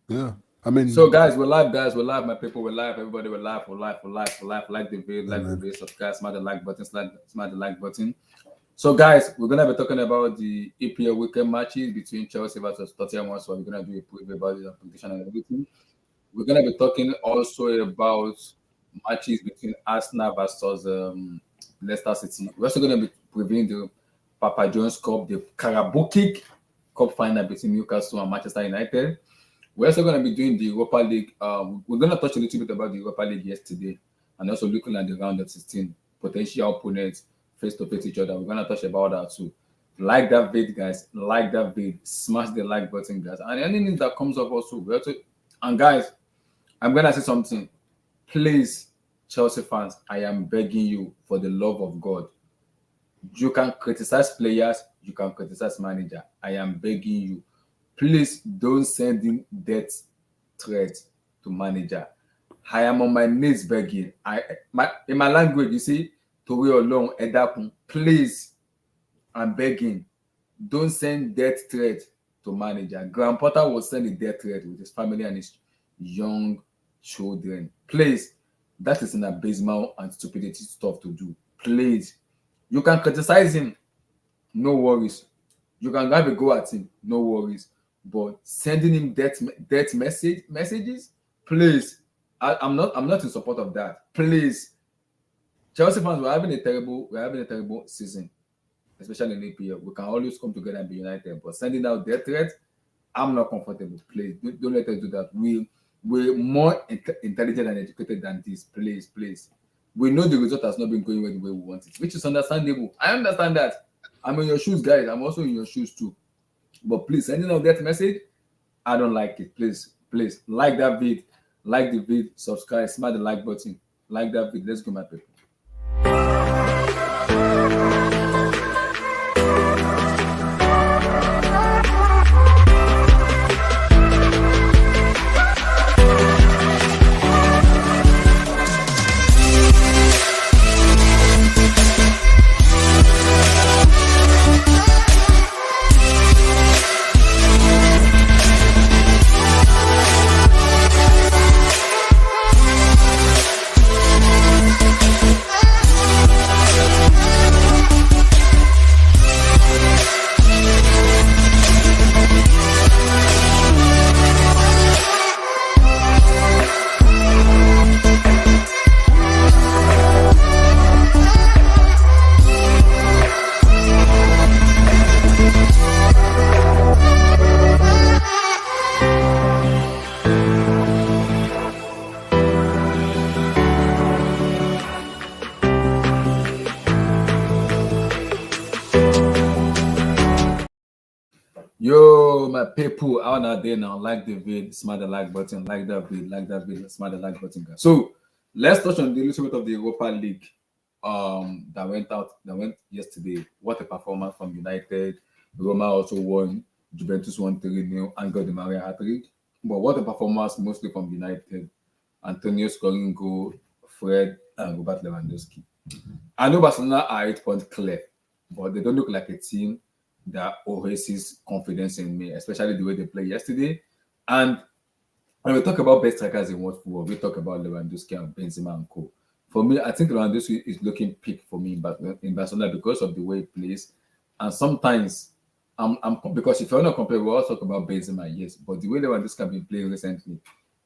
Yeah. I mean, So guys, we're live. Guys, we're live. My people, we're live. Everybody, we're live. We're live. We're live. We're live. Like the video, yeah, like the man. video, subscribe, smash the like button, smash the like button. So guys, we're gonna be talking about the EPL weekend matches between Chelsea versus Tottenham. So we're gonna do a preview about the competition and everything. We're gonna be talking also about matches between Arsenal versus Leicester City. We're also gonna be previewing the Papa John's Cup, the CARABAO Cup final between Newcastle and Manchester United. We're also going to be doing the Europa League. We're going to touch a little bit about the Europa League yesterday and also looking at the round of 16 potential opponents face to face each other. We're going to touch about that too. Like that vid, guys. Like that vid. Smash the like button, guys. And anything that comes up also. And guys, I'm going to say something. Please, Chelsea fans, I am begging you for the love of God. You can criticize players, you can criticize manager. I am begging you. Please don't send in death threat to manager. I am on my knees begging. In my language, you see, Torí Ọlọ́run ẹ dákun. Please, I'm begging. Don't send death threat to manager. Graham Potter will send a death threat with his family and his young children. Please, that is an abysmal and stupidity stuff to do. Please, you can criticize him, no worries. You can have a go at him, no worries. But sending him death messages, please. I'm not in support of that. Please, Chelsea fans, we're having a terrible season, especially in APL. We can always come together and be united. But sending out death threats, I'm not comfortable. Please, don't let us do that. We're more intelligent and educated than this. Please. We know the result has not been going the way we want it, which is understandable. I understand that. I'm in your shoes, guys. I'm also in your shoes too. But please, sending out that message, I don't like it. Please, like that vid, like the vid, subscribe, smash the like button, like that vid. Let's go, my people. Yo, my people, how are they now? Like the vid, smash the like button, like that vid, smash the like button, guys. So let's touch on the little bit of the Europa League that went yesterday. What a performance from United. Roma also won, Juventus won 3-0, Angel Di Maria hat-trick. But what a performance mostly from United. Antonio scoring goal, Fred and Robert Lewandowski. I know Barcelona are 8 points clear, but they don't look like a team that oasis confidence in me, especially the way they played yesterday. And when we talk about best strikers in world football, we talk about Lewandowski and Benzema and co. For me, I think Lewandowski is looking peak for me in Barcelona because of the way he plays. And sometimes, because if you're not compare, we all talk about Benzema, yes, but the way Lewandowski has been playing recently,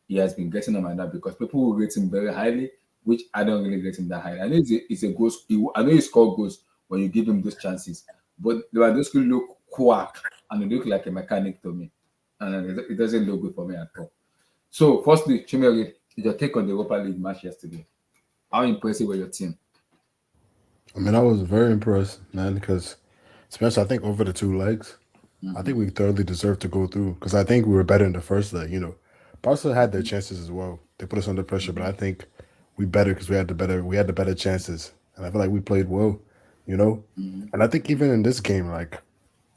he has been getting on my nerve because people will rate him very highly, which I don't really rate him that high. I know it's a ghost. I know he scored goals when you give him those chances, but Lewandowski look quack and he look like a mechanic to me, and it doesn't look good for me at all. So, firstly, Chimere, your take on the Europa League match yesterday. How impressive were your team? I mean, I was very impressed, man, because especially I think over the two legs, I think we thoroughly deserved to go through because I think we were better in the first leg. Barca had their chances as well. They put us under pressure, but I think we better because we had the better chances, and I feel like we played well. And I think even in this game, like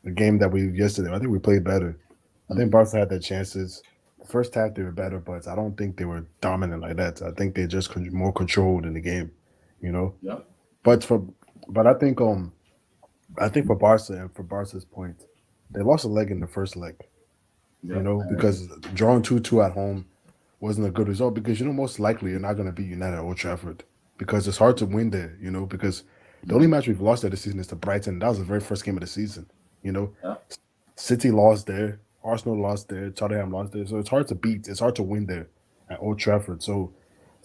the game that we yesterday, I think we played better. I think Barca had their chances. The first half they were better, but I don't think they were dominant like that. I think they just more controlled in the game. You know, Yeah. but I think for Barca and for Barca's point, they lost a leg in the first leg. Yeah. because drawing 2-2 at home wasn't a good result because most likely you're not going to beat United at Old Trafford because it's hard to win there. Because the only match we've lost there this season is to Brighton. That was the very first game of the season. You know, Yeah. City lost there, Arsenal lost there, Tottenham lost there, so it's hard to beat. It's hard to win there at Old Trafford. So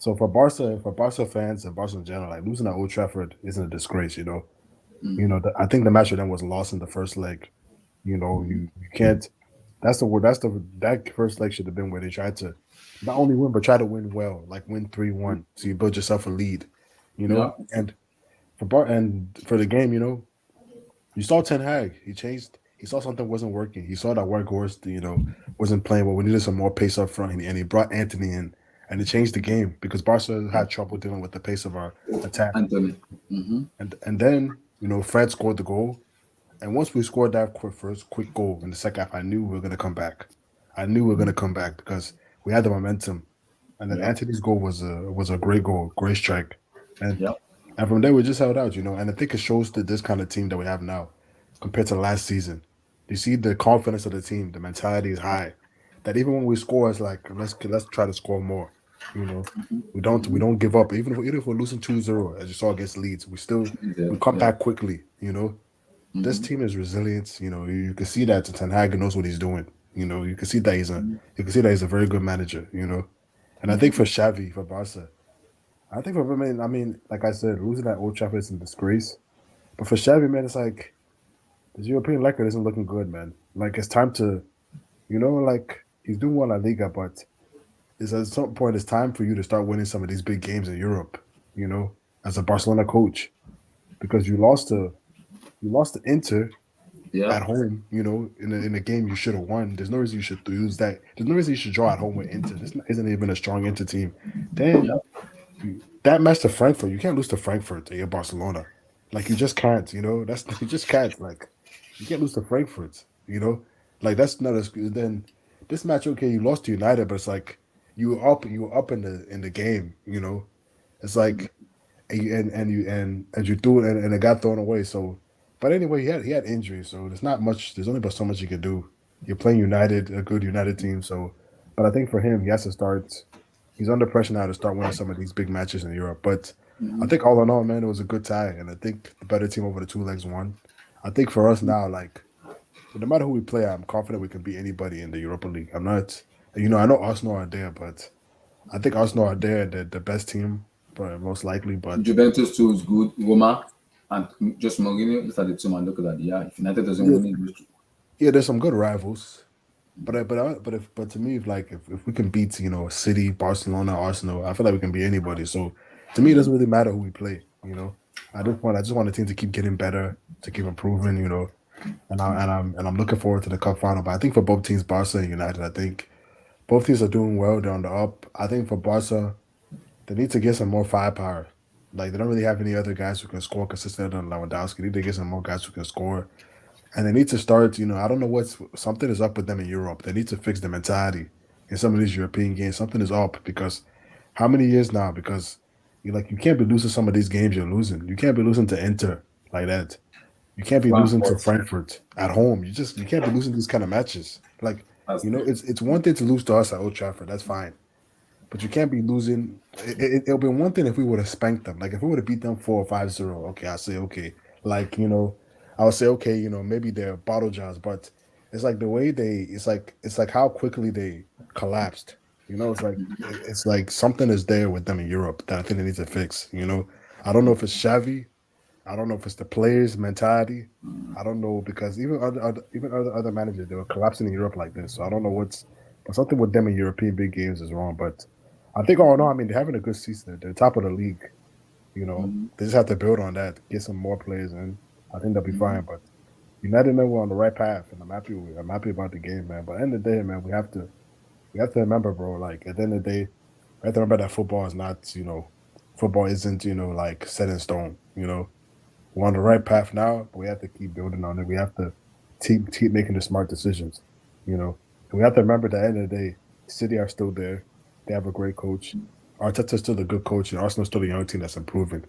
for Barca fans and Barca in general, like losing at Old Trafford isn't a disgrace. I think the match with them was lost in the first leg. You can't. That's the word. That first leg should have been where they tried to not only win but try to win well, like win 3-1. So you build yourself a lead. Yeah. And for the game, you saw Ten Hag. He changed. He saw something wasn't working. He saw that Workhorse, wasn't playing well. We needed some more pace up front, and he brought Anthony in, and it changed the game because Barca had trouble dealing with the pace of our attack. Anthony. And then Fred scored the goal, and once we scored that first quick goal in the second half, I knew we were gonna come back. I knew we were gonna come back because we had the momentum, and then Yeah. Anthony's goal was a great goal, great strike, and Yeah. and from there we just held out, and I think it shows that this kind of team that we have now compared to last season. You see the confidence of the team, the mentality is high. That even when we score, it's like let's try to score more. You know, we don't give up. Even if we're losing 2-0, as you saw against Leeds, we Yeah. come Yeah. back quickly. This team is resilient. You can see that Ten Hag knows what he's doing. You can see that he's a very good manager. And I think for Xavi, for Barca, I think for I mean, like I said, losing at Old Trafford is a disgrace. But for Xavi, man, it's like his European record isn't looking good, man. Like it's time to, like he's doing well at Liga, but it's at some point it's time for you to start winning some of these big games in Europe. As a Barcelona coach, because you lost to Inter Yeah. at home. In a game you should have won. There's no reason you should lose that. There's no reason you should draw at home with Inter. Isn't even a strong Inter team. Yeah. Then that match to Frankfurt, you can't lose to Frankfurt at your Barcelona. Like you just can't. That's you just can't. Like you can't lose to Frankfurt. Like that's not as good. Then this match, okay, you lost to United, but it's like you were up in the game. It's like and you threw it and it got thrown away. So, but anyway, he had injuries, so there's not much. There's only but so much you can do. You're playing United, a good United team. So, but I think for him, he has to start. He's under pressure now to start winning some of these big matches in Europe. But I think all in all, man, it was a good tie, and I think the better team over the two legs won. I think for us now, like no matter who we play, I'm confident we can beat anybody in the Europa League. I'm not, I know Arsenal are there, but I think Arsenal are there, the best team, but most likely. But Juventus too is good. Roma and just Mourinho. These are the two man look at. Yeah. If United doesn't yeah, win it, those two. yeah, there's some good rivals. But to me, if we can beat City, Barcelona, Arsenal, I feel like we can beat anybody. So to me, it doesn't really matter who we play. I just want the team to keep getting better, to keep improving. And I'm looking forward to the cup final. But I think for both teams, Barca and United, I think both teams are doing well. They're on the up. I think for Barca, they need to get some more firepower. Like they don't really have any other guys who can score consistently than Lewandowski. They need to get some more guys who can score. And they need to start, I don't know something is up with them in Europe. They need to fix the mentality in some of these European games. Something is up because how many years now? Because you can't be losing some of these games you're losing. You can't be losing to Inter like that. You can't be losing to Frankfurt. Frankfurt at home. You can't be losing these kind of matches. Like, That's it's one thing to lose to us at Old Trafford. That's fine. But you can't be losing. It'll be one thing if we would have spanked them. Like if we would have beat them 4 or 5-0. Okay, I say okay. Like I would say okay. Maybe they're bottle jars, but it's like the way it's like how quickly they collapsed. It's like something is there with them in Europe that I think they need to fix. I don't know if it's Xavi. I don't know if it's the players' mentality. I don't know because even other managers they were collapsing in Europe like this. So I don't know but something with them in European big games is wrong. But I think all in all, I mean they're having a good season. They're top of the league. They just have to build on that, get some more players in. I think they'll be fine. But United know we're on the right path, and I'm happy about the game, man. But at the end of the day, man, we have to remember, bro. Like at the end of the day, we have to remember that football is not, football isn't, like set in stone. We're on the right path now, but we have to keep building on it. We have to keep making the smart decisions. And we have to remember that at the end of the day, City are still there. They have a great coach. Arteta's still a good coach, and Arsenal's still a young team that's improving.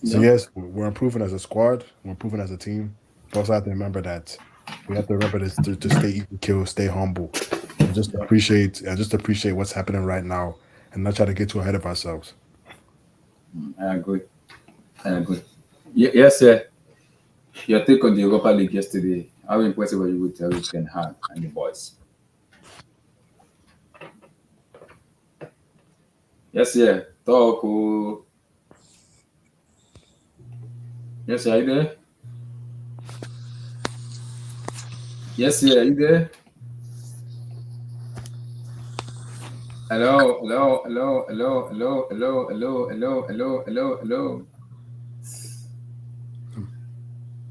So yeah. yes, we're improving as a squad. We're improving as a team. But also have to remember that we have to remember this to stay even kill, stay humble. just appreciate what's happening right now and not try to get too ahead of ourselves. I agree. I agree. Yes, sir. Your take on the Europa League yesterday. How impressive were you with Eric Ten Hag and the boys? Yes, yeah. Talk. Oh. Yes, sir. Are you there? Yes, yeah. Are you there? Hello, hello, hello, hello, hello, hello, hello, hello, hello, hello, hello.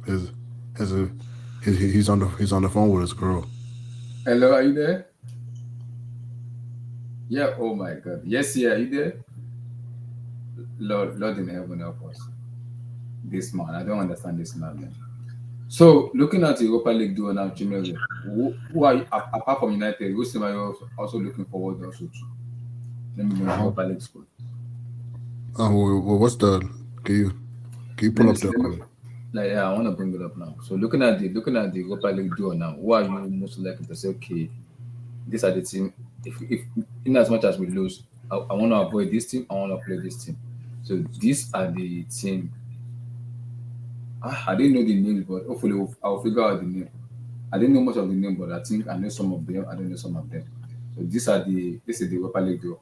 His his, he's on the phone with his girl. Hello, are you there? Yeah. Oh my God. Yes, yeah. Are you there? Lord in heaven help us. This man, I don't understand this man, man. So, looking at the Europa League duo now, Chimere, who are you, apart from United, who's team are you also looking forward also to? Let me know the Uh-huh. Europa League squad. Well, what's the can you Let pull me up see. the Let me like yeah, I want to bring it up now. So looking at the Europa League duo now, who are you most likely to say, okay, these are the team. If in as much as we lose, I want to avoid this team. I want to play this team. So these are the team. I didn't know the names, but hopefully I'll figure out the name. I didn't know much of the name, but I think I know some of them. I don't know some of them. So this is the Europa League duo.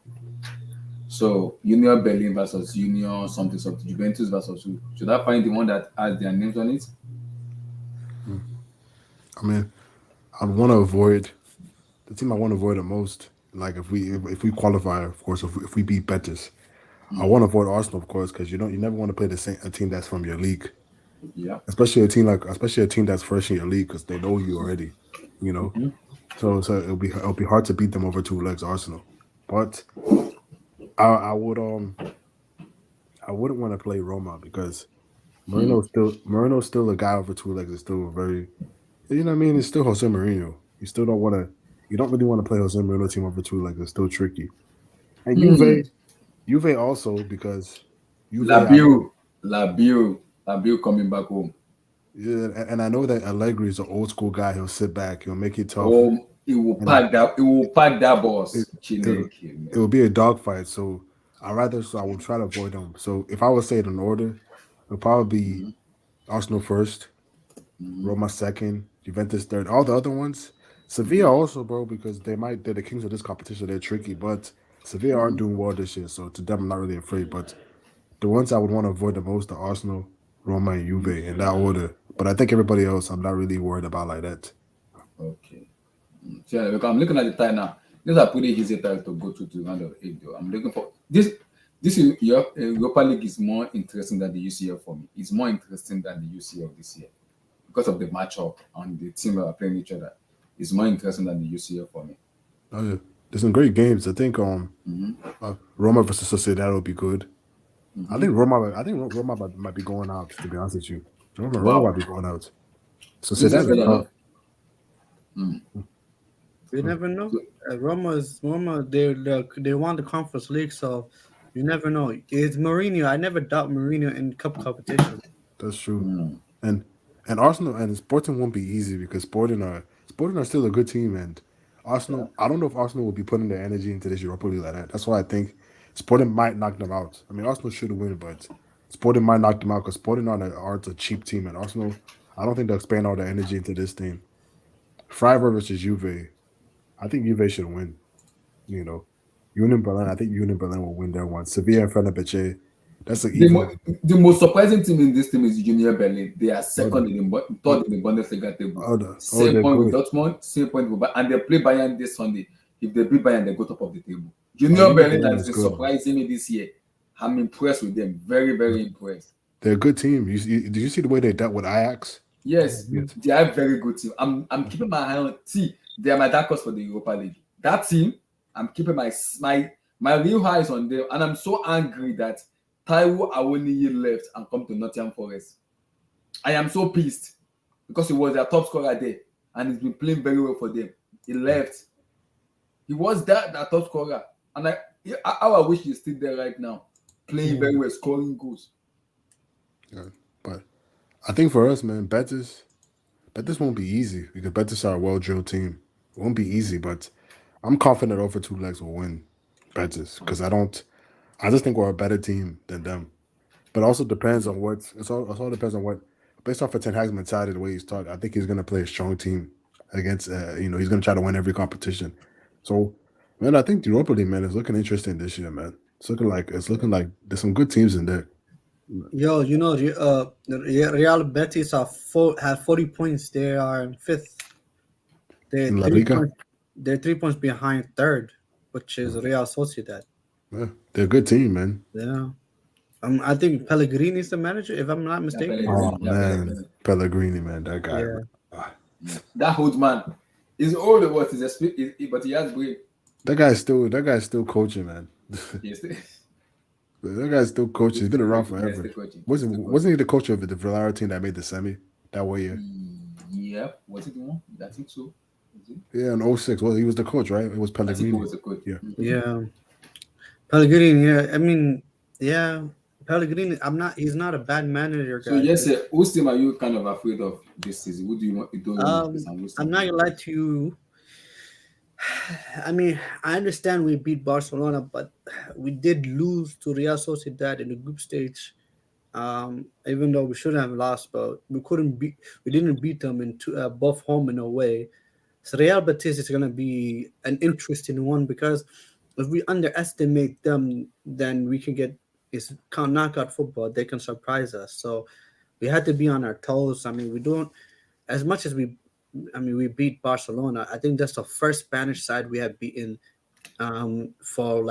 So Union Berlin versus Union something something Juventus versus who? Should I find the one that has their names on it? I mean, I want to avoid the team I want to avoid the most. Like if we qualify, of course, if we beat Betis, I want to avoid Arsenal, of course, because you never want to play a team that's from your league, Yeah. especially a team that's first in your league because they know you already, you know. So it'll be hard to beat them over two legs, Arsenal. But I would I wouldn't want to play Roma because Marino's still a guy over two legs. Is still very, you know what I mean. It's still Jose Mourinho. You don't really want to play Jose Mourinho team over two legs. It's still tricky. And Juve also because Juve I know. Labiu, Labiu coming back home. Yeah, and I know that Allegri is an old school guy. He'll sit back. He'll make it tough, Oh, he will and pack that. He will pack that it boss. it, Chineke, it man. will be a dogfight. So I will try to avoid them. So if I would say it in order, it'll probably be Arsenal first, Roma second, Juventus third. All the other ones, Sevilla also, bro, because they're the kings of this competition. They're tricky, but Sevilla aren't doing well this year. So to them, I'm not really afraid. But the ones I would want to avoid the most are Arsenal, Roma, and Juve in that order. But I think everybody else, I'm not really worried about like that. Okay. So yeah, because I'm looking at the time now. These are pretty easy titles to go to round of eight. Though I'm looking for this. This is your Europa League is more interesting than the UCL for me. It's more interesting than the UCL this year because of the matchup and the team that are playing each other. It's more interesting than the UCL for me. Oh yeah, there's some great games. I think Roma versus Sociedad will be good. I think Roma might be going out. To be honest with you, Roma might Wow. be going out. This is Sociedad is fair tough. enough. You Hmm. never know. Roma. They won the Conference League, so you never know. It's Mourinho. I never doubt Mourinho in cup competition. That's true. And Arsenal and Sporting won't be easy because Sporting are still a good team. And Yeah. Arsenal, I don't know if Arsenal will be putting their energy into this Europa League like that. That's why I think Sporting might knock them out. I mean, Arsenal should win, but Sporting might knock them out because Sporting are a cheap team, and Arsenal, I don't think they'll expand all their energy into this thing. Freiburg versus Juve, I think Juve should win. You know, Union Berlin, I think Union Berlin will win that one. Sevilla and Fenerbahce, that's an The, even mo- one. the most surprising team in this team is Junior Berlin. They are Oh, second in the third in the Bundesliga table. Same they're point with good. Dortmund, same point with and they play Bayern this Sunday. If they beat Bayern, they go top of the table. Oh, Junior Union Berlin Berlin has is been good. surprising me this year. I'm impressed with them. Very, very impressed. They're a good team. Did you see the way they dealt with Ajax? Yes, Yes. they are a very good team. I'm keeping my eye on. See, they are my dark horse for the Europa League. That team, I'm keeping my real eyes on them, and I'm so angry that Taiwo Awoniyi left and come to Nottingham Forest. I am so pissed because he was their top scorer there and he's been playing very well for them. He left. He was that top scorer, and how I wish he's still there right now, playing very well, scoring goals. Yeah. But I think for us, man, Betis won't be easy because Betis are a well drilled team. It won't be easy, but I'm confident over two legs will win Betis because I don't. I just think we're a better team than them. But it also depends on what. It all depends on what. Based off of Ten Hag's mentality, the way he's taught, I think he's going to play a strong team against. He's going to try to win every competition. So, man, I think the Europa League, man, is looking interesting this year, man. It's looking like there's some good teams in there. Yo, Real Betis have 40 points. They are in fifth. They're In La three Liga, points. They're 3 points behind third, which is Real Sociedad. yeah, they're a good team, man. Yeah. I think Pellegrini is the manager, if I'm not Yeah, mistaken. Oh Pellegrini. Yeah, man, Pellegrini. Pellegrini, man, that guy. Yeah. ah, That old man. He's old, what is but he has brain. that guy's still coaching, man. He's That guy's still coaching. He's been around He's forever. still coaching. Wasn't he the coach of the Villarreal team that made the semi that one year? Yeah, was it the one? I think so. Was it? Yeah, in '06. Well, he was the coach, right? It was I think he Pellegrini. was the coach. Yeah. Yeah. Pellegrini, yeah. I mean, yeah. Pellegrini, he's not a bad manager, So guys. yes, whose team are you kind of afraid of this season? Who do you want? You don't want to face and whose I'm team not do you gonna lie to you. I mean, I understand we beat Barcelona, but we did lose to Real Sociedad in the group stage. Even though we shouldn't have lost, but we didn't beat them both home and away. So Real Betis is gonna be an interesting one because if we underestimate them, then we can get knockout football. They can surprise us. So we had to be on our toes. I mean, we don't as much as we beat Barcelona. I think that's the first Spanish side we have beaten for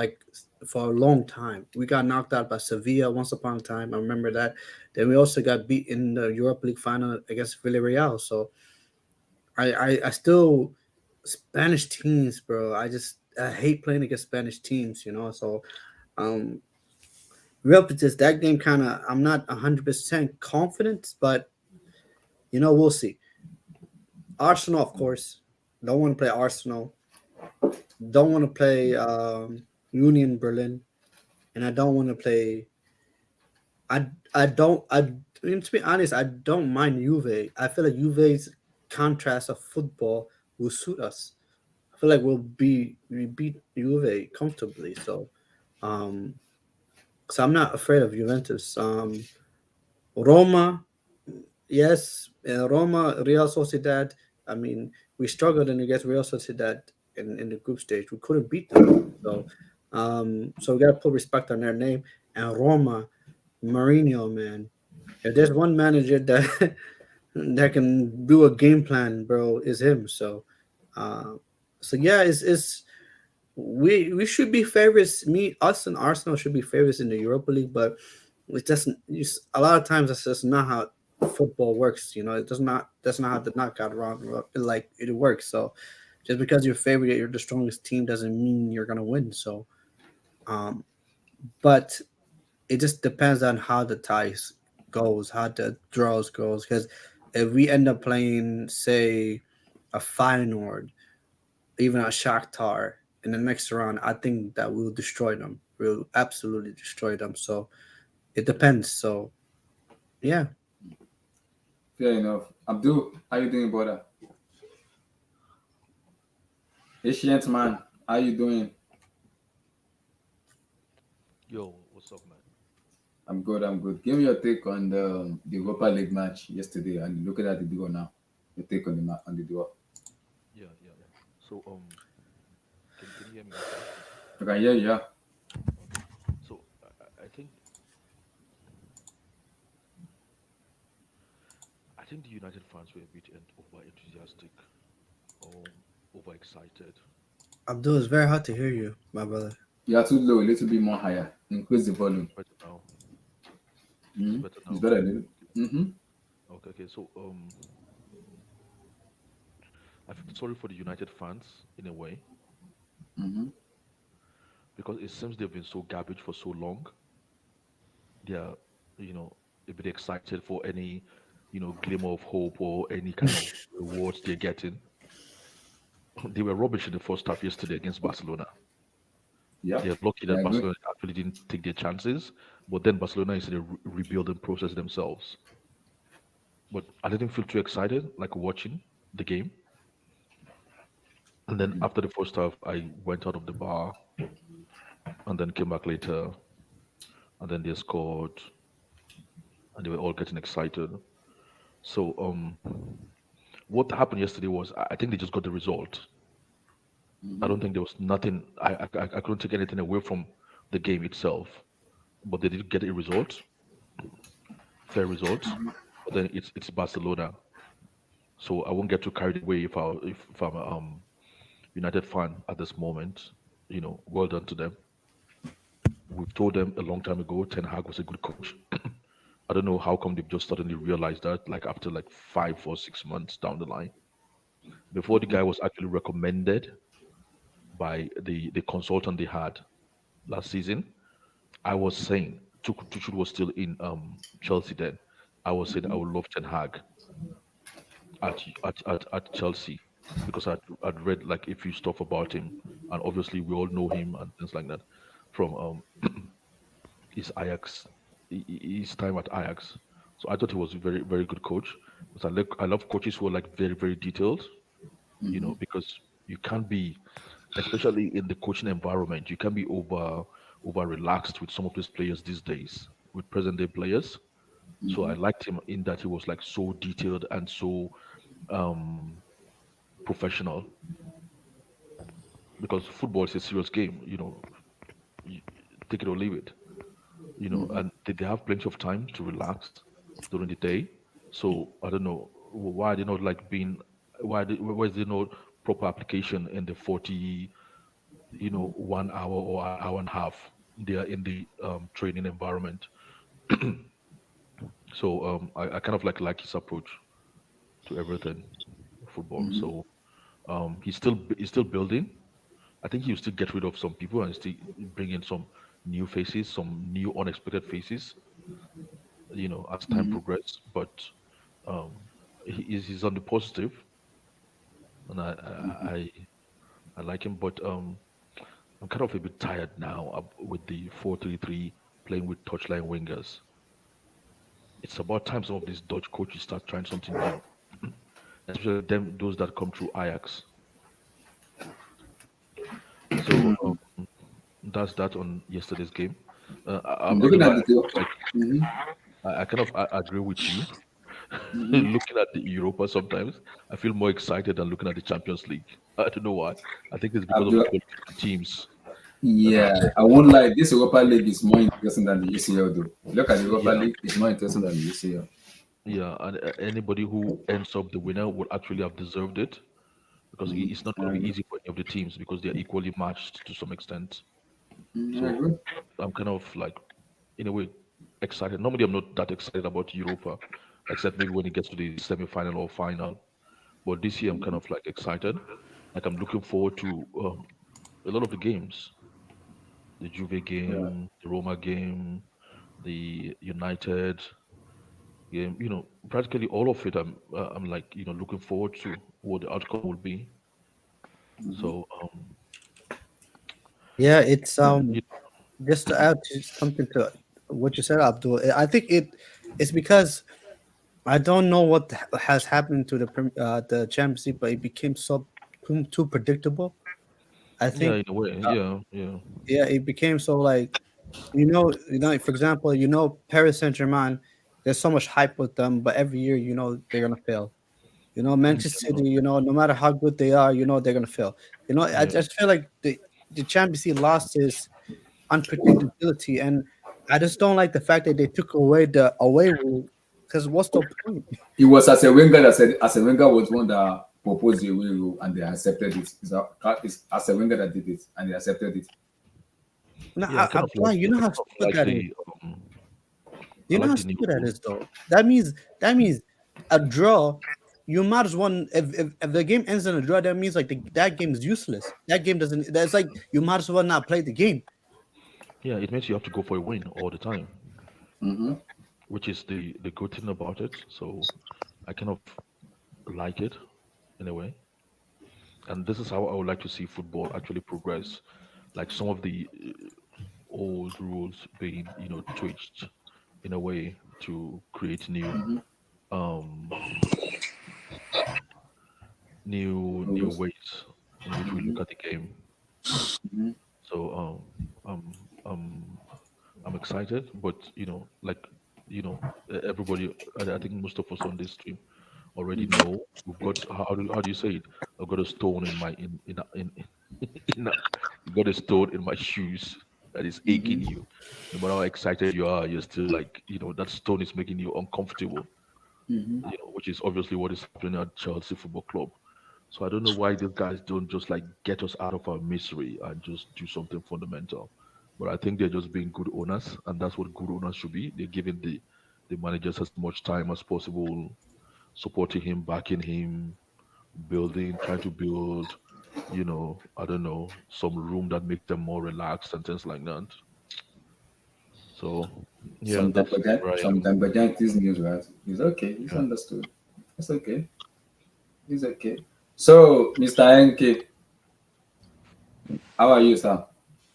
a long time. We got knocked out by Sevilla once upon a time. I remember that. Then we also got beat in the Europa League final against Villarreal. So I still Spanish teams, bro. I hate playing against Spanish teams. So um, Real Betis, that game kind of I'm not 100% confident, but we'll see. Arsenal, of course. Don't want to play Arsenal. Don't want to play Union Berlin, and I don't want to play. I don't. mean, to be honest, I don't mind Juve. I feel like Juve's contrast of football will suit us. I feel like we beat Juve comfortably. Um, so I'm not afraid of Juventus. Roma, yes, Roma, Real Sociedad. I mean, we struggled against Real Sociedad in the group stage. We couldn't beat them. So we got to put respect on their name. And Roma, Mourinho, man. If there's one manager that that can do a game plan, bro, is him. Uh, so yeah, it's we should be favorites. Us and Arsenal should be favorites in the Europa League, but it doesn't. A lot of times that's just not how football works. It does not. That's not how the knockout round like it works. So just because you're favorite, you're the strongest team doesn't mean you're gonna win. So, but it just depends on how the ties goes, how the draws goes. Because if we end up playing, say, a Feyenoord, even a Shakhtar in the next round, I think that we'll destroy them. We'll absolutely destroy them. So it depends. So yeah. Fair enough. Abdul, how you doing, brother? Ancient man, how you doing? Yo, what's up, man? I'm good. I'm good. Give me your take on the Europa League match yesterday, and looking at the draw now. Your take on the draw. Yeah, yeah, yeah. So, can you hear me? Okay. Okay, yeah, yeah. Okay. So, I think the United fans were a bit over enthusiastic, um, overexcited. Abdul, it's very hard to hear you, my brother. You are too low. A little bit more higher. Increase the volume. Better now. It's Mm-hmm. better It's now. better. A little. Mm-hmm. Okay, okay. So, I feel sorry for the United fans in a way Mm-hmm. because it seems they've been so garbage for so long. They are, you know, a bit excited for any, glimmer of hope or any kind of rewards they're getting. They were rubbish in the first half yesterday against Barcelona. Yeah. They're lucky I that agree. Barcelona actually didn't take their chances, but then Barcelona is in a rebuilding process themselves. But I didn't feel too excited like watching the game. And then after the first half, I went out of the bar and then came back later. And then they scored, and they were all getting excited. So what happened yesterday was I think they just got the result. I don't think there was nothing. I couldn't take anything away from the game itself, but they did get a result, fair result. But then it's Barcelona, so I won't get too carried away if I'm a United fan at this moment. Well done to them. We've told them a long time ago Ten Hag was a good coach. I don't know how come they've just suddenly realized that, like after like 5 or 6 months down the line. Before the guy was actually recommended by the consultant they had last season, I was saying Tuchel was still in Chelsea then. I was saying I would love Ten Hag at Chelsea because I'd read like a few stuff about him, and obviously we all know him and things like that from his Ajax, his time at Ajax. So I thought he was a very very good coach. Because I love coaches who are like very very detailed, because you can't be, especially in the coaching environment, you can't be over relaxed with some of these players these days, with present day players. So I liked him in that he was like so detailed and so um, professional, because football is a serious game. You take it or leave it. And they have plenty of time to relax during the day. So I don't know why they not like being, why is there no proper application in the 40, 1 hour or an hour and a half they are in the training environment. So I kind of like his approach to everything football. So he's still building. I think he'll still get rid of some people and still bring in some new faces, some new unexpected faces, as time progresses. But um, he's on the positive, and I like him. But I'm kind of a bit tired now with the 4-3-3 playing with touchline wingers. It's about time some of these Dutch coaches start trying something new, especially those that come through Ajax. So that's that on yesterday's game. I don't Looking know. at the Like I kind of agree with you. Looking at the Europa sometimes, I feel more excited than looking at the Champions League. I don't know why. I think it's because of the Abdul, quality of the teams that are. yeah, I won't lie. This Europa League is more interesting than the UCL, though. Look at the Europa Yeah, League; it's more interesting than the UCL. yeah, and anybody who ends up the winner would actually have deserved it, because it's not going to be easy for any of the teams because they are equally matched to some extent. I So agree. I'm kind of like, in a way, excited. Normally, I'm not that excited about Europa, except maybe when it gets to the semi-final or final. But this year, I'm kind of like excited. Like I'm looking forward to a lot of the games: the Juve Yeah. game, the Roma game, the United game. Practically all of it. I'm like looking forward to what the outcome will be. So Yeah, it's you, just to add to something to what you said, Abdul. I think it's because I don't know what has happened to the Champions League, but it became so too predictable. I yeah, think in a way, uh, yeah, yeah, yeah, it became so like for example, Paris Saint Germain. There's so much hype with them, but every year, they're gonna fail. Manchester yeah, City. No matter how good they are, they're gonna fail. I yeah. just feel like the Champions League lost its unpredictability, and I just don't like the fact that they took away the away rule. Because what's the point? It was as a Wenger that said, as a Wenger was one that proposed the away rule and they accepted it. It's as a Wenger that did it and they accepted it. Yeah, I kind I'm of like blind. You I know how kind of stupid like that is. the I You know like how the new stupid that rule. is, though. That means a draw. You might as well. If the game ends in a draw, that means like that game is useless. That game doesn't. That's like you might as well not play the game. Yeah, it means you have to go for a win all the time, Mm-hmm. which is the good thing about it. So I kind of like it in a way, and this is how I would like to see football actually progress. Like some of the old rules being, twitched in a way to create um new Rules. ways. in which we look at the game. Mhm. So I'm excited, but everybody. I think most of us on this stream already know we've got how do you say it? I've got a stone in my in a, you got a stone in my shoes that is aching Mhm. you. No matter how excited you are, you're still like that stone is making you uncomfortable. Mhm. Which is obviously what is happening at Chelsea Football Club. So I don't know why these guys don't just like get us out of our misery and just do something fundamental. But I think they're just being good owners, and that's what good owners should be. They're giving the managers as much time as possible, supporting him, backing him, building, trying to build, I don't know, some room that makes them more relaxed and things like that. So yeah, that's where I am. Sometimes behind this news, right? It's okay. It's Yeah. understood. It's okay. It's okay. So, Mr. NK, how are you, sir?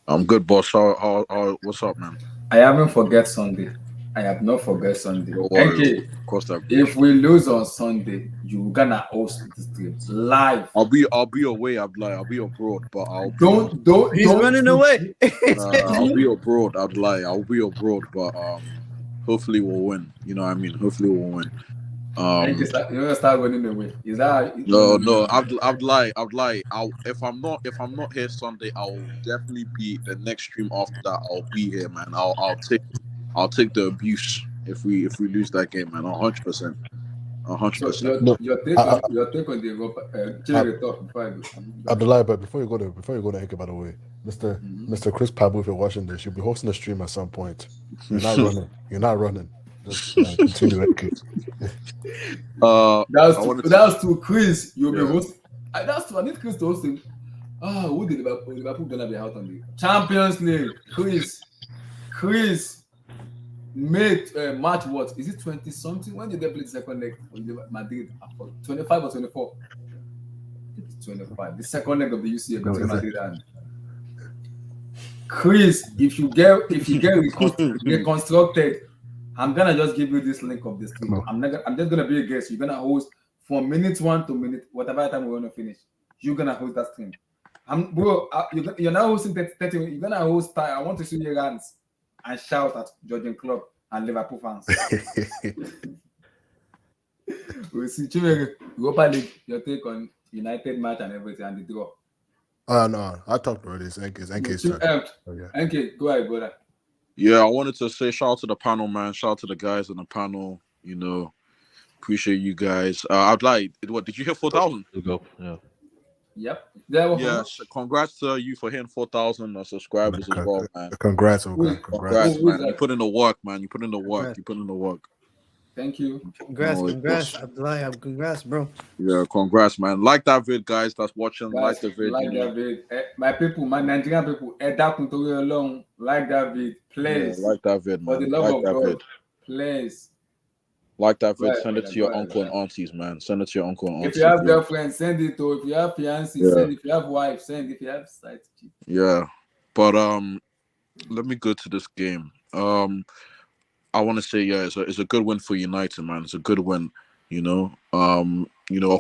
I'm good, boss. What's up, man? I haven't forget Sunday. I have not forget Sunday. Don't worry. NK, Of course, if we lose on Sunday, you gonna host this stream live. I'll be away. I'll be abroad, but He's running away. I'll be abroad. I'll be abroad, but hopefully we'll win. You know what I mean? Hopefully we'll win. NK, you're gonna start running away. Is that No. If I'm not here Sunday, I'll definitely be the next stream after that. I'll be here, man. I'll take the abuse if we lose that game, man. 100%. So 100%. No, your take on the Europa talk before I go. Abdullah, but before you go to Anchor, by the way, Mr. Chris Pabu, if you're watching this, you'll be hosting a stream at some point. You're not running. You're not running. Just continue, Anchor. That was to Chris. You'll be Yeah. host. That's to I need Chris to host him. Who did Liverpool gonna be out on the Champions League? Chris. Made March what? Is it 20 something? When did they play the second leg for Madrid? 25 or 24? I think it's 25. The second leg of the UCL between Madrid and Chris. If you get reconstructed, I'm gonna just give you this link of the stream. No. I'm just gonna be a guest. You're gonna host from minute 1 to minute whatever time we're gonna finish. You're gonna host that stream. You're not hosting 30. You're gonna host. I want to see your hands and shout at Georgian club and Liverpool fans. We'll see. Chimere, Europa League, your take on United match and everything and the draw. No, I talked already. It's NK's turn. NK, go ahead, brother. Yeah, I wanted to say shout out to the panel, man. Shout out to the guys on the panel. Appreciate you guys. I'd like. What did you hit 4,000? Yeah. Yep. Yes. Congrats to you for hitting 4,000 subscribers as well, man. Congrats, Congrats, Who is man. that? You put in the work, man. You put in the work. Congrats. Thank you. Congrats, Abdullah. Congrats, bro. Yeah, congrats, man. Like that vid, guys. That's watching. Like the vid. That vid. My people, my Nigerian people, alone. Like that vid, please. Yeah, like that vid, man. For the love like of that God, vid. Please. Like that vid. Right, Send it to your uncle and aunties, man. Send it to your uncle and aunties. If you have girlfriend, send it to. If you have fiancé, send. If you have wife, send. If you have side chick. Yeah, but let me go to this game. I want to say, it's a good win for United, man. It's a good win, a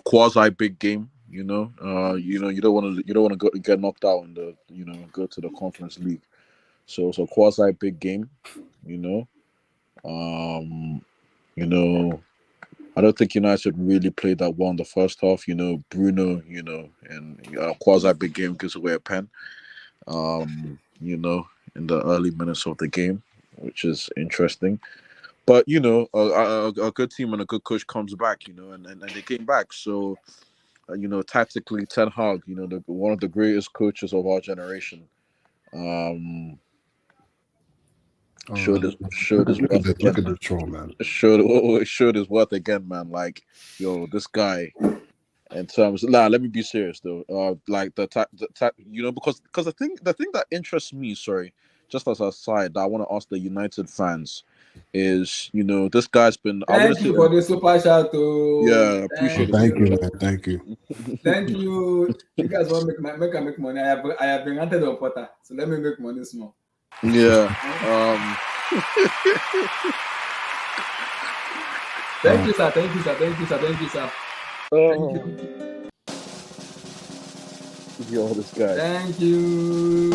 quasi big game. You don't want to get knocked out in the go to the Conference League. So it's a quasi big game. I don't think United really played that well in the first half. Bruno, and quasi big game gives away a pen. In the early minutes of the game, which is interesting. But a good team and a good coach comes back, and they came back. So tactically, Ten Hag, one of the greatest coaches of our generation, showed his worth again. Look at the troll, man. Showed his worth again, man. Like, this guy. In terms, let me be serious though. Like because the thing that interests me, just as a side, that I want to ask the United fans is, this guy's been. Thank you for the super chat. Yeah, appreciate it. Thank you, man. Thank you. Thank you. You guys want to make money? I have been granted on Potter, so let me make money small. Yeah. Thank you, sir. Thank you, sir. Thank you, sir. Thank you, sir. Thank you. Yo, this guy. Thank you.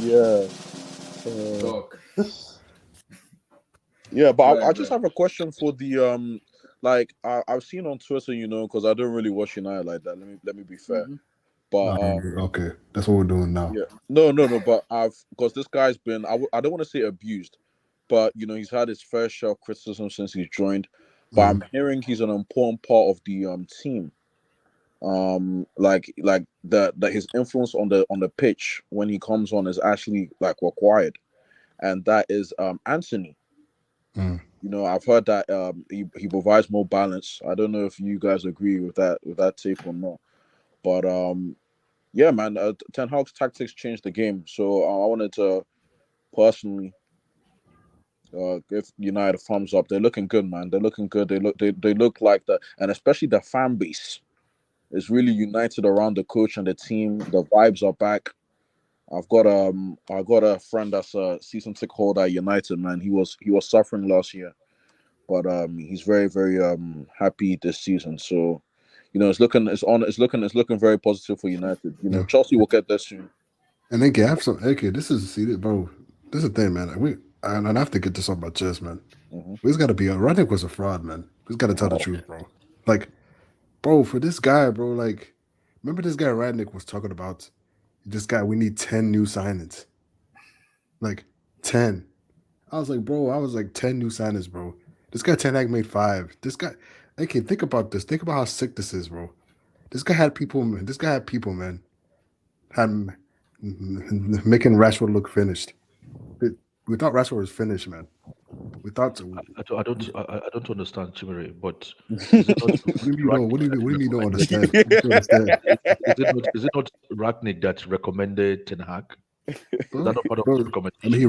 Yeah. Talk. Yeah, but Right, I just right. have a question for the like I've seen on Twitter, because I don't really watch United like that. Let me be fair. Mhm. But Okay, that's what we're doing now. yeah, no. But because this guy's been I don't want to say abused, but he's had his fair share of criticism since he's joined. But I'm hearing he's an important part of the team. Like that his influence on the pitch when he comes on is actually like required, and that is Anthony. Mm. I've heard that he provides more balance. I don't know if you guys agree with that take or not, but yeah, man, Ten Hag's tactics changed the game. So I wanted to personally give United a thumbs up. They're looking good, man. They're looking good. They look like that, and especially the fan base is really united around the coach and the team. The vibes are back. I got a friend that's a season ticket holder at United, man. He was suffering last year, but he's very very happy this season. So it's looking very positive for United. Yeah. Chelsea will get there soon. And then this is bro. This is the thing, man. And I have to get this off my chest, man. Mhm. We just gotta be. Rangnick was a fraud, man. We just gotta tell the truth, bro. Like, bro, for this guy, bro. Like, remember this guy Rangnick was talking about. This guy, we need 10 new signings. Like 10. I was like, bro. I was like 10 new signings, bro. This guy Ten Hag made 5. This guy. Okay, think about this. Think about how sick this is, bro. This guy had people, man. Had making Rashford look finished. We thought Rashford was finished, man. We thought. I don't understand, Chimere, but is it not What do you mean? What do you mean you don't understand? recommended- You don't understand, is it not Ragnick that recommended Ten Hag? Is bro. that not part of Bro, the I recommendation? mean,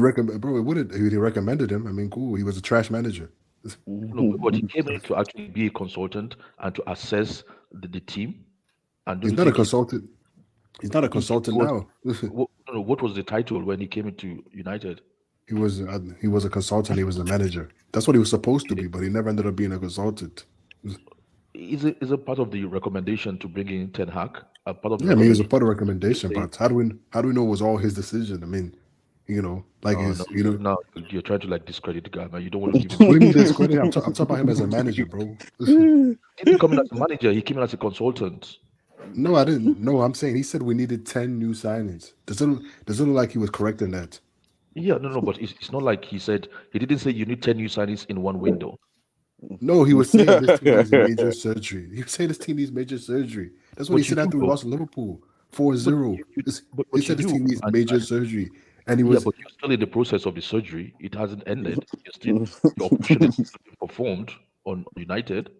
he recommended him. I mean, cool. He was a trash manager. No, but he came in to actually be a consultant and to assess the team. And don't He's you not a think consultant. He's not a consultant was- now. what was the title when he came into United? He was a consultant. He was a manager. That's what he was supposed to be, but he never ended up being a consultant. Is it part of the recommendation to bring in Ten Hag? A part of the Yeah, I mean, he was a recommendation? part of recommendation, say- but how do we know it was all his decision? I mean, like Oh, his, no, now you're trying to like discredit the guy, man. You don't want to give him. What do you mean discredit? I'm talking about him as a manager, bro. He didn't come in as a manager. He came in as a consultant. No, I didn't. No, I'm saying he said we needed 10 new signings. Does it look like he was correct in that? Yeah, no, but it's not like he said he didn't say you need 10 new signings in one window. No, he was saying this team needs major surgery. He was saying this team needs major surgery. That's what But he said you after do, we though. lost Liverpool 4-0. But He you said this do, team needs and- major surgery. And he Yeah, was but you're still in the process of the surgery. It hasn't ended. Your operation is still being performed on United.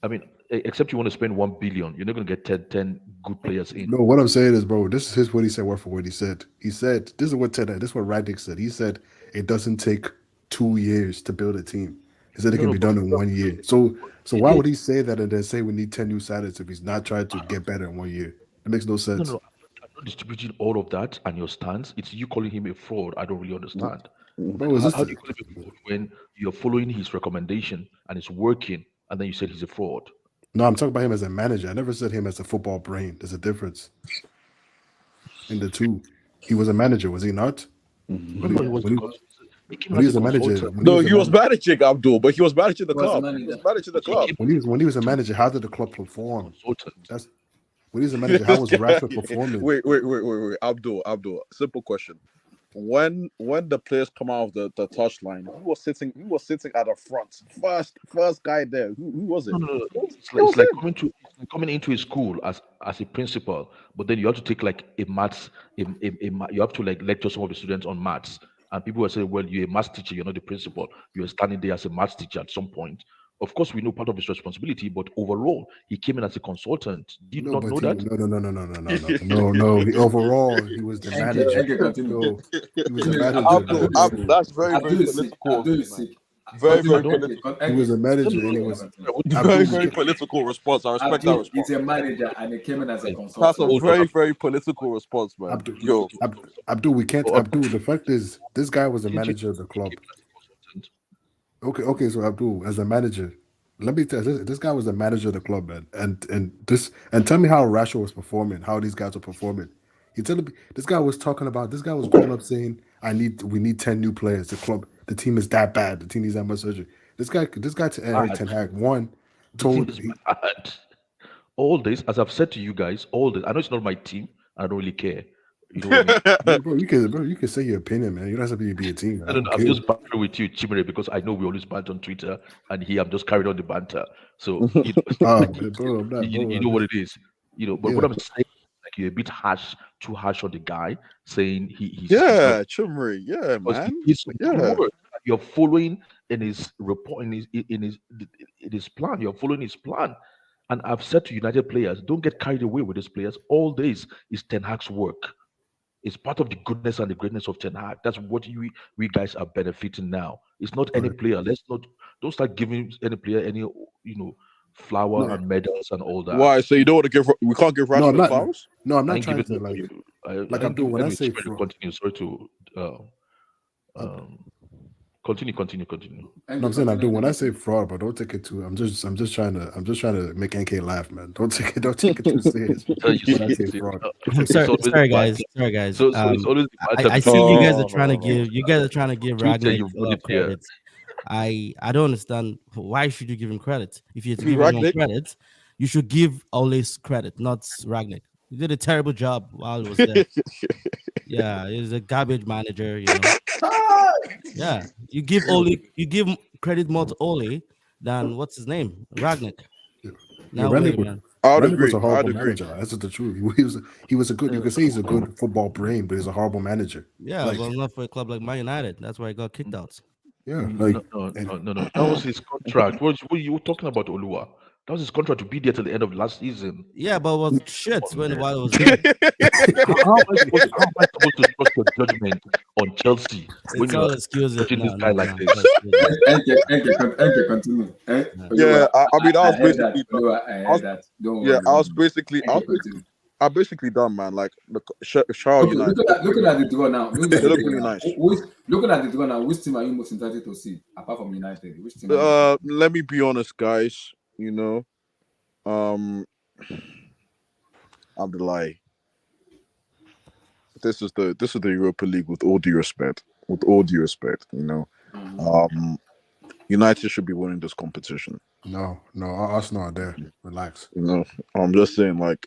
I mean, except you want to spend 1 billion, you're not going to get 10 good players in. no, what I'm saying is, bro, this is what he said, word for word. He said, this is what Radic said. He said it doesn't take 2 years to build a team. He said it can be done in 1 year. So why would he say that and then say we need 10 new signings if he's not trying to get better in 1 year? It makes no sense. No, I'm not distributing all of that and your stance. It's you calling him a fraud. I don't really understand. Bro, is this How do you call him a fraud when you're following his recommendation and it's working, and then you said he's a fraud? No, I'm talking about him as a manager. I never said him as a football brain. There's a difference in the two. He was a manager, was he not? No, he was he came When he as was a manager, consultant. No, he was managing Abdul, but he was managing the Was club. managing. He was managing the club. when he was a manager, how did the club perform? Consultant. That's when he was a manager. How was Rashford performing? Wait. Abdul. Simple question. When the players come out of the touchline, who was sitting at the front? First guy there. Who was it? No. It's like coming into a school as a principal, but then you have to take like a maths, you have to like lecture some of the students on maths, and people were saying, well, you're a maths teacher, you're not the principal. You're standing there as a maths teacher at some point. Of course, we know part of his responsibility, but overall, he came in as a consultant. Did you not know that? No. Overall, he was the manager. Thank you, continue. No, he was the Abdul, manager. That's very Abdul is sick. political. Abdul is sick. Very, Continue, very continue. He was a manager, and he was Very political response. I respect that Abdul response. is a manager and he came in as a That's consultant. a very, very political response, man. Abdul. Abdul, we can't. Abdul, the fact is, this guy was a manager of the club. Okay. So Abdul, as a manager, let me tell you, this guy was the manager of the club, man, and tell me how Rashford was performing, how these guys were performing. He tell me this guy was talking about this guy was going up saying, we need 10 new players. The team is that bad. The team needs that much surgery. This guy to Eric Bad. Ten Hag one The team told is bad. All this, as I've said to you guys, all this. I know it's not my team. I don't really care. You know what I mean? bro, you can say your opinion, man. You don't have to be a team. I No, no, don't no, I'm care. just bantering with you, Chimere, because I know we always banter on Twitter, and here I'm just carrying on the banter. So Bro, I'm not, you bro. know what it is. But what Yeah, I'm saying, like you're a bit harsh, too harsh on the guy, saying he's not Yeah, Chumri. Yeah, because he man. did some good Yeah. work. You're following in his report in his plan. You're following his plan. And I've said to United players, don't get carried away with these players. All this is Ten Hag's work. It's part of the goodness and the greatness of Ten Hag. That's what we guys are benefiting now. It's not any right. player. Don't start giving any player any flower No, and medals and all that. Why? So you don't want to give? We can't give no, I'm Rashford not. flowers. No, I'm I not ain't trying giving to I ain't Abdul. giving When I anyway. say Chimere, fraud, continue. Sorry to um, continue. no, Thank I'm you. saying Abdul. Continue. When I say Continue. fraud, but don't take it too. I'm just trying to make NK laugh, man. Don't take it too serious So you when I see, say fraud. I'm it's sorry, always the sorry banter. guys, sorry guys. So it's always the banter I between see you guys are Oh, trying to give Twitter. Ragnick You've a done lot it of here. credit. I don't understand why should you give him credit. If you're to give anyone Ragnick. credit, you should give Ole's credit, not Ragnick. He did a terrible job while he was there. Yeah, he's a garbage manager, you know. Ah! Yeah, you give credit more to Ole than what's his name, Ragnick. Yeah, Now Rannick wait, was man. I'd Rannick was agree. a I'd horrible agree. manager. That's the truth. He was a good. You could say he's a good football brain, but he's a horrible manager. Yeah, Like well, not for a club like Man United. That's why he got kicked out. yeah, No, like no, and no, no, no. That was his contract. What you were talking about, Olua? That was his contract to be there till the end of last season. Yeah, but it was shit Oh, when man. while it was there. How am I supposed to trust your judgment on Chelsea when It's you are all excuses. judging this No, guy no, like no, it's this? all excuses. NK, continue. Yeah. Yeah, Oluwa, I mean, I I was heard that. basically, Oluwa, I I was, heard that. Don't yeah, worry, don't worry. I was NK, basically, continue. I basically done, man. Like the Charles Okay, United, they look looking really, at the draw now. Looking at they the look draw really now. nice. Looking at the draw now, which team are you most entitled to see apart from United? Which team are you most Let me be honest, guys. You know, um, Abdullah, this is the Europa League with all due respect. With all due respect, um, United should be winning this competition. no, Arsenal are there. Relax. You know, I'm just saying, like,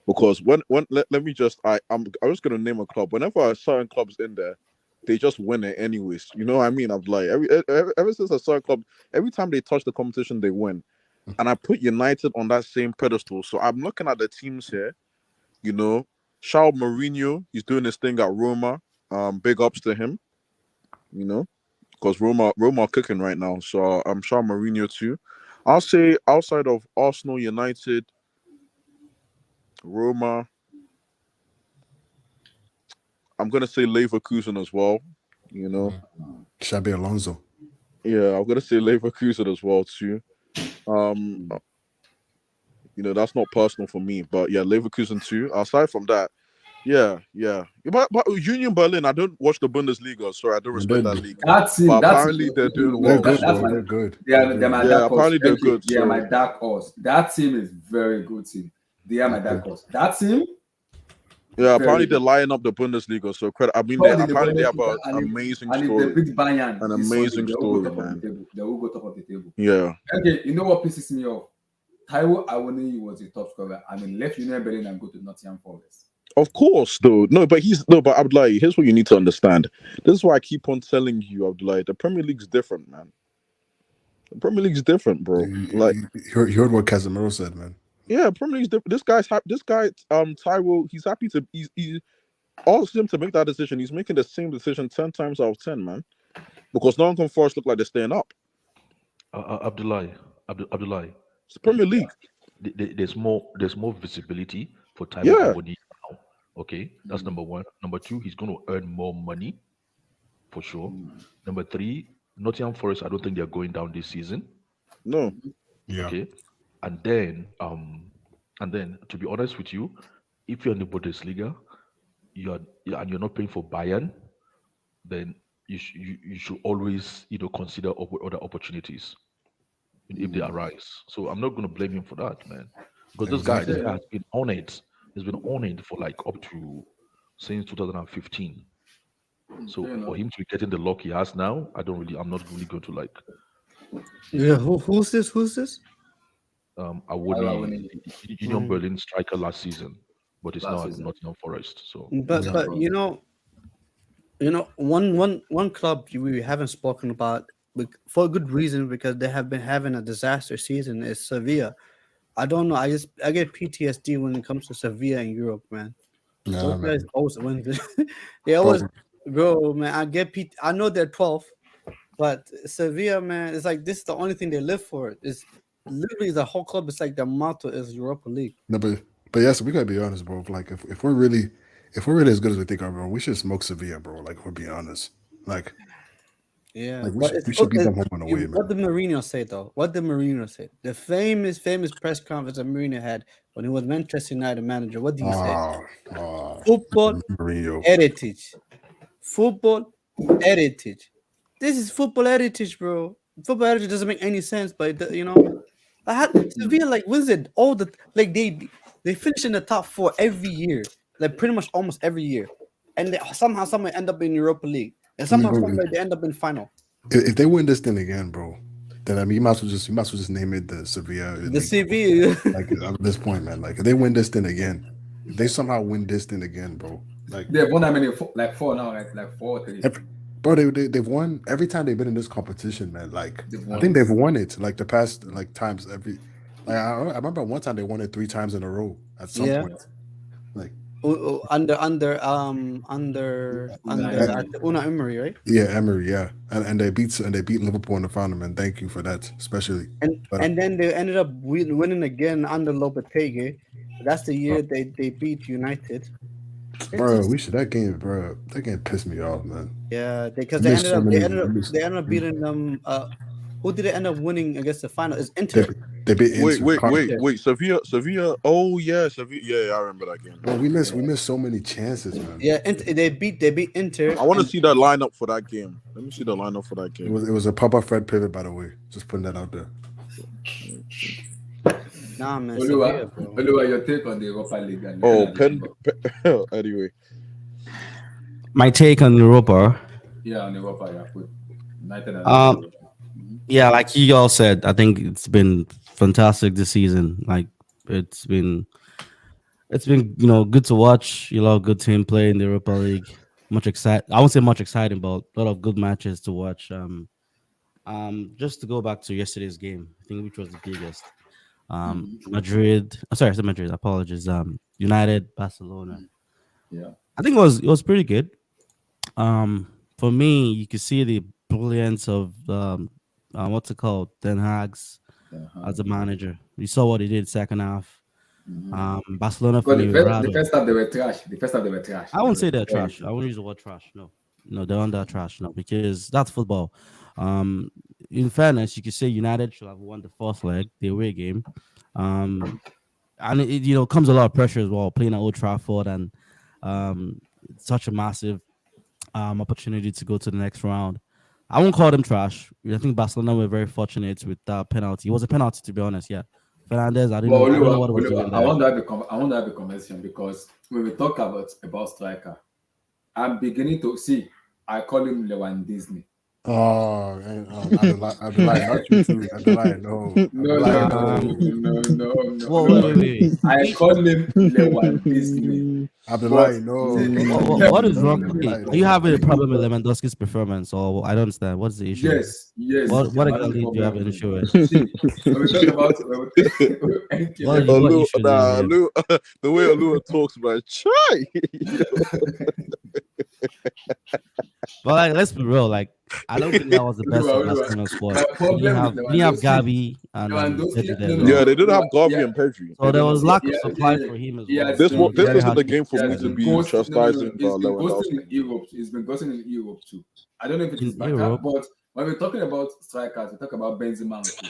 because let me just I was gonna name a club. Whenever I certain clubs in there, they just win it anyways. You know what I mean? I'm like ever since I saw a club, every time they touch the competition, they win. And I put United on that same pedestal. So I'm looking at the teams here. You know, Charles Mourinho, he's doing his thing at Roma. Big ups to him. You know, because Roma are cooking right now. So I'm Charles Mourinho too. I'll say outside of Arsenal, United, Roma, I'm gonna say Leverkusen as well. You know, Xabi Alonso. yeah, I'm gonna say Leverkusen as well too. Um, that's not personal for me, but yeah, Leverkusen too. Aside from that, yeah. But Union Berlin, I don't watch the Bundesliga. Sorry, I don't And respect then that league. That team, But apparently they're doing they're well. good, that's bro. So my They're good. they're They're my good. yeah, dark horse. apparently they're NK, good. they are my So dark horse. That team is very good team. They are my dark horse. That team, yeah, very apparently they're good. lining up the Bundesliga. So credit. I mean, they Third in the apparently they have Bundesliga, an amazing and if they story. beat Bayern An this Sunday, amazing they will go story, top of the man. table. They will go top of the table. Yeah. Okay, you know what pisses me off? Taiwo Awoniyi was the top scorer. I mean, left Union Berlin and go to Nottingham Forest. Of course, though. But Abdullahi, here's what you need to understand. This is why I keep on telling you, Abdullahi, the Premier League's different, man. The Premier League's different, bro. Like, You heard what Casemiro said, man. yeah, Premier League's different. This guy's happy. This guy, Taiwo, he's happy to. He asked him to make that decision. He's making the same decision 10 times out of 10, man. Because Nottingham Forest look like they're staying up. Abdullahi, It's the Premier League. there's more visibility for Taiwo Yeah. Awoniyi now. Okay, that's number one. Number two, he's going to earn more money for sure. Number three, Nottingham Forest, I don't think they're going down this season. No. Yeah. Okay, and then to be honest with you, if you're in the Bundesliga, and you're not paying for Bayern, then you should always consider other opportunities. if they arise. So I'm not going to blame him for that, man. Because Exactly. this guy has been on it. He's been on it for like up to since 2015. So Fair enough. for him to be getting the luck he has now, I'm not really going to like Yeah, who's this? Who's this? Awoni, Awoni. the Union Berlin striker last season, but it's Last now at season. Nottingham Forest. So But Yeah. but one club we haven't spoken about for a good reason, because they have been having a disaster season, is Sevilla. I don't know. I get PTSD when it comes to Sevilla in Europe, man. Nah, Those man. guys always win. They always, Bro, bro, man. I know they're 12th, but Sevilla, man, it's like this is the only thing they live for. It's literally the whole club. It's like their motto is Europa League. no, but yes, we gotta be honest, bro. Like if we're really as good as we think are, bro, we should smoke Sevilla, bro. Like, we're being honest. Like Yeah, we but should beat them home and away, man. what did Mourinho say though? What did Mourinho say? The famous press conference that Mourinho had when he was Manchester United manager. What did he say? Football Mourinho. heritage. Football heritage. This is football heritage, bro. Football heritage doesn't make any sense, but I had Sevilla like wins it all the like they finish in the top 4 every year, like pretty much almost every year, and they somehow end up in Europa League, and somehow bro, they end up in final. If they win this thing again, bro, then I mean you might as well just name it the Sevilla. The CV. Like at this point, man. Like if they win this thing again, if they somehow win this thing again, bro. Like They've won how many? Like 4 now, right? Like 4 or 3. bro, they've won every time they've been in this competition, man. Like They've I won think it. they've won it like the past like times every. Like I remember one time they won it 3 times in a row at some Yeah. point. Like under Una Emery, right? yeah, Emery, yeah, and they beat Liverpool in the final, man. Thank you for that, especially. And then they ended up winning again under Lopetegui. That's the year they beat United. Bro, that game pissed me off, man. Yeah, because We they missed so many- we missed- ended up beating them. Who did they end up winning against the final? Is Inter. They beat Inter. Wait. Sevilla. Oh yeah, Sevilla. Yeah, I remember that game. Bro, we missed so many chances, man. Yeah, they beat Inter. I want to see that lineup for that game. Let me see the lineup for that It game. was a Papa Fred pivot, by the way. Just putting that out there. Nah, man. Sevilla, bro. Oluwa, your take on the Europa League? And Anyway, My take on Europa. yeah, on Europa, yeah, good. United and Yeah, like you all said, I think it's been fantastic this season. Like it's been good to watch. Good team play in the Europa League. I won't say much exciting, but a lot of good matches to watch. Just to go back to yesterday's game, I think which was the biggest. Madrid. Sorry, I said Madrid. Apologies. United, Barcelona. yeah. I think it was pretty good. For me, you could see the brilliance of what's it called, Den Hag's as a manager. You saw what he did second half. Barcelona for me, The first half they were trash. I won't say they're trash. I won't use the word trash. No, they're under trash. No, because that's football. In fairness, you could say United should have won the first leg, the away game. And it comes a lot of pressure as well, playing at Old Trafford and such a massive opportunity to go to the next round. I won't call them trash. I think Barcelona were very fortunate with that penalty. It was a penalty, to be honest. Yeah, Fernandes. I don't know what was doing there. I want to have a conversation because when we talk about striker, I'm beginning to see. I call him Lewandowski. Oh, and I'd be like, not you too. I'd be like, no. No. Wait. I call him Lewandowski. I'd be like, no. What is wrong? Okay, are you having a problem with Lewandowski's performance, or I don't understand? What's the issue? Yes. What exactly do you have an issue with? When we talk about the way Alua talks, man. Try. But like, let's be real. Like, I don't think that was the best of Barcelona squad. You have Gavi and Pedri there. Yeah, they didn't have Gavi and Pedri. So there was lack of supply for him as well. This isn't the game for me to be chastising Lewandowski. He's been ghosting in Europe too. I don't know if it's In back Europe? but when we're talking about strikers, we talk about Benzema too.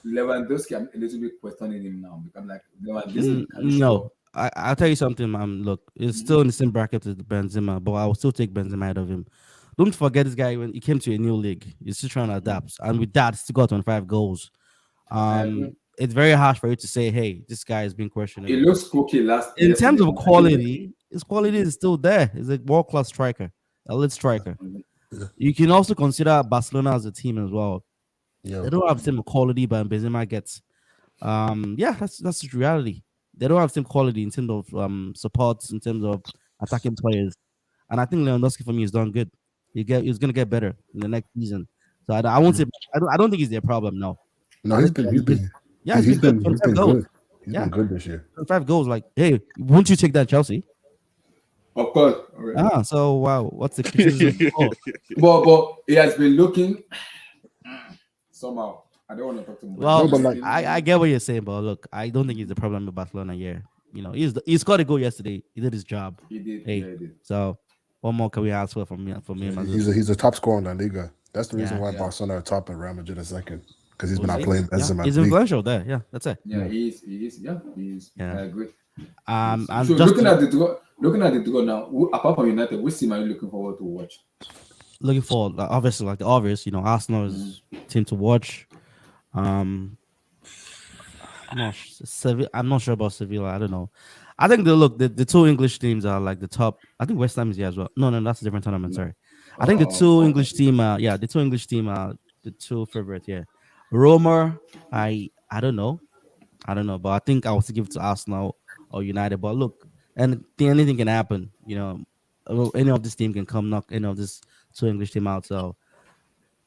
Lewandowski, I'm a little bit questioning him now because I'm like Lewandowski. No, I'll tell you something, man. Look, it's still in the same bracket as Benzema, but I will still take Benzema out of him. Don't forget this guy when he came to a new league. He's still trying to adapt, and with that, he still got 25 goals. I agree. It's very harsh for you to say, "Hey, this guy is being It questionable." looks cookie last In terms yesterday. of quality, his quality is still there. He's a world class striker, elite striker. Yeah. You can also consider Barcelona as a team as well. Yeah. They don't have the same quality, but Benzema gets. Yeah, that's the reality. They don't have the same quality in terms of supports, in terms of attacking players. And I think Lewandowski for me is done good. He's gonna get better in the next season. So I won't say I don't think he's their problem. No, No, I he's think been he's been yeah, he's been good. he's 25 been goals. good. He's Yeah, been good this year. 25 goals. Like, hey, won't you take that Chelsea? Of course. Already. So wow, what's the criticism for? But he has been looking somehow. I don't want to talk too much. Well, No, but like I get what you're saying, but look, I don't think he's the problem with Barcelona here. He scored a goal yesterday. He did his job. He did. Hey, Yeah, he did. so what more can we ask for from him? he's a top scorer in La Liga. That's the reason Yeah. why Yeah. Barcelona are top and Real Madrid are second because he's been We'll see. outplaying Yeah, Benzema. he's influential there. Yeah, that's it. Yeah, he is. Yeah, he is. Yeah. I agree. And So just looking at the draw now, apart from United, which team are you looking forward to watch? looking for obviously like the obvious, Arsenal is team to watch. I'm not sure about Sevilla. I don't know. I think the two English teams are like the top. I think West Ham is here as well. No, that's a different tournament. Sorry. I think the two English team are the two favorite. Yeah, Roma. I don't know. But I think I would give it to Arsenal or United. But look, anything can happen. Any of this team can come knock any of this two English team out. So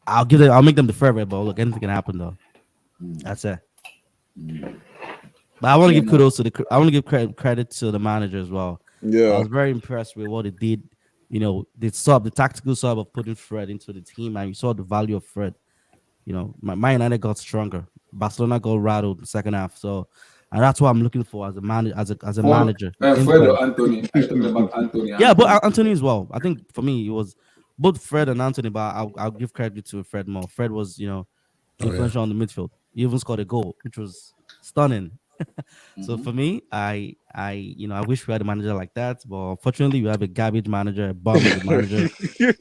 I'll make them the favorite. But look, anything can happen though. That's it. But I want to give kudos to I want to give credit to the manager as well. I Yeah. was very impressed with what he did. The tactical sub of putting Fred into the team, and you saw the value of Fred. Man United got stronger. Barcelona got rattled in the second half. So, and that's what I'm looking for as a manager. As a manager. Fred or Anthony? I'm talking about Anthony. Yeah, but Anthony as well. I think for me it was both Fred and Anthony, but I'll give credit to Fred more. Fred was influential on the midfield. He even scored a goal, which was stunning. So for me, I wish we had a manager like that, but unfortunately, we have a garbage manager, a bomb of a manager.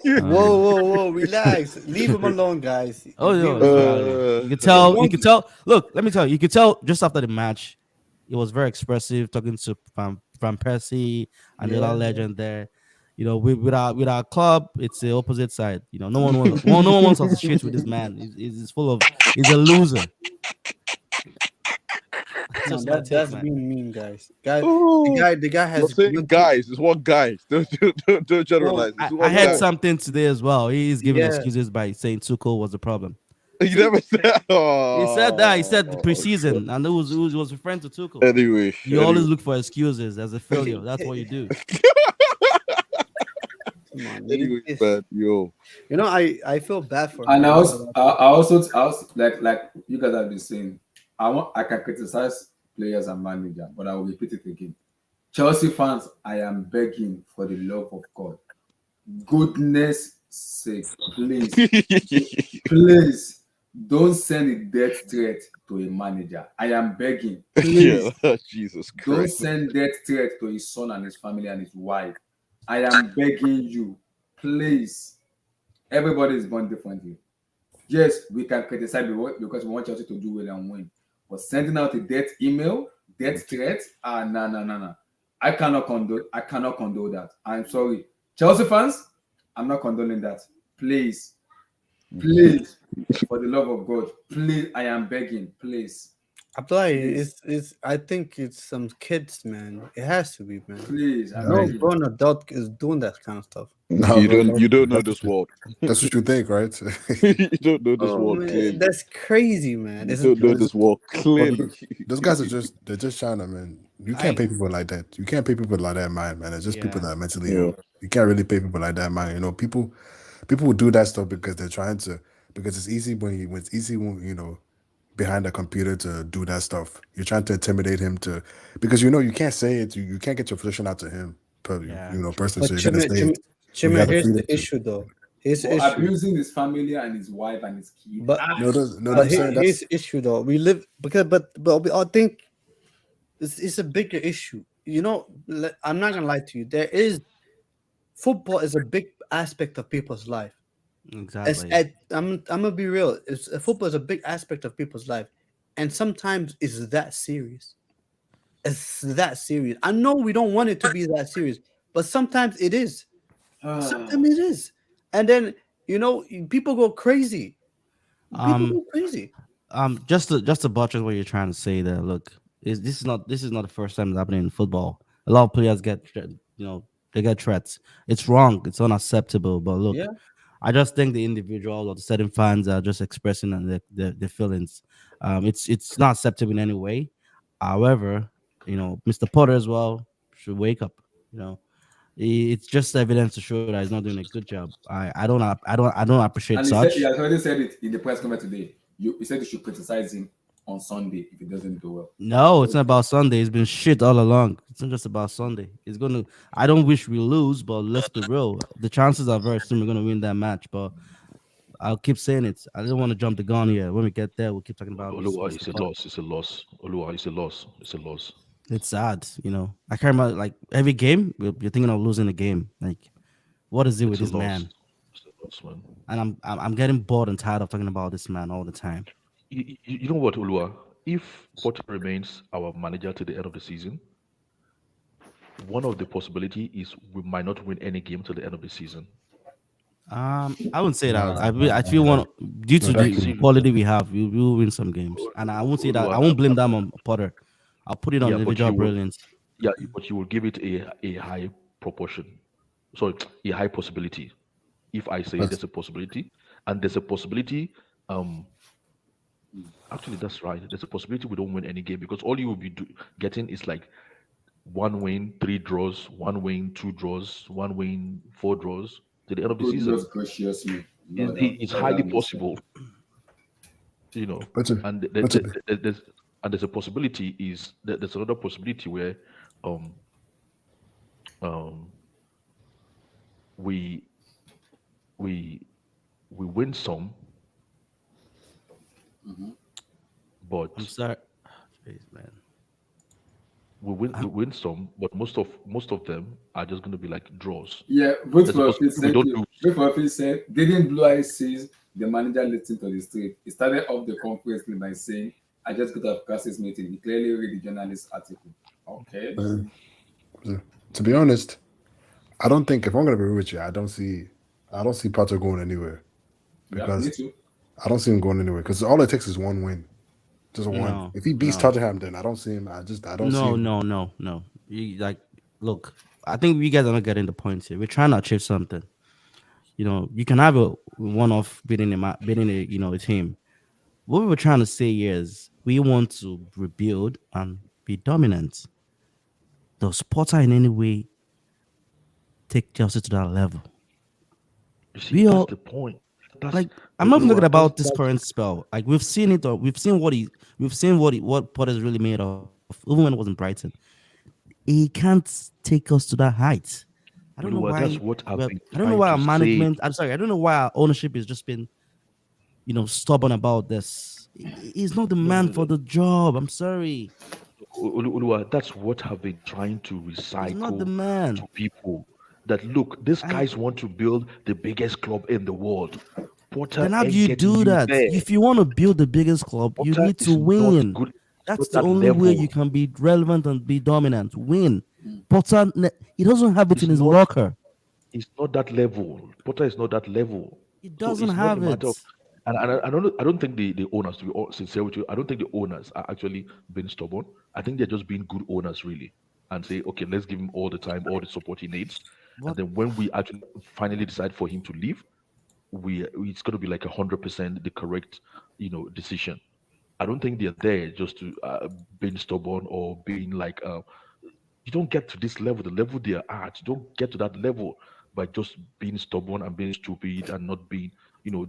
Whoa, relax. Leave him alone, guys. Oh Leave no, him it's alone. reality. You could tell. You could tell. Look, let me tell you. You could tell just after the match, he was very expressive, talking to Van Persie and the other legend there. With our club, it's the opposite side. No one wants to associate with this man. He's full of. He's a loser. No, Just my take, that's man. being mean, guys. Guys, Oh, the guy you're has saying guys. It's one guy. Don't generalize. It's I one heard guy. something today as well. He's giving Yeah. excuses by saying Tuchel was the problem. You never said. He said that. He said the Oh, preseason, and it was referring to Tuchel. Anyway, You always look for excuses as a failure. That's what you do. Come on, Anyway, it's- man, yo. I feel bad for And him. I also like you guys have been saying, I can criticize players and manager, but I will repeat it again. Chelsea fans, I am begging for the love of God, goodness sake, please don't send a death threat to a manager. I am begging, please. Yeah, Jesus Don't Christ. send death threat to his son and his family and his wife. I am begging you, please. Everybody is born differently. Yes, we can criticize because we want Chelsea to do well and win. But sending out a death email, death threat, no. I cannot condone that. I'm sorry. Chelsea fans, I'm not condoning that. Please, for the love of God, please, I am begging, please. Abdullah, Please. it's I think it's some kids, man. It has to be, man. Please, I'm No begging. grown adult is doing that kind of stuff. No, you bro, don't know that's this what you- world. That's what you think, right? You don't know this Oh, world man, clearly. that's crazy, man. You It's don't know this world clearly. Those guys they're just China, man. You can't pay people like that. You can't pay people like that, man. It's just people Yeah. that are mentally Yeah. ill. You can't really pay people like that, man. People will do that stuff because they're trying to, because it's easy when it's easy when behind a computer to do that stuff. You're trying to intimidate him because you can't say it. You can't get your position out to him. Yeah. Personally. But So you're gonna say Chima, gotta here's feed the it to- issue, though. Here's the For issue. abusing his family and his wife and his kid. But No, but I'm saying here's that's the issue, though. We live but I think it's a bigger issue. I'm not gonna lie to you. Football is a big aspect of people's life. Exactly. I'm gonna be real. Football is a big aspect of people's life. and sometimes it's that serious. It's that serious. I know we don't want it to be that serious, but sometimes it is. Sometimes it is. And then people go crazy. People Um, go crazy. just to buttress what you're trying to say there. Look, this is not the first time it's happening in football. A lot of players they get threats. It's wrong. It's unacceptable. But look, Yeah. I just think the individual or the certain fans are just expressing their feelings. It's not acceptable in any way. However, Mr. Potter as well should wake up. You know, it's just evidence to show that he's not doing a good job. I don't appreciate And he such. has already said it in the press conference today. He said you should criticize him on Sunday if he doesn't do well. No, it's not about Sunday. It's been shit all along. It's not just about Sunday. It's gonna. I don't wish we lose, but let's be real. The chances are very slim we're gonna win that match. But I'll keep saying it. I don't want to jump the gun here. When we get there, we'll keep talking about Oluwa, Mr. it's a Potter. loss. It's a loss. Oluwa, it's a loss. It's a loss. It's sad. I can't remember like every game. You're thinking of losing a game. Like, what is it with It's a this loss. man? It's a loss, man. And I'm getting bored and tired of talking about this man all the time. You know what, Oluwa? If Potter remains our manager to the end of the season, one of the possibility is we might not win any game till the end of the season. I wouldn't say that. Nah, I feel one due no, to that the could quality we have, we will win some games, and I won't say that. I Oluwa, won't blame that on Potter. I'll put it on yeah, but individual you will, brilliance. yeah, but you will give it a high proportion, sorry, a high possibility. If I say that's there's a possibility, and there's a possibility, um, actually that's right. There's a possibility we don't win any game because all you will be getting is like one win, three draws, one win, two draws, one win, four draws to the end of the season. Goodness gracious me. It, Lord have, it's Lord highly have mercy. possible, you know. but to And but to there's a possibility is that there's another possibility where um um we we we win some, I'm but sorry. Jeez, man. we win some, but most of them are just going to be like draws. Yeah, both There's a for Phil possibility we said don't to lose. both for Phil said didn't Blue Eyes sees the manager listening to the street. He started off the conference by saying, I just got off crisis meeting. He clearly read the journalist article. Okay. uh, to be honest, I don't think if I'm gonna be real with you, I don't see Potter going anywhere Yeah, me because too. I don't see him going anywhere because all it takes is one win, just one. No, If he beats no, Tottenham, then I don't see him. I don't see no, him. no, no, no. Look. I think you guys are not getting the point here. We're trying to achieve something. You can have a one-off beating a team. What we were trying to say here is we want to rebuild and be dominant. Does Potter in any way take Chelsea to that level? You see, We that's all the point. That's like. I'm not even talking Oluwa, about this that's current spell. Like we've seen what Potter's really made of. Even when it wasn't Brighton, he can't take us to that height. I don't know Oluwa, that's why. what I've Well, been I don't know trying why to our say. management. I'm sorry. I don't know why our ownership has just been stubborn about this. He's not the No, no, man no, for no. the job. I'm sorry. Oluwa, that's what I've been trying to He's not the recycle man. to people. That look, these And guys want to build the biggest club in the world. Potter then how do ain't you getting do you that? there. If you want to build the biggest club, you Potter need to is not win. good. It's That's not the that only way you level. can be relevant and be dominant. Win. Potter, he doesn't have it It's in his not. locker. It's not that level. Potter is not that level. He So doesn't it's not a have matter it. of. And I don't think the owners, to be sincere with you, I don't think the owners are actually being stubborn. I think they're just being good owners, really, and say, okay, let's give him all the time, all the support he needs, and But then when we actually finally decide for him to leave, it's going to be like 100% the correct, decision. I don't think they're there just to being stubborn or being like you don't get to this level, the level they are at. You don't get to that level by just being stubborn and being stupid and not being,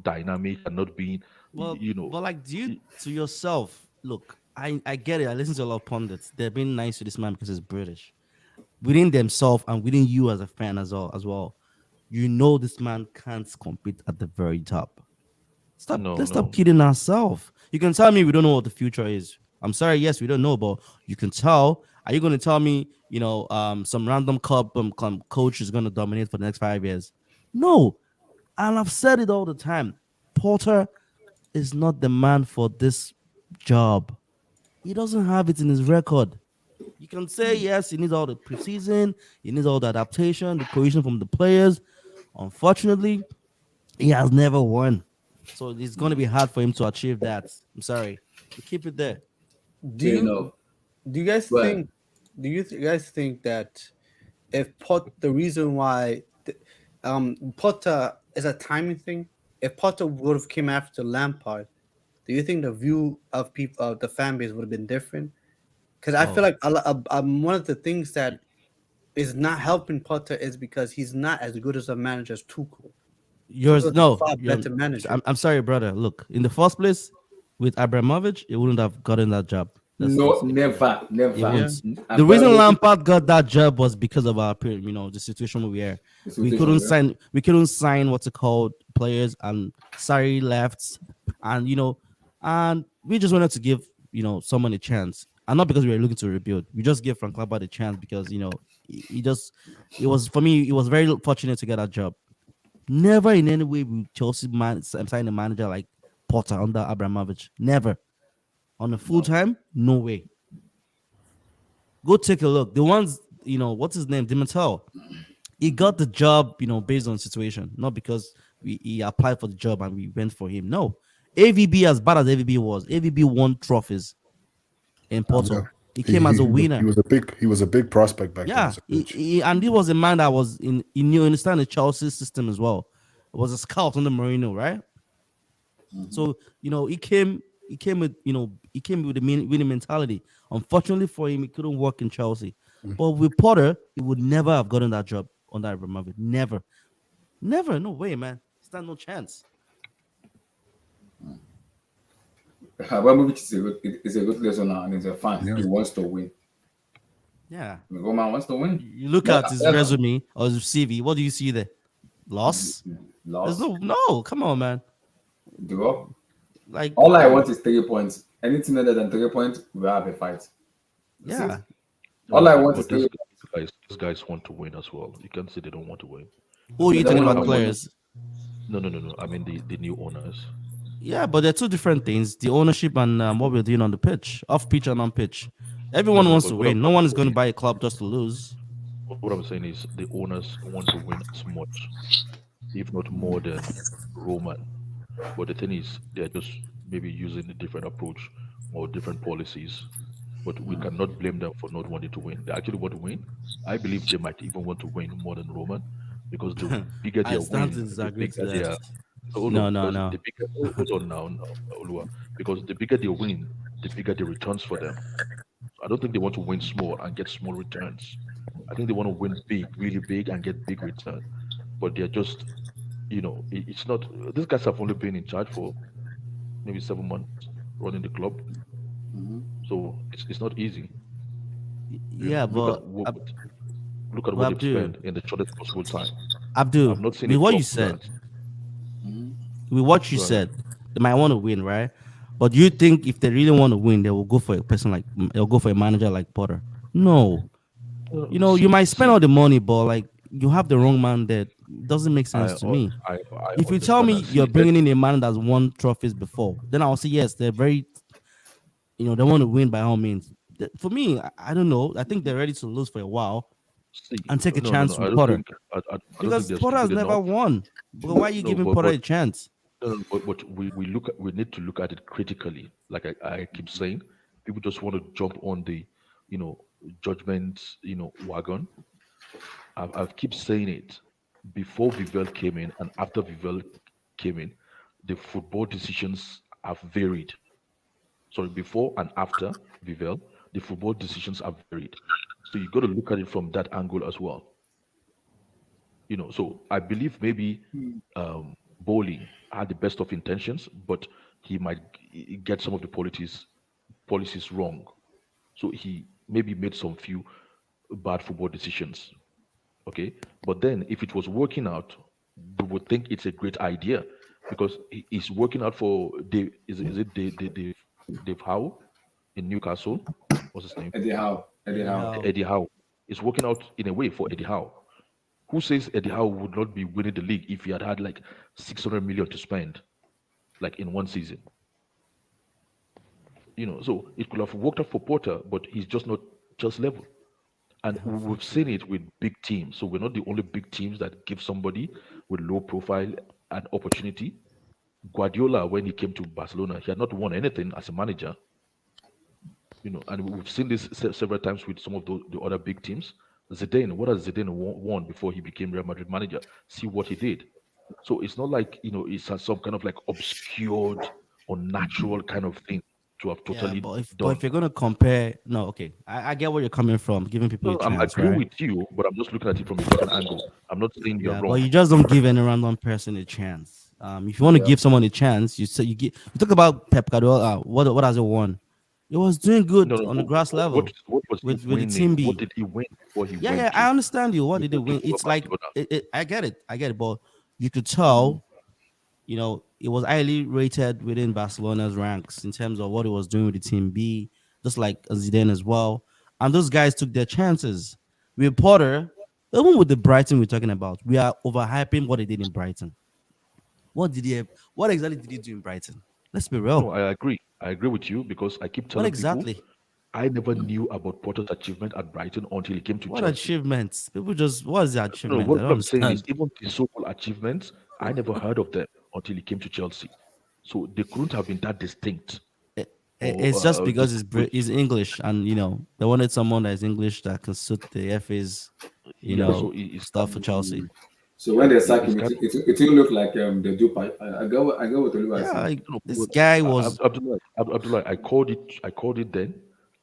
dynamic and not being, well, you know, but like, do you y- to yourself? Look, I get it. I listen to a lot of pundits. They're being nice to this man because he's British. Within themselves and within you as a fan as well, this man can't compete at the very top. no, Let's stop no, kidding ourselves. You can tell me we don't know what the future is. I'm sorry, yes, we don't know, but you can tell. Are you going to tell me, some random club coach is going to dominate for the next 5 years? No. And I've said it all the time. Porter is not the man for this job. He doesn't have it in his record. You can say yes, he needs all the preseason, he needs all the adaptation, the cohesion from the players. Unfortunately, he has never won. So it's going to be hard for him to achieve that. I'm sorry. Keep it there. Do Fair you enough. do you guys But think guys think that if the reason why Potter is a timing thing, if Potter would have came after Lampard, do you think the view of people of the fan base would have been different? Because I feel Oh, like one of the things that is not helping Potter is because he's not as good as a manager as Tuchel. Tuchel yours is a no. far better manager. I'm sorry, brother. Look, in the first place, with Abramovich, he wouldn't have gotten that job. no, Let's be clear. never, It never. Yeah. won't. The reason Abramovich, Lampard got that job was because of our period, the situation we were. the We situation, couldn't yeah. sign. We couldn't sign what's it called players, and Sarri left, and and we just wanted to give someone a chance, and not because we were looking to rebuild. We just gave Frank Lampard a chance because he just it was for me. It was very fortunate to get that job. Never in any way will Chelsea sign a manager like Potter under Abramovich. Never on a full No. time. No way. Go take a look. The ones, what's his name? Dimittel. He got the job, based on situation, not because he applied for the job and we went for him. No. AVB, as bad as AVB was, AVB won trophies in Yeah. Porto. He came as a He winner. was a big prospect back then Yeah. as a coach. And he was a man that was he knew understand the Chelsea system as well. It was a scout under Mourinho, right? So he came with a winning mentality. Unfortunately for him, he couldn't work in Chelsea. But with Potter, he would never have gotten that job on that Abramovich. Never, never, no way, man. Stand no chance. Abramovich is a good listener and he's a fan. Yeah. He wants to win. Yeah. The Roman wants to win. You look That- at his that's resume or his CV. What do you see there? Loss. There's lost. no. Come on, man. Draw. Like All I want is 3 points. Anything other than 3 points, we have a fight. That's yeah. it. All I want But is 3 points. these guys want to win as well. You can't say they don't want to win. Who are you They talking want about? to win. Players. No. I mean the new owners. Yeah, but they're two different things. The ownership and what we're doing on the pitch, off pitch and on pitch. Everyone wants but to what win. I'm No one is saying going to is, buy a club just to lose. what I'm saying is the owners want to win as much, if not more than Roman. But the thing is, they're just maybe using a different approach or different policies. But we cannot blame them for not wanting to win. They actually want to win. I believe they might even want to win more than Roman because the bigger I their stand to win, the disagree to bigger that. their hold No, on, no, because no. the bigger hold on now, Olua, because the bigger they win, the bigger the returns for them. I don't think they want to win small and get small returns. I think they want to win big, really big, and get big return. But they're just, it's not. These guys have only been in charge for maybe 7 months running the club, so it's not easy. Yeah, Look at but what they've Abdul, spent in the shortest possible time. Abdul, I've not seen a with what you club do said, that. with what you Go ahead. said, they might want to win, right? But do you think if they really want to win, they will go for a person like they'll go for a manager like Potter? No. You might spend all See, the money, but like you have the wrong man there. It doesn't make sense to me. I If you tell understand me that. you're See, bringing in a man that's won trophies before, then I'll say yes, they're very, they want to win by all means. For me, I don't know. I think they're ready to lose for a while see, and take a no. chance with Potter I don't think because they're Potter has stupid never enough. won. But why are you No, giving Potter a chance? no, but we need to look at it critically. Like I keep saying, people just want to jump on the, you know, judgment, wagon. I've keep saying it. Before Vivel came in and after Vivel came in, the football decisions have varied. Sorry, before and after Vivel, the football decisions have varied. So you got to look at it from that angle as well. So I believe maybe Bowley had the best of intentions, but he might get some of the policies wrong. So he maybe made some few bad football decisions. Okay, but then if it was working out, we would think it's a great idea because it's working out for Dave. Is it Dave Howe in Newcastle? What's his name? Eddie Howe. Eddie Eddie Howe. Howe. Eddie Howe. It's working out in a way for Eddie Howe. Who says Eddie Howe would not be winning the league if he had like 600 million to spend, like in one season? So it could have worked out for Porter, but he's just not just level. And we've seen it with big teams. So we're not the only big teams that give somebody with low profile an opportunity. Guardiola, when he came to Barcelona, he had not won anything as a manager. And we've seen this several times with some of the other big teams. Zidane, what has Zidane won before he became Real Madrid manager? See what he did. So it's not like it's some kind of like obscured or natural kind of thing to have Yeah, totally but done. if you're gonna compare, no, okay, I get where you're coming from, giving people No, a I'm chance, agreeing right? with you, but I'm just looking at it from a different angle. I'm not saying you're Yeah, but wrong. you just don't give any random person a chance. If you want to Yeah. give someone a chance, you say you give. You talk about Pep Guardiola. What has it won? It was doing No, good no. on the grass What level was he with the winning? team What B. did he win before he Yeah, went yeah, I to understand you. What did they taking win? over It's like Barcelona? I get it, but you could tell, it was highly rated within Barcelona's ranks in terms of what it was doing with the team B, just like Zidane as well. And those guys took their chances. With Potter, even with the Brighton we're talking about, we are overhyping what they did in Brighton. What did he have? What exactly did he do in Brighton? Let's be No, real. I agree. I agree with you because I keep What telling people exactly? I never knew about Potter's achievement at Brighton until he came to What Chelsea. achievements? People just what is the No, achievement? I what don't I'm saying is understand. even the so-called achievements, I never heard of them until he came to Chelsea. So they couldn't have been that distinct or It's just because distinguished. he's English, and they wanted someone that is English that can suit the FA's, Yeah, so it's stuff for Chelsea. So when they sack it's him, kind of it will look like they do. I get what Oliver is Yeah, saying. like no, this but guy was. Abdullah, I called it then.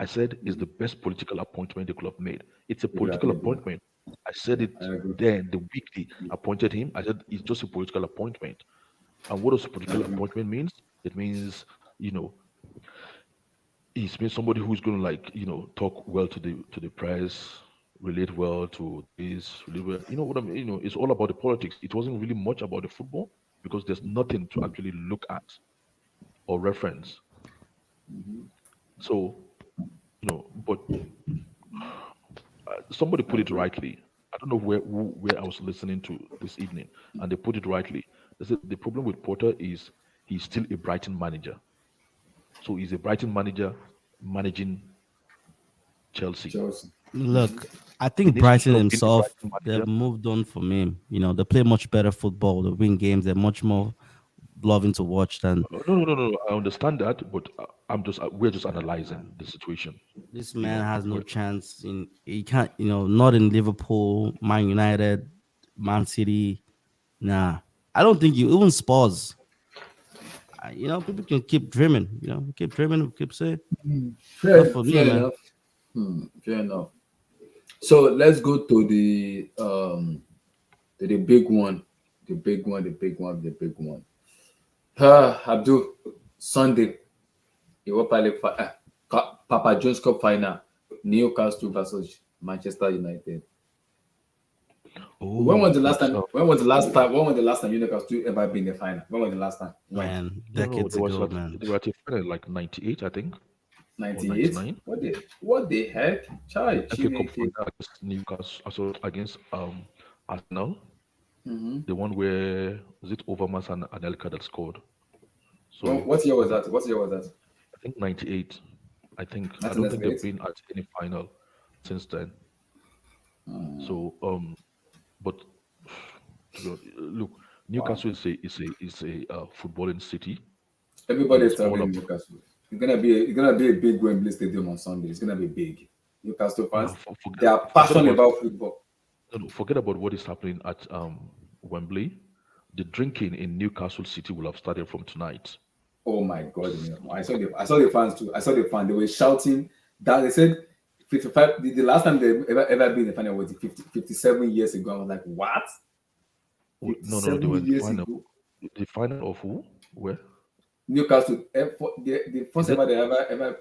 I said it's the best political appointment the club made. It's a political Exactly. appointment. I said it I agree. then the week they appointed him. I said it's just a political appointment. And what does a I political agree. appointment means? It means, he's been somebody who's going to talk well to the press, relate well to this, relate well. You know what I mean? It's all about the politics. It wasn't really much about the football because there's nothing to actually look at or reference. So, but somebody I put it agree. rightly. I don't know where I was listening to this evening, and they put it rightly. They said the problem with Porter is he's still a Brighton manager. So he's a Brighton manager managing Chelsea. Chelsea. Look, I He think needs to Brighton stop being a himself, Brighton they've manager. moved on from him. They play much better football. They win games. They're much more loving to watch than No, no, no, no, no. I understand that, but we're just analyzing the situation. this You man know, has no we're, chance in. He can't. Not in Liverpool, Man United, Man City. Nah, I don't think you even Spurs. People can keep dreaming. Keep dreaming. Keep saying, not Fair, for me, fair man. enough. Fair enough. So let's go to the big one, the big one, the big one, the big one. Abdul, Sunday, Europa League, Papa John's Cup final, Newcastle versus Manchester United. When was oh, the last that's time? When was the last time? When was the last time Newcastle ever been in the final? When was the last time? When? Man, no, no. decades ago, man. They were at a final like '98, I think, or 98. '99. What the heck? Chai FA Cup Chineke. final against Newcastle, against Arsenal. Mm-hmm. The one where was it Overmars and Anelka that scored. Sorry, What year was was it? that? What year was that? I think '98. I think I don't think they've 1998. been at any final since then. So but to be honest, look, Wow. Newcastle is a footballing city, and Everybody's it's all talking about Newcastle. It's gonna be a big Wembley Stadium on Sunday. It's gonna be big. Newcastle fans, they are forget passionate about about football. no, no, forget about what is happening at Wembley. The drinking in Newcastle City will have started from tonight. Oh my god, you know. I saw the fans too. I saw the fans. They were shouting that they said 55. The last time they ever been in the final was 57 years ago. I was like, what? No, no, no, they were 57 in the years final. ago. The final of who? Where? Newcastle, the Is first it? ever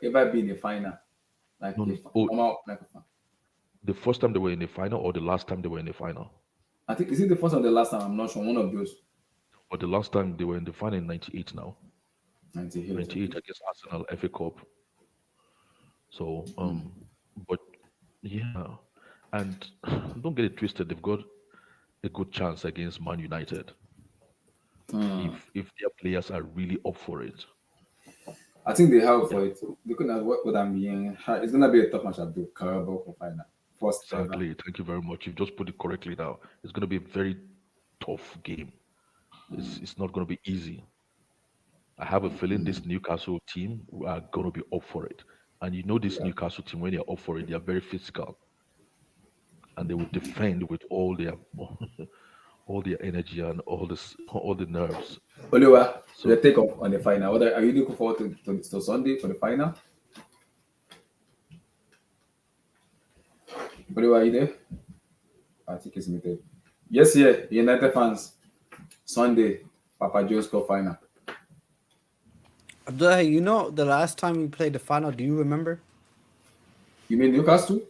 they ever been in the final. Like No, a no. Oh, normal like a fan. the first time they were in the final, or the last time they were in the final? I think is it the first or the last time? I'm not sure. One of those. Or the last time they were in the final in '98 now. 98. '98 Okay. against Arsenal FA Cup. So, but yeah, and don't get it twisted. They've got a good chance against Man United Hmm. if their players are really up for it. I think they have for it. Looking at what I'm hearing, it's gonna be a tough match at the Carabao Cup final. First ever. Exactly. Thank you very much. You've just put it correctly now. It's going to be a very tough game. It's not going to be easy. I have a feeling this Newcastle team are going to be up for it. And you know, this Newcastle team, when they're up for it, they are very physical and they will defend with all their all their energy and all the nerves. Oliver, So your take on the final. What are you looking forward to Sunday for the final? Oliver, are you there? I think it's muted. Yes, yeah, United fans. Sunday, Papa Joe's Cup final. Abdullah, you know the last time we played the final, do you remember? You mean Newcastle?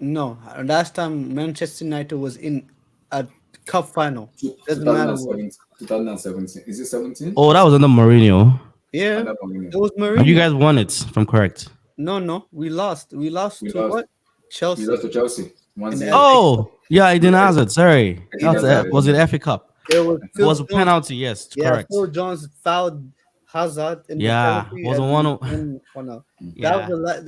No, last time Manchester United was in a cup final. Doesn't matter what. 2017. Is it 17? Oh, that was under Mourinho. Yeah, Under Mourinho. it was And Mourinho. you guys won it, if I'm correct. No, we lost. We lost We to lost. what? Chelsea. We lost to Chelsea. 1-0. In the Oh, yeah, Eden Hazard. Sorry. Eden Hazard. Was it FA Cup? It was It Phil was a Jones. penalty, yes, Yeah, correct. Phil Jones fouled Hazard in Yeah, the penalty. was and one of- and- oh, no. Yeah. That was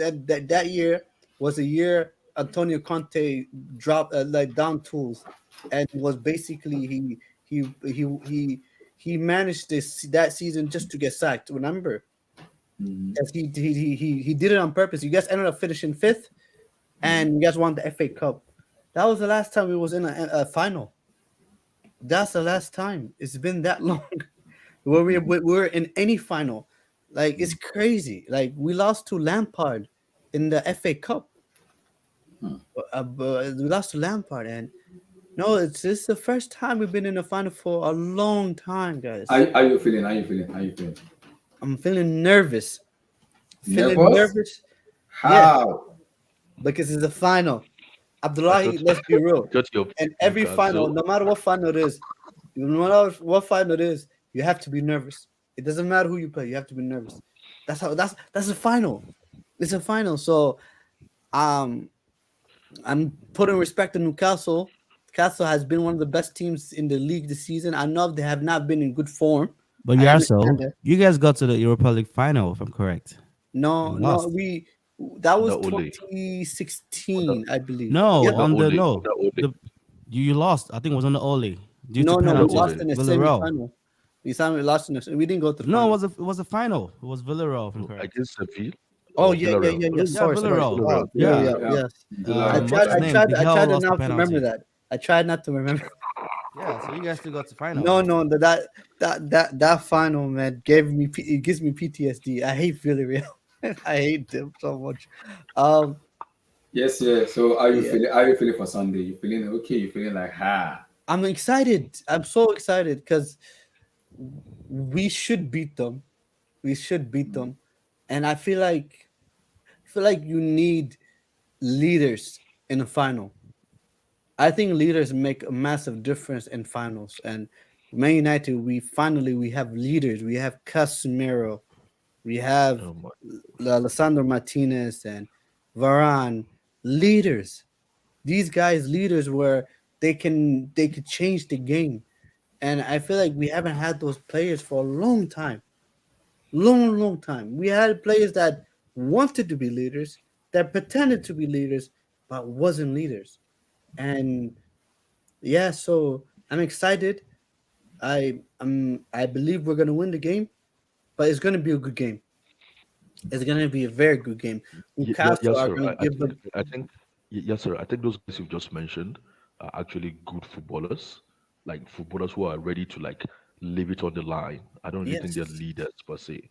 that year was a year Antonio Conte dropped like down tools, and was basically he managed that season just to get sacked. Remember, because he did it on purpose. You guys ended up finishing 5th, and you guys won the FA Cup. That was the last time we was in a final. That's the last time. It's been that long where we're in any final. Like, it's crazy. Like, we lost to Lampard in the FA Cup. We lost to Lampard, and no, this is the first time we've been in a final for a long time, guys. How you feeling? How you feeling? I'm feeling nervous. Feeling Nervous? nervous How? because it's a final. Abdullahi, let's be real. Got your And every Newcastle. final, no matter what final it is, no matter what final it is, you have to be nervous. It doesn't matter who you play, you have to be nervous. That's a final. It's a final. So I'm putting respect to Newcastle. Newcastle has been one of the best teams in the league this season. I know they have not been in good form. But I you understand also, that. you guys got to the Europa League final, if I'm correct. No, You lost. that was Under Ole. 2016, I believe. No, Yeah, on the Ole, no, under Ole. you lost. I think it was on the Ole due no, to we penalty. lost in the Villarreal. semi-final. We lost in the. We didn't go to the No, final. it was a final. It was Villarreal, if I'm correct. Against Seville. Oh or yeah. Villarreal. Sorry. Villarreal. Wow. Yeah. Yes. I What's I his name? tried De Gea not lost the to remember penalty. that. I tried not to remember. Yeah, so you guys still got to final. No, that final, man, it gives me PTSD. I hate Villarreal. I hate them so much. Yes, yeah. So how you Yeah. feeling? How you feeling for Sunday? You feeling okay? You feeling like I'm excited. I'm so excited because we should beat them. We should beat them, and I feel like you need leaders in a final. I think leaders make a massive difference in finals. And Man United, we have leaders. We have Casemiro, we have Oh my. Alessandro Martinez and Varane. Leaders. These guys, leaders, where they could change the game. And I feel like we haven't had those players for a long time. Long time. We had players that wanted to be leaders, that pretended to be leaders, but wasn't leaders. And yeah, so I'm excited. I believe we're gonna win the game, but it's gonna be a good game. It's gonna be a very good game. Newcastle Yes, are sir. gonna give them. I think, yes, sir. I think those guys you've just mentioned are actually good footballers, like footballers who are ready to like leave it on the line. I don't really think they're Yes. leaders per se.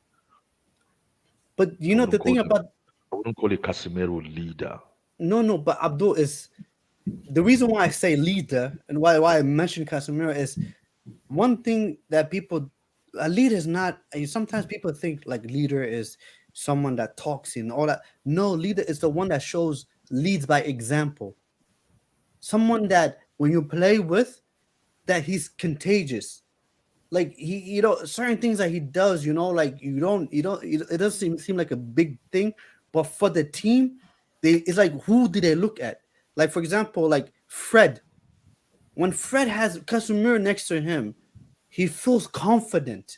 But you I know the wouldn't call thing them. about I wouldn't call a Casemiro leader. no, but Abdul is the reason why I say leader and why I mention Casemiro is one thing that a leader is not. Sometimes people think like leader is someone that talks and all that. No, leader is the one that leads by example. Someone that when you play with, that he's contagious. Like he, certain things that he does, like you don't, it doesn't seem like a big thing, but for the team, it's like, who do they look at? Like, for example, like Fred. When Fred has Casemiro next to him, he feels confident.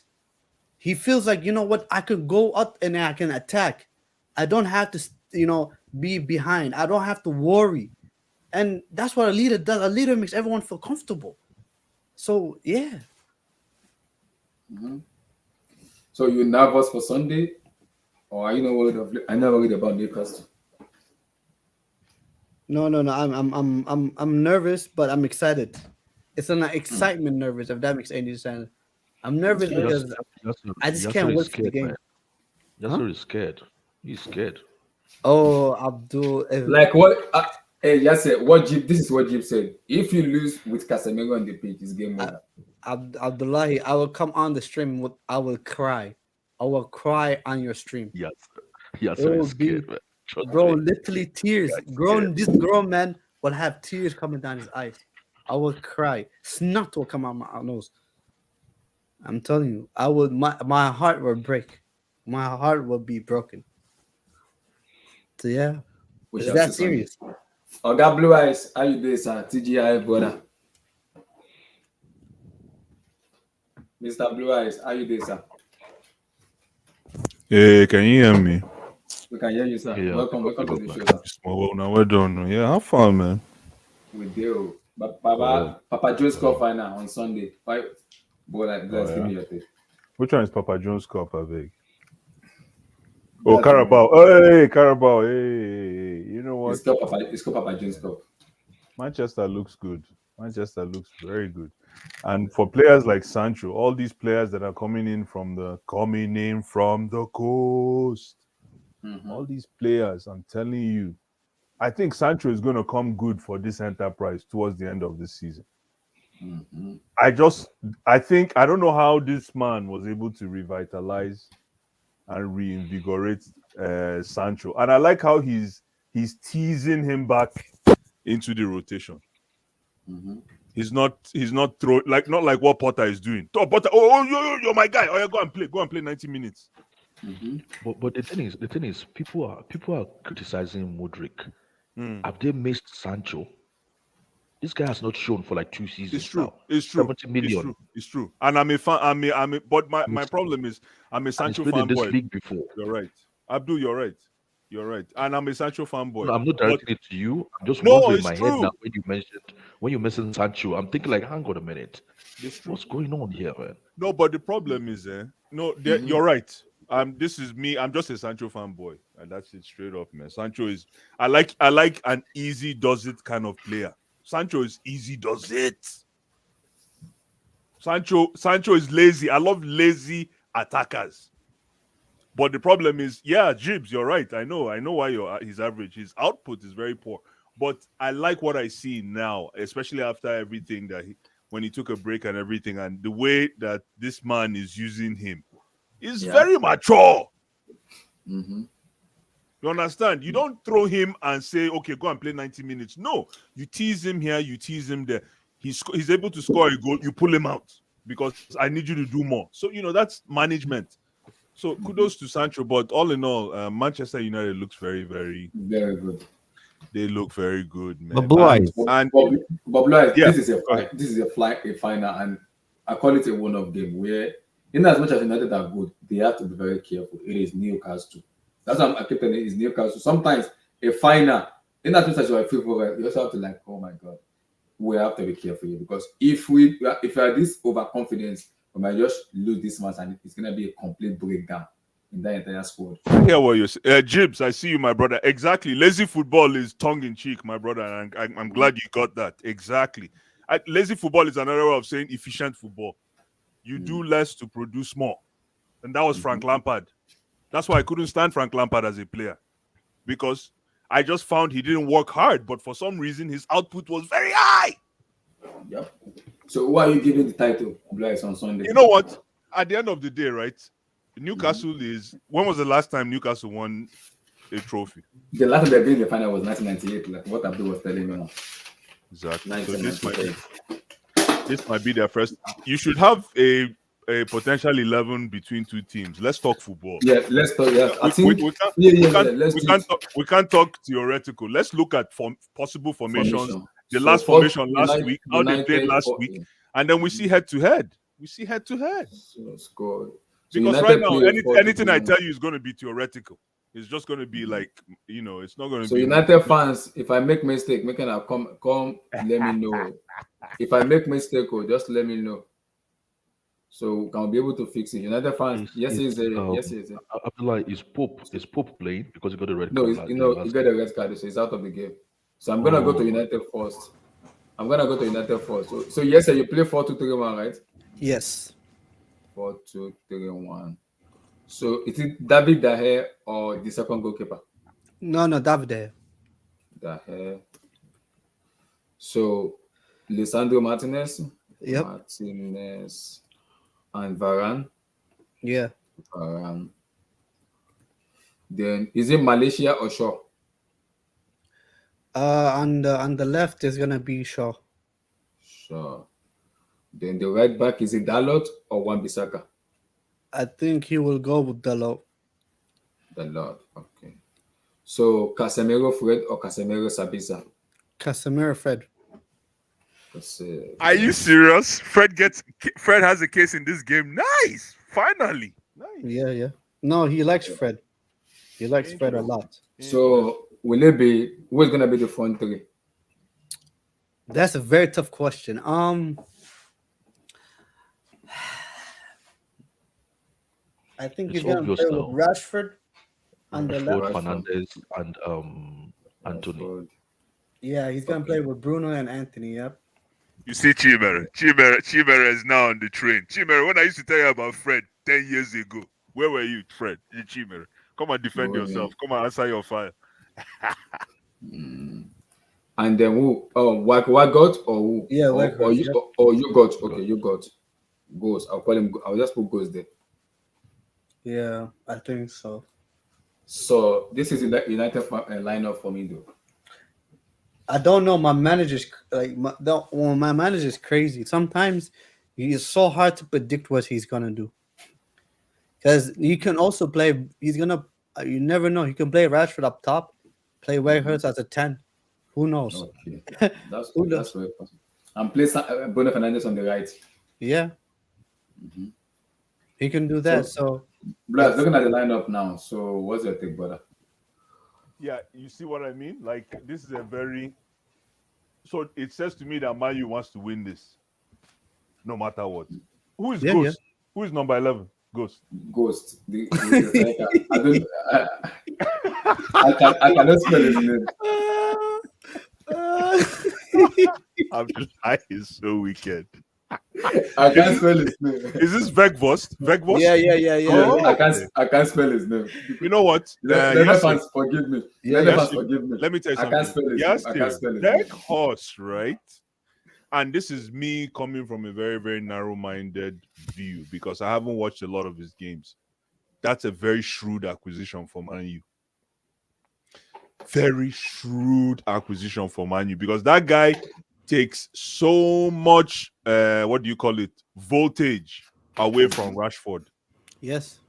He feels like, you know what, I could go up and I can attack. I don't have to, be behind. I don't have to worry. And that's what a leader does. A leader makes everyone feel comfortable. So yeah. So you nervous for Sunday, or are you not worried? I'm not worried about Newcastle. No. I'm nervous, but I'm excited. It's an excitement nervous, if that makes any sense. I'm nervous Okay. because I just can't wait for the game. Yasser is scared. He's scared. Oh, Abdul. Like what? Hey, yes, sir. This is what Jib said. If you lose with Casemiro on the pitch, it's game over. Abdullahi, I will come on the stream. I will cry. I will cry on your stream. Yes. It Yasser will is be, scared, man. Trust bro, me. literally tears. This grown man will have tears coming down his eyes. I will cry. Snot will come out my nose. I'm telling you, I would. My heart will break. My heart will be broken. So yeah, We is shall that see Sunday. serious? Oh, God, Blue Eyes, how you doing, sir? TGI, brother. Mr. Blue Eyes, how you doing, sir? Hey, can you hear me? We can hear you, sir. Yeah, Welcome to the like- show, sir. Well, now we're done. Yeah, how far, man? We do. But Papa Joe's Cup final on Sunday. Boy, let's give me your take. Which one is Papa John's cup, I beg? Oh, Carabao. Hey, Carabao. Hey. You know what? It's called Papa Joe's Cup. Manchester looks good. Manchester looks very good. And for players like Sancho, all these players that are coming in from the coast, all these players, I'm telling you, I think Sancho is going to come good for this enterprise towards the end of the season. I don't know how this man was able to revitalize and reinvigorate Sancho. And I like how he's teasing him back into the rotation. He's not throwing not like what Potter is doing. Oh, Potter, you're my guy. Oh, yeah, go and play 90 minutes. But the thing is, people are criticizing Modric. Have they missed Sancho? This guy has not shown for like 2 seasons. It's true. Now. It's true. 70 million. It's true. And I'm a fan. But my problem is I'm a Sancho He's played in this fanboy. league before. You're right. Abdul, you're right. You're right. And I'm a Sancho fanboy. No, I'm not directing it to you. I'm just No, wondering in it's my true. head now when you mentioned Sancho. I'm thinking like, hang on a minute. It's true. What's going on here, man? No, but the problem is, you're right. This is me. I'm just a Sancho fanboy, and that's it straight up, man. Sancho is. I like an easy does it kind of player. Sancho is easy does it. Sancho is lazy. I love lazy attackers. But the problem is, Jibs, you're right. I know why his average. His output is very poor. But I like what I see now, especially after everything when he took a break and everything, and the way that this man is using him is very mature. You understand? You don't throw him and say, okay, go and play 90 minutes. No, you tease him here, you tease him there. He's able to score a goal, you pull him out because I need you to do more. So, that's management. So kudos to Sancho, but all in all, Manchester United looks very, very, very good. They look very good, man. But Blue Eyes. But Blue Eyes, this is a final, and I call it a one-off game where, in as much as United are good, they have to be very careful. It is Newcastle. That's what I keep telling you, it's Newcastle. Sometimes a final, in as much as you are football, you also have to like, oh my God, we have to be careful here because if we are this overconfidence, we might just lose this match and it's gonna be a complete breakdown in that entire squad. I hear what you're saying. Jibs, I see you, my brother. Exactly. Lazy football is tongue-in-cheek, my brother, and I'm glad you got that. Exactly. Lazy football is another way of saying efficient football. You do less to produce more. And that was Frank Lampard. That's why I couldn't stand Frank Lampard as a player. Because I just found he didn't work hard, but for some reason his output was very high. Yep. So why are you giving the title on Sunday? You know what? At the end of the day, right? Newcastle is. When was the last time Newcastle won a trophy? The last time they've been in the final was 1998, like what Abdul was telling me now. Exactly. So this might be their first. You should have a potential 11 between two teams. Let's talk football. Yeah, let's talk. Yeah, we can't talk theoretical. Let's look at possible formations. The last formation last week, how they played last week, and then we see head to head. So So Because United right now, play 4-2-3-1. anything I tell you is going to be theoretical. It's just going to be like, it's not going to So be. United fans, if I make mistake, making a come, let me know. If I make mistake, just let me know. So can we be able to fix it? United fans, yes, It's, yes, is I feel like is Pope playing because he got a red No, card it's, the he last got game. a red card, so he's out of the game. So I'm gonna go to Oh, United first. So yes, sir, you play 4-2-3-1, right? Yes. 4-2-3-1. So is it David Daher or the second goalkeeper? No, Davide. Daher. So Lisandro Martinez, Yep. and Varane. Yeah. Then is it Malaysia or Shaw? On the left is gonna be Shaw. Shaw. Then the right back, is it Dalot or Wan-Bissaka? I think he will go with Dalot. Dalot. Okay. So Casemiro Fred or Casemiro Sabisa? Casemiro Fred. Are you serious? Fred has a case in this game. Nice. Finally. Nice. Yeah. No, he likes Fred. He likes Fred a lot. So who's gonna be the front three? That's a very tough question. I think it's he's gonna obvious play now. with Rashford on the left. Rashford, Fernandes, and Anthony. Rashford. Yeah, he's gonna play with Bruno and Anthony. Yep. You see Chimera is now on the train. Chimera, when I used to tell you about Fred 10 years ago, where were you, Fred? Chimera, come and defend yourself. Come and answer your file. And then who? Oh, what got or who? Yeah, or you got. Okay, you got. Goals. I'll call him. I'll just put goals there. Yeah, I think so. So this is the United lineup for me, though. I don't know. My manager's my manager's crazy. Sometimes it's so hard to predict what he's gonna do. Because you can also play. He's gonna. You never know. He can play Rashford up top, play Weghorst as a 10. Who knows? Okay, that's very possible. And play Bruno Fernandes on the right. Yeah, he can do that. So looking at the lineup now. So what's your take, brother? Yeah, you see what I mean? Like, this is a very... So it says to me that Man U wants to win this, no matter what. Who is Ghost? Who is number 11? Ghost. Ghost. The I cannot spell his name. I is so wicked. I can't spell his name. Is this Vegvost? Vegvost? Yeah. Oh, I can't spell his name. You know what? Let the fans forgive me. Let the fans forgive me. Let me tell you something. I can't spell his name. I can't spell his name. Vegvost, right? And this is me coming from a very, very narrow-minded view because I haven't watched a lot of his games. That's a very shrewd acquisition for Man U. Very shrewd acquisition for Man U because that guy takes so much voltage away from Rashford. yes,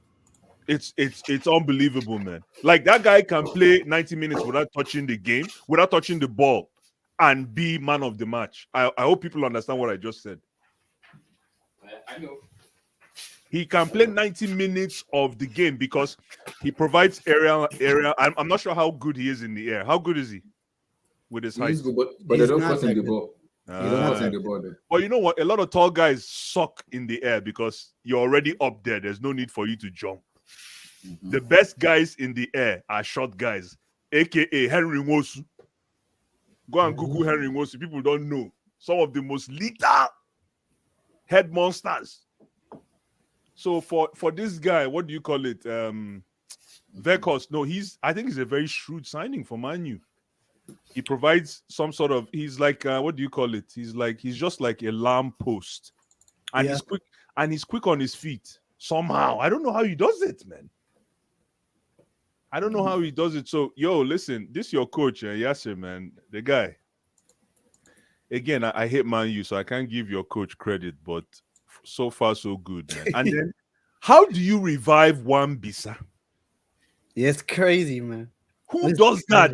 It's unbelievable, man. Like, that guy can play 90 minutes without touching the game, without touching the ball, and be man of the match. I hope people understand what I just said. I know. He can play 90 minutes of the game because he provides area. I'm not sure how good he is in the air. How good is he with his height? He's good, but they don't cross him the ball. But you know what? A lot of tall guys suck in the air because you're already up there. There's no need for you to jump. The best guys in the air are short guys, aka Henry Nwosu. Go and Google Henry Nwosu. People don't know. Some of the most lethal head monsters. So for this guy, what do you call it? Weghorst. No, I think he's a very shrewd signing for Man U. He provides some sort of, he's like, what do you call it? He's just like a lamp post. And he's quick on his feet. Somehow. I don't know how he does it, man. I don't know how he does it. So, listen, this your coach, Yasser, man. The guy. Again, I hate Man U, so I can't give your coach credit, but so far, so good, man. And then, how do you revive Wan-Bissaka? Yeah, it's crazy, man. Who does that?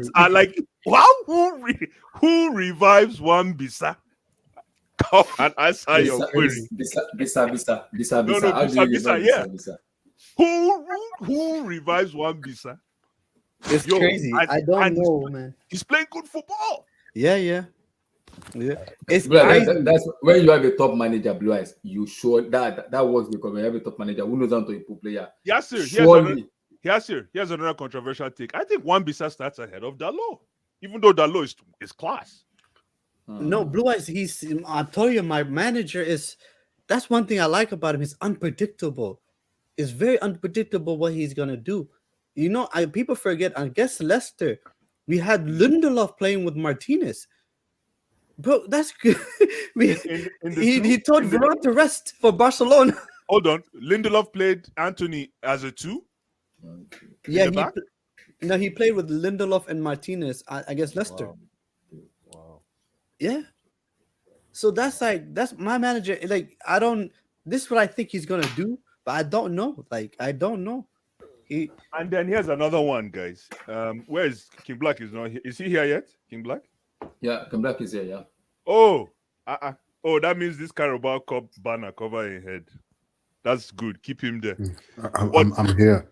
Who revives Wan-Bissaka? Come and answer your query. Bisa. No, Bisa, yeah. Who revives Wan-Bissaka? It's Yo, crazy. I don't know, man. He's playing good football. Yeah. It's Bro, crazy. that's when you have a top manager, Blue Eyes. You sure that works because when you have a top manager who knows how to improve player. Yes, sir. Surely. Here's another controversial take. I think Wan-Bissaka starts ahead of Dalot, even though Dalot is class. No, Blue Eyes. I told you, my manager is. That's one thing I like about him. He's unpredictable. It's very unpredictable what he's gonna do. You know, people forget. I guess Leicester, we had Lindelof playing with Martinez. Bro, that's good. He told Varane to rest for Barcelona. Hold on, Lindelof played Anthony as a 2. Yeah, he played with Lindelof and Martinez. I guess Leicester. Wow. Yeah. So that's my manager. Like, I don't. This is what I think he's gonna do, but I don't know. Like, I don't know. And then here's another one, guys. Where is King Black? Is not here. Is he here yet? King Black? Yeah, King Black is here. Yeah. Oh, that means this Carabao Cup banner cover your head. That's good. Keep him there. I'm here.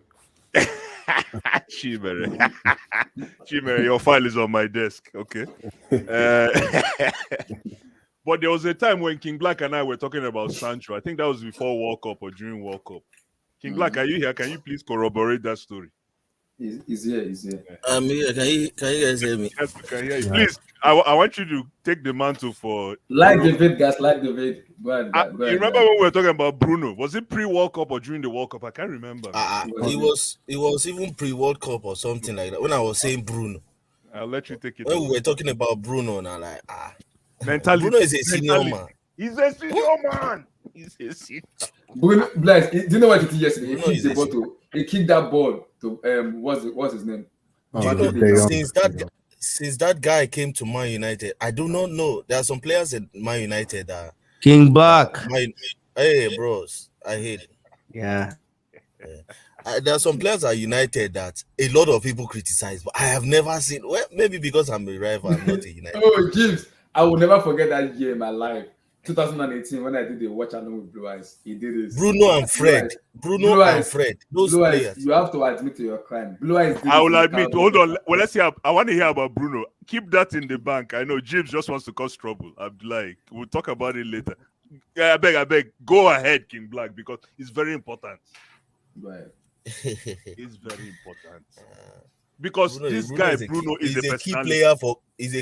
Chimere, your file is on my desk. Okay. But there was a time when King Black and I were talking about Sancho. I think that was before World Cup or during World Cup. King Black, are you here? Can you please corroborate that story? He's here. I'm here. Can you guys hear me? Yes, we can hear you. Please, I want you to take the mantle for. Like David, guys. Like David. Go ahead, you remember when we were talking about Bruno? Was it pre-World Cup or during the World Cup? I can't remember. It was even pre-World Cup or something like that. When I was saying Bruno, I'll let you take it. When we were talking about Bruno, and I'm like, mentality. Bruno is a senior man. He's a senior man. He's a senior. Bruno, bless. Do you know what he did yesterday? He Bruno kicked the is ball to. He kicked that ball to what's his name? Since that guy came to Man United, I do not know. There are some players at Man United that King Black. Hey, bros, I hate it. Yeah. There are some players at United that a lot of people criticize, but I have never seen. Well, maybe because I'm a rival, I'm not a United. Oh, James, I will never forget that year in my life. 2018, when I did the watch along with Blue Eyes, he did this. Bruno and Fred. Those Blue players. Eyes, you have to admit to your crime. Blue Eyes. I will admit. Hold on. Well, let's hear. I want to hear about Bruno. Keep that in the bank. I know James just wants to cause trouble. I'm like, we'll talk about it later. I beg. Go ahead, King Black, because it's very important. Right. It's very important. Because Bruno is a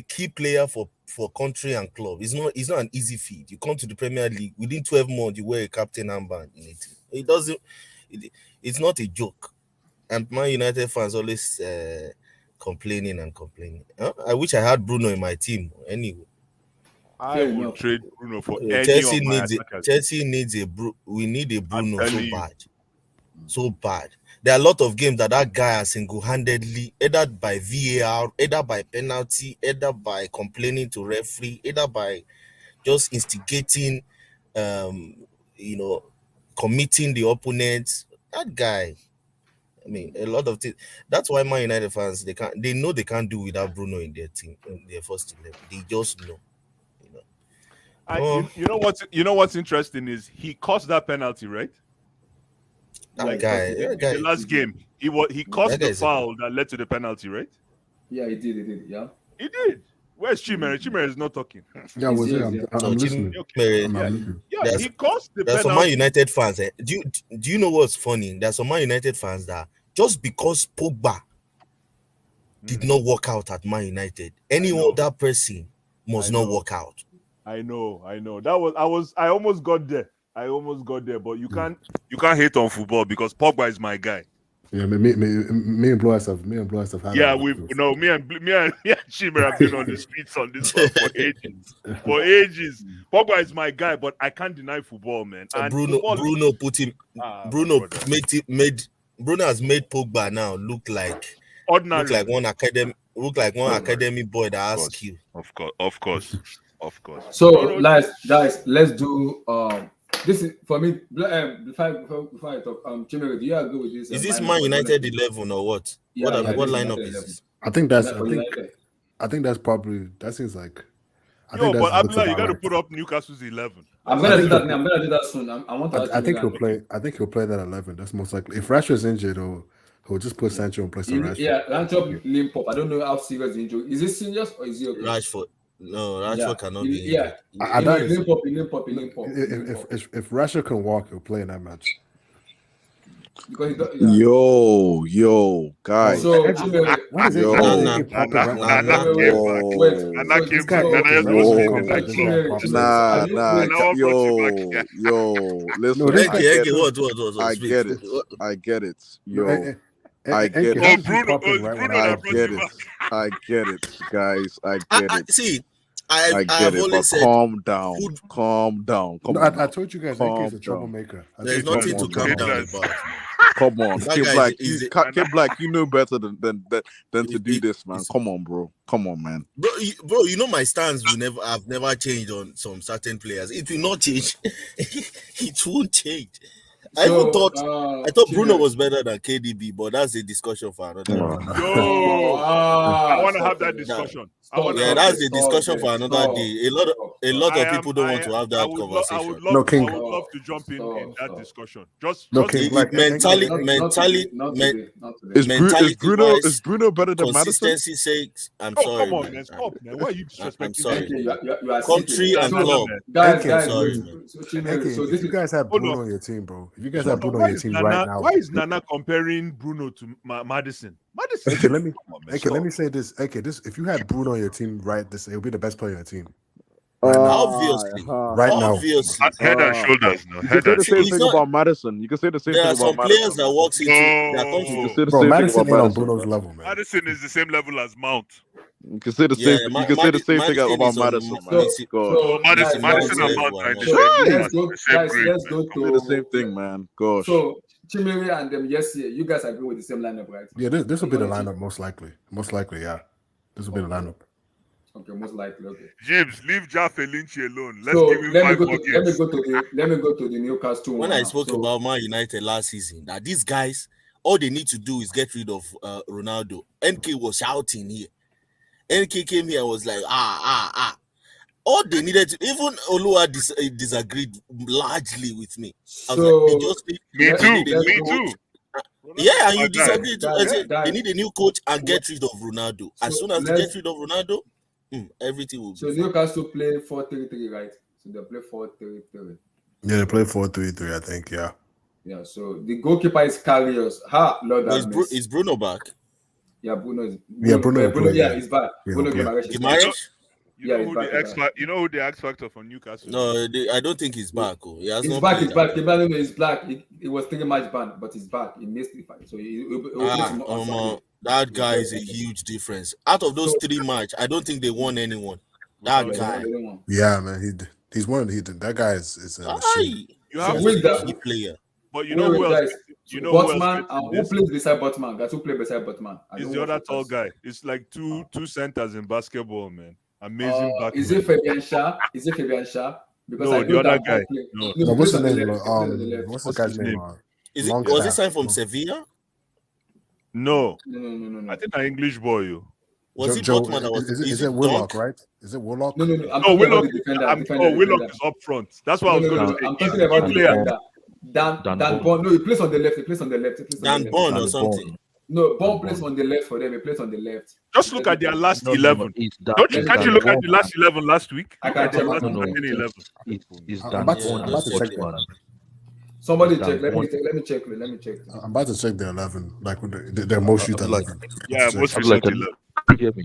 key player for country and club. It's not an easy feat. You come to the Premier League within 12 months, you wear a captain armband in it. It's not a joke. And Man United fans always complaining. I wish I had Bruno in my team anyway. I would trade Bruno for any of my attackers. Chelsea needs we need a Bruno so bad. There are a lot of games that guy has single-handedly, either by VAR, either by penalty, either by complaining to referee, either by just instigating, committing the opponents. That guy, I mean, a lot of things. That's why Man United fans, they know they can't do without Bruno in their team, in their first 11. They just know. You know what's interesting is he caused that penalty, right? That guy, the last game, he caused the foul that led to the penalty, right? Yeah, he did. Yeah, he did. Where's Chimere? Chimere is not talking. Yeah, I'm listening. Yeah, he caused the penalty. There's some Man United fans. Do you know what's funny? There's some Man United fans that just because Pogba did not work out at Man United, any other person must not work out. I know. I almost got there. But you can't hate on football because Pogba is my guy. Yeah, me and Blue Eyes have had. Yeah, me and Chimere have been on the streets on this one for ages. Pogba is my guy, but I can't deny football, man. And Bruno has made Pogba now look like ordinary. Look like one academy boy that asks you. Of course. So, guys, let's do this is for me. Before I talk, Chimere, do you agree with this? Is this Man United 11 or what? Yeah, what lineup is this? I think that's probably that seems like. But Abdullah, you got to put up Newcastle's 11. I'm gonna do that. I'm gonna do that soon. I want to. I think he'll play. I think he'll play that 11. That's most likely. If Rashford's injured, he'll just put Sancho in place of Rashford. Yeah, Rashford limp up. I don't know how serious the injury is. It serious or is it okay? Rashford cannot be. Yeah, limp up. If Rashford can walk, he'll play in that match. Because Yo, guys. So, What is it? Listen. I get it. Yo. I get it. I get it, guys. I get it. See, I get it, but calm down. Calm down. Come on. I told you guys that he's a troublemaker. There's nothing to calm down about. Come on, Kid Black, you know better than to do this, man. Come on, bro. Come on, man. Bro, you know my stance I've never changed on some certain players. It will not change. It won't change. I thought Bruno was better than KDB, but that's a discussion for another day. I want to have that discussion. That's a discussion for another day. A lot of people don't want to have that conversation. I would love to jump in that discussion. Is Bruno better than Maddison? Consistency sakes, I'm sorry. Come on, man. Stop, man. Why are you disrespecting? I'm sorry. You are Country and club. Guys, so if you guys have Bruno on your team, bro. If you guys have Bruno on your team right now, why is Nana comparing Bruno to Maddison? Okay, let me say this. Okay, if you had Bruno on your team right this, he'll be the best player on your team. Obviously. Head and shoulders. No. You can say the same thing about Madison. You can say the same thing about Madison. There are some players that walks into Bro, Madison ain't on Bruno's level, man. Madison is the same level as Mount. You can say the same. You can say the same thing about Madison, man. Madison and Mount are let's go to the same thing, man. Gosh. So Chimere and them, you guys agree with the same lineup, right? Yeah, this will be the lineup most likely. Most likely, yeah. This will be the lineup. Okay, most likely. Okay. James, leave Jaffelinci alone. Let's give him 5 more games. Let me go to the Newcastle. When I spoke about Man United last season, that these guys, all they need to do is get rid of Ronaldo. NK was shouting here. NK came here and was like, All they needed to, even Olua disagreed largely with me. I was like, they just me too. Yeah, and you disagree too. I said they need a new coach and get rid of Ronaldo. As soon as they get rid of Ronaldo, everything will be fine. Newcastle play 4-3-3, right? So they play 4-3-3. Yeah, they play 4-3-3, I think, yeah. Yeah, so the goalkeeper is Karius. Lord, is Bruno back? Yeah, Bruno is. Bruno, he's back. Bruno Guimaraes. You know who the X Factor for Newcastle? No, I don't think he's back. He's back. He's back. He's back. It was 3-match ban, but he's back. He missed the fight, so that guy is a huge difference. Out of those 3 matches, I don't think they won anyone. That guy. Yeah, man, he's one. That guy is a machine. You have a key player. But you know who else? Botman and who plays beside Botman? Guys who play beside Botman? He's the other tall guy. It's like two centers in basketball, man. Amazing back. Is it Fabian Shah? Because no, the other guy. No, what's the name? What's the guy's name? Was he signed from Sevilla? No. I think an English boy. Was it Botman that was? Is it Willock, right? Is it Willock? No. Willock is up front. That's what I was going to say. I'm talking about the defender. Dan Bond. No, he plays on the left. Dan Bond or something. No, Bond plays on the left for them. He plays on the left. Just look at their last 11. Can't you look at the last 11 last week? I can't check. Somebody check. Let me check. I'm about to check the 11, like their most shoot 11. Yeah, most shoot 11. You hear me?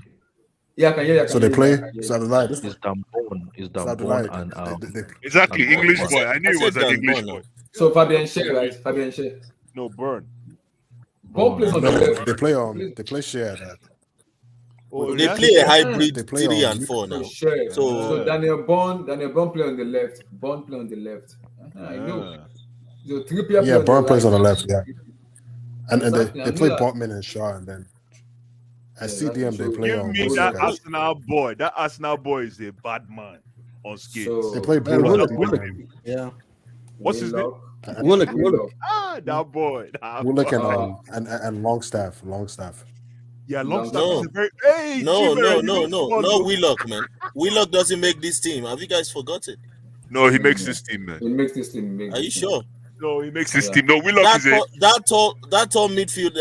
Yeah, I can hear you. So they play. Is Dambon and exactly English boy. I knew it was an English boy. So Fabian Shea, right? Fabian Shea. No, Burn. Bond plays on the left. They play Shea. They play a hybrid 3 and 4 now. So Daniel Bond play on the left. Bond play on the left. I know. So Bond plays on the left. Yeah, and they play Botman and Shaw, and then at CDM they play on. Give me that Arsenal boy. That Arsenal boy is a bad man on skates. So, they play Bruno. Yeah. What's his name? Willock. That boy. Willock and Longstaff. Yeah, Longstaff is a very. No, Willock, man. Willock doesn't make this team. Have you guys forgotten? No, he makes this team, man. He makes this team. He makes Are you this team. sure? No, he makes this Yeah. team. No, Willock is a That tall midfield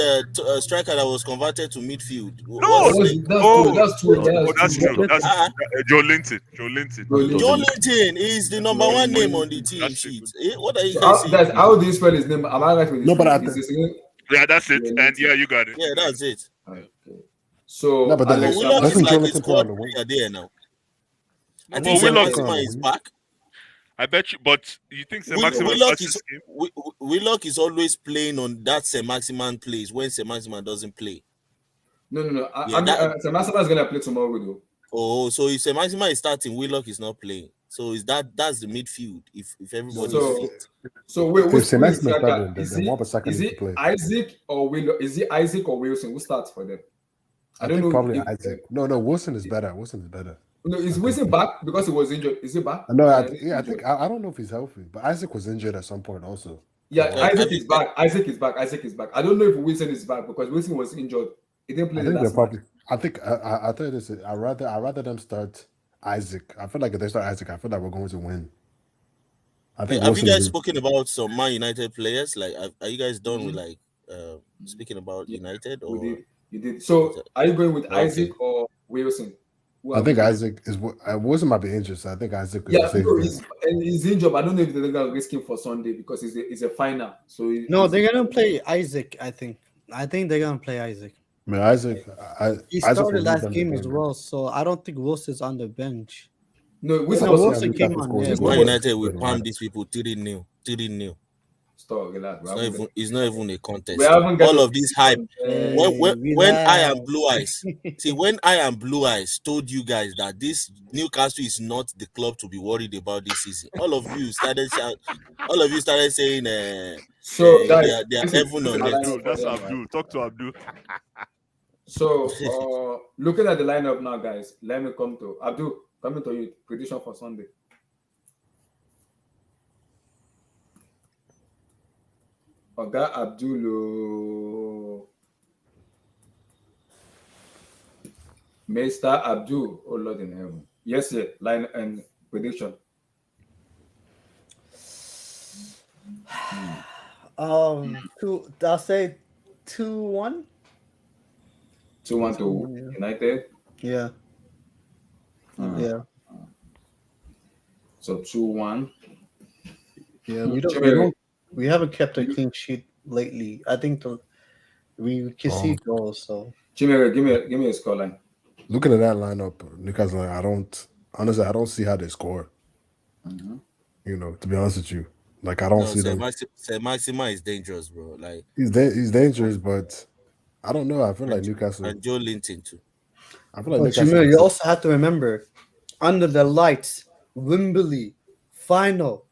striker that was converted to midfield. no. That's true. Oh, That's true. that's true. That's Ah, Joe Linton. Joe Linton. Joe Linton is the number one name on the team That's sheet. it. What are you So guys saying? guys, how do you spell his name? Am I right with this? No, but I Is think- his name? Yeah, that's it. Joe And Linton. yeah, you got it. Yeah, that's it. Okay. So No, but then Alex, they- Willock doesn't is like a Jonathan play squad on the wing? player there now. I Well, think Willock- Maxima is back. I bet you. But you think St. Maximin starts this game? Willock is always playing on that St. Maximan plays when St. Maximan doesn't play. no. Yeah, Samasa is gonna play tomorrow though. Oh, so if St. Maximan is starting, Willock is not playing. So that's the midfield. If everybody So- is fit. So wait, If who's St. Maximin striker? started, then Is they it want a second is to it play. Isaac or Will? Is it Isaac or Wilson? Who starts for them? I don't think know probably if- Isaac. No, Wilson is better. Wilson is better. No, is Wilson back because he was injured? Is he back? No, I Injured. think I don't know if he's healthy, but Isaac was injured at some point also. Yeah, Yeah, Isaac I is think- back. Isaac is back. Isaac is back. I don't know if Wilson is back because Wilson was injured. He didn't play I the think they're last probably. match. I think I tell you this. I rather them start Isaac. I feel like if they start Isaac, I feel like we're going to win. I think Have you Wilson guys is- spoken about some Man United players? Like, are you guys done with like speaking about Yeah, United? We Or did. You did. So are you going with Okay. Isaac or Wilson? Who I are think we- Isaac is. Wilson might be injured, so I think Isaac is Yeah, the safe no, bet. he's injured. But I don't know if they're gonna risk him for Sunday because it's a final. So No, they're gonna play Isaac. I think they're gonna play Isaac. I mean, Isaac. He Isaac will started lead last them game the as well, so I don't think Wilson's on the bench. No, Wilson No, was Wilson Yeah, came Newcastle on. scores Yeah, as Man well. United will Good, palm right. these people 3-0. 3-0. Stop, relax. It's not even a contest. We haven't got All to- of this hype. When I am relax. Blue Eyes, see, when I am Blue Eyes told you guys that this Newcastle is not the club to be worried about this season, all of you started saying, So they guys, are this is- heaven this is on the earth. lineup for That's them, right? Abdul. Talk to Abdul. So looking at the lineup now, guys, let me come to Abdul. Coming to you, prediction for Sunday. Oga Abdul. Mr. Abdul, oh Lord in heaven. Yes, sir. Line and prediction. I'll say 2-1. 2-1 to Yeah. United. Yeah, yeah, So 2-1. yeah. Chimere. We haven't kept a clean sheet lately. I think we can see goals. So Chimere, give me a scoreline. Looking at that lineup, Newcastle, I don't see how they score. You know, to be honest with you, like I don't see them. St. Maxima is dangerous, bro. Like, He's dangerous, but I don't know. I feel like Newcastle. and Joe Linton too. I feel like but Newcastle. Jamil, you also have to remember, under the lights, Wembley final,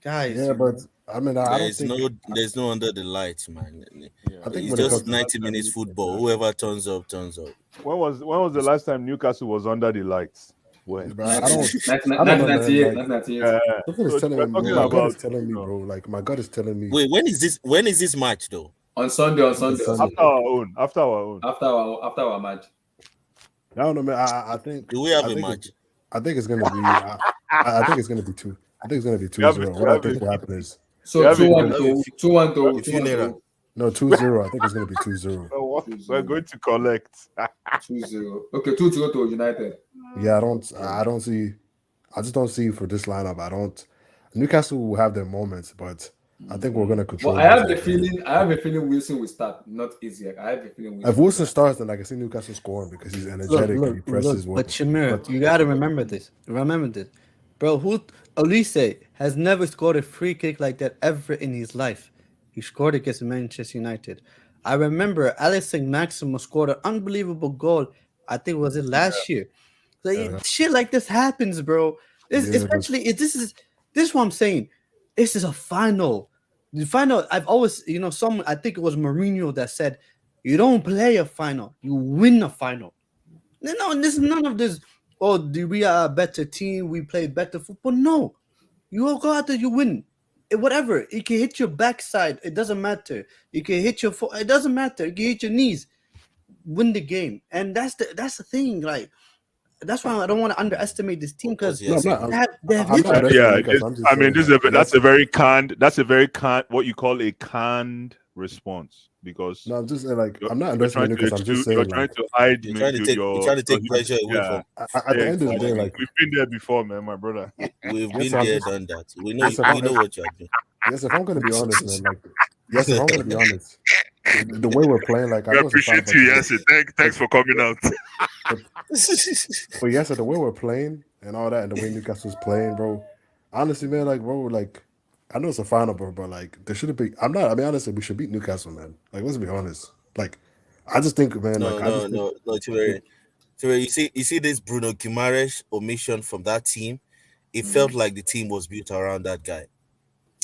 guys. Yeah, but I mean, I don't think. There's no under the lights, man. I think It's when it just comes to 90 minutes football. Whoever turns up, turns up. When was the last time Newcastle was under the lights? When? Bro, I don't. 1998. like- 1998. Something is So telling we're me. talking My gut about, is telling me, bro. Like my gut is telling me. Wait, when is this match though? On Sunday. Sunday. After our own. After After our match. I don't know, man. I think. Do we have I a think match? I think it's gonna be. I think it's gonna be two. I think it's gonna be 2-0. have it, What I have think it. will happen is So Yeah, 2-1 because- to 2-1 to If you 2-1 to no 2-0. I think it's gonna be 2-0. We're going to collect. 2-0. Okay, 2-0 to United. Yeah, I don't see. I just don't see for this lineup. I don't. Newcastle will have their moments, but I think we're gonna control. Well, I have this a game. feeling Wilson will start, not easy. I have a feeling If Wilson starts, then I can see Newcastle scoring because he's energetic and he presses well. But Shamir, you gotta remember this. Bro. Olise has never scored a free kick like that ever in his life. He scored against Manchester United. I remember Alex Maximo scored an unbelievable goal. I think was it last year. So shit like this happens, bro. This, Yeah, especially if this is what I'm saying. This is a final. The final. I've always, I think it was Mourinho that said, "You don't play a final, you win a final." No, this none of this. Oh, we are a better team. We play better football. No, you all go out there, you win. Whatever. You can hit your backside. It doesn't matter. You can hit your foot. It doesn't matter. You can hit your knees. Win the game, and that's the thing. Like, That's why I don't want to underestimate this team because What's he No, saying? they have I'm not history. Yeah, underestimating because I'm just I mean, saying, like, that's a very canned. That's a very canned. What you call a canned response, because no, I'm just saying, like, I'm not you're trying underestimating to because I'm just you're saying, trying like, to hide You're trying to take pressure away yeah. from at the end of the day, like, We've been there before, man, my brother. we've yes, been I'm there, just, done that. We yes, know what you're doing. yes, if I'm gonna be honest, man, like, yes, if I'm gonna be honest, the way we're playing, like, I We know it's a fan, appreciate you, but yes. Thanks for coming out. but yes, the way we're playing and all that, and the way Newcastle's playing, bro. Honestly, man, like, bro, like, I know it's a final, bro, but like, there shouldn't be. I'm not. I mean, honestly, we should beat Newcastle, man. Like, let's be honest. Like, I just think, man, like, I just think. No, Chibere. You see this Bruno Guimaraes omission from that team. It felt like the team was built around that guy.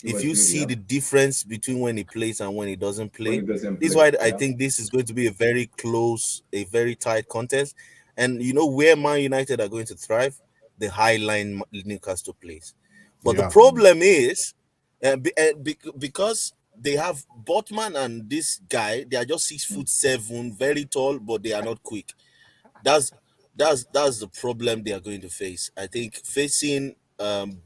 If you see the difference between when he plays and when he doesn't play, this is why I think this is going to be a very close, a very tight contest. And you know where Man United are going to thrive? The high line Newcastle plays. But the problem is, because they have Botman and this guy, they are just 6'7", very tall, but they are not quick. That's the problem they are going to face. I think facing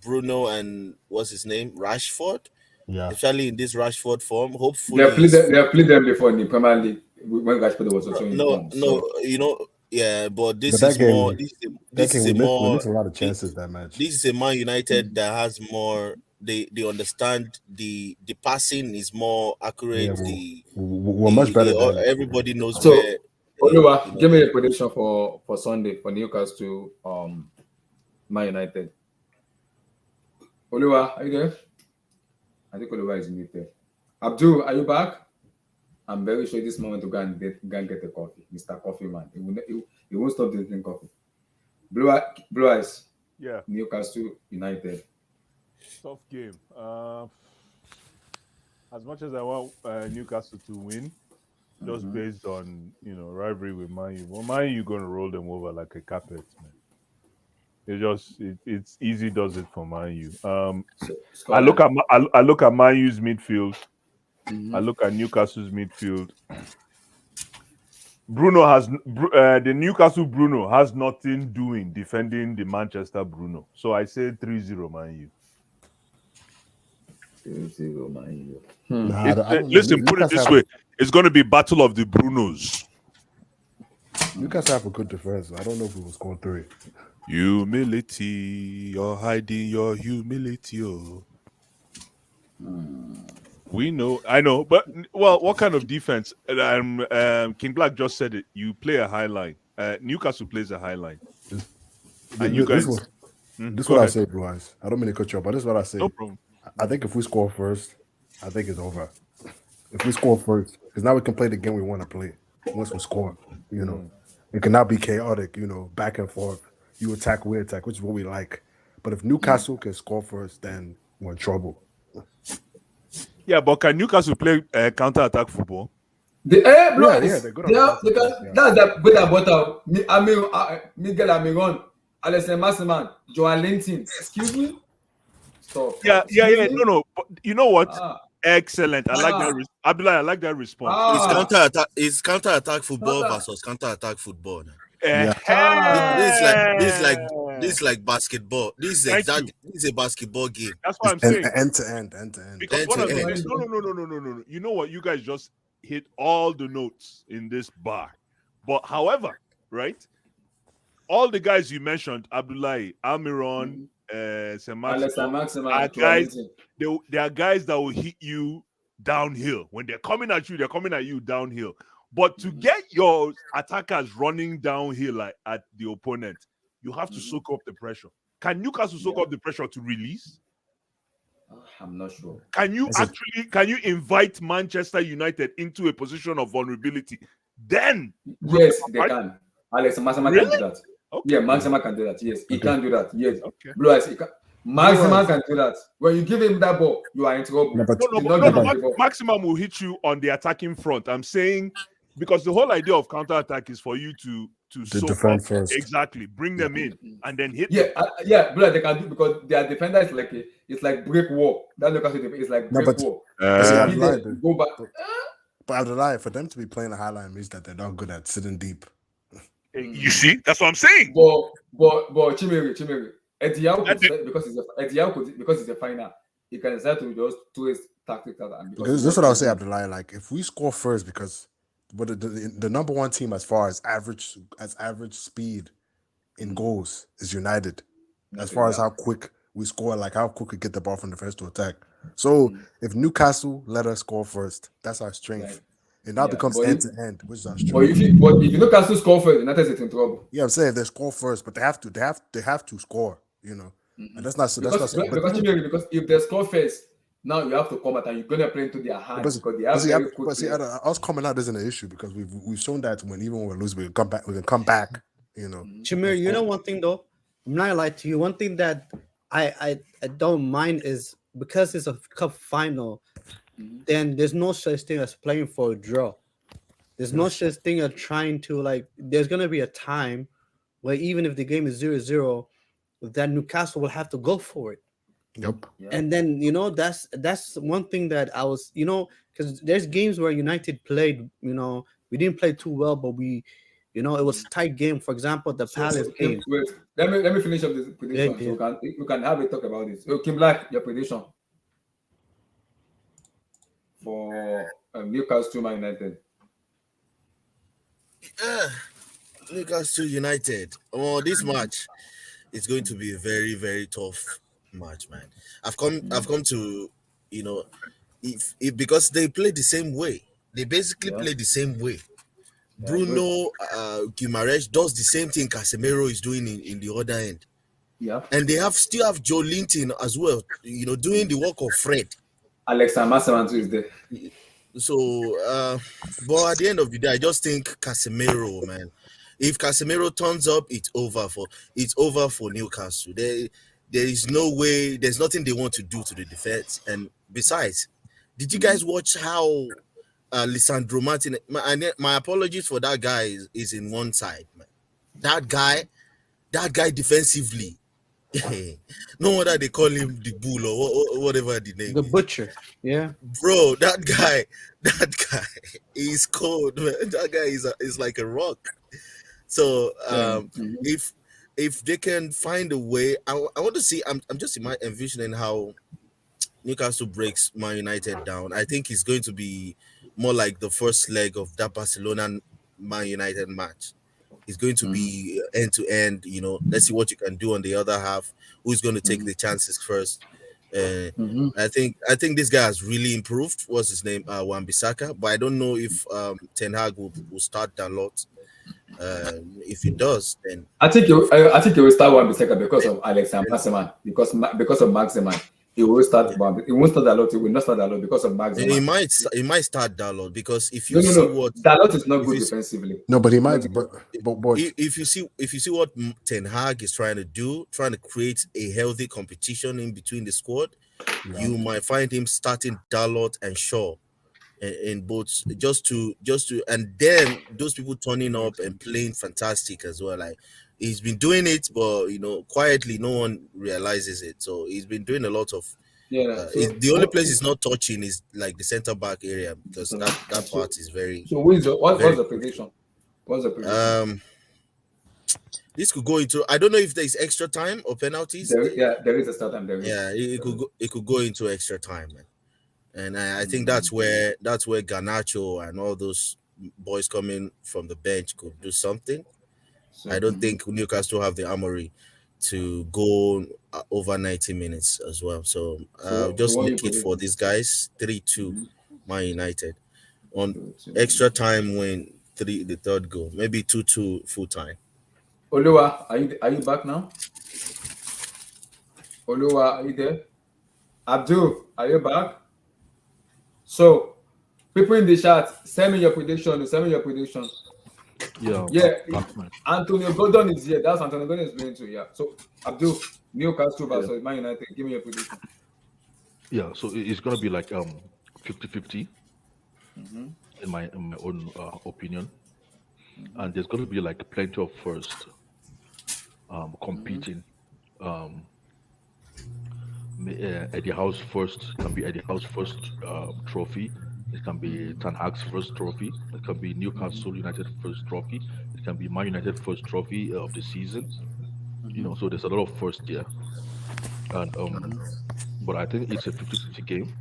Bruno and what's his name, Rashford, Yeah, especially in this Rashford form. They Hopefully, have played them before in the Premier League when Rashford was also in form. but this but that is more. game, This is a we more. missed a lot of chances that match. This is a Man United that has more. They understand the passing is more accurate. Yeah, we're much better than. Everybody knows So, where. Oliver, give me a prediction for Sunday for Newcastle Man United. Oliver, are you there? I think Oliver is muted. Abdul, are you back? I'm very sure this moment to go and get a coffee, Mr. Coffee Man. He won't stop drinking coffee. Blue Eyes, Yeah, Newcastle United. tough game. As much as I want Newcastle to win, just based on rivalry with Man U, well, Man U gonna roll them over like a carpet, man. It's easy does it for Man U. I look at Man U's midfield. I look at Newcastle's midfield. The Newcastle Bruno has nothing doing defending the Manchester Bruno. So I say 3-0 Man U. 3-0 Man U. Nah, I don't know. Listen, put it this way: it's going to be battle of the Brunos. Newcastle have a good defense. I don't know if we will score 3. Humility, you're hiding your humility. Oh. We know, I know, but what kind of defense? King Black just said it. You play a high line. Newcastle plays a high line. And you guys, this is what I say, Blue Eyes. I don't mean to cut you off, but this is what I say. No problem. I think if we score first, I think it's over. If we score first, because now we can play the game we want to play. Once we score, it cannot be chaotic. Back and forth. You attack, we attack, which is what we like. But if Newcastle can score first, then we're in trouble. Yeah, but can Newcastle play counter-attack football? They're good. That's the good about Miguel Amiron, Alessandro Maximan, Joan Linton. Excuse me. Stop. Yeah. No. But you know what? Excellent. I like that. Abdullah, I like that response. It's counter-attack football versus counter-attack football. Yeah. This is like basketball. This is a basketball game. That's what I'm saying. End to end. Because what I'm saying, no. You know what? You guys just hit all the notes in this bar. But however, right? All the guys you mentioned, Abdullahi, Almiron, Maximan, are guys. They are guys that will hit you downhill. When they're coming at you downhill. But to get your attackers running downhill at the opponent, you have to soak up the pressure. Can Newcastle soak up the pressure to release? I'm not sure. Can you invite Manchester United into a position of vulnerability? Then yes, they can. Alex Maxima can do that. Okay. Yeah, Maxima can do that. Yes, he can do that. Yes. Okay. Blue Eyes, Maxima can do that. When you give him that ball, you are in trouble. Maximum will hit you on the attacking front. I'm saying because the whole idea of counter-attack is for you to defend first. Exactly. Bring them in and then hit them. Blue Eyes, they can do because their defender is like brick wall. That Newcastle is like brick wall. Go back. But Abdullahi, for them to be playing a high line means that they're not good at sitting deep. You see, that's what I'm saying. But Chimere, Eddie Howe could say, because it's a final, he can decide to just twist tactics and because This is what I was saying, Abdullah. Like, if we score first, because the number one team as far as average speed in goals is United. As far as how quick we score, like how quick we get the ball from defense to attack. So if Newcastle let us score first, that's our strength. Right. It now becomes end to end, which is our strength. But if Newcastle score first, United is in trouble. Yeah, I'm saying they score first, but they have to score. You know, and that's not Because if they score first, now you have to come out and you're gonna play into their hands because they have very quick players. Us coming out isn't an issue because we've shown that even when we lose, we can come back. We can come back. You know, Chimere, you know one thing though, I'm not gonna lie to you. One thing that I don't mind is because it's a cup final, then there's no such thing as playing for a draw. There's no such thing as trying to like. There's gonna be a time where even if the game is 0-0, that Newcastle will have to go for it. Yep. And then that's one thing that I was because there's games where United played. We didn't play too well, but we. It was a tight game. For example, the Palace game. Wait, let me finish up this prediction so we can have a talk about this. So, Kim Black, your prediction for Newcastle Man United. Newcastle United. Oh, this match is going to be a very, very tough match, man. I've come to if because they play the same way. They basically play the same way. Bruno Guimaraes does the same thing Casemiro is doing in the other end. Yeah. And they still have Joe Linton as well, doing the work of Fred. Alexander Masaman too is there. So, but at the end of the day, I just think Casemiro, man. If Casemiro turns up, it's over for Newcastle. There is no way. There's nothing they want to do to the defense. And besides, did you guys watch how Lisandro Martinez? My apologies for that guy is in one side, man. That guy defensively. No wonder they call him the bull or whatever the name. The butcher, yeah, bro. That guy is cold, man. That guy is like a rock. So if they can find a way, I want to see. I'm just envisioning how Newcastle breaks Man United down. I think it's going to be more like the first leg of that Barcelona Man United match. It's going to be end to end. Let's see what you can do on the other half. Who's going to take the chances first? I think this guy has really improved. What's his name? Wan-Bissaka. But I don't know if Ten Hag will start that lot. If he does, then I think he will start Wan-Bissaka because of Alexander Maximan. Because of Maximan. He will start. He won't start Dalot. He will not start Dalot because of Maximan. He might start Dalot because if you what Dalot is not good defensively. No, but he might. But if you see what Ten Hag is trying to create a healthy competition in between the squad, you might find him starting Dalot and Shaw in both just to and then those people turning up and playing fantastic as well. Like he's been doing it, but quietly, no one realizes it. So he's been doing a lot of. The only place he's not touching is like the center back area because that part is very. So what's the prediction? What's the prediction? This could go into. I don't know if there is extra time or penalties. There is extra time. It could go into extra time, man. And I think that's where Garnacho and all those boys coming from the bench could do something. I don't think Newcastle have the armory to go over 90 minutes as well. So just make it for these guys. 3-2 Man United. On extra time win the third goal. Maybe 2-2 full time. Oluwa, are you back now? Oluwa, are you there? Abdul, are you back? So, people in the chat, send me your prediction. Yeah. Antonio Gordon is here. That's Antonio Gordon is playing too. Yeah. So, Abdul, Newcastle versus Man United. Give me your prediction. Yeah. So it's gonna be like 50-50 in my own opinion, and there's gonna be like plenty of first competing. Eddie Howe's first can be Eddie Howe's first trophy It can be Ten Hag's first trophy. It can be Newcastle United first trophy. It can be Man United first trophy of the season. So there's a lot of first there. And but I think it's a 50-50 game.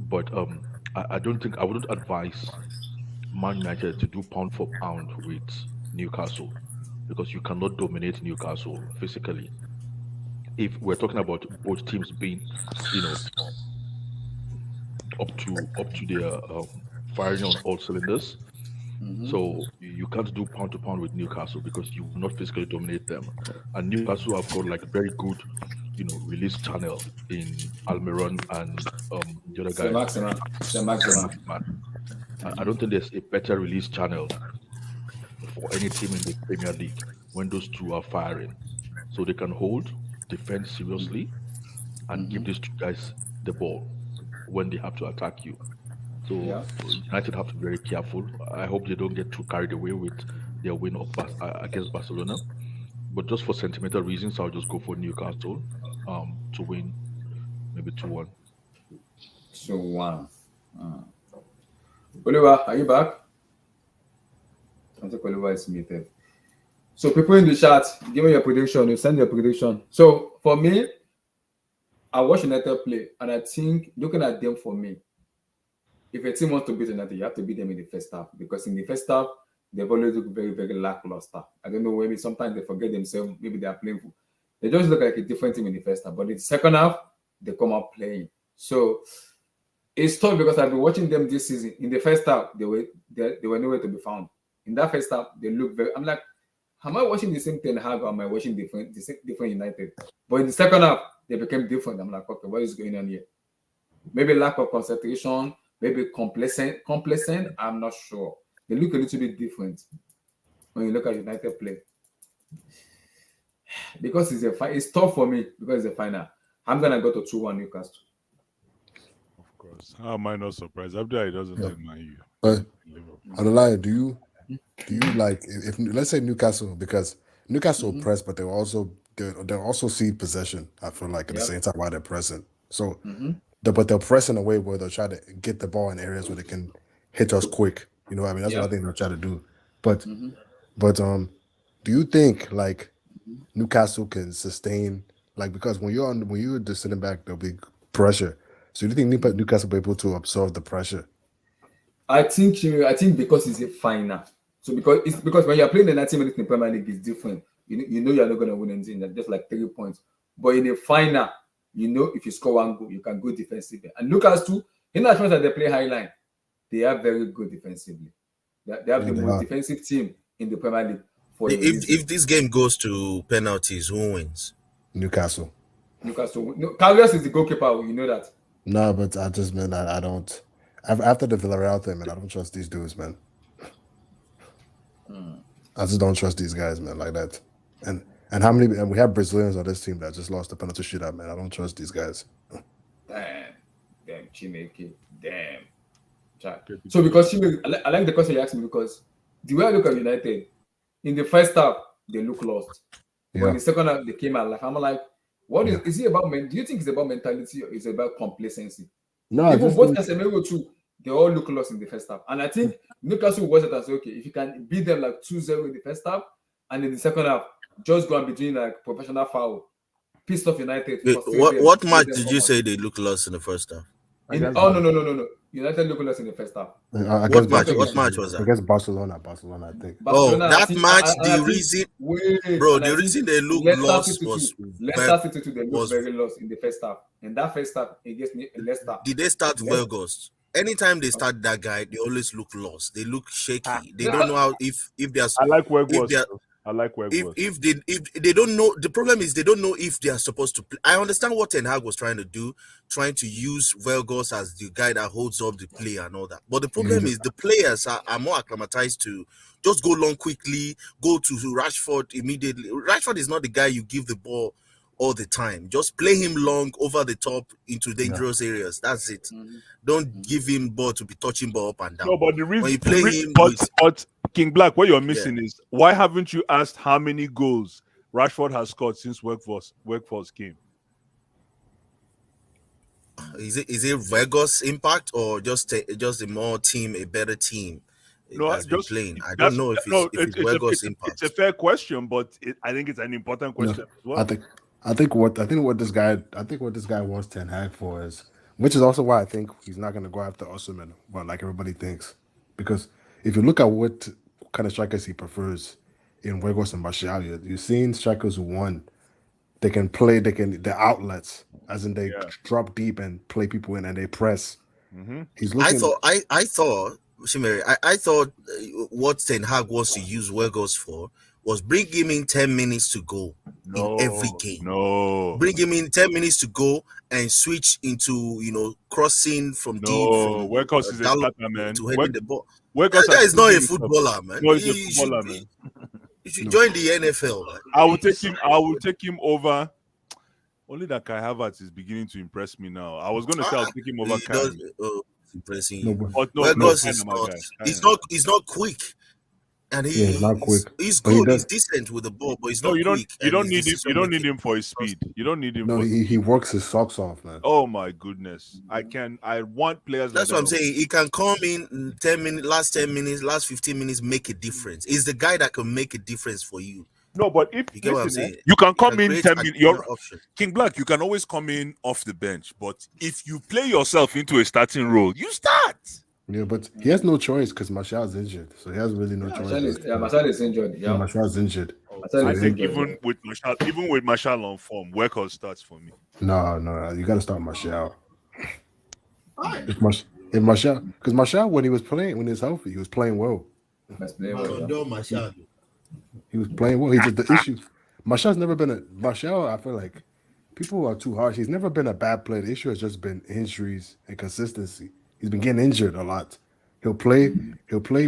But I don't think I wouldn't advise Man United to do pound for pound with Newcastle because you cannot dominate Newcastle physically. If we're talking about both teams being, you know, up to their firing on all cylinders, so you can't do pound to pound with Newcastle because you will not physically dominate them. And Newcastle have got like very good, release channel in Almiron and the other guy, Saint Maximin. Maximan. I don't think there's a better release channel for any team in the Premier League when those two are firing. So they can hold, defend seriously, and give these two guys the ball when they have to attack you. So Yeah. United have to be very careful. I hope they don't get too carried away with their win against Barcelona. But just for sentimental reasons, I'll just go for Newcastle to win, maybe 2-1. So one. Oliver, are you back? I think Oliver is muted. So people in the chat, give me your prediction. You send your prediction. So for me, I watch United play, and I think looking at them for me, if a team wants to beat United, you have to beat them in the first half because in the first half they've always looked very, very lackluster. I don't know, maybe sometimes they forget themselves. Maybe they are playing. They just look like a different team in the first half, but in the second half they come out playing. So it's tough because I've been watching them this season. In the first half, they were nowhere to be found. In that first half, they look very. I'm like, am I watching the same Ten Hag or am I watching different United? But in the second half, they became different. I'm like, okay, what is going on here? Maybe lack of concentration, maybe complacent. I'm not sure. They look a little bit different when you look at United play. Because it's tough for me because it's a final. I'm gonna go to 2-1 Newcastle. Of course. How am I not surprised? After he doesn't take Man U. But Adelia, do you like if let's say Newcastle, because Newcastle press, but they'll also see possession. I feel like at the same time while they're pressing. So, but they'll press in a way where they'll try to get the ball in areas where they can hit us quick. You know what I mean? That's what I think they'll try to do. But do you think like Newcastle can sustain because when you're just sitting back, there'll be pressure. So do you think Newcastle will be able to absorb the pressure? I think because it's a final. So because when you're playing the 90 minutes in the Premier League, it's different. You know you're not going to win anything. Just like 3 points. But in a final, if you score one goal, you can go defensively. And Newcastle, in as much as they play high line, they are very good defensively. They have the most defensive team in the Premier League. If this game goes to penalties, who wins? Newcastle. No, Carlos is the goalkeeper. You know that. No, but I just meant I don't. After the Villarreal thing, man, I don't trust these dudes, man. I just don't trust these guys, man, like that. And we have Brazilians on this team that just lost the penalty shootout, man. I don't trust these guys. Damn, Chineke, damn. So because Chineke, I like the question you asked me because the way I look at United, in the first half they look lost, but in the second half they came out. I'm like, what is it about? Do you think it's about mentality or is it about complacency? No, even both Casemiro too, they all look lost in the first half. And I think Newcastle watched it and said, okay, if you can beat them like 2-0 in the first half, and in the second half, just go and be doing like professional foul, pissed off United. What match did you say they look lost in the first half? No. United look lost in the first half. What match was that? Against Barcelona, I think. That match, the reason they look lost was Leicester City. They look very lost in the first half. In that first half, against Leicester. Did they start Weghorst? Anytime they start that guy, they always look lost. They look shaky. They don't know how if there's. I like Weghorst. I like Weghorst. If they don't know, the problem is they don't know if they are supposed to play. I understand what Ten Hag was trying to do, trying to use Weghorst as the guy that holds up the play and all that. But the problem is the players are more acclimatized to just go long quickly, go to Rashford immediately. Rashford is not the guy you give the ball all the time. Just play him long over the top into dangerous areas. That's it. Don't give him ball to be touching ball up and down. No, but the reason when you play him, but King Black, what you're missing is why haven't you asked how many goals Rashford has scored since Weghorst came? Is it Vegas impact or just a more team, a better team No, that's been just playing? I don't that's know if no. it's Vegas It's a impact. fair question, but I think it's an important No, question as well. I think what this guy wants Ten Hag for is, which is also why I think he's not going to go after Osimhen, but like everybody thinks, because if you look at what kind of strikers he prefers in Weghorst and Martial, you've seen strikers who won. They can play. They're outlets, as in they Yeah. drop deep and play people in, and they press. Mm-hmm. He's I looking. thought, Shimeri, I thought what Ten Hag wants to use Weghorst for was bring him in 10 minutes to go in every game. Bring him in 10 minutes to go and switch into, crossing from deep, from Weghorst is a down starter, man. to heading the ball. Weghorst That guy is not a has proven himself. footballer, man. No, he's a You footballer, should, man. you should join the NFL, man. I will take him over. Only that Kai Havertz is beginning to impress me now. I was going to say I'll take him over He Kai. does, impressing No, you. but Weghorst is Kai, my not. guy. He's not quick, and he's not quick. he's But he good. He's does. decent with the ball, but he's No, not you don't. quick. You and don't his need him. You don't need decision-making- him for his speed. You don't need him. No, for he works his socks off, man. Oh my goodness! I want players. That's like what I'm that. saying. He can come in 10 minutes, last 10 minutes, last 15 minutes, make a difference. He's the guy that can make a difference for you. No, but if You get what I'm listen, saying? you can He come can in create 10 minutes. additional options. King Black, you can always come in off the bench, but if you play yourself into a starting role, you start. Yeah, but he has no choice because Martial's injured, so he has really no choice. Martial is injured. Yeah, Yeah, Martial's injured. Martial I is think injured. even with Martial on form, Weghorst starts for me. No, you got to start Martial. If Martial, because Martial when he was healthy, he was playing well. Let's play well, yeah. He was playing well. He just the issue. Martial's never been a Martial. I feel like people are too harsh. He's never been a bad player. The issue has just been injuries and consistency. He's been getting injured a lot. He'll play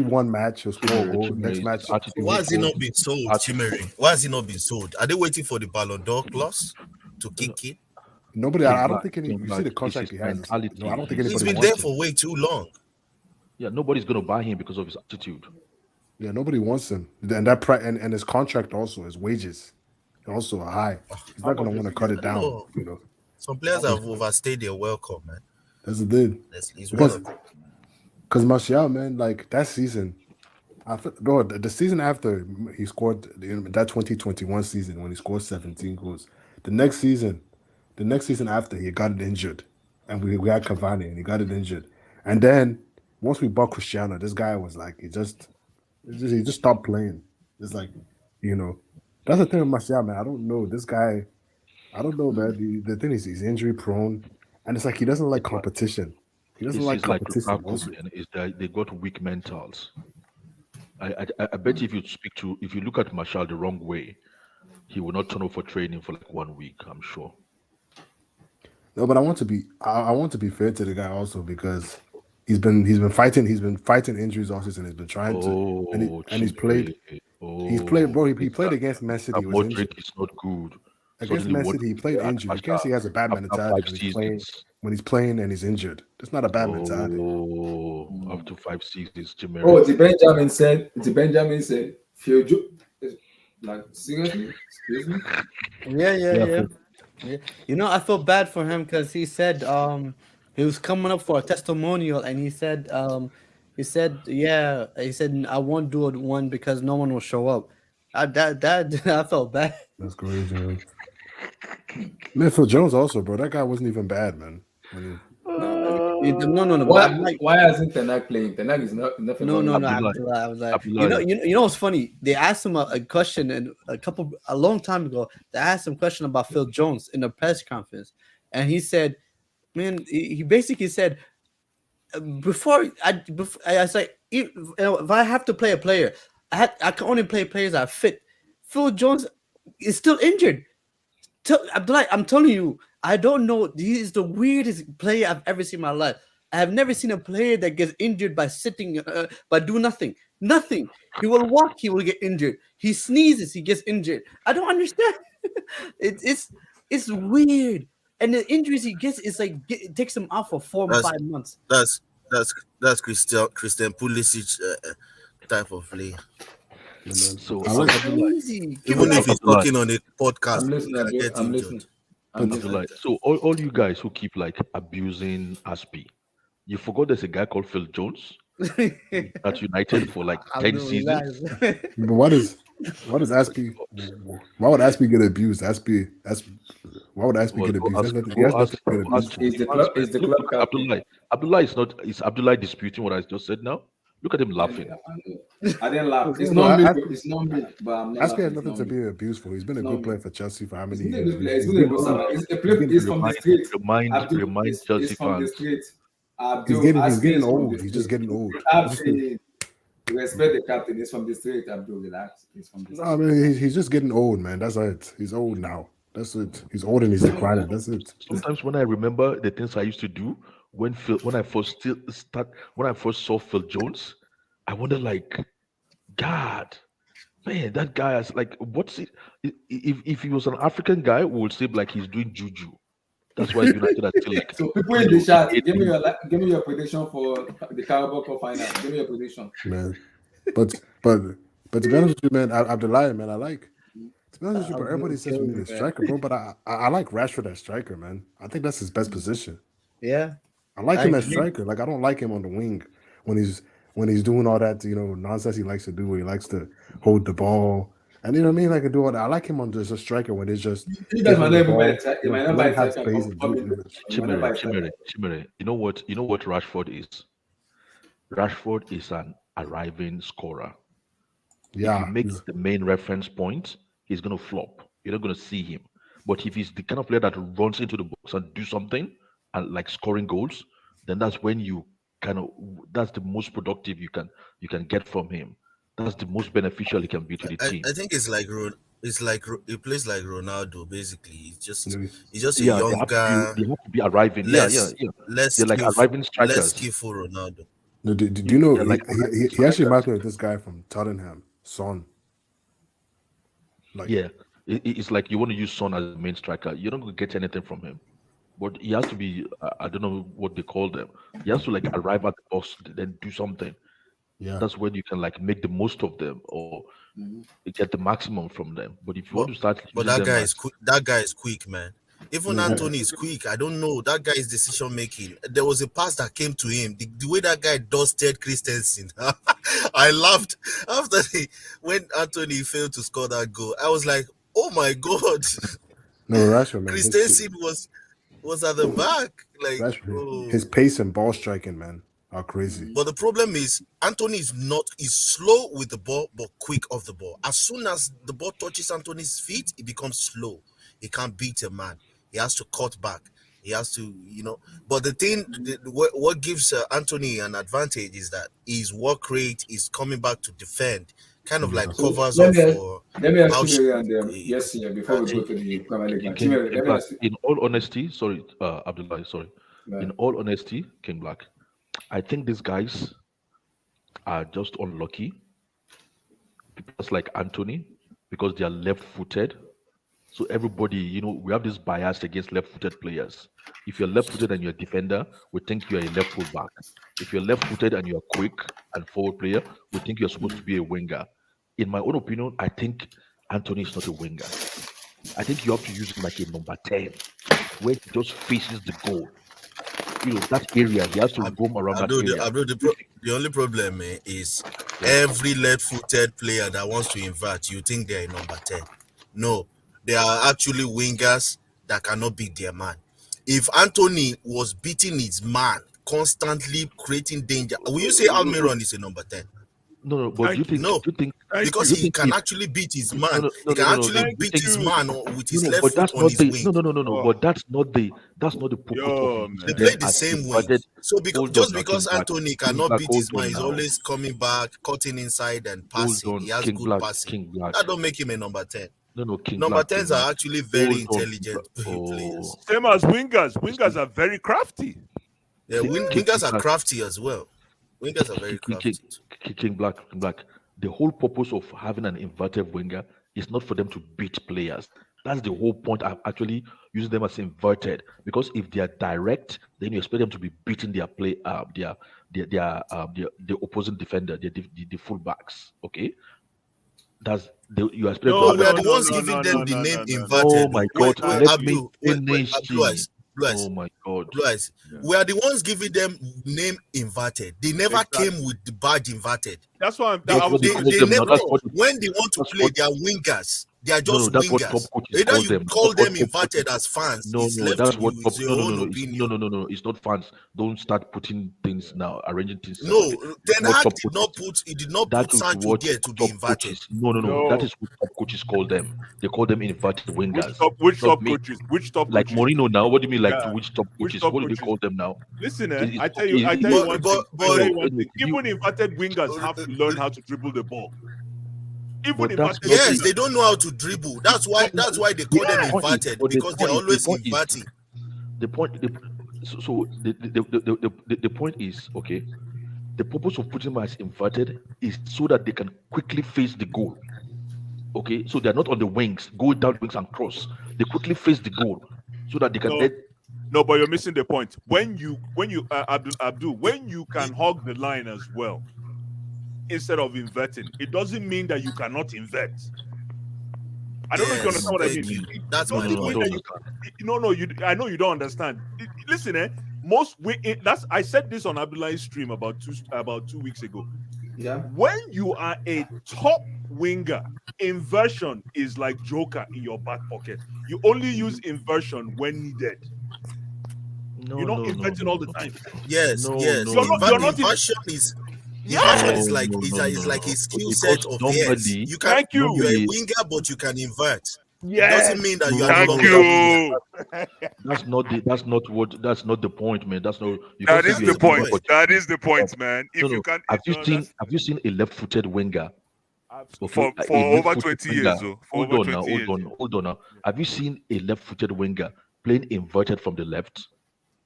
one match, he'll score a goal. Next match, Why has he not been sold, Chimere? Why has he not been sold? Are they waiting for the Ballon d'Or clause to kick in? Nobody. I don't think any. You see the contract he has. mentality. No, I don't think He's anybody been wants there him. for way too long. Yeah, nobody's going to buy him because of his attitude. Yeah, nobody wants him. And that and his contract also, his wages, also are high. He's not going to want to cut it down. No. You know, Some players have overstayed their welcome, man. that's the thing. He's one of them. Because Martial, man, like that season, bro, the season after he scored that 2021 season when he scored 17 goals. The next season after he got injured, and we had Cavani and he got it injured, and then once we bought Cristiano, this guy was like he just stopped playing. It's like, that's the thing with Martial, man. I don't know this guy. I don't know, man. The thing is he's injury prone, and it's like he doesn't like competition. He doesn't like It's like competition. also. Lukaku, is that they got weak mentals. I bet if you look at Martial the wrong way, he will not turn up for training for like 1 week. I'm sure. No, but I want to be fair to the guy also because he's been fighting injuries all season. He's been trying to and he's played. He's played, bro. He played against Man City. He was Modric injured. is not good. Against Man City, he played injured. You can't say he has a bad mentality when he's playing and he's injured. That's not a bad mentality. Up to 5 seasons, Jimmy. Oh, the Benjamin said, Phil like, seriously? Excuse me? Yeah. I feel bad for him because he said he was coming up for a testimonial and he said I won't do one because no one will show up. I felt bad. That's crazy, man. Phil Jones also, bro. That guy wasn't even bad, man. No. Why hasn't Ten Hag playing? Ten Hag is nothing. No. I was like, you know what's funny? They asked him a question and a long time ago. They asked him a question about Phil Jones in the press conference, and he said, "Man," he basically said, "Before I was like, if I have to play a player, I can only play players that are fit. Phil Jones is still injured. Abdullah, I'm telling you, I don't know. He is the weirdest player I've ever seen in my life. I have never seen a player that gets injured by sitting, by doing nothing. Nothing. He will walk, he will get injured. He sneezes, he gets injured. I don't understand. It's weird. And the injuries he gets is like it takes him out for 4 or 5 months. That's Christian Pulisic type of player. So Crazy. Even if he's talking on a podcast, I'm listening. I'm Abdullah, listening. so all you guys who keep like abusing Aspi, you forgot there's a guy called Phil Jones at United for like 10 Abdul, seasons. relax. But what is Aspie? Why would Aspie get abused? Why would Aspie Well, get abused? He go has ask, nothing to get go ask, abused for. Is the go ask club him. is the Look, club look at captain? Abdullah. Abdullah is not. Is Abdullah disputing what I just said now? Look at him laughing. I didn't laugh. It's No, not me. Aspie, It's not me. But I'm not Aspie has laughing. It's nothing not to me. be abused for. He's been a It's not good me. player for Chelsea for how It's many been a years? good player. It's He's been a getting good old. summer. He's getting It's from the street. Abdul Remind is Chelsea from the fans. street. he's Abdul getting he's Aspi getting is from the old. He's just street. getting old. Abdul, respect the captain. He's from the street. Abdul, relax. He's from the No, I street. mean he's just getting old, man. That's it. He's old now. That's it. He's old and he's declining. That's it. Sometimes when I remember the things I used to do when I first saw Phil Jones, I wonder like, God, man, that guy is like, what's it? If he was an African guy, we would say like he's doing juju. That's why United are still like, So people in the chat, give me your prediction for the Carabao Cup final. Give me your prediction. Man. But to be honest with you, man, Abdullah, man, I like. To be honest with you, bro, everybody says we need a striker, bro. But I like Rashford as striker, man. I think that's his best position. Yeah. I like I him as agree. striker. Like I don't like him on the wing when he's doing all that, nonsense he likes to do, where he likes to hold the ball. And you know what I mean? Like do all that. I like him on just a striker when it's just You guys might getting the not even buy ball, a striker. You might not buy let a him have striker. space and do it. You might not buy a striker. Chimere. You know what Rashford is? Rashford is an arriving scorer. If you Yeah. make the main reference point, he's gonna flop. You're not gonna see him. But if he's the kind of player that runs into the box and do something and like scoring goals, then that's when that's the most productive you can get from him. That's the most beneficial he can be to the team. I think it's like he plays like Ronaldo basically. He's just a Yeah, younger, they have to be arriving. less Yeah. less They're like skillful, arriving less strikers. skillful Ronaldo. No, do you know They're like arriving he actually strikers. reminds me of this guy from Tottenham, Son. Like Yeah, it's like you want to use Son as the main striker. You're not going to get anything from him. But he has to be, I don't know what they call them. He has to like arrive at the box, then do something. yeah. That's when you can like make the most of them or get the maximum from them. But if you want to start But using that them guy as is quick. That guy is quick, man. Even Yeah. Anthony is quick. I don't know. That guy's decision making. There was a pass that came to him. The way that guy dusted Christensen. I laughed when Anthony failed to score that goal. I was like, oh my god. No, Rashford, man. Christensen was at the back. Like, Rashford, his pace and ball striking, man, are crazy. But the problem is Anthony is slow with the ball, but quick off the ball. As soon as the ball touches Anthony's feet, it becomes slow. He can't beat a man. He has to cut back. He has to, But the thing, what gives Anthony an advantage is that his work rate is coming back to defend, kind of like covers let up me for. let me ask how Chimere and yes, yeah, before we go to the Premier League match. Chimere, King let me Black, ask you. in all honesty, sorry, Abdullah, sorry. Right. In all honesty, King Black, I think these guys are just unlucky. People like Anthony, because they are left-footed. So everybody, we have this bias against left-footed players. If you're left-footed and you're a defender, we think you're a left full back. If you're left-footed and you're quick and forward player, we think you're supposed to be a winger. In my own opinion, I think Anthony is not a winger. I think you have to use him like a number 10, where he just faces the goal. That area, he has to roam around that area. The only problem is every left-footed player that wants to invert, you think they're a number 10. No, they are actually wingers that cannot beat their man. If Anthony was beating his man, constantly creating danger, will you say Almiron is a number 10? No, but you think because he can actually beat his man. He can actually beat his man with his left foot on his wing. No. But that's not the purpose of They play the same way. So because Anthony cannot beat his man, he's always coming back, cutting inside and passing. He has good passing. That don't make him a number 10. No, number 10s are actually very intelligent players. Same as wingers. Wingers are very crafty. Yeah, wingers are crafty as well. Wingers are very crafty. King Black. The whole purpose of having an inverted winger is not for them to beat players. That's the whole point of actually using them as inverted. Because if they are direct, then you expect them to be beating their the opposing defender, the fullbacks. Okay, that's You are expected to No, have we are that. the ones giving them the name inverted. Oh my God! Wait, Let me Abdul, finish. Blue Eyes, Oh my God! Blue Eyes. We are the ones giving them name inverted. They never came with the badge inverted. That's why That's what they call them now. That's what when they want to play, they are wingers. They are just that's what wingers. top coaches Either call you them. call That's what them top inverted coaches- as fans. No, It's no, left that's to what you. top, It's your own no, opinion. no. It's not fans. Don't start putting things now, arranging things. No, Ten what Hag top did not coaches- put. He did not That put is Sancho what there to be top inverted. coaches. No. That is what top coaches call them. They call them inverted wingers. Which Not top me. coaches? Which top Like coaches? Mourinho now. What do you mean? Like Yeah. which top Which coaches? top What do they coaches? call them now? Listen, It- I it's- tell you it- one but- thing. but- I tell you one anyway, thing. Even inverted wingers have to learn how to dribble the ball. Even But that's inverted not Yes, wingers. they don't know how to dribble. That's why they call them The point is- inverted, but the because they're point- the always point is- inverting. The point, the point is, okay, the purpose of putting them as inverted is so that they can quickly face the goal. Okay, so they're not on the wings, go down the wings and cross. They quickly face the goal so that they can. No, but you're missing the point. When you Abdul, when you can hog the line as well instead of inverting, it doesn't mean that you cannot invert. I don't know if you understand what I thank mean. you. That's my No, I point. don't understand. I know you don't understand. Listen, I said this on Abdullah's stream about 2 weeks ago. Yeah. When you are a top winger, inversion is like Joker in your back pocket. You only use inversion when needed. You're not inverting all the time. Yes, No, yes. no, You're not Inversion is Yes! inversion is like No, is like no. a skill Because set of theirs. normally- You can Thank you. you're a Normally- winger, but you can invert. Yes. Doesn't mean that you are Thank no longer a winger. you. That's not the point, man. That's not. You That can't is say the you're a point. winger, but That is the point, man. If No, you no. can, Have you no, seen? that's- Have you seen a left-footed winger? Okay, for a over left-footed 20 winger. years, though. For Hold over on now. 20 years. Hold on now. Have you seen a left-footed winger playing inverted from the left?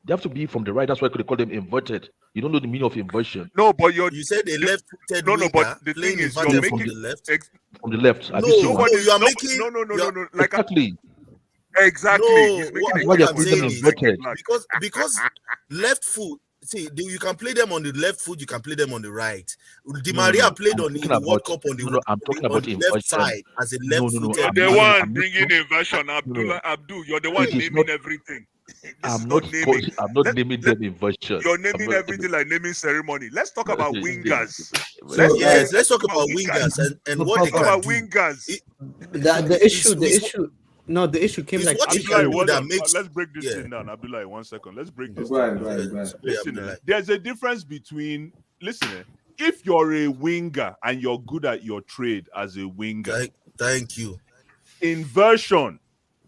They have to be from the right. That's why they call them inverted. You don't know the meaning of inversion No, but you're You said a left-footed no, winger but the playing thing is, you're inverted from making the left. from the left. Have No, you seen no, one? you are no, making no. you're- Like Exactly. exactly. No, He's making what- a what case I'm for saying you. is- inverted. because left foot. See, you can play them on the left foot. You can play them on the right. Di No, Maria no. played I'm in the talking World about- Cup on the, no, I'm talking on about the inversion. left side as a No, no, left-footed. You're the I'm one not- bringing inversion, No. Abdul. You're the one It is naming not- everything. This I'm is not. not naming. I'm not Let- naming let- them inversion. You're I'm naming not everything like naming ceremony. Let's talk about wingers. So, Let's talk about wingers and But- what Let's they talk can about do. wingers. The issue came like what two you can years do that ago. makes Let's break this yeah. thing down, Abdullah. 1 second. Let's break this Go down. ahead, go ahead. Listen, Abdullah. there's a difference between if you're a winger and you're good at your trade as a winger, Thank you. inversion.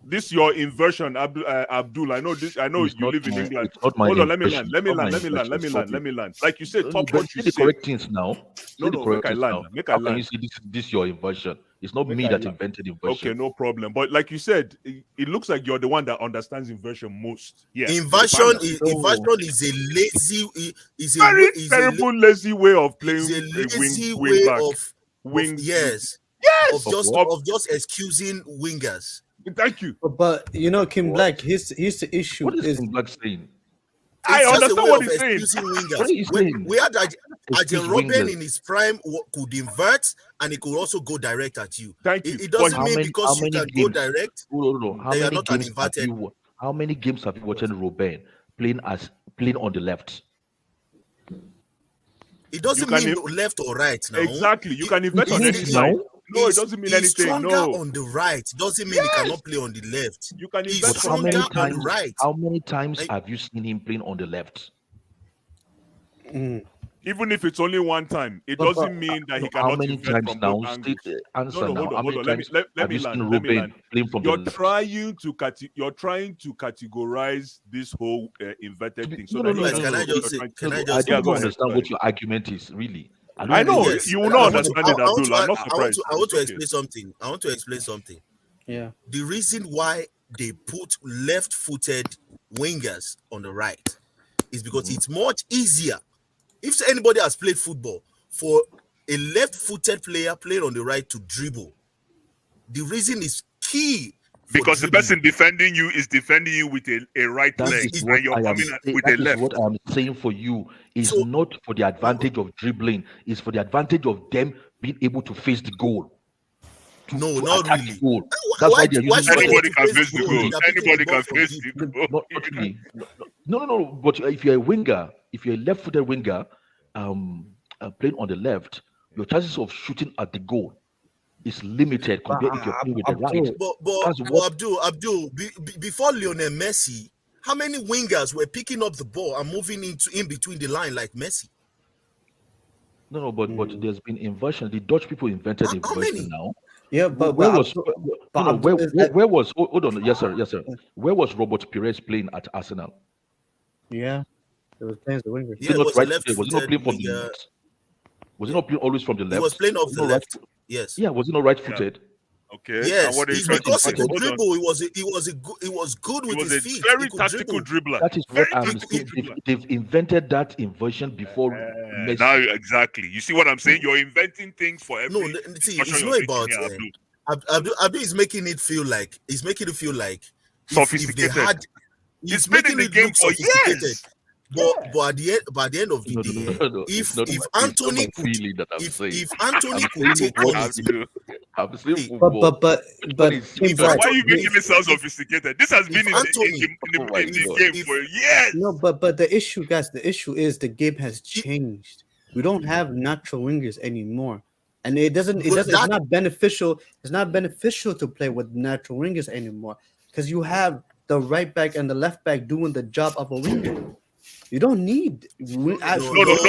This your inversion, Abdul. I know this. I know It's you not live in my- England. it's not my Hold on, let me inversion. land. Let me It's not land. my Let me land. Let me inversion. land. Let me land. Like you said, top But say country the say. correct things now. No, Say the no, correct make I things land. now. Make I How can land. you say this your inversion? It's not Make me I that land. invented inversion. Okay, no problem. But like you said, it looks like you're the one that understands inversion most. Yeah. Inversion Fine. is a lazy is a Very way- is a terrible, lazy way of playing is a a lazy wing way back. of Wing. yes Yes. of just excusing wingers. Thank you. But you know, Kim Black, here's the issue What is is King Black saying? I It's just a understand way what of he's saying. excusing wingers. What are you saying? We had Excuse Arjen Robben wingers. in his prime could invert and he could also go direct at you. Thank you. It doesn't How mean many- because how you many can go games? direct. No. How They are many not an games have inverted. you? How many games have you watched Robben playing on the left? It doesn't You can mean left or right now. Exactly. You can invert on It's- any it's- side. now? No, it doesn't mean He's anything. stronger No. on the right. Doesn't mean he cannot play on the left. You can He's invert But how many stronger on times? the right. How many times Like- have you seen him playing on the left? even if it's only one time, it But- doesn't mean that he No, cannot how many invert times from now? both angles. Answer No, now. hold How on, many hold on. times Let have me you seen land. Let me Robben land. playing from the You're left? trying to categorize this whole inverted thing. So No, that no, you Can I just say? Can I I just? don't go ahead, understand go what ahead. your argument is really. I know Yes. you will I not want to- understand it, I want Abdul. to- I'm not I want surprised. to It's okay. explain something. I want to explain something. yeah. The reason why they put left-footed wingers on the right is because it's much easier. If anybody has played football, for a left-footed player playing on the right to dribble, the reason is key. for Because the dribbling. person defending you is defending you with a right That leg, is and what you're I am coming saying. with That a is left. what I am saying for you. It's So- not for the advantage of dribbling. It's for the advantage of them being able to face the goal. No, to not attack really. the goal. That's why they're Why using should they Anybody go to can face face the the goal? goal. They're picking the Anybody ball can from face deep. the goal. not really. No. But if you're a winger, if you're a left-footed winger, playing on the left, your chances of shooting at the goal is limited compared if you're playing with the right. Abdul, That's But what. Abdul, before Lionel Messi, how many wingers were picking up the ball and moving in between the line like Messi? No, but there's been inversion. The Dutch people invented How inversion many? now. yeah, Where was but no, Abdul is where was hold on, yes sir. Where was Robert Pires playing at Arsenal? yeah, it was playing as the winger. Was Yeah, he it not was a right footed? Was he not left-footed playing from the winger. left? Was he not playing always from the He left? was playing off Was he the not right left. foot- Yes. Yeah, was he not right footed? Okay. And Yes, what are you it's trying to because he say? could Hold on. dribble. He was good He with was his a feet. very He could tactical dribble. dribbler. That is what Very I'm tactical saying. dribbler. They've invented that inversion before Messi. Now exactly. You see what I'm saying? You're inventing things for every No, see, discussion it's you're not making about here, Abdul. Abdul is making it feel like if they Sophisticated. had, He's he's been in making the it game look for sophisticated. years. But at the end of the No. day, It's not if my, it's not Anthony my could, feeling that I'm saying. if Anthony I'm could saying take what on is his, Abdul. I'm saying see, football. But Which one is King if Black, Why are you Anthony, making it sound if sophisticated? This has been in Anthony, the Oh my in the God. game if for years. no, but the issue, guys, the issue is the game has changed. We don't have natural wingers anymore, and it's that not beneficial. It's not beneficial to play with natural wingers anymore because you have the right back and the left back doing the job of a winger. You don't need no, actual. No. that's it.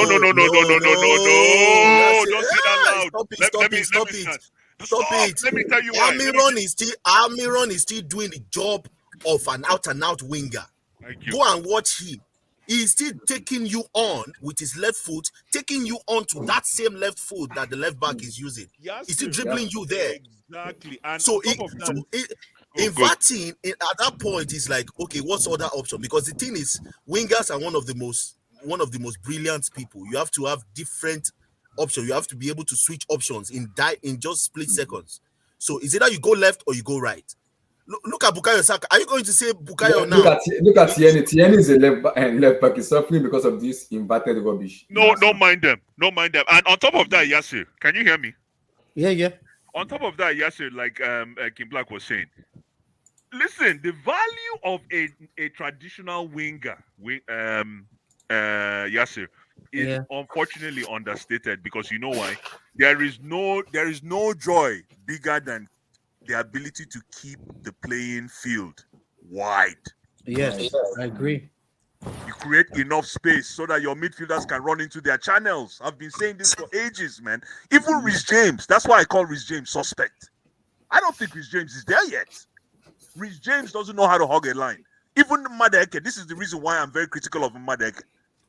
Don't say that loud. Let me Stop start. it. Stop it. Let me tell you why. Almiron is still doing the job of an out and out winger. Thank you. Go and watch him. He's still taking you on with his left foot, taking you on to that same left foot that the left back is using. Yes, He's still sir. dribbling you there. Exactly. And So, on top of that, good. inverting at that point is like, okay, what's other option? Because the thing is, wingers are one of the most brilliant people. You have to have different options. You have to be able to switch options in just split seconds. So it's either you go left or you go right. Look at Bukayo Saka. Are you going to say Bukayo now? Look at Tierney. Tierney is a left back. He's suffering because of this inverted rubbish. No, don't mind them. Don't mind them. And on top of that, Yasir, can you hear me? Yeah. On top of that, Yasir, like Kim Black was saying, listen, the value of a traditional winger, Yasir, is unfortunately understated because you know why? There is no joy bigger than the ability to keep the playing field wide. Yes, I agree. You create enough space so that your midfielders can run into their channels. I've been saying this for ages, man. Even Rhys James, that's why I call Rhys James suspect. I don't think Rhys James is there yet. Rhys James doesn't know how to hug a line. Even Madeke, this is the reason why I'm very critical of Madeke.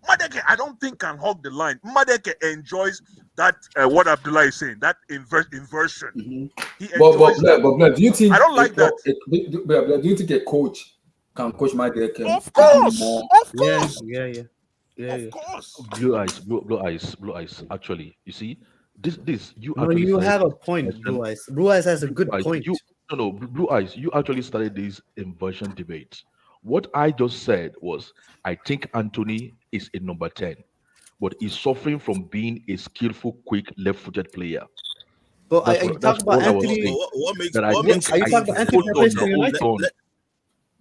Madeke, I don't think can hug the line. Madeke enjoys that, what Abdullah is saying, that inversion. He enjoys that. But do you think I don't like that. Do you think a coach can coach Madeke? Of course. Yeah. Of course. Blue eyes. Actually, you see, this you. No, actually you started have a this point, inversion- Blue Eyes. Blue Eyes has a good Eyes, point. Blue eyes. You actually started this inversion debate. What I just said was, I think Anthony is a number 10, but he's suffering from being a skillful, quick, left-footed player. But That's are you what- talking about all I was Anthony? saying. What makes That I what think makes Are you you talking think about Anthony hold plays for on, United? hold on.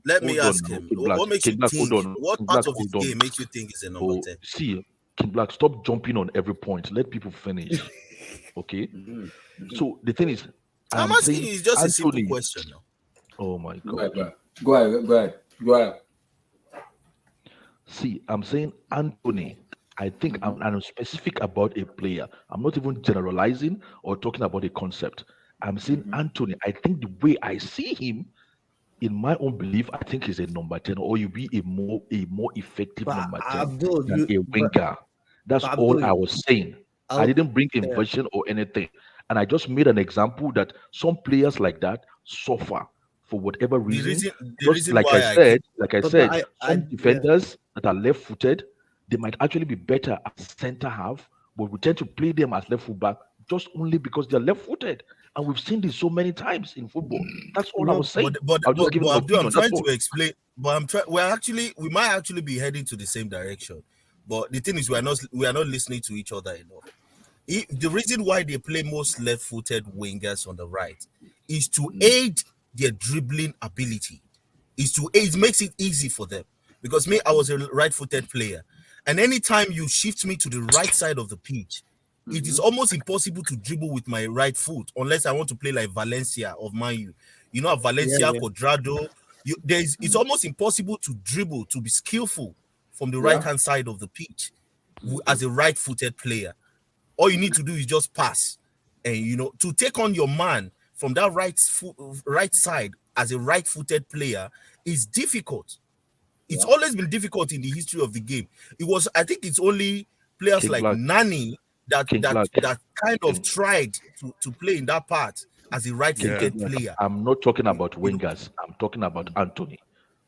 let me Hold ask on now, him, King Black. what makes you King Black, think, hold on. what King part Black, of his hold on. game makes you think he's a number 10? See, King Black, stop jumping on every point. Let people finish. Okay. So the thing is, I'm I'm asking saying you, it's just a simple Anthony. question now. Oh my Go God. ahead. Go ahead. See, I'm saying Anthony. I think I'm specific about a player. I'm not even generalizing or talking about a concept. I'm saying Anthony. I think the way I see him, in my own belief, I think he's a number 10, or you be a more effective But number 10 Abdul, than a winger. That's but all Abdul, I was saying. I didn't bring inversion or anything. And I just made an example that some players like that suffer for whatever reason. The reason Like why I said, some I defenders that are left-footed, they might actually be better as center half, but we tend to play them as left full back just only because they're left-footed. And we've seen this so many times in football. That's all I was saying. I'll just give an Abdul, I'm opinion. trying That's to explain, but we might actually be heading to the same direction. But the thing is, we are not listening to each other enough. The reason why they play most left-footed wingers on the right is to aid their dribbling ability. It makes it easy for them. Because me, I was a right-footed player, and anytime you shift me to the right side of the pitch, it is almost impossible to dribble with my right foot unless I want to play like Valencia of Man U. You know, Valencia, Yeah. Cuadrado. It's almost impossible to dribble, to be skillful from the right-hand side of the pitch as a right-footed player. All you need to do is just pass, and to take on your man from that right side as a right-footed player is difficult. It's always been difficult in the history of the game. I think it's only players King like Black. Nani that King Black. kind of tried to play in that part as a right-footed player. I'm not talking about wingers. I'm talking about Anthony.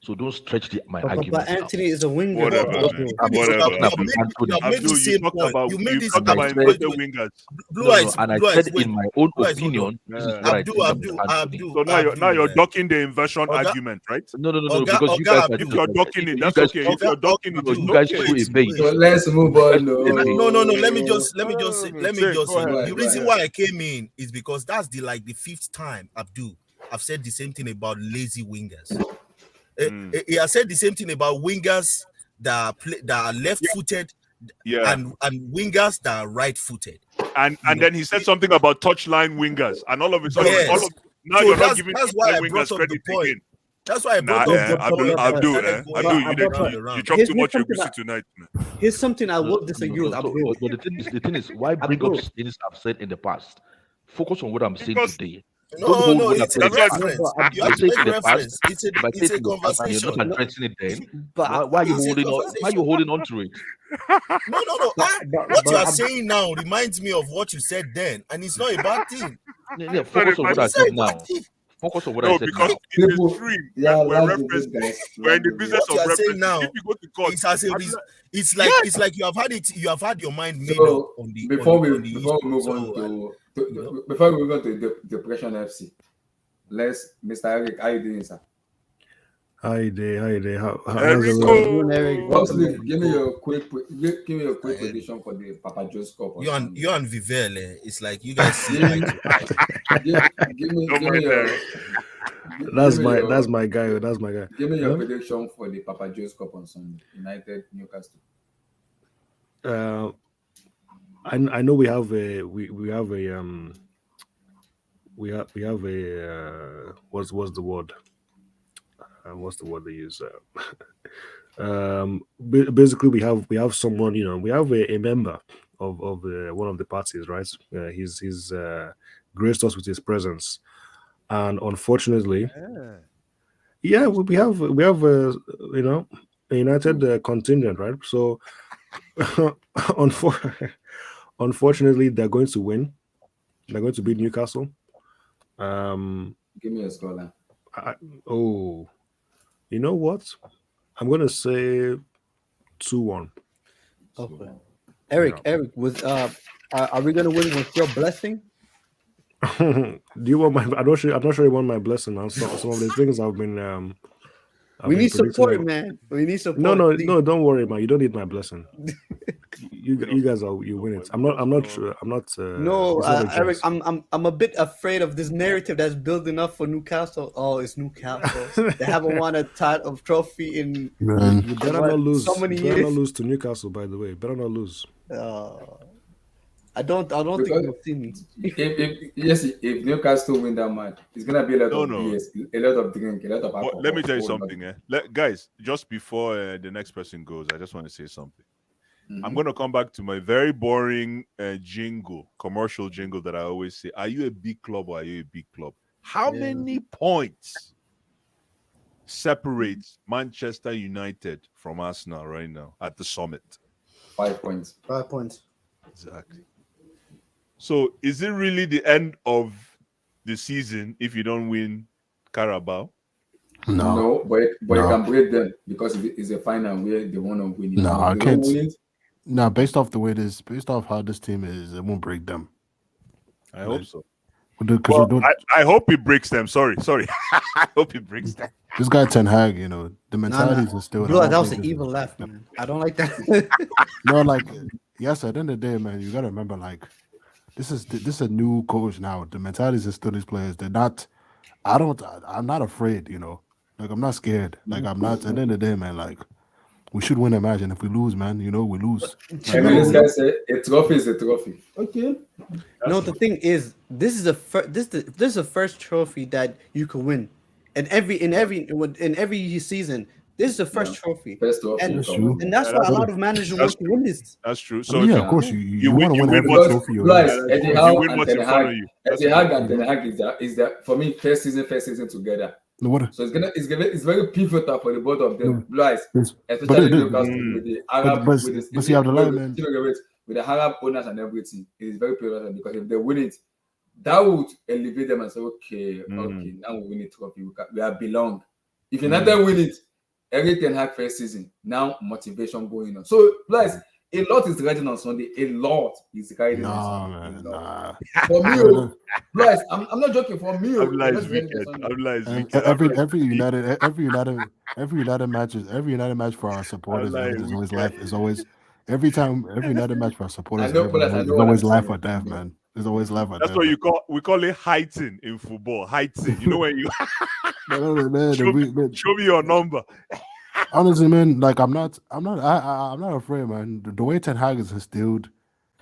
So don't stretch my argument. But Anthony is a winger. Whatever, also. man. I'm Whatever. talking about You have Anthony. made the Abdul, same you talked point. about You made this inverted wingers. Blue Eyes. And I Blue said Eyes, wait. in my own Blue Eyes, hold on. opinion, this is what I think about Anthony. So now you're ducking the inversion argument, right? No, Oga- because you Oga guys are Abdul. If doing you're it. ducking it, that's guys- okay. If you're ducking it, No, it's you guys okay. show a vein. So let's move on. No. No. Let me just say. Go ahead. The reason why I came in is because that's the 5th time I've said the same thing about lazy wingers. He has said the same thing about wingers that are left-footed and wingers that are right-footed. And then he said something about touchline wingers, and all of it. Now So you're not giving that's why I touchline brought wingers up the credit point. again. That's why I brought up Abdul, you talk too much Here's egusi tonight, man. Here's something I will disagree with Abdul. But the thing is, why bring up things I've said in the past? Focus on what I'm saying Because- today. No, it's a That's why- reference. You I have to say make in the reference. past, It's a conversation. You're not addressing it then. But Why are you it's a holding on? Why are conversation. you holding on to it? No. What you are saying now reminds me of what you said then, and it's not a bad thing. Yeah, focus on what I It's not said a now. bad thing. Focus on what I No, said because now. it People- is stream. Yeah, We're lads with this, referencing. guys. We're in the Lads with business What you of are saying referencing. now, If you go to court, It's as a it's like you have had your mind made So, up on the before we on the move on issue. before we move on to Depression FC, let's Mr. Eric, how you doing, sir? Hi there. How's Enrico. everyone? Eric, Firstly, give me your quick prediction for the Papa Joe's Cup. You and Vivelle, it's like you guys see eye to eye. give me Don't your mind That's my guy. give me your Huh? prediction for the Papa Joe's Cup on Sunday. United Newcastle. I know we have a what's the word? What's the word they use? Basically we have someone, we have a member of one of the parties, right? He's graced us with his presence, and unfortunately, yeah, we have a United contingent, right? So unfortunately, they're going to win. They're going to beat Newcastle. Give me a scoreline. You know what? I'm going to say 2-1. Okay. Eric, with are we gonna win with your blessing? Do you want my? I'm not sure you want my blessing. Man. Some of the things I've been. We need predicting, support, man. We need support. No. Don't worry, man. You don't need my blessing. you guys you win it. I'm not sure. I'm not. No, it's not a Eric, jinx. I'm a bit afraid of this narrative that's building up for Newcastle. Oh, it's Newcastle. They haven't won a title of trophy in Man, You better what, not lose. so many You better not years. lose to Newcastle. By the way, better not lose. I don't think Because- you'll see me. If Newcastle win that match, it's gonna be a lot of No. BS, a lot of drink, a lot of But alcohol. let me tell you Oh, something, guys. Just before the next person goes, I just want to say something. Mhm. I'm going to come back to my very boring commercial jingle that I always say. Are you a big club or are you a big club? How Yeah. many points separates Manchester United from Arsenal right now at the summit? 5 points. 5 points. Exactly. So is it really the end of the season if you don't win Carabao? No, but you No. can break them because it's a final where they want to win it. No, If I they can't don't win it, no, based off how this team is, it won't break them. I hope so. Because Well, I hope it breaks them. Sorry. I hope it breaks them. this guy Ten Hag, the mentalities are still. Bro, that was an evil laugh, man. I don't like that. No, like yes, at the end of the day, man, you gotta remember, like this is a new coach now. The mentalities are still these players. They're not. I'm not afraid. Like I'm not scared. Like I'm not. At the end of the day, man. Like we should win a match, and if we lose, man, we lose. Like, And then this guy said, "A trophy is a trophy." Okay. No, the thing is, this is the first trophy that you can win, and in every season, this is the first trophy, First trophy. and That's true. and that's why a lot of managers That's want to win this. That's true. I So mean, if yeah, you, of course you win- want to you win win every Because trophy. You Blyce, win. Eddie you Howe win and what's Ten in front Hag, of you. Eddie Hag and Ten Hag is that for me first season together. No, what? So it's very pivotal for the both of them. Blyce, Yes. especially it- Newcastle with the Arab but see, how the line, man. with the Arab owners and everything. It is very pivotal because if they win it, that would elevate them and say, okay, now we win it trophy. We have belong. If United win it, every Ten Hag first season, now motivation going on. So, Blyce, a lot is riding on Sunday. A lot is riding on Sunday. Nah. For me, Blyce, I'm not joking. For me, I'm a like lot is riding on wicked. Sunday. I'm like And wicked. every United match for our supporters, like man, is always weekend. life. Is always every United match for our supporters. I know, but I know what always I'm life saying. or death, man. There's always life or That's death. what we call it heighten in football. Heighten. You know when you Man, show me your number. honestly, man, like I'm not afraid, man. The way Ten Hag is instilled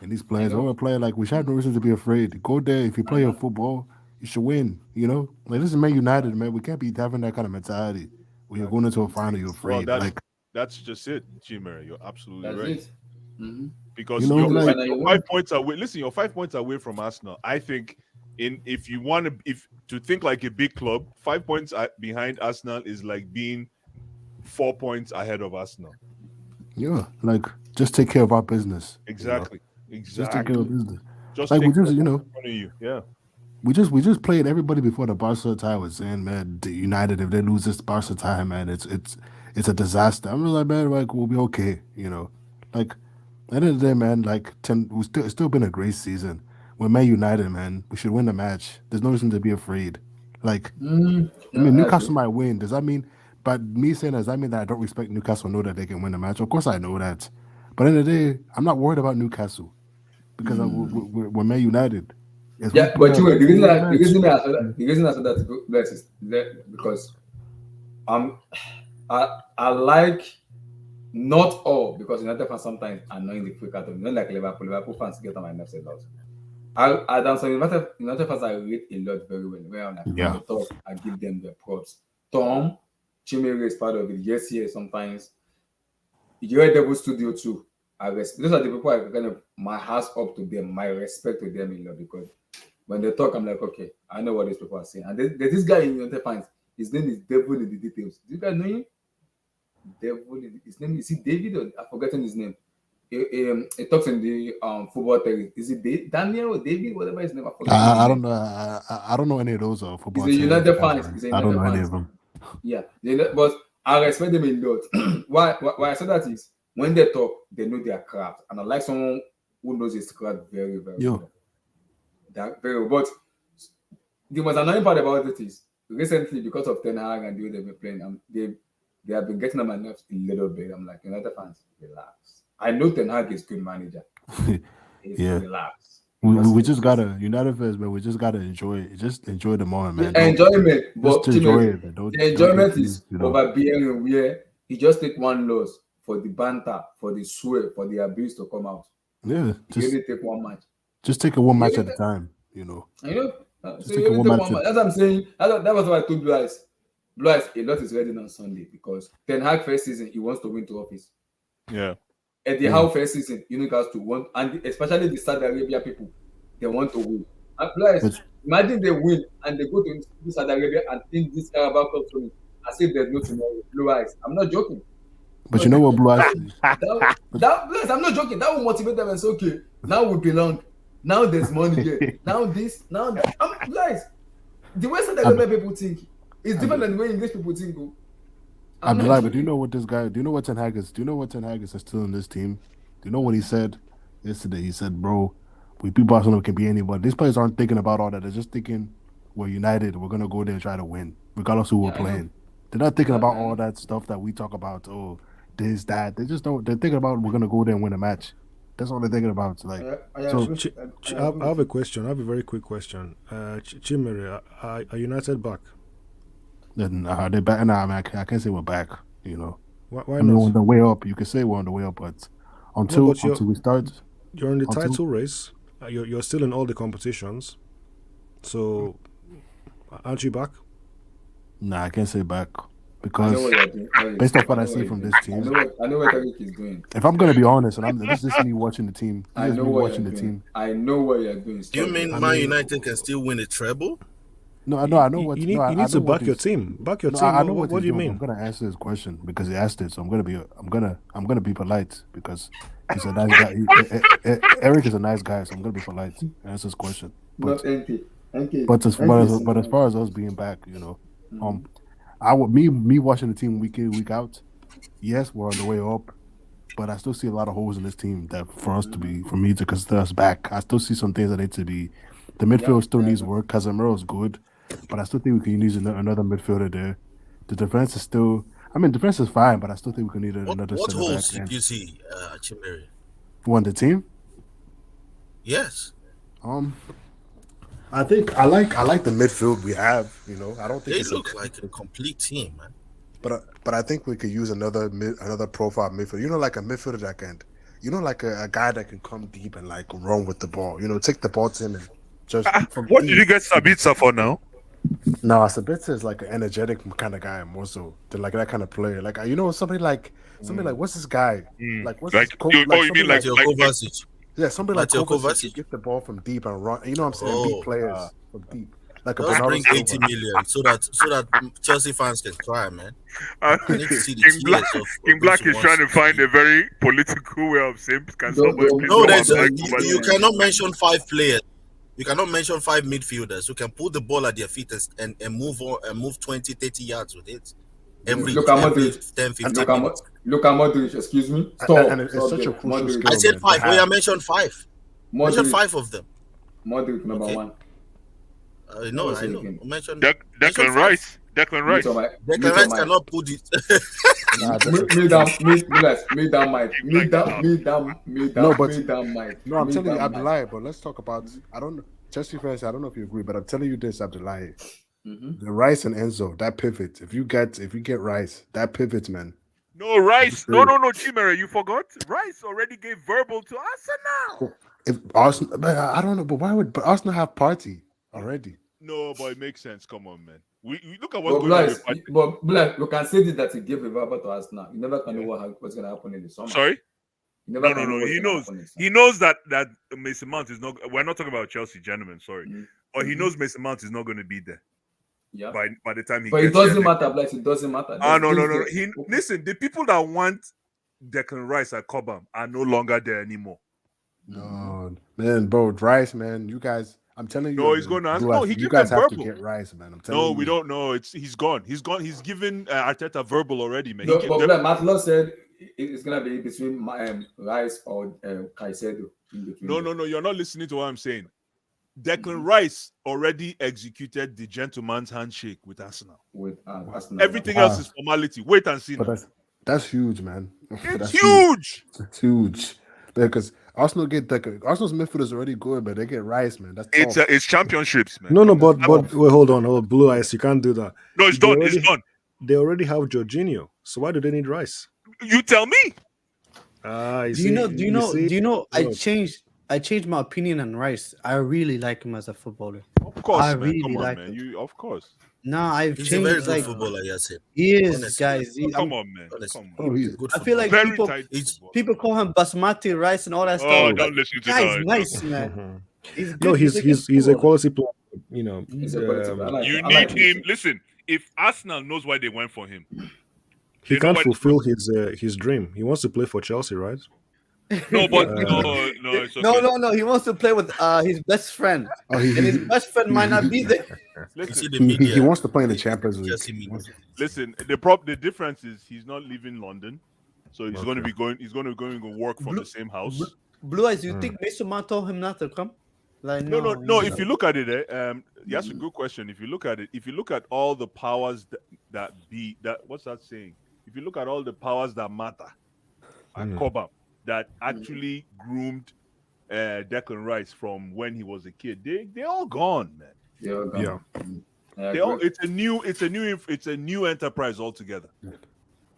in these players, when we're playing, like we should have no reason to be afraid. Go there. If you play your football, you should win. Like this is Man United, man. We can't be having that kind of mentality when you're going into a final. You're Well, afraid. that's just it, Chimera. You're absolutely That's right. it. Mm-hmm. Because You know, you're, like- you're 5 points away. Listen, you're 5 points away from Arsenal. I think if you want to think like a big club, 5 points behind Arsenal is like being 4 points ahead of Arsenal. Yeah, like just take care of our business. Exactly. Just take care of business. Just Like we take just, what's in front of you. Yeah. we just played everybody before the Barca tie was saying, man, the United, if they lose this Barca tie, man, it's a disaster. I'm just like, man, like we'll be okay. Like at the end of the day, man, like it's still been a great season. We're Man United, man. We should win the match. There's no reason to be afraid. Like I mean, Newcastle might win. Does that mean? But me saying that, does that mean that I don't respect Newcastle? Know that they can win the match? Of course, I know that. But at the end of the day, I'm not worried about Newcastle because we're Man United. Yes, Yeah, we but play the reason I match. said that is because I like not all because United fans sometimes annoying the freak out of me. Not like Liverpool fans get on my nerves a lot. I done some United fans I rate a lot very well. Where I'm like, Yeah. on the top, I give them the props. Tom, Chimere is part of it. Yes, sometimes. You're Devil Studio too. Those are the people I kind of my hands up to them, my respect to them a lot because when they talk, I'm like, okay, I know what these people are saying. And there's this guy in United fans. His name is Devil in the Details. Do you guys know him? His name is he David or I've forgotten his name. He talks in the football theory. Is it Daniel or David, whatever his name? I don't know. I don't know any of those football. He's a United fan. I don't know any of them. Yeah, but I respect them a lot. Why I say that is when they talk, they know their craft, and I like someone who knows his craft very, very well. That very well. But the most annoying part about it is recently because of Ten Hag and the way they've been playing, they have been getting on my nerves a little bit. I'm like, United fans, relax. I know Ten Hag is a good manager. Relax. We just gotta United fans, man. We just gotta enjoy it. Just enjoy the moment, man. Enjoyment, but just enjoy it. Man. The enjoyment is over being where he just take one loss for the banter, for the swear, for the abuse to come out. Yeah, just really take one match. Just take it one match at a time. Just take one match. That's what I'm saying. That was what I told Blyce. Blyce, a lot is ready on Sunday because Ten Hag first season he wants to win to office. Yeah. At the Howe first season, Newcastle want, and especially the Saudi Arabia people, they want to win. And Blyce, imagine they win and they go to Saudi Arabia and think this CARABAO Cup to me as if there's no tomorrow. Blue eyes. I'm not joking. But you know what, Blue Eyes? Blyce, I'm not joking. That will motivate them and say, okay, now we belong. Now there's money here. Now Blyce, the way Saudi Arabia people think is different than the way English people think. Abdullah, but do you know what Ten Hag is? Do you know what Ten Hag is still in this team? Do you know what he said yesterday? He said, bro, we beat Barcelona, can be anybody. These players aren't thinking about all that. They're just thinking, we're United. We're going to go there and try to win, regardless of who we're playing. They're not thinking about all that stuff that we talk about. Oh, this, that. They just don't. They're thinking about we're going to go there and win a match. That's all they're thinking about. Like, so I have a question. I have a very quick question. Chimere, are United back? then they back. Nah, man, I can't say we're back. You know, Why I mean, we're on not? the way up. You can say we're on the way up, but No, but until we start, you're in the until- title race. You're still in all the competitions. So, aren't you back? nah, I can't say back I know because what you're doing. Eric. based off what I know see what from you're this doing. team, I know what Eric is doing. if I'm gonna be honest, and this is me watching the team, I this is know me what watching you're the doing. team. I know what you're doing. Do you Stop mean it. Man United can still win a treble? No, I know what You need, no, I you need to know what back your he's- team. Back your No, team. I know What what do he's you doing. mean? I'm gonna answer his question because he asked it, so I'm gonna be polite because he's a nice guy. Eric is a nice guy, so I'm gonna be polite and answer his question. Not But NK. but as far as us being back, you know, I would me watching the team week in week out. Yes, we're on the way up, but I still see a lot of holes in this team that for me to consider us back. I still see some things that need to be. The midfield still needs work. Casemiro is good, but I still think we can use another midfielder there. The defense is still. I mean, defense is fine, but I still think we can need another What center holes back. did you see, Chimere? Won the team. Yes. I think I like the midfield we have. You know, I don't think They it's look like a complete team, man. But I think we could use another profile midfielder. You know, like a midfielder that can, you know, like a guy that can come deep and like run with the ball. You know, take the ball to him and just. What did you get Sabitzer for now? No, Sabitzer is like an energetic kind of guy more so than like that kind of player. Like you know, somebody like what's this guy? Like what's Like, his co- you like mean like Mateo Kovacic. yeah, somebody like Mateo Kovacic Kovacic. can get the ball from deep and run. You know what I'm saying? Beat players from deep. Like a Just Bernardo bring Silva. 80 million so that Chelsea fans can cry, man. I need to see the King Black, tears of King those Black who is wants trying to to find leave. a very political way of saying, can Don't- somebody don't- please No, come there's and a, like you, Kovacic? you cannot mention 5 players. You cannot mention 5 midfielders who can put the ball at their feet and move on and move 20, 30 yards with it every Look at 10, Modric. 15 Look at minutes. Modric. Excuse me. Stop. And it's Stop such a there. crucial Modric. skill. I said man, 5. to Oh, yeah, have. mention 5. Mention Modric. 5 of them. Modric number Okay. 1. No, What's I it know. again? Mention Declan 5. Rice. Declan Rice. Declan Rice cannot put it. Me down, Mike. No, but- Me down, Mike. No, I'm Me telling you, down, Mike. Abdullahi. But let's talk about. I don't know. Chelsea fans, I don't know if you agree, but I'm telling you this, Abdullahi. The Rice and Enzo, that pivot. If you get Rice, that pivot, man. No, Rice. No, Chimere, you forgot? Rice already gave verbal to Arsenal. If Arsenal, but I don't know, but why would Arsenal have party already? No, but it makes sense. Come on, man. We look at But what's going on Blaise, with but you can say this that he gave a verbal to us now. You never can know what's going to happen in the summer. Sorry? You never No. can know what's He gonna knows. happen in the He summer. knows that Mason Mount is not. We're not talking about Chelsea, gentlemen. Sorry, Mhm. but he knows Mason Mount is not going to be there Yeah. by the time he. But it gets doesn't there. matter, Blaise. It doesn't matter. No. Just- He okay. listen. The people that want Declan Rice at Cobham are no longer there anymore. No, man, bro, Rice, man. You guys, I'm telling you. No, he's going to ask. you No, guys- he you gave guys them have to verbal. get Rice, man. I'm telling No, you. we don't know. He's gone. He's gone. He's given Arteta verbal already, man. No, He but gave them- Matt Law said it's gonna be between Rice or Caicedo. In between No. You're not listening to what I'm saying. Declan Rice already executed the gentleman's handshake with Arsenal. with Arsenal. Everything else is formality. Wait and see. But Now. that's huge, man. It's That's huge. It's huge. Because Arsenal's midfield is already good, but they get Rice, man. That's tough. It's championships, man. No, but wait, hold on. Oh, Blue Eyes, you can't do that. No, it's They done. already- It's done. They already have Jorginho, so why do they need Rice? You tell me. Do you know? Look. I changed my opinion on Rice. I really like him as a footballer. Of course, I man. really Come on, like man. it. You, of course. No, I've He's a very changed. good Like footballer, Yasin. he is, Honestly. guys. Come on, man. Honestly. Come Oh, on. he's Good I feel like Very people tight. It's- football. people call him basmati rice and all that Oh, stuff. don't But listen to guy's that. nice, man. He's good. No, he's a good a footballer. quality player. You know, He's a quality player. I like You it. I like need it. him. Listen, if Arsenal knows why they went for him, he they know can't why- fulfill his dream. He wants to play for Chelsea, right? No, but no, it's okay. No. He wants to play with his best friend, Oh, and his best friend might not be there. You see Listen, the he media. wants to play in the Champions League. Chelsea media. listen. The difference is he's not leaving London, so he's going to be going. He's going to work from the same house. Blue Eyes, you think Mason Mount told him not to come? Like No. If you look at it, that's a good question. If you look at all the powers what's that saying? If you look at all the powers that matter at Cobham, that actually groomed Declan Rice from when he was a kid. They all gone, man. They're all gone. Yeah. They all it's a new enterprise altogether.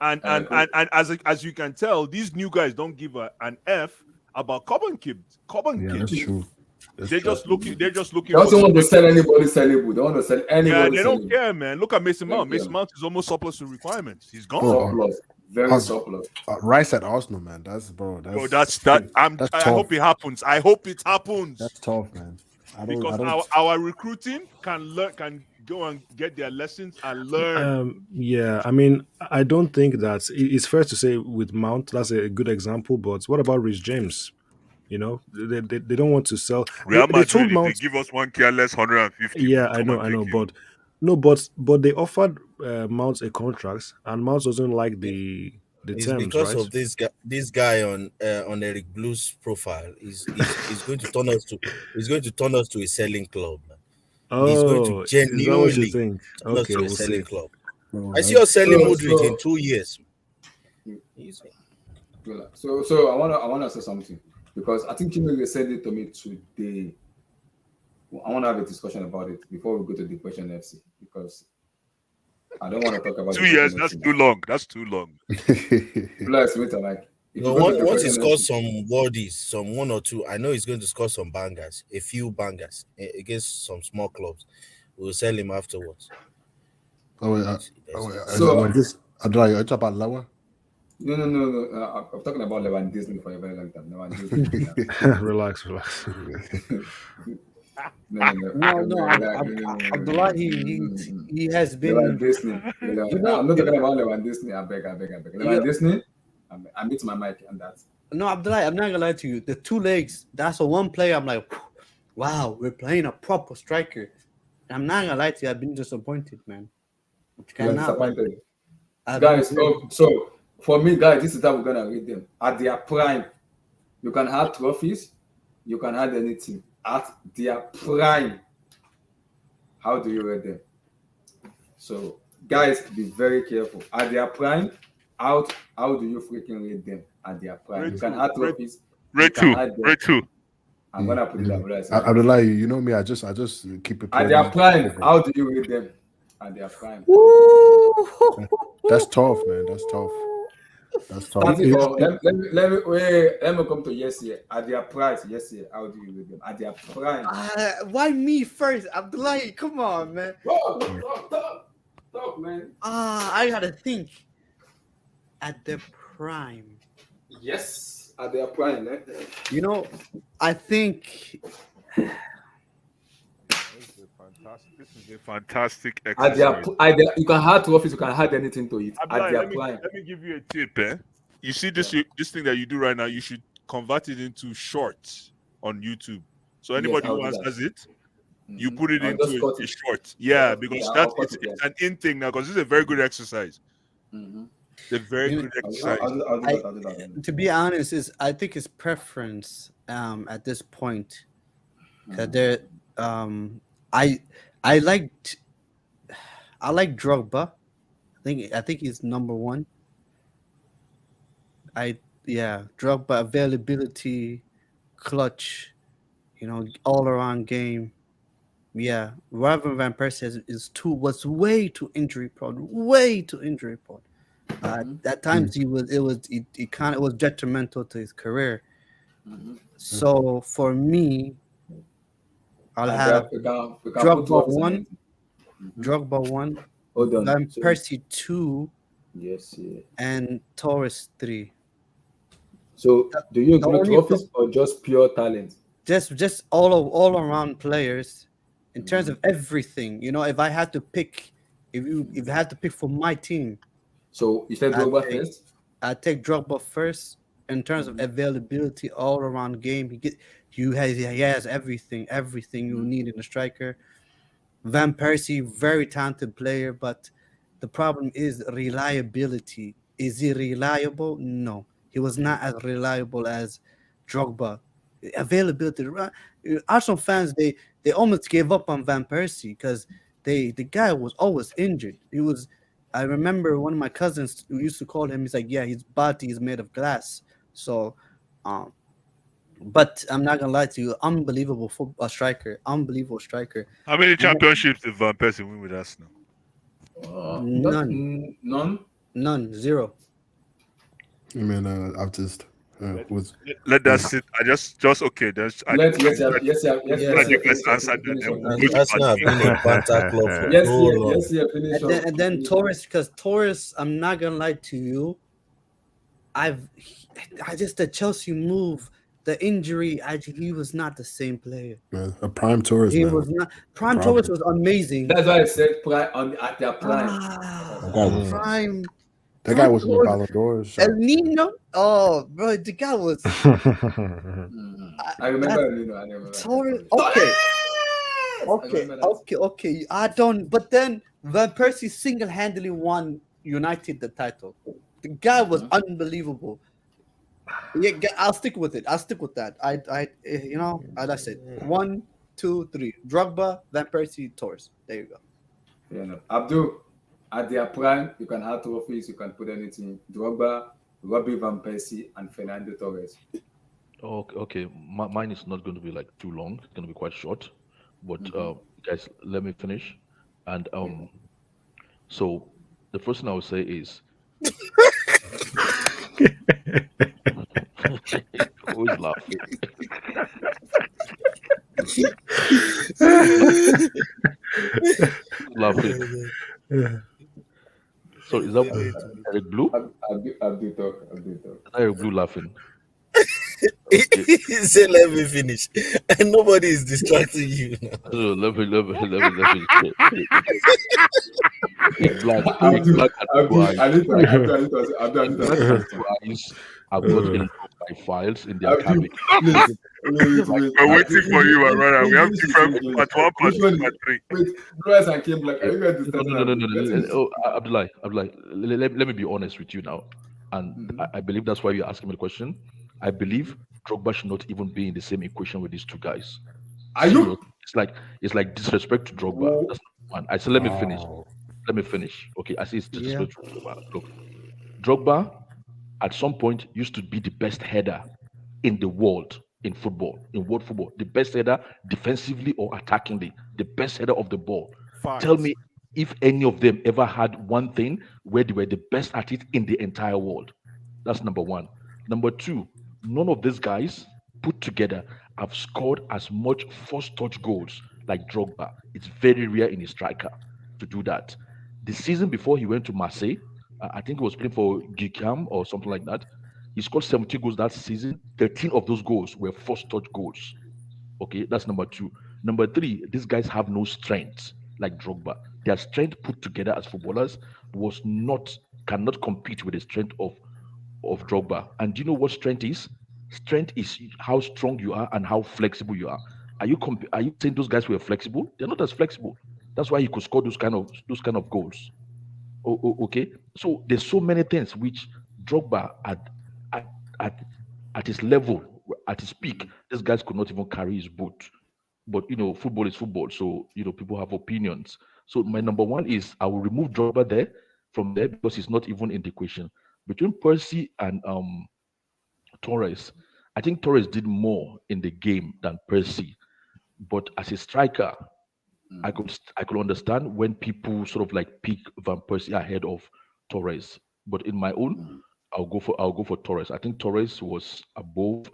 And I agree. as you can tell, these new guys don't give an F about Cobham kids. Yeah, that's true. That's They're true. just looking. They're just looking. They also for want to the- sell anybody sellable. They want to sell anybody Yeah, they sellable. don't care, man. Look at Mason Don't Mount. care. Mason Mount is almost surplus to requirements. He's gone. Bro, Surplus. Very Us- surplus. Rice at Arsenal, man. That's Bro, That's that. That's I tough. hope it happens. I hope it happens That's tough, man. because our recruiting can go and get their lessons and learn. Yeah, I mean, I don't think that it's fair to say with Mount, that's a good example. But what about Rich James? You know, they don't want to sell. Real They told Madrid, if they Mount, give us one careless 150. yeah, we'll I come know, and take you. but no, but they offered Mount a contract, and Mount doesn't like the It's terms, because right? of this guy on Eric Blue's profile. He's going to turn us to a selling club, man. He's going to Oh, is that what you genuinely think? turn us Okay, to a we'll selling see. club. Bro, I see us selling So- Modric so- in 2 years. So I wanna say something because I think Chimere said it to me today. I want to have a discussion about it before we go to the question FC because I don't want to talk about 2 the years, question that's FC too now. long. That's too long. Plus, wait, like if No, you go to the once he question scores FC, some wordies, some one or two, I know he's going to score some bangers, a few bangers against some small clubs. We'll sell him afterwards. So- when this, I talk about Lower. no. I'm talking about Lewandowski for a very long time. Lewandowski. Relax. Abdullah, he has been. Lewandowski. You know- I'm not talking about Lewandowski. I beg. Lewandowski. I mute my mic on that. No, Abdullah, I'm not gonna lie to you. The two legs, that's the one player I'm like, wow, we're playing a proper striker. I'm not gonna lie to you, I've been disappointed, man. You are Cannot lie. disappointed. I've Guys, been- so for me, guys, this is how we're gonna rate them. At their prime, you can have trophies, you can have anything. At their prime, how do you rate them? So, guys, be very careful. At their prime, how do you freaking rate them at their prime? Rate You can two, have rate- trophies. Rate you can two. add them. Rate two. I'm gonna put it up. Abdullah, you know me. I just keep it. At their plain. prime, how do you rate them? At their prime. That's tough, man. That's tough. Starting from, let me come to yes here. At their price, yes here. How do you rate them? At their prime. Why me first? Abdullah, come on, man. Talk, man. I gotta think. At the prime. Yes, at their prime. You know, I think This is a fantastic At their, exercise. you can add trophies, you can add anything to it. Abdullah, At their let prime. Let me give you a tip, eh? You see this thing that you do right now, you should convert it into shorts on YouTube. So anybody I'll who do has that. does it, you put it I'll just into cut a it. short. Yeah, Yeah, because I'll that's cut it, it's an in thing now, because this is a very good exercise. Mhm. It's a very You- good I'll exercise. do that. to be honest, I think it's preference at this point. Cause there I liked Drogba. I think he's number one. Drogba availability, clutch, all around game. Yeah, Robin Van Persie was way too injury prone. Way too injury prone. At times it was detrimental to his career. So for me, I'll have Drogba one, Drogba one, Hold on. Van So- Persie 2, Yes, yeah. and Torres 3. So do you the agree only trophies or just pure talent? Just all around players in terms of everything. If I had to pick, if you had to pick for my team, So you said I'd Drogba take- first? I'd take Drogba first in terms of availability all around game. He has everything you need in a striker. Van Persie, very talented player, but the problem is reliability. Is he reliable? No, he was not as reliable as Drogba. Availability. Arsenal fans, they almost gave up on Van Persie because the guy was always injured. I remember one of my cousins who used to call him. He's like, yeah, his body is made of glass. So But I'm not gonna lie to you, unbelievable football striker, unbelievable striker. How many championships did Van Persie win with Arsenal? None, None. zero. I mean, I've just was Let that sit. I just okay. Yes, Yeah. you guys answered that. Then we'll go to Arsenal have been a banter club for Yes, so long. finish. And then Torres, because Torres, I'm not gonna lie to you, I just the Chelsea move, the injury, he was not the same player. man, a prime tourist. He Man. was not. Prime problem. Torres was amazing. That's why I said prime at their prime. That guy was Prime. that guy was in the Ballon d'Or shot. El Nino. Oh, bro, the guy was. I remember. I remember. Torres. remember that. Okay. I don't. But then Van Persie single-handedly won United the title. The guy was unbelievable. Yeah, I'll stick with it. I'll stick with that. That's it. 1, 2, 3. Drogba, Van Persie, Torres. There you go. Fair enough. Abdul, at their prime, you can add trophies, you can put anything. Drogba, Robbie Van Persie, and Fernando Torres. Okay. Mine is not going to be like too long. It's going to be quite short. But guys, let me finish. And so the first thing I would say is. Who's laughing? Laughing. So is that Eric Blue? Abdul talk. Eric Blue laughing. He said, "Let me finish," and nobody is distracting you now. So let me. Black I've got a lot of my files in their cabinet. We're waiting for you, my brother. We have different part 1, part 2, part 3. Wait, Bless and Kim Black, are you guys No. Oh, Abdullah, let me be honest with you now. And I believe that's why you're asking me the question. I believe Drogba should not even be in the same equation with these two guys. Are you? It's like disrespect to Drogba. That's one. I said, let me finish. Okay, I say it's disrespect to Drogba. Look, Drogba at some point used to be the best header in the world in football, in world football. The best header defensively or attackingly, the best header of the ball. Facts. Tell me if any of them ever had one thing where they were the best at it in the entire world. That's number one. Number two, none of these guys put together have scored as much first touch goals like Drogba. It's very rare in a striker to do that. The season before he went to Marseille, I think he was playing for Guicam or something like that. He scored 70 goals that season. 13 of those goals were first touch goals. Okay, that's number two. Number three, these guys have no strength like Drogba. Their strength put together as footballers cannot compete with the strength of Drogba. And do you know what strength is? Strength is how strong you are and how flexible you are. Are you saying those guys were flexible? They're not as flexible. That's why he could score those kind of goals. Okay. So there's so many things which Drogba at his level, at his peak, these guys could not even carry his boot. But football is football, so people have opinions. So my number one is I will remove Drogba from there because he's not even in the equation. Between Percy and Torres, I think Torres did more in the game than Percy. But as a striker, I could understand when people sort of like pick Van Persie ahead of Torres. But in my own, I'll go for Torres. I think Torres was above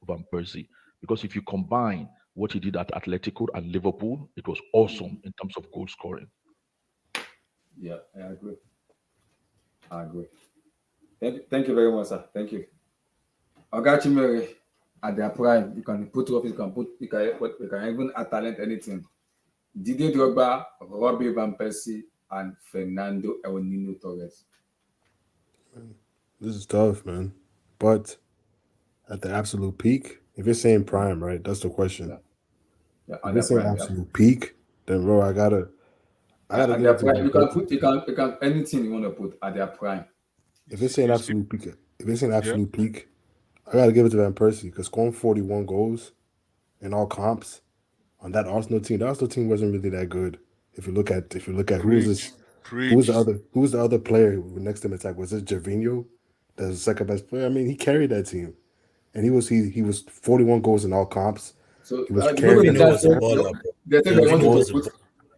Van Persie because if you combine what he did at Atletico and Liverpool, it was awesome in terms of goal scoring. Yeah, I agree. Thank you very much, sir. Thank you. Ogachimere at their prime, you can put trophies, you can even add talent, anything. Didier Drogba, Robbie Van Persie, and Fernando El Nino Torres. This is tough, man. But at the absolute peak, if you're saying prime, right? That's the question. Yeah, if you're saying absolute peak, then bro, I gotta at their prime. You can anything you want to put at their prime. If it's saying absolute peak, I gotta give it to Van Persie because scoring 41 goals in all comps on that Arsenal team, the Arsenal team wasn't really that good. If you look at who's the other player next to him attack, was it Gervinho? That's the second best player. I mean, he carried that team. and he was 41 goals in all comps. So He was you know carrying when the the Firmino guy was a said baller, bro. they said they Firmino wanted was to a put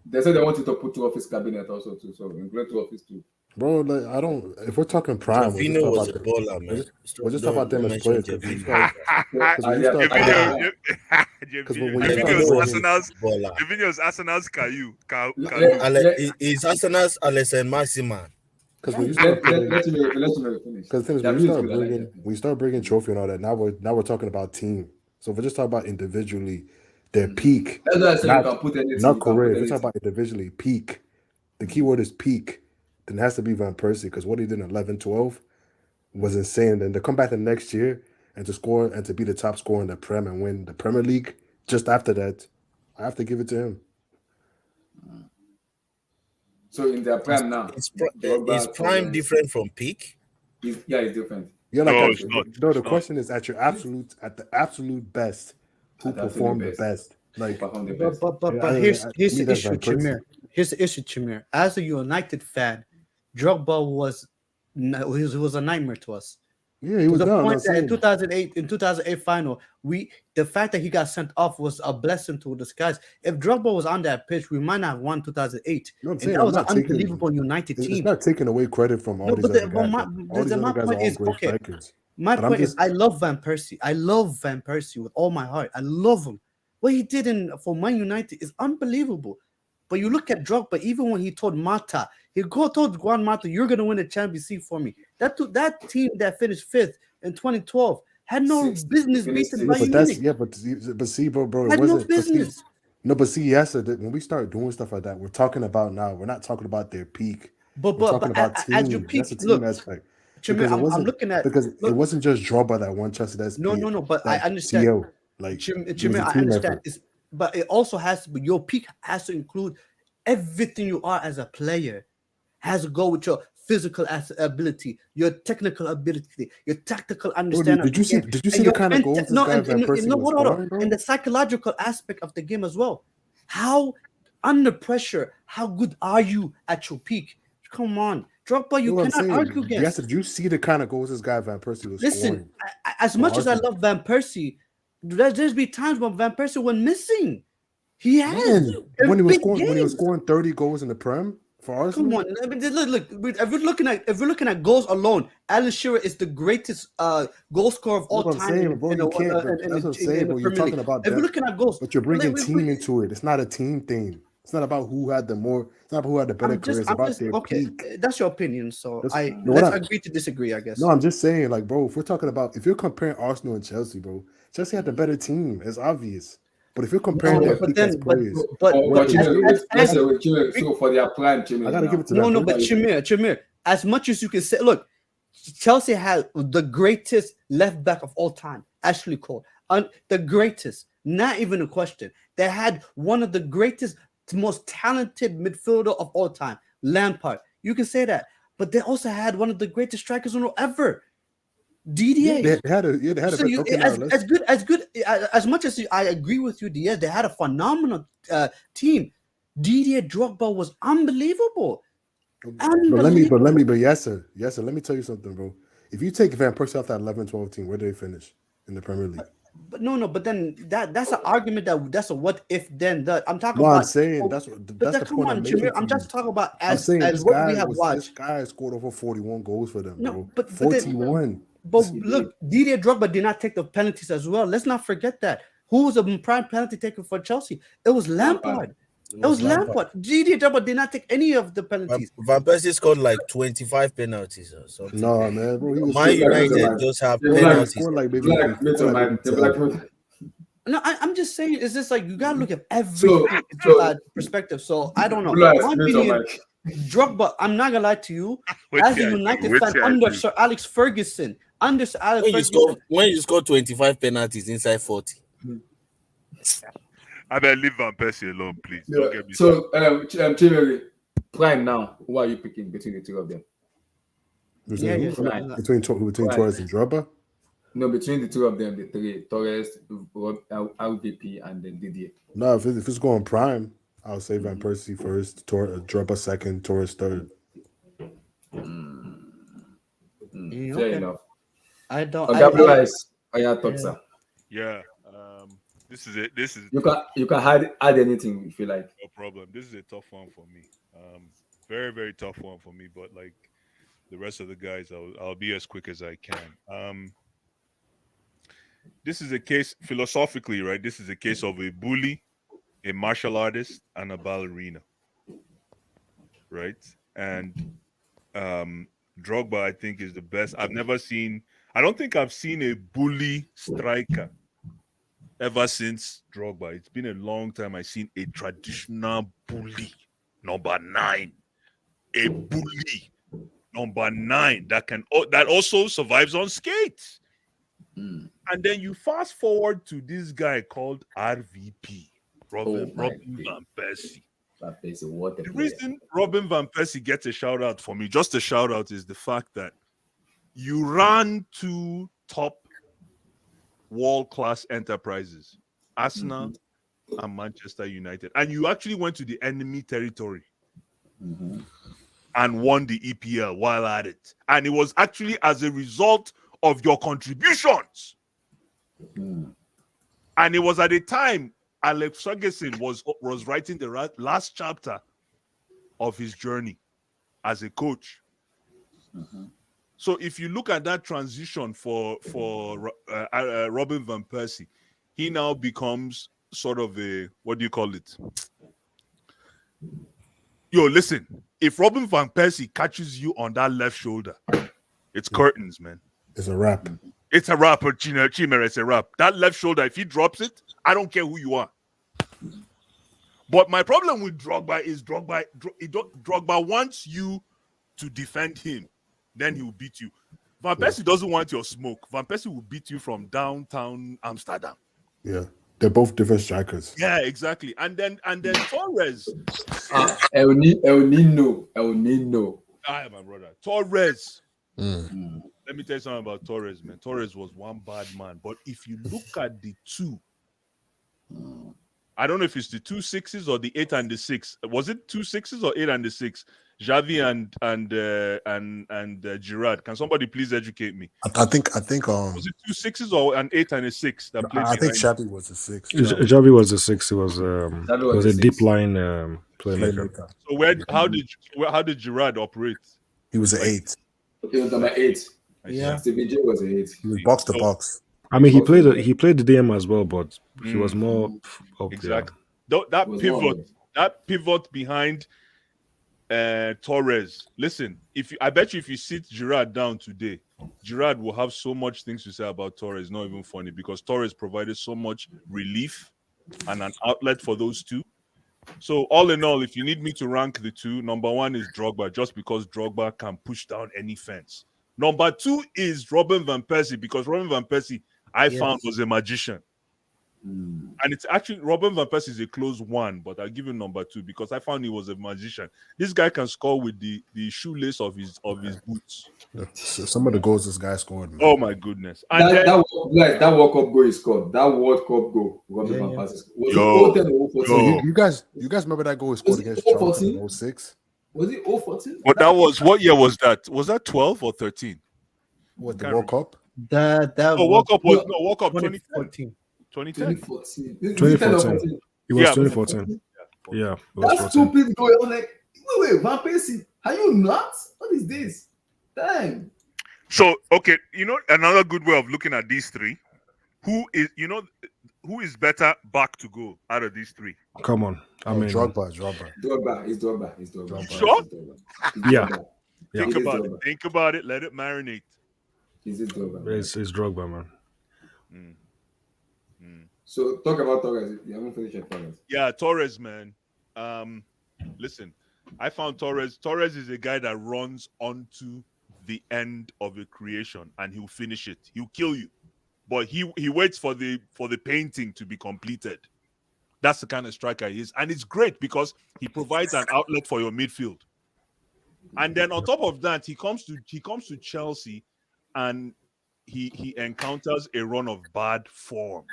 they said they wanted to put two office cabinet also too. So include two office too. Bro, like I don't. If we're talking prime, we'll just Jorginho talk was about a baller, man. we'll just talk about them Don't as mention players because Jorginho. when you start because when you start Jorginho was bringing a baller. Jorginho's Arsenal's Caillou. Is Arsenal's Alessandro Maximan. because when you start putting Let me finish. because things Their when you view is start good. I like bringing that. when you start bringing trophy and all that, now we're talking about team. So if we just talk about individually, their peak, That's why I said you not can put anything. not You can career. put If we talk anything. about individually, peak. The key word is peak. Then it has to be Van Persie because what he did in 11-12 was insane. And to come back the next year and to score and to be the top scorer in the Prem and win the Premier League just after that, I have to give it to him. So in their prime now, Is Drogba, prime Torres, different from peak? it's different. You're like No, at, it's not. no. The It's not. question is at the absolute best, who At the absolute performed the best. best? Like Perform the But best. here's to here's me, the that's issue, Van Persie. Chimere. Here's the issue, Chimere. As a United fan, Drogba was he was a nightmare to us. Yeah, he To was the done. point that in 2008 final, the fact that he got sent off was a blessing to the skies. If Drogba was on that pitch, we might not have won 2008. You know what I'm And saying? that I'm was an not taking- unbelievable United It's team. not taking away credit from all No, these but other the- guys. but my- all these the- my other guys point are all is, great okay, strikers. My But I'm point is, just- I love Van Persie. I love Van Persie with all my heart. I love him. What he did for Man United is unbelievable. But you look at Drogba, even when he told Mata, told Juan Mata, "You're going to win the Champions League for me." That team that finished 5th in 2012 had no Sixth. business Finished beating sixth. Bayern But Munich. but see, bro, it Had no wasn't. But see, business. no, but see, yes, when we start doing stuff like that, we're talking about now. We're not talking about their peak. But We're talking about as your team. peak, That's a team look, aspect. Chimere, Because it I'm wasn't looking at because it look, wasn't just Drogba that won Chelsea. That's no. But I that understand. CL. Like Chimere, it was a I team understand. effort. But it also has to be your peak has to include everything you are as a player. Has to go with your physical ability, your technical ability, your tactical understanding. Did you see? Did you see the kind of goals this guy Van Persie was scoring, bro? And the psychological aspect of the game as well. How under pressure? How good are you at your peak? Come on, Drogba, you cannot argue against. Yes, did you see the kind of goals this guy Van Persie was scoring? Listen, as much as I love Van Persie, there's be times when Van Persie went missing. He has when he was scoring 30 goals in the Prem for Arsenal. Come on, I mean, look. If we're looking at goals alone, Alan Shearer is the greatest goal scorer of all time. That's what I'm saying, bro. You're talking about if we're looking at goals, but you're bringing team into it. It's not a team thing. It's not about who had the more. It's not about who had the better career. It's about their peak. That's your opinion. So Let's agree to disagree, I guess. No, I'm just saying, like, bro. If you're comparing Arsenal and Chelsea, bro, Chelsea had the better team. It's obvious. But if you're comparing their peak as players, so for their prime, I gotta give it to no, but Chimere, as much as you can say, look, Chelsea had the greatest left back of all time, Ashley Cole, and the greatest, not even a question. They had one of the greatest, most talented midfielder of all time, Lampard. You can say that, but they also had one of the greatest strikers ever. DDA. They had as good as much as I agree with you, Diaz. They had a phenomenal team. DDA Drogba was unbelievable. But yes, sir. Let me tell you something, bro. If you take Van Persie off that 11-12 team, where do they finish in the Premier League? But then that's an argument that's a what if then that I'm talking about. I'm saying that's the point I'm making. I'm just talking about as this what we have watched. This guy scored over 41 goals for them, bro. But 41. But look, Didier Drogba did not take the penalties as well. Let's not forget that. Who was a prime penalty taker for Chelsea? It was Lampard. It was Lampard. Didier Drogba did not take any of the penalties. Van Persie scored like 25 penalties or something. No, man, bro. Man United just have penalties. No, I'm just saying, it's just like you gotta look at every perspective. So I don't know. My opinion, Drogba, I'm not gonna lie to you, as a United fan under Sir Alex Ferguson, when you score 25 penalties inside 40. I better leave Van Persie alone, please. Yeah. Don't get me Chimere, prime now. Who are you picking between the two of them? Between Torres and Drogba? No, between the two of them, the three, Torres, RVP, and then Didier. No, if it's going prime, I'll say Van Persie first, Drogba second, Torres third. Fair enough. I don't. Oh yeah, talk, sir. Yeah. This is it. This is You can add anything if you like. no problem. This is a tough one for me. Very, very tough one for me. But like the rest of the guys, I'll be as quick as I can. This is a case philosophically, right? This is a case of a bully, a martial artist, and a ballerina, right? And Drogba, I think, is the best. I don't think I've seen a bully striker ever since Drogba. It's been a long time I've seen a traditional bully, number 9. A bully, number 9, that also survives on skates. And then you fast forward to this guy called RVP, Robin Van Persie. The reason Robin Van Persie gets a shout out for me, just a shout out, is the fact that you ran 2 top world-class enterprises, Arsenal and Manchester United, and you actually went to the enemy territory and won the EPL while at it. And it was actually as a result of your contributions. And it was at a time Alex Ferguson was writing the last chapter of his journey as a coach. So if you look at that transition for Robin Van Persie, he now becomes sort of a, what do you call it? Yo, listen, if Robin Van Persie catches you on that left shoulder, it's curtains, man. It's a wrap. It's a wrap, Chimera, it's a wrap. That left shoulder, if he drops it, I don't care who you are. But my problem with Drogba is Drogba wants you to defend him. Then he will beat you. Van Persie doesn't want your smoke. Van Persie will beat you from downtown Amsterdam. Yeah. They're both different strikers. Yeah, exactly. And then Torres. El Nino. Hi, my brother. Torres. Let me tell you something about Torres, man. Torres was one bad man. But if you look at the 2, I don't know if it's the 2 6s or the 8 and the 6. Was it 2 6s or 8 and the 6? Xavi and Giroud. Can somebody please educate me? I think Was it 2 6s or an 8 and a 6 that played? I think Xavi was a 6. Xavi was a 6. He was a deep line playmaker. So how did Giroud operate? He was an 8. He was number 8. Yeah. Stevie J was an 8. He was box to box. I mean, he played the DM as well, but he was more up exactly. That pivot behind Torres. Listen, I bet you if you sit Giroud down today, Giroud will have so much things to say about Torres. Not even funny, because Torres provided so much relief and an outlet for those 2. So all in all, if you need me to rank the 2, number 1 is Drogba, just because Drogba can push down any fence. Number 2 is Robin Van Persie, because Robin Van Persie I found was a magician. And it's actually Robin Van Persie is a close 1, but I'll give him number 2 because I found he was a magician. This guy can score with the shoelace of his boots. So some of the goals this guy scored, man. Oh my goodness! And that World Cup goal he scored. That World Cup goal. Robin Van Persie. Was it 0-10 or 0-14? You guys remember that goal he scored against Charlton in 06? Was it 0-14? But that was, what year was that? Was that 12 or 13? What, the World Cup? World Cup was World Cup 2014. 2014. 2014. It was 2014. Yeah. That's stupid goal. I was like, wait, Van Persie, are you nuts? What is this? Damn. So, okay, another good way of looking at these 3, who is better back to goal out of these 3? Come on. I mean, Drogba. It's Drogba. Sure? Yeah. Think about it. Let it marinate. It's Drogba. It's Drogba, man. So talk about Torres. You haven't finished your Torres. Yeah, Torres, man. Listen, I found Torres. Torres is a guy that runs onto the end of a creation and he'll finish it. He'll kill you, but he waits for the painting to be completed. That's the kind of striker he is, and it's great because he provides an outlet for your midfield. And then on top of that, he comes to Chelsea, and he encounters a run of bad form.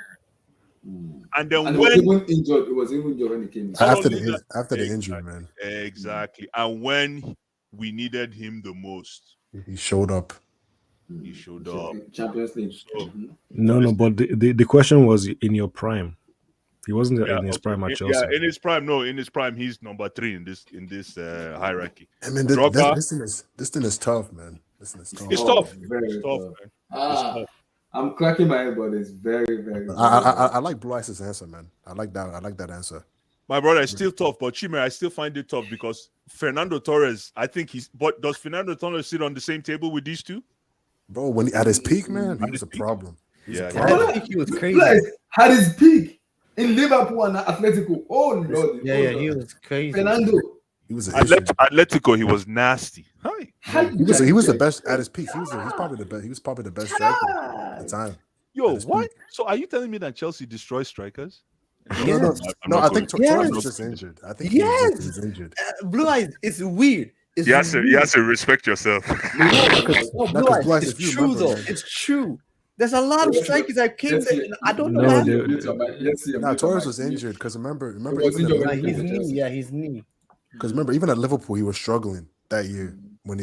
And then he was even injured when he came in. After the injury, man. Exactly. And when we needed him the most, he showed up. He showed up. Champions League. So No, but the question was in your prime. He wasn't yeah, in his okay. prime at Yeah, Chelsea. in his prime, no, in his prime, he's number 3 in this hierarchy. I mean, Drogba, this thing is tough, man. This thing is tough. it's tough. Very It's tough, tough. man. Ah, I'm cracking my head, but it's very, very. I like Blue Ice's answer, man. I like that answer. My brother, it's still tough, but Chime, I still find it tough because Fernando Torres, I think but does Fernando Torres sit on the same table with these two? Bro, when he, at his peak, man, he was a problem. Yeah, I think he was crazy. Guys, had his peak in Liverpool and Atletico. Oh Lord. Yeah, he was crazy. Fernando. He was an issue. Atletico, he was nasty. Hi. He was the best at his peak. He's probably the best. He was probably the best striker at the time. Yo, At his what? peak. So are you telling me that Chelsea destroys strikers? No, I think Torres was just injured. I think he was injured. Blue Eyes, it's weird. It's You have to respect yourself. No, Blue Eyes, Blue Eyes, it's if you true remember, though. man. It's true. There's a lot of strikers that came. I don't know. No, how- No, Torres was injured because remember, was even injured. at His Liverpool, knee, yeah, his knee. because remember, even at Liverpool, he was struggling that year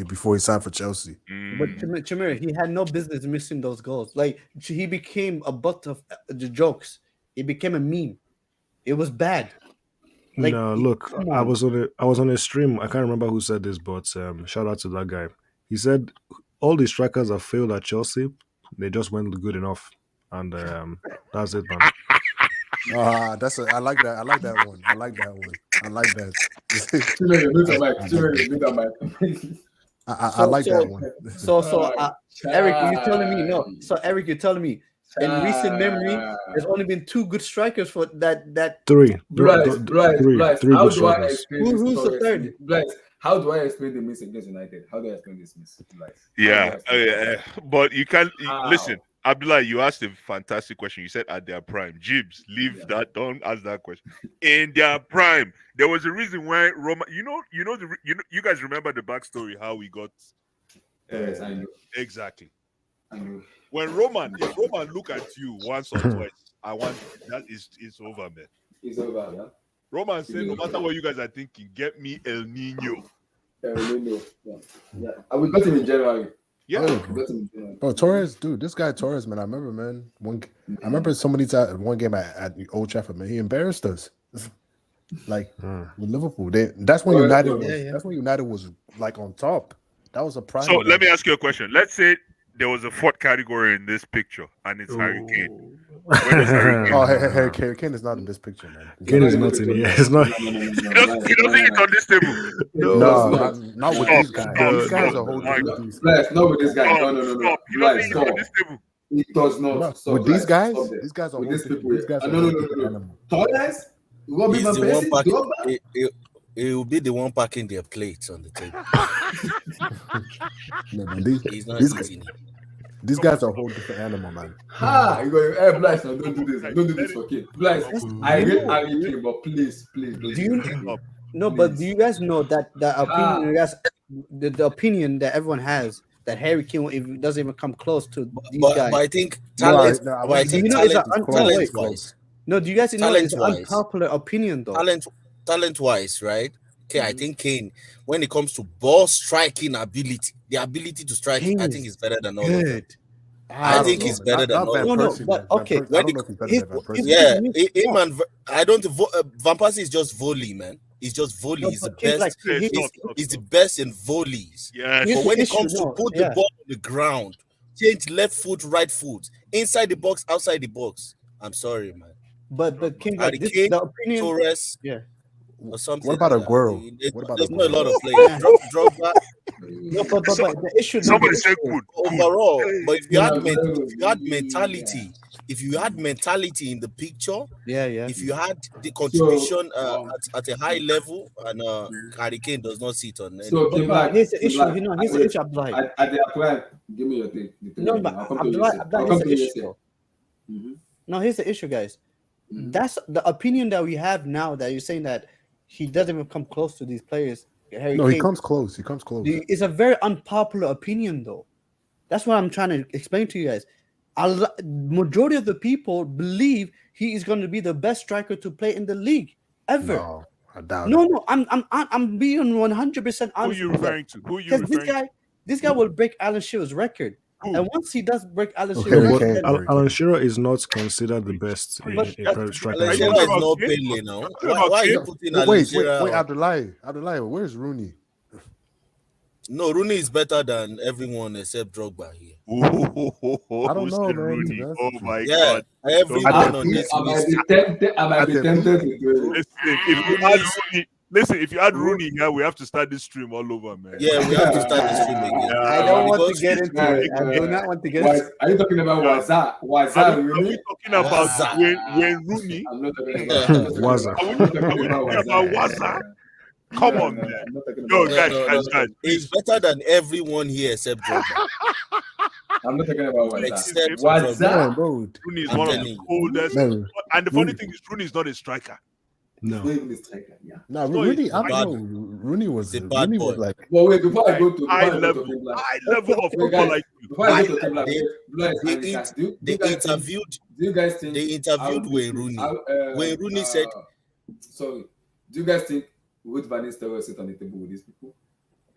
before he signed for Chelsea. But Chamir, he had no business missing those goals. Like he became a butt of the jokes. He became a meme. It was bad. Like, no, look, come I on. was on a stream. I can't remember who said this, but shout out to that guy. He said all the strikers have failed at Chelsea. They just weren't good enough, and that's it, man. I like that. I like that one. I like that one. I like that. I like that one. Eric, you're telling me no. So Eric, you're telling me in recent memory, there's only been 2 good strikers for that. Three. Bryce, Three how good do I strikers. explain Who's this the story? third? Bryce, how do I explain the miss against United? How do I explain this miss? Bryce? Yeah, but you can't How? listen. Abdullah, you asked a fantastic question. You said at their prime. Jibs, leave that. Don't ask that question. In their prime, there was a reason why Roma. You guys remember the backstory how we got. Yes, I know. Exactly. I know. When if Roman look at you once or twice, it's over, man. It's over, yeah. Roman said, no matter what you guys are thinking, get me El Nino. Yeah. And we got him in January. Yeah. We got him in January. Bro, Torres, dude, this guy Torres, man. I remember, man. I remember so many times. One game at Old Trafford, man. He embarrassed us. Like with Liverpool, that's when United was. Yeah. That's when United was like on top. That was a prime. So let me ask you a question. Let's say there was a 4th category in this picture, and it's Harry Kane. Where does Harry Kane? Oh, Harry Kane is not in this picture, man. Kane is not in here. It's not. He doesn't eat on this table. No, not with these guys. Stop, These guys stop. are holding My with God. these guys. Bryce, not with this guy. No. Stop. He Bryce, doesn't eat on stop. this table. It does not. Stop, With these Bryce. guys, Stop there. these guys are With these holding. people. These guys are No. holding animal. Torres? You want to be He's my the one person? packing. It will be the one packing their plates on the table. No, man, He's not these eating it. These guys are a whole different animal, man. You go, hey, Blythe, no, don't do this. Don't do this for Kane. Blythe, I rate Harry Kane, but please. Do you no? But do you guys know that the opinion, the opinion that everyone has that Harry Kane doesn't even come close to these guys? But I think talent. Talent-wise. No, do you guys know it's an Talent-wise. unpopular opinion though? Talent-wise, right? Okay, I think Kane, when it comes to ball striking ability, the ability to strike, I think is better than all of them. Good. I think he's better than all of them. No, but okay. When Yeah, him and I don't. Van Persie is just volley, man. He's just volley. No, He's the but he's best. like- He's the best in volleys. Yes. Here's But the when it issue, comes to no, put yeah. the ball on the ground, change left foot, right foot, inside the box, outside the box. I'm sorry, man. But King, Harry this, Kane, the opinion. Torres, Yeah. or something. What about Aguero? There's not a lot of players. Drogba. No, but the issue. Somebody said good. Overall, but if you had mentality, if you had mentality in the picture, Yeah. if you had the contribution at a high level, and Harry Kane does not sit on any. So, But here's the issue. Here's the issue, Abdullah. At the apply, give me your thing. No, but Abdullah, here's the issue. Though. No, here's the issue, guys. That's the opinion that we have now. That you're saying that he doesn't even come close to these players. Harry No, Kane. he comes close. He comes close. It's a very unpopular opinion, though. That's what I'm trying to explain to you guys. Majority of the people believe he is going to be the best striker to play in the league ever. No, I doubt it. No, I'm being 100% honest. Who are you referring to? Because this guy will break Alan Shearer's record. And once he does break Alan Okay, Shearer, we But can't then break Alan it. Shearer is not considered the best in But Premier striker. Alan in the Shearer is world. not about Pele now. talking Why about are you Kane. putting Alan Wait, Shearer up? Abdullahi, where's Rooney? No, Rooney is better than everyone except Drogba here. I don't Who know, said man. Rooney? That's Oh the truth. my Yeah, God. everyone At on the this I might list. be tempted. I might At be the tempted to do it. Listen, if you add Rooney here, we have to start this stream all over, man. Yeah, we have to start the stream again. I don't want to Because get into it. I do not want to get into it. Are you talking about Waza? Waza, Are we really? talking about Waza. Wayne Rooney? I'm not talking about. I'm not talking Waza. about. Are I'm not we talking about talking about Waza. Waza? Come on, No, man. I'm not talking Yo, about. guys, Waza. guys, He's please. better than everyone here except Drogba. I'm not talking about Waza. Except Man, Waza. bro. Rooney is I'm one of telling the you. coldest. Man, And the funny thing is, Rooney is not a striker. No. Not even a striker, yeah. nah, No, Rooney. he's I bad. don't know. Rooney was He's a bad was boy. like. But wait, before I go to High Kim level of Wait, guys, football like you. before I I- go to Kim Black, they- Black, they and int- Lucas, do They you guys think? interviewed Do you guys think? they interviewed Wayne Rooney. Wayne Rooney said, Sorry. Do you guys think would Van Nistelrooy sit on the table with these people?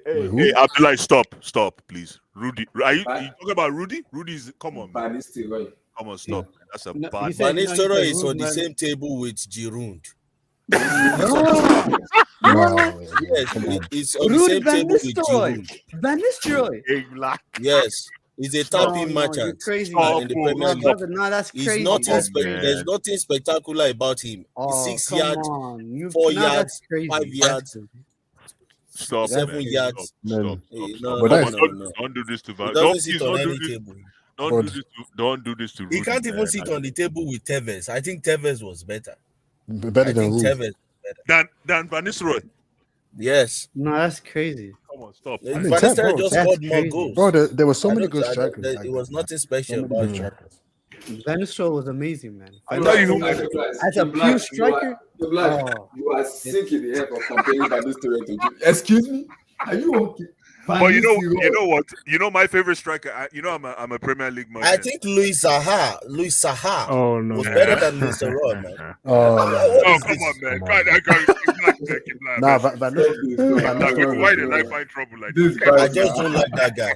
Hey, who? hey, Abdullah, stop, please. Rudy, are you Van- talking about Rudy? Rudy's, come on, man. Van Nistelrooy. Come on, stop. That's a No, bad. he said- Van Nistelrooy is rude, on the man. same table with Giroud. No, Yes, come on. it's on the Ruud same Van table with Nistelrooy. Giroud. Van Nistelrooy. Hey, black. Yes, he's a No, tapping no, you're merchant crazy. Stop, in the oh, Premier My League. brother, no, that's He's crazy. nothing That's man. There's nothing spectacular about him. Oh, 6 come yards, on. You, 4 no, yards, that's crazy. 5 yards, Stop, 7 man. yards. Man. Hey, Stop. no, But no, that's- no, no. Don't do this to He Van. doesn't Don't, sit please on don't do any this. table. Don't do this to Rudy. He can't even man. sit on the table with Tevez. I think Tevez was better. Better I than think Rooney. Tevez. Dan Van Nistelrooy. Yes. No, that's crazy. Come on, stop. Van mean, Nistelrooy bro, just that's scored more crazy. goals. Bro, there were so I many don't- good I don't- strikers. there- back it was then, man. nothing So special many about good him. strikers. Van Nistelrooy was amazing, man. I tell you who- As a pure striker, oh. You are sick in the head for comparing Van Nistelrooy to you. Excuse me? Are you okay? But you know what? You know my favorite striker. I'm a Premier League man. I think Luis Saha Oh no. was no. better than Mr. Rod, man. Oh, Oh, is come this? on, man. Come God, on. I got nah, Van Nistelrooy. Why did I find trouble like This this? guy- I just don't like that guy.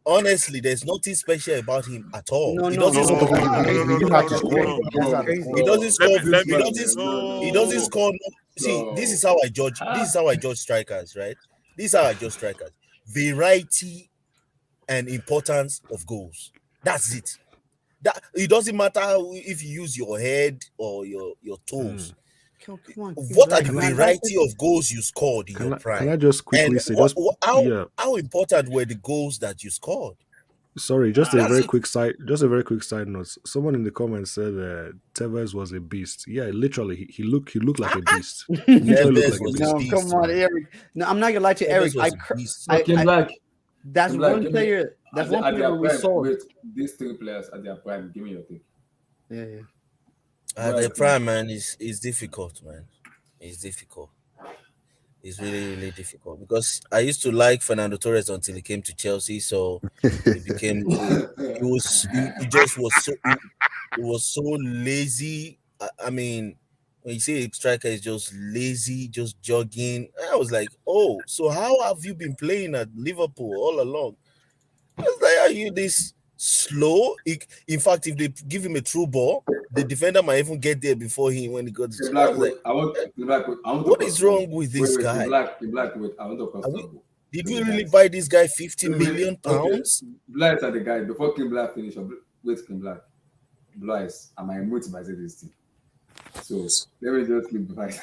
Honestly, there's nothing special about him at all. No, He no, doesn't no, score. no, You have to score. no, That's not crazy. score. He doesn't score. Let me- He doesn't score. See, this is how I judge. This is how I judge strikers, right? This is how I judge strikers. Variety and importance of goals. That's it. That it doesn't matter if you use your head or your toes. Come on. What are the Man, variety of goals you scored in Can your I, prime? can I just quickly And say, just yeah, how important were the goals that you scored? sorry, just a That's very it. quick side note. Someone in the comments said Tevez was a beast. Yeah, literally, he looked like a beast. Literally Tevez looked like a was beast. No, beast, come on, man. Eric. No, I'm not gonna lie to Tevez Eric. was a beast. That's Kim Black, one give me- player. That's one player we saw. Wait, these three players at their prime. Give me your take. Yeah, yeah. The prime, man, is difficult, man. It's difficult. It's really, really difficult because I used to like Fernando Torres until he came to Chelsea. So it became he just was so lazy. I mean, when you say a striker is just lazy, just jogging, I was like, oh, so how have you been playing at Liverpool all along? I was like, are you this slow? In fact, if they give him a true ball, the defender might even get there before him when he got the Kim I Black, was like, I want what is wrong with this guy? Kim Black, wait, I want to confirm. Did we really buy this guy 50 million pounds? Blights are the guy. Before Kim Black finish, wait, Kim Black. Blights, am I motivated by this thing? So let me just keep Blights.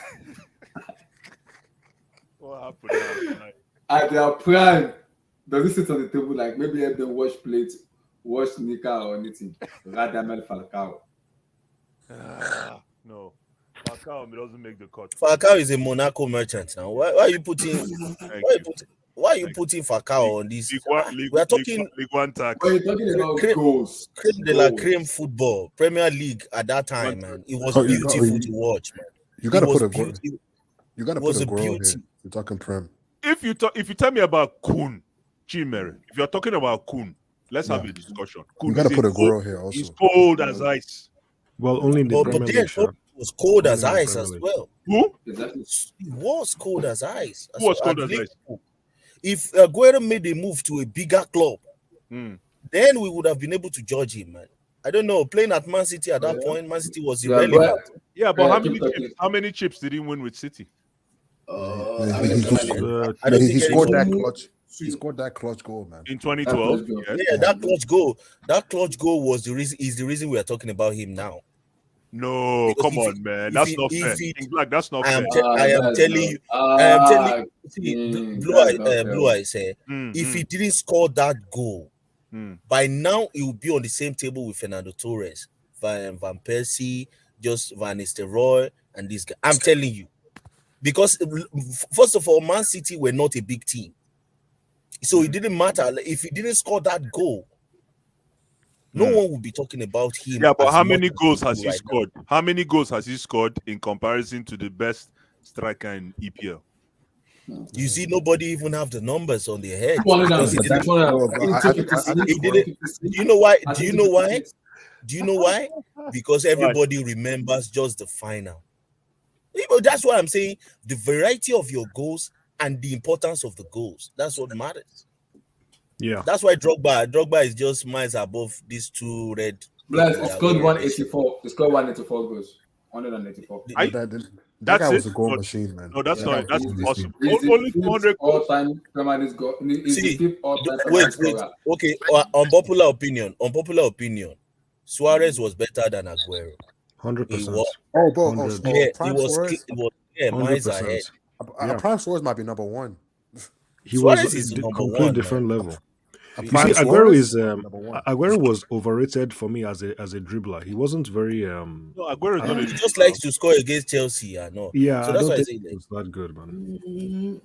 What happened now? At their prime, does it sit on the table like maybe help them wash plates, wash Nika or anything? Radamel Falcao. No. Falcao doesn't make the cut. Falcao is a Monaco merchant now. Why are you putting Falcao on this? We are talking League One tax. When you're talking about Creme- goals, creme de la creme football, Premier League at that time, man. It was beautiful to watch, man. You gotta It was put a beautiful. you gotta it was put a a girl here. beauty. You're talking Prem. If you tell me about Kun, Chimere, if you're talking about Kun, let's have a discussion. Kun You gotta is put a cold- girl here also. He's cold as ice. Well, only in the But Premier then League. Sha. it was cold as Only in the ice Premier as League. well. Who? exactly. It was cold as ice. Who was At cold as ice? Liverpool. If Aguero made a move to a bigger club, then we would have been able to judge him, man. I don't know. Playing at Man City at that point, Man City was irrelevant. Yeah, but Yeah, how many chips did he win with City? I mean, I don't he think scored that anyone- clutch. He scored that clutch goal, man. In 2012? Yes. Yeah, that clutch goal was the reason. Is the reason we are talking about him now. No, Because come if on, he- man. if That's he- not if fair. he- King Black, that's not I am, fair. I am telling you. I am telling you. See, Blue Eyes here. If he didn't score that goal, by now he would be on the same table with Fernando Torres, Van Persie, just Van Nistelrooy, and this guy. I'm telling you, because first of all, Man City were not a big team, so it didn't matter if he didn't score that goal. No one would be talking about him. Yeah, but as how much many as goals people has he right now. scored? How many goals has he scored in comparison to the best striker in EPL? You see, nobody even have the numbers on their head. 200 He didn't. Do you know why? Do you know why? Do you know why? Because everybody remembers just the final. That's what I'm saying. The variety of your goals and the importance of the goals. That's what matters. Yeah. That's why Drogba is just miles above these two red. Black, he scored 184. He scored 184 goals. 184. That guy was it? a goal No, machine, man. No, that's not. That's impossible. He's Only the 400 fifth goals. all-time Premier League goal. He's the See, fifth all-time Premier wait. League scorer. Okay, unpopular opinion. Suarez was better than Aguero. 100%. He was miles ahead. Prime Suarez might be number one. He Suarez was is a number complete one, different man. level. You see, Aguero was overrated for me as a dribbler. He wasn't very No, Aguero is not he just likes to score against Chelsea. I know. Yeah, so I that's don't why I think say it that. was that good, man.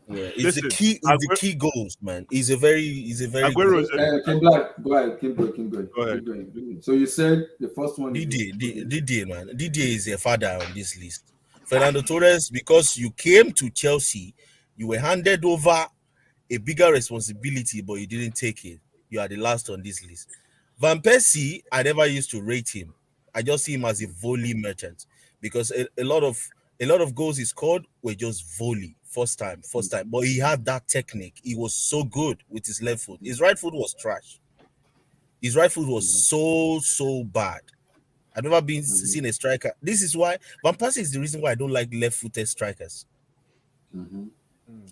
Yeah, it's the key. It's the key goals, man. He's a very. Aguero is Kim Black, go ahead. Keep going. Go ahead. Keep going. So you said the first one. Didier, man. Didier is a father on this list. Fernando Torres, because you came to Chelsea, you were handed over a bigger responsibility, but you didn't take it. You are the last on this list. Van Persie, I never used to rate him. I just see him as a volley merchant because a lot of goals he scored were just volley first time. But he had that technique. He was so good with his left foot. His right foot was trash. His right foot was so bad. I've never seen a striker. This is why Van Persie is the reason why I don't like left-footed strikers.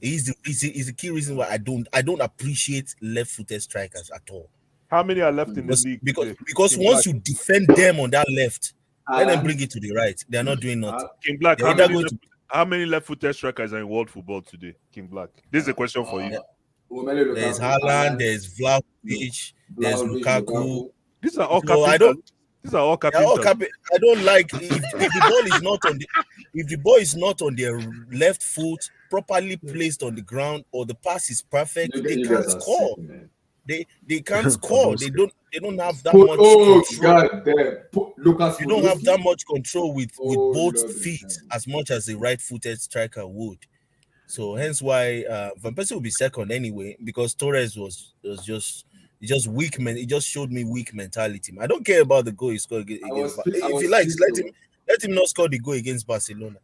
He's the key reason why I don't appreciate left-footed strikers at all. How many are left in the league? Because once you defend them on that left, let them bring it to the right. They're not doing nothing. King Black, how many left-footed strikers are in world football today? King Black. This is a question for you. There's Haaland, there's Vlahovic, there's Lukaku. These are all These are all captains. I don't like if the ball is not on their left foot, properly placed on the ground, or the pass is perfect, they can't score. They can't score. They don't have that much control. You don't have that much control with both feet as much as a right-footed striker would. So hence why Van Persie will be second anyway, because Torres was just weak man. It just showed me weak mentality. I don't care about the goal he scored against. If he likes, let him not score the goal against Barcelona.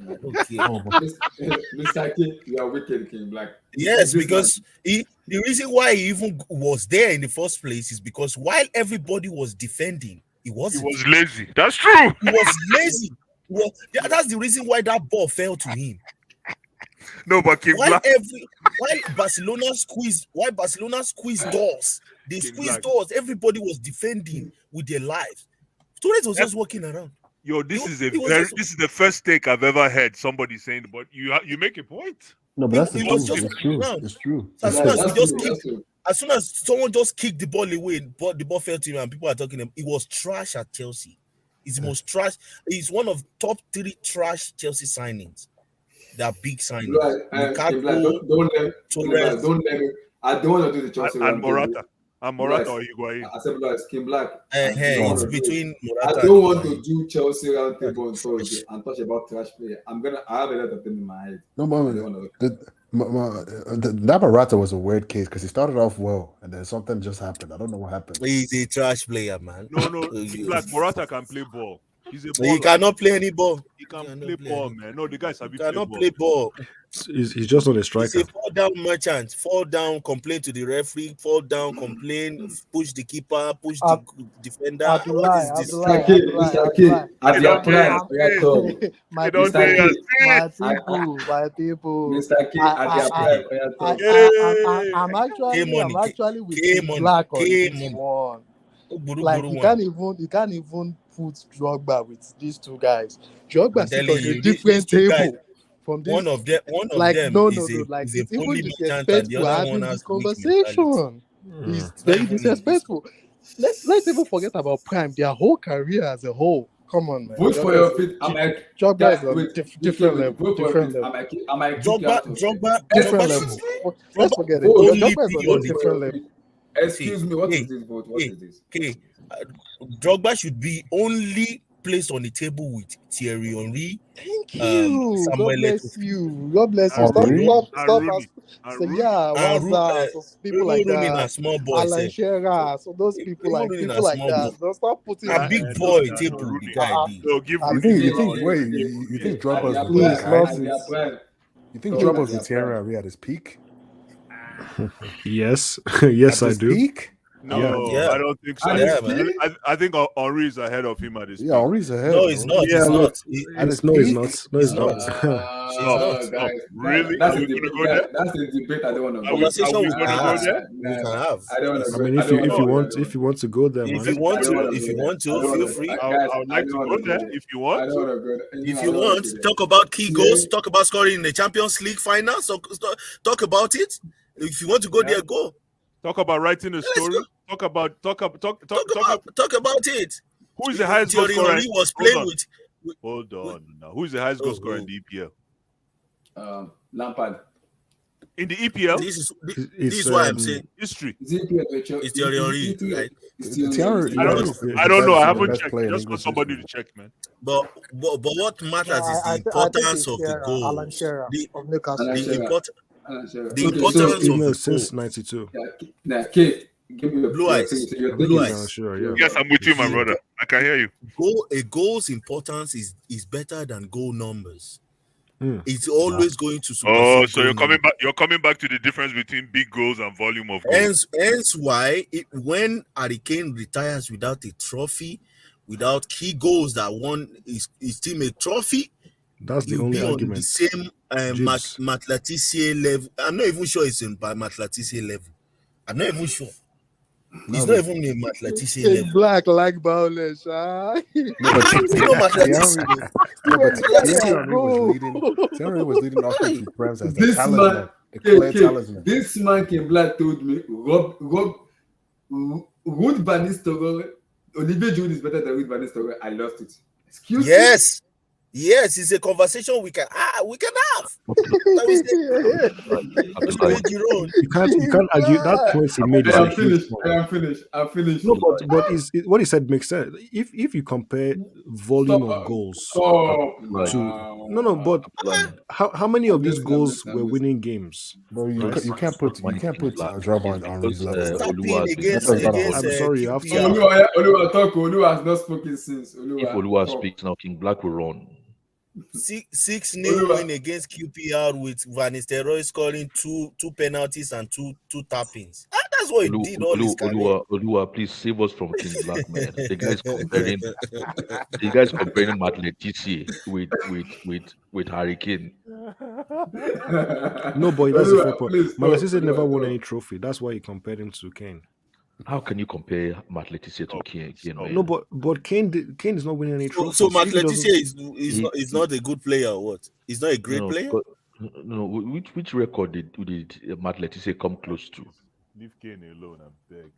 I don't care. Mr. King, you are wicked, King Black. Yes, because the reason why he even was there in the first place is because while everybody was defending, he was lazy. That's true. He was lazy. Well, that's the reason why that ball fell to him. No, but King Black. While Barcelona squeezed doors, they squeezed doors. Everybody was defending with their lives. Torres was just walking around. Yo, this is the first take I've ever heard somebody saying, but you make a point. No, but that's It's true. As soon as someone just kicked the ball away, the ball fell to him, and people are talking. It was trash at Chelsea. It's the most trash. It's one of top 3 trash Chelsea signings. That big signings. Lukaku, don't let me. I don't want to do the Chelsea. And Morata. And Morata or Higuain. I said King Black. It's between Morata. I don't want to do Chelsea round table on Thursday and talk about trash player. I have a lot of them in my head. No, that Morata was a weird case because he started off well and then something just happened. I don't know what happened. He's a trash player, man. No. Black Morata can play ball. He's a So he baller. cannot play any ball. He can cannot play play ball, any- man. No, the guys have He play cannot ball. play ball. He's just not a He's striker. a fall down merchant. Fall down, complain to the referee. Fall down, complain. Push the keeper. Push the defender. What Abdullah, is this? Abdullah, Mr. K, Abdullah, Mr. K, Abdullah. at You their don't dare prime, we are say. top. My You don't Mr. dare people, K, my say. people. Mr. K, at their prime, we are top. I'm K-Money, actually with K-Money, Black on this K-Money. one. Buru Like Buru you one. can't even put Drogba with these two guys. Drogba I'm sit telling on a you, different these two guys, table from this. one of Like them no. is Like a it's even poly merchant, and the disrespectful other one having has this weak mentality. conversation. It's very disrespectful. Let's even forget about Prime. Their whole career as a whole. Come on, man. Vote for your fit. I might Drogba is on wait. different level. Vote for Different your level. fit. I might kick you out of here. Different Drogba level. should Let's forget it. Vote. only Drogba is be on on a the different level. Excuse me. What Hey, is this vote? What is this? Okay, Drogba should be only placed on the table with Thierry Henry, Thank you. Samuel God bless Eto'o, you. God bless you. And Stop. Rooney. Stop. And Stop. Rooney. So yeah, and Wazza, people like Rooney na that. small boy Alan sef. Shearer, so those people Even like Rooney na people like small that. boy. Don't stop putting Na them. big No, boy no, table Rooney. the guy dey. No, give You Rooney. think? See, You think? okay, Wait. okay, You think okay. Drogba's At with their those Please, prime, love guys? at their this. prime. You think Oh, Drogba's at with their Thierry prime. Henry at his peak? Yes, yes, At I his do. peak? No, Yeah. I don't think so. At I his Yeah, think, man. peak? I think Henry is ahead of him at this Yeah, peak. Henry's ahead, No, it's bro. not. It's not. At his No, it's peak? not. No, it's not. Not. Guys, Really? that's Are a we debate. gonna go there? That's a debate I don't want to Are we, go. are Conversation we we gonna can go have. there? We can have. I don't want to I go. mean, I if you don't wanna go want there. if you want to go there, If man. you want I don't wanna to, if go you there. want I to, don't feel wanna- free. Guys, I would I like don't to wanna go go there there. if you I want. don't want to go there. If I you don't wanna want, go there. talk about key Yeah. goals, talk about scoring in the Champions League final. So talk about it. If you want to go there, go. Talk about writing a Let's story. go. Talk about Talk about it. who is the highest goal Thierry scorer. Henry was Hold playing on. with Hold on. Now, who is the highest goal scorer in the EPL? Lampard. In the EPL this is It's why I'm saying history. Is he playing with Chelsea? it's Thierry Henry, right? Thierry I don't Henry know. is the I don't know. best- I the haven't best checked. player in Just for English somebody history. to check, man. But what matters is the I think importance it's of the Shearer, Alan goals. Shearer The of Newcastle. Alan the Shearer. important The the importance of the since goals. '92. Now, Kate, give me your Blue your eyes. thing. So your I thing think Blue it's is eyes. sure. Yeah. Yes, I'm with you, my The brother. I can hear you. a goal's importance is better than goal numbers. Hmm. It's always going to Oh, supersede so you're goal coming numbers. back. You're coming back to the difference between big goals and volume of goals. Hence why when Harry Kane retires without a trophy, without key goals that won his team a trophy, That's the he'll only be on the argument. same Jibs. Matt Letitia level. I'm not even sure it's in by Matt Letitia level. I'm not even sure. He's not even in Matt Letitia Hey, level. Black like violence, ah. You know Matt Letitia. Thierry was leading Arsenal to Prem as the this talisman, man. the clear Kate, talisman. this man King Black told me Ruud Van Nistelrooy, Olivier Giroud is better than Ruud Van Nistelrooy. I lost it. Excuse me. Yes, it's a conversation we can have. Let me say, Olivier Giroud. You can't argue that point he made. Is I a am huge finished. point. I'm finished. No, but what he said makes sense. If you compare volume of goals Stop. but how many of these listening, goals I'm were listening. winning games? Bro, you can't put Drogba on Henry's level. Start though. playing against I'm sorry, you have to- QPR. Oluwa talk. Oluwa has not spoken since. If Oluwa speaks now, King Black will run. 6-0 win against QPR with Van Nistelrooy scoring two penalties and two tappings. That's what he did all his career. Oluwa, please save us from King Black, man. The guy's comparing Matt Letitia with Harry Kane. No, but that's a fair point. Please, Malasise never Oluwa, won stop. any trophy. That's why he compared him to Kane. How can you compare Matt Letitia to Kane? Man? No, but Kane is not winning any trophies. So Matt If he Letitia doesn't- is not a good player or what? He's not a great player? No, which record did Matt Letitia come close to? Leave Kane alone, I beg.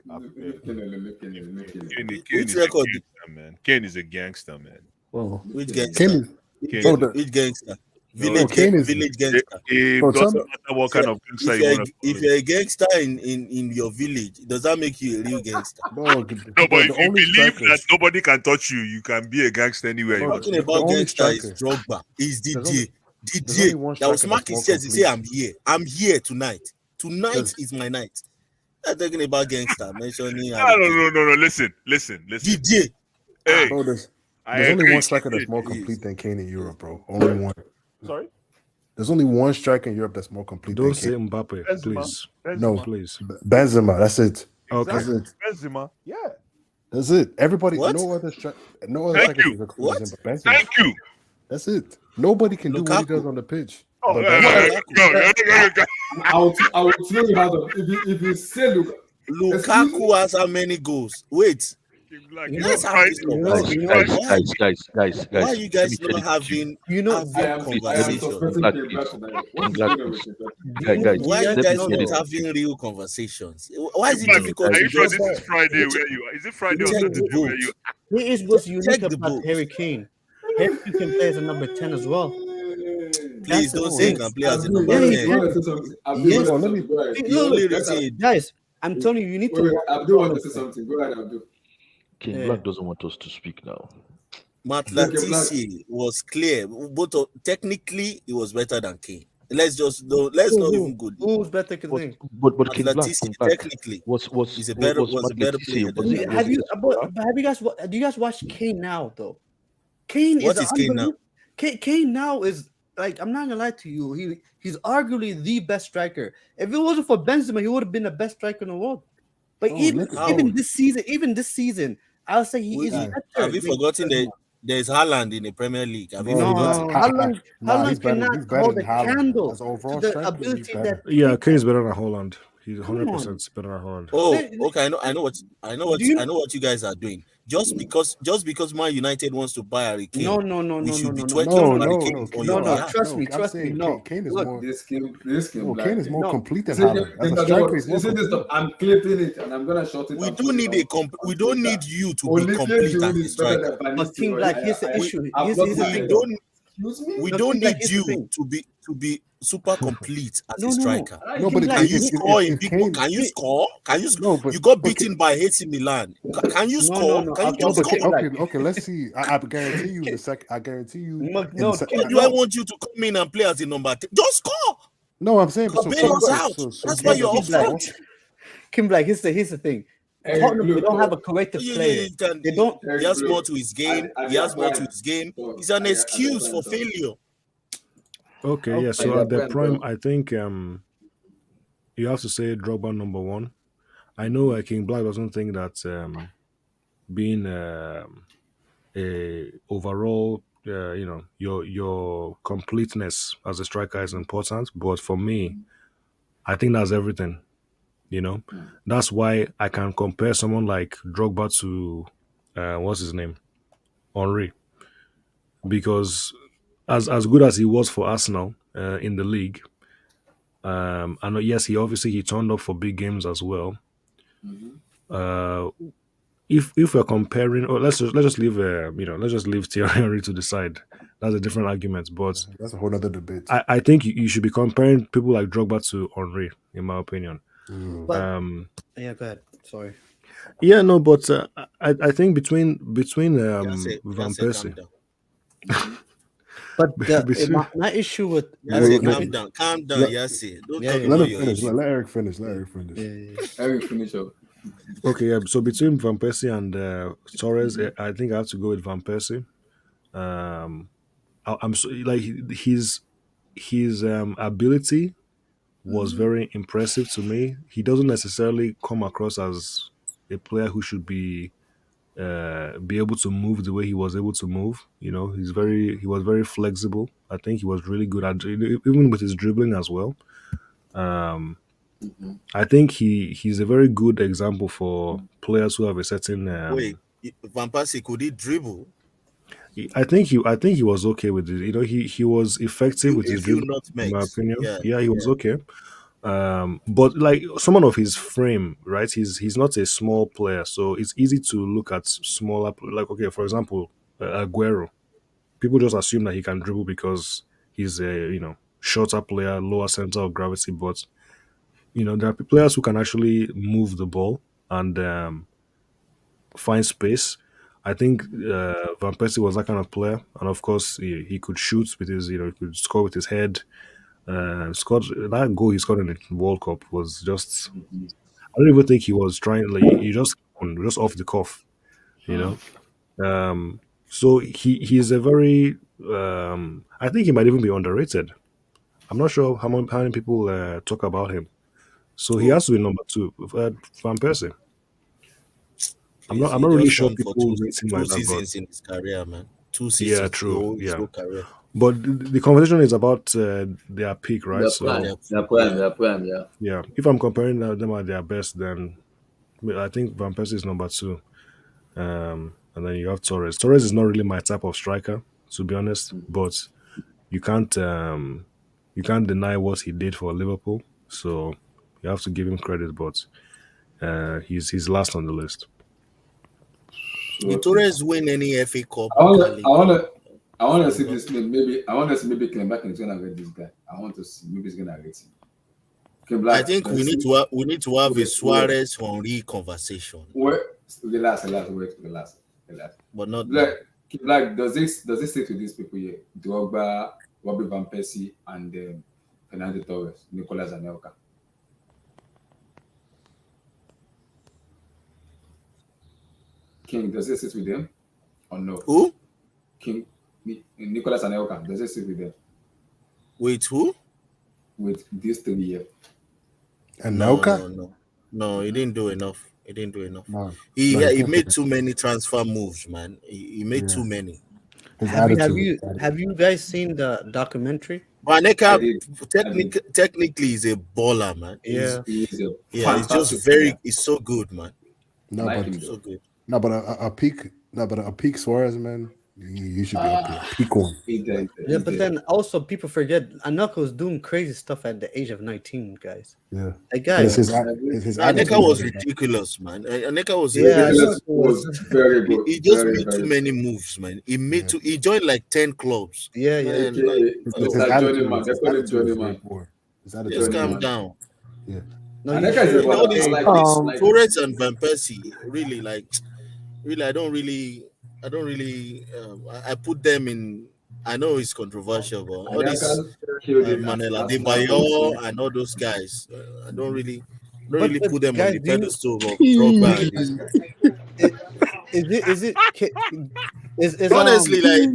Which record? Man. Kane is a gangster, man. Well, Which gangster? Kane. Which gangster? Kane is- Village gangster. It Bro, doesn't tell me- matter what kind of gangster If you you're, want to if you're a gangster in your village, does that make you a real gangster? No, No, but if you believe that nobody can touch you, you can be a gangster anywhere you Bro, want. Talking the about only gangster is striker- Drogba. Is There's DJ. only DJ one that will striker smack that's his more chest and say, complete. I'm here tonight. Tonight There's- is my night. I'm talking about gangster, mentioning No. Listen. DJ. Hey, Bro, there's I There's only agree. one striker that's more Please. complete than Kane in Europe, bro. Only one. Sorry, There's only one striker in Europe that's more complete Don't than say Kane. Mbappe, Benzema. please. No, Benzema. Please. Benzema. That's it. Okay. That's Exactly. it. Benzema. Yeah. That's it. Everybody, What? no other striker Thank can you. complete What? Benzema. Benzema. Thank you. That's it. Nobody can do what he Lukaku. does on the pitch. Oh, But no, Benzema. I will throw you out of if you say look. Lukaku has how many goals? Wait, Like, You let's know- have this you know- conversation. you know- Guys, Why are you let guys me tell not it to having You know, I having am conversation? suspecting Black, King Black please. tonight. King What is Black, going on please. with King Black? Guys, Why are you let me guys tell not it. having real conversations? Why is it Black, difficult are to you sure just this is Friday where you are? Is it Friday or check Saturday the where vote? you are? here is what's Check unique the about vote. Harry Kane. Harry Kane can play as a number 10 as well. Please That's the don't say you thing. can play as a Abdul, number Yeah, you 10. want to say something? Abdul, Yes. you want to Well, say let me- something? Go ahead. The only Look, reason guys, I'm telling you, you need to Wait, watch Abdul all wants of to say them. something. Go ahead, Abdul. King Yeah. Black doesn't want us to speak now. Matt Okay, Black. Letici was clear. Technically, he was better than Kane. Let's not even go. Who's better than Kane? But Matt King Black, Letici technically was is a better Matt player Letici, than was Kane. it Have you? scorer? But have you guys? Do you guys watch Kane now though? Kane What is is Kane now? Kane now is like, I'm not gonna lie to you. He's arguably the best striker. If it wasn't for Benzema, he would have been the best striker in the world. But Oh, even look at even this season, I'll say he is Guy. better. Have you forgotten that there's Haaland in the Premier League? Have you Bro, forgotten? Haaland cannot he's better hold than a Haaland. candle As overall to the striker, he's ability better. that. Yeah, Kane is better than Holland. He's Come 100% better than Holland. Oh, They- okay. I know what you guys are doing. Just because Man United wants to buy Harry Kane, No, we should be no. twerking No, on Harry no, Kane no, on Kane, your No, behalf. trust me, I'm saying no. Kane is Look, more. this King No, Black. Kane is more No. complete than See, Haaland. As a striker, he's you more see this complete. stuff? I'm clipping it and I'm gonna short it. We and don't put need it on we don't Twitter. need you to be Olivier complete Giroud as a is better striker. than Van But King Nistelrooy. Black, here's the issue. Here's the thing. Excuse me? We No, don't King Black, need here's the you thing. to be super complete as No, a no. striker. No, but King Black, Can you if score in if big? Kane, Can you score? Can you? no, but You got but beaten by AC Milan. Can you score? No. Can you Okay, no, just but score? King Black. okay. Let's see. I guarantee you the second. I guarantee you. No, Why do I want you to come in and play as a number 10? Just score. No, I'm saying. But So bail Kane, us out. That's why Kane you're doesn't up score. front. Kim Black, here's the thing. Hey, Tottenham, they look, don't have a corrective player. They don't. He has more to his game. He has more to his game. It's an excuse for failure. Okay, yeah. So Okay. at the Yeah, prime, bro. I think you have to say Drogba number one. I know King Black doesn't think that being a overall, your completeness as a striker is important. But for me, I think that's everything. That's why I can compare someone like Drogba to what's his name, Henri, because as good as he was for Arsenal in the league, I know yes, he turned up for big games as well. Uh, if we're comparing, let's just leave let's just leave Thierry Henry to the side. That's a different argument, but That's a whole other debate. I think you should be comparing people like Drogba to Henry, in my opinion. But yeah, go ahead. Sorry. Yeah, no, but I think between Van Persie. But Between- my issue with Yassi, Wait, calm down, Yassi. Don't Yeah, talk yeah. let about him your finish. issue. Let Eric finish. Let Eric finish. Eric, finish up. Okay, yeah. So between Van Persie and Torres, I think I have to go with Van Persie. I'm so, like his ability was very impressive to me. He doesn't necessarily come across as a player who should be able to move the way he was able to move. He was very flexible. I think he was really good at even with his dribbling as well. I think he's a very good example for players who have a certain. Wait, Van Persie, could he dribble? I think he was okay with it. He was effective with his If you dribble. not In my met, opinion, yeah. he was okay. But like someone of his frame, right? He's not a small player, so it's easy to look at smaller. Like okay, for example, Aguero. People just assume that he can dribble because he's a shorter player, lower center of gravity. But there are players who can actually move the ball and find space. I think Van Persie was that kind of player, and of course he could shoot with his, he could score with his head. Scored that goal he scored in the World Cup was just. I don't even think he was trying. Like he just off the cuff, you know. So he's a very I think he might even be underrated. I'm not sure how many people talk about him. So he Who? has to be number 2. Van Persie. I'm Please, not. I'm he not really just sure won for people rate him two like that, but seasons in his career, man. 2 yeah, seasons, true. his Yeah, whole career. but the conversation is about their peak, right? Their So prime, their prime, yeah. yeah, if I'm comparing them at their best, then I think Van Persie is number 2. And then you have Torres. Torres is not really my type of striker, to be honest. But you can't deny what he did for Liverpool. So you have to give him credit. But he's last on the list. Did Torres win any FA Cup I or want League? to, I want to see this name. Maybe I want to see maybe Clem Back is gonna get this guy. I want to see maybe he's gonna get him. Clem I Black, think we need to have a Suarez Henry conversation, wait, the last, but not Black, does this stick to these people here? Drogba, Robbie Van Persie, and Fernando Torres, Nicolas Anelka. King, does it sit with them or no? who? King, Nicolas Anelka, does it sit with them? Wait, who? With these 3 years? And No, Nelka? no, he didn't do enough. He didn't do enough. No, He no, he can't made put too many transfer moves, man. He made Yeah. too many. his Have attitude. you guys seen the documentary? Vaneka did. technically is a baller, man. Yeah. He's a Yeah, it's fantastic just very player. it's so good, man. No, Like but him, So good. no, but a peak. No, but a peak Suarez, man. You should be up there. Peak one. Yeah, but then also people forget Anelka was doing crazy stuff at the age of 19, guys. Yeah. Like, But guys, his attitude. Aneka was ridiculous, man. Aneka was Yeah, ridiculous. Nicolas was very good. He just very, made very too many moves, man. He made Yeah. he joined like 10 clubs. yeah. Man, Okay, like, it's like Johnny Man. They His call him attitude Johnny was very Man. poor. His just attitude. calm man. down. Yeah. No, And you that guy's a should. baller. All these I like like it. Torres and Van Persie, really, I don't really, I put them in. I know it's controversial, but all this Anelka killed it. Manuel That's Adebayo and all those guys, I don't really But put them guys, on the do you- pedestal of Drogba and these guys. Is Honestly, like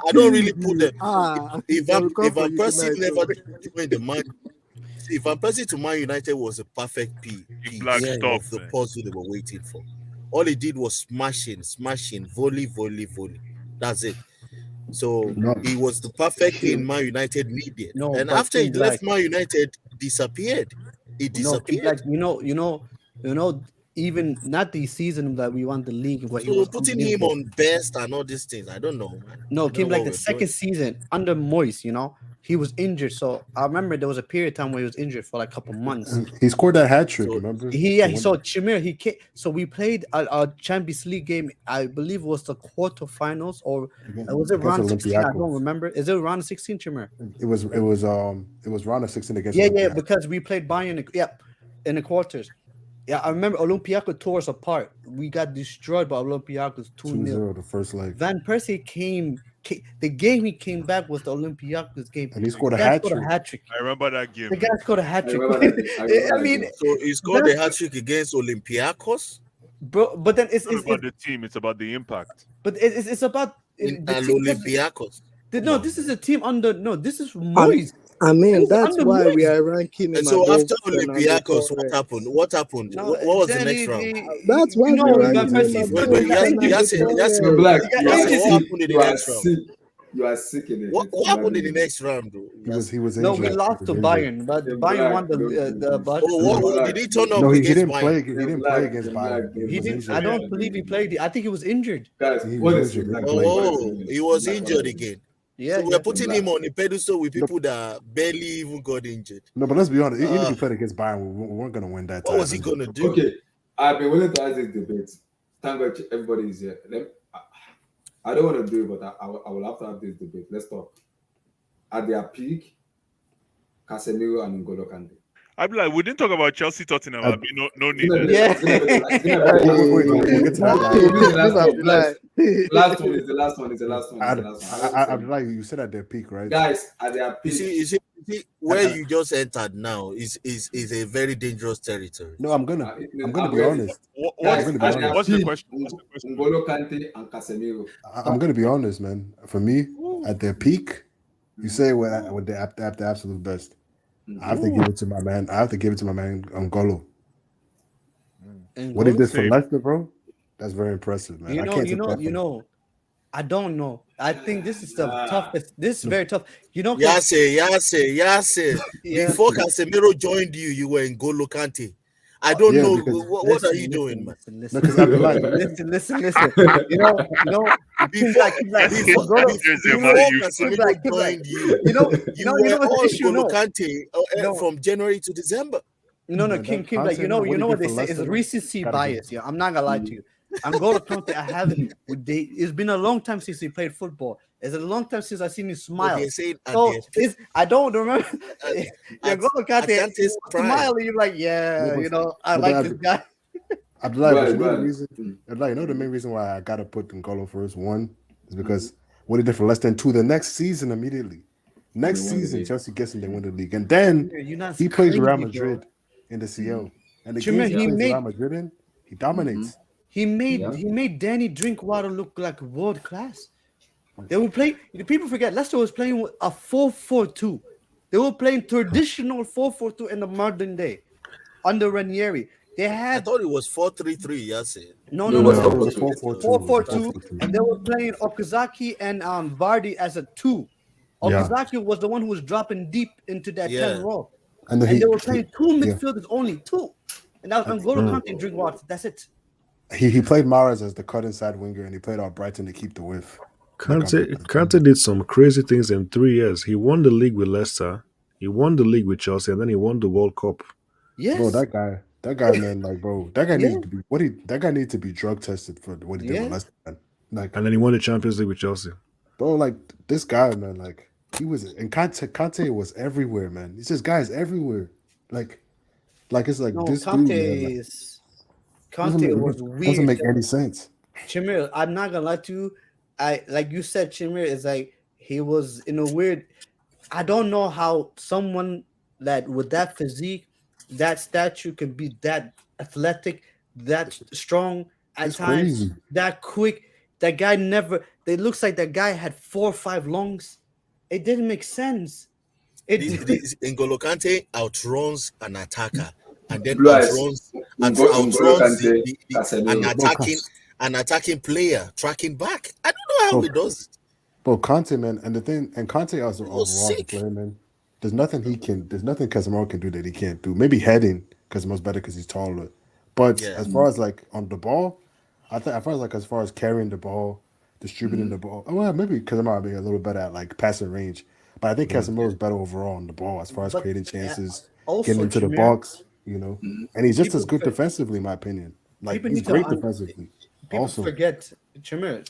I don't really put them. If they will come Van for you Persie tonight, never though. joined the Man, if Van Persie to Man United was a perfect piece Black Yeah, stop, of the man. puzzle they were waiting for. All he did was smashing, volley. That's it. So No. he was the perfect thing Man United needed. No, And but after he King left Black- Man United, disappeared. He No, disappeared. like you know, even not the season that we won the league, but he So was putting him unbelievable. on best and all these things, I don't know, man. No, I don't came know like what the we're second doing. season under Moyes. He was injured. So I remember there was a period of time where he was injured for like a couple months. He scored that hat trick. So Remember? He To win saw it. Chimera. He came. So we played a Champions League game. I believe it was the quarterfinals, or was it Against round 16? I don't Olympiacos. remember. Is it round 16, Chimera? It was round of 16 against. Yeah, Olympiacos. because we played Bayern. In the quarters. Yeah, I remember Olympiacos tore us apart. We got destroyed by Olympiacos 2-0. 2-0 the first leg. Van Persie came. The game he came back was the Olympiacos game. And he scored a The guy hat scored trick. a hat trick. I remember that game. The guy scored a hat I trick. remember that. I mean, So he scored a hat trick against Olympiacos bro, but then It's not about the team, it's about the impact. it's about and the team. Olympiacos. No, this is a team under. No, this is Moyes. I mean, It was that's under why we Moyes. are ranking him And so above after Fernando Olympiacos, Torres. what happened? No, What was the then next round? That's why you we know, rank Van him Persie- above Wait, yes, Fernando yes, Torres. You're black. Yeah, You are yeah, sick. what happened in the You are next round? sick. You are sick in it. What happened in the next round, though? He was No, injured. we lost He to was injured. Bayern, but You're Bayern black. won the. But Oh, what did he turn up No, he against didn't Bayern? play. He didn't Black, play against black, Bayern. black. he was didn't. injured. I don't believe he played. I think he was injured. Guys, He what was is injured. it? Oh, he was injured again. Yeah, So we're putting him on a pedestal with people that barely even got injured. No, but let's be honest. Even if he played against Bayern, we weren't going to win that. What was he title. gonna do? Okay, I've been willing to ask this debate. Thank God everybody is here. I don't want to do it, but I will have to have this debate. Let's talk. At their peak, Casemiro and N'Golo Kante. I'd be like, we didn't talk about Chelsea Tottenham. I'd be no need. Yeah. We'll get to that. Last one is the last one. Abdullah, you said at their peak, right? Guys, at their You peak. see See, where you just entered now is a very dangerous territory. No, I'm gonna be honest. Guys, I'm gonna be honest. What's the question? What's the question? N'Golo Kante and Casemiro. I'm gonna be honest, man. For me, at their peak, you say when they're at the absolute best. I have to give it to my man. N'Golo. What he did for Leicester, bro, that's very impressive, man. You know. I don't know. I think this is the toughest. This is very tough. You know, Yase. Before Casemiro joined you, you were in N'Golo Kante. I don't know what are you doing, man. Listen. You know. Before Casemiro joined you, you were all N'Golo Kante from January to December. No, King, like you know what they say is recency bias. Yeah, I'm not gonna lie to you. N'Golo Kante, I haven't. It's been a long time since he played football. It's a long time since I've seen him smile. I don't remember. N'Golo Kante smile. You're like, I like this guy. Abdullah, you know the main reason why I gotta put N'Golo first. One is because what he did for Leicester, and two, the next season immediately. Next season, Chelsea gets him, they win the league, and then he plays Real Madrid in the CL, and the games he plays Real Madrid in, he dominates. He made Danny Drinkwater look like world class. They were playing. People forget Leicester was playing with a 4-4-2. They were playing traditional 4-4-2 in the modern day under Ranieri. I thought it was 4-3-3. Yes. No. It was 4-4-2, and they were playing Okazaki and Vardy as a 2. Okazaki was the one who was dropping deep into that 10 row, and they were playing 2 midfielders, only 2, and that was N'Golo Kante and Drinkwater. That's it. He played Mahrez as the cut inside winger, and he played out Brighton to keep the whiff. Kante did some crazy things in 3 years. He won the league with Leicester, he won the league with Chelsea, and then he won the World Cup. Yes, bro, that guy, man, like, bro, that guy needs to be that guy needs to be drug tested for what he did with Leicester, man. Like, and then he won the Champions League with Chelsea. Bro, like this guy, man, like he was, and Kante was everywhere, man. It's just guys everywhere, like it's like this Kante dude, man, Kante was weird. Doesn't make any sense. Chimir, I'm not gonna lie to you. Like you said, Chimir is like he was in a weird. I don't know how someone that with that physique, that stature can be that athletic, that strong at times, crazy. That quick. That guy never. It looks like that guy had 4 or 5 lungs. It didn't make sense. N'Golo Kante outruns an attacker. And then outruns an attacking player tracking back. I don't know how he does it. Bro, Kante, man, and Kante also overall the player, man. There's nothing Casemiro can do that he can't do. Maybe heading, Casemiro's better because he's taller. But as far as like on the ball, I think as far as carrying the ball, distributing the ball, well, maybe Casemiro might be a little better at like passing range. But I think Casemiro's better overall on the ball as far as creating chances, getting into the box. You know, and he's just as good defensively, in my opinion. Like he's great defensively. People forget Chimir.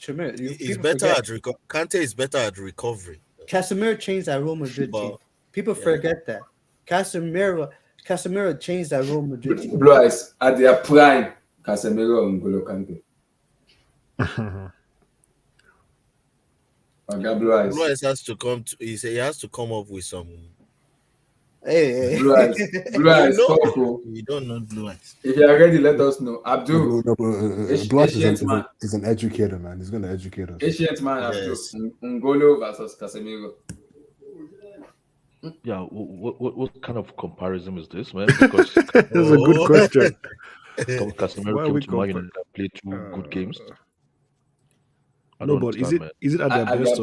He's better at Kante is better at recovery. Casemiro changed that Real Madrid team. People forget that. Casemiro changed that Real Madrid team. Blue Eyes at their prime, Casemiro and N'Golo Kante. Blue Eyes has to come. He has to come up with some. Hey. Blue Eyes. You don't know Blue Eyes. If you are ready, let us know. Abdul. Blue Eyes is an educator, man. He's going to educate us. Ancient man, Abdul. N'Golo versus Casemiro. Yeah, what kind of comparison is this, man? Because that's a good question. Casemiro came to Man United and played 2 good games. No, but is it at their best?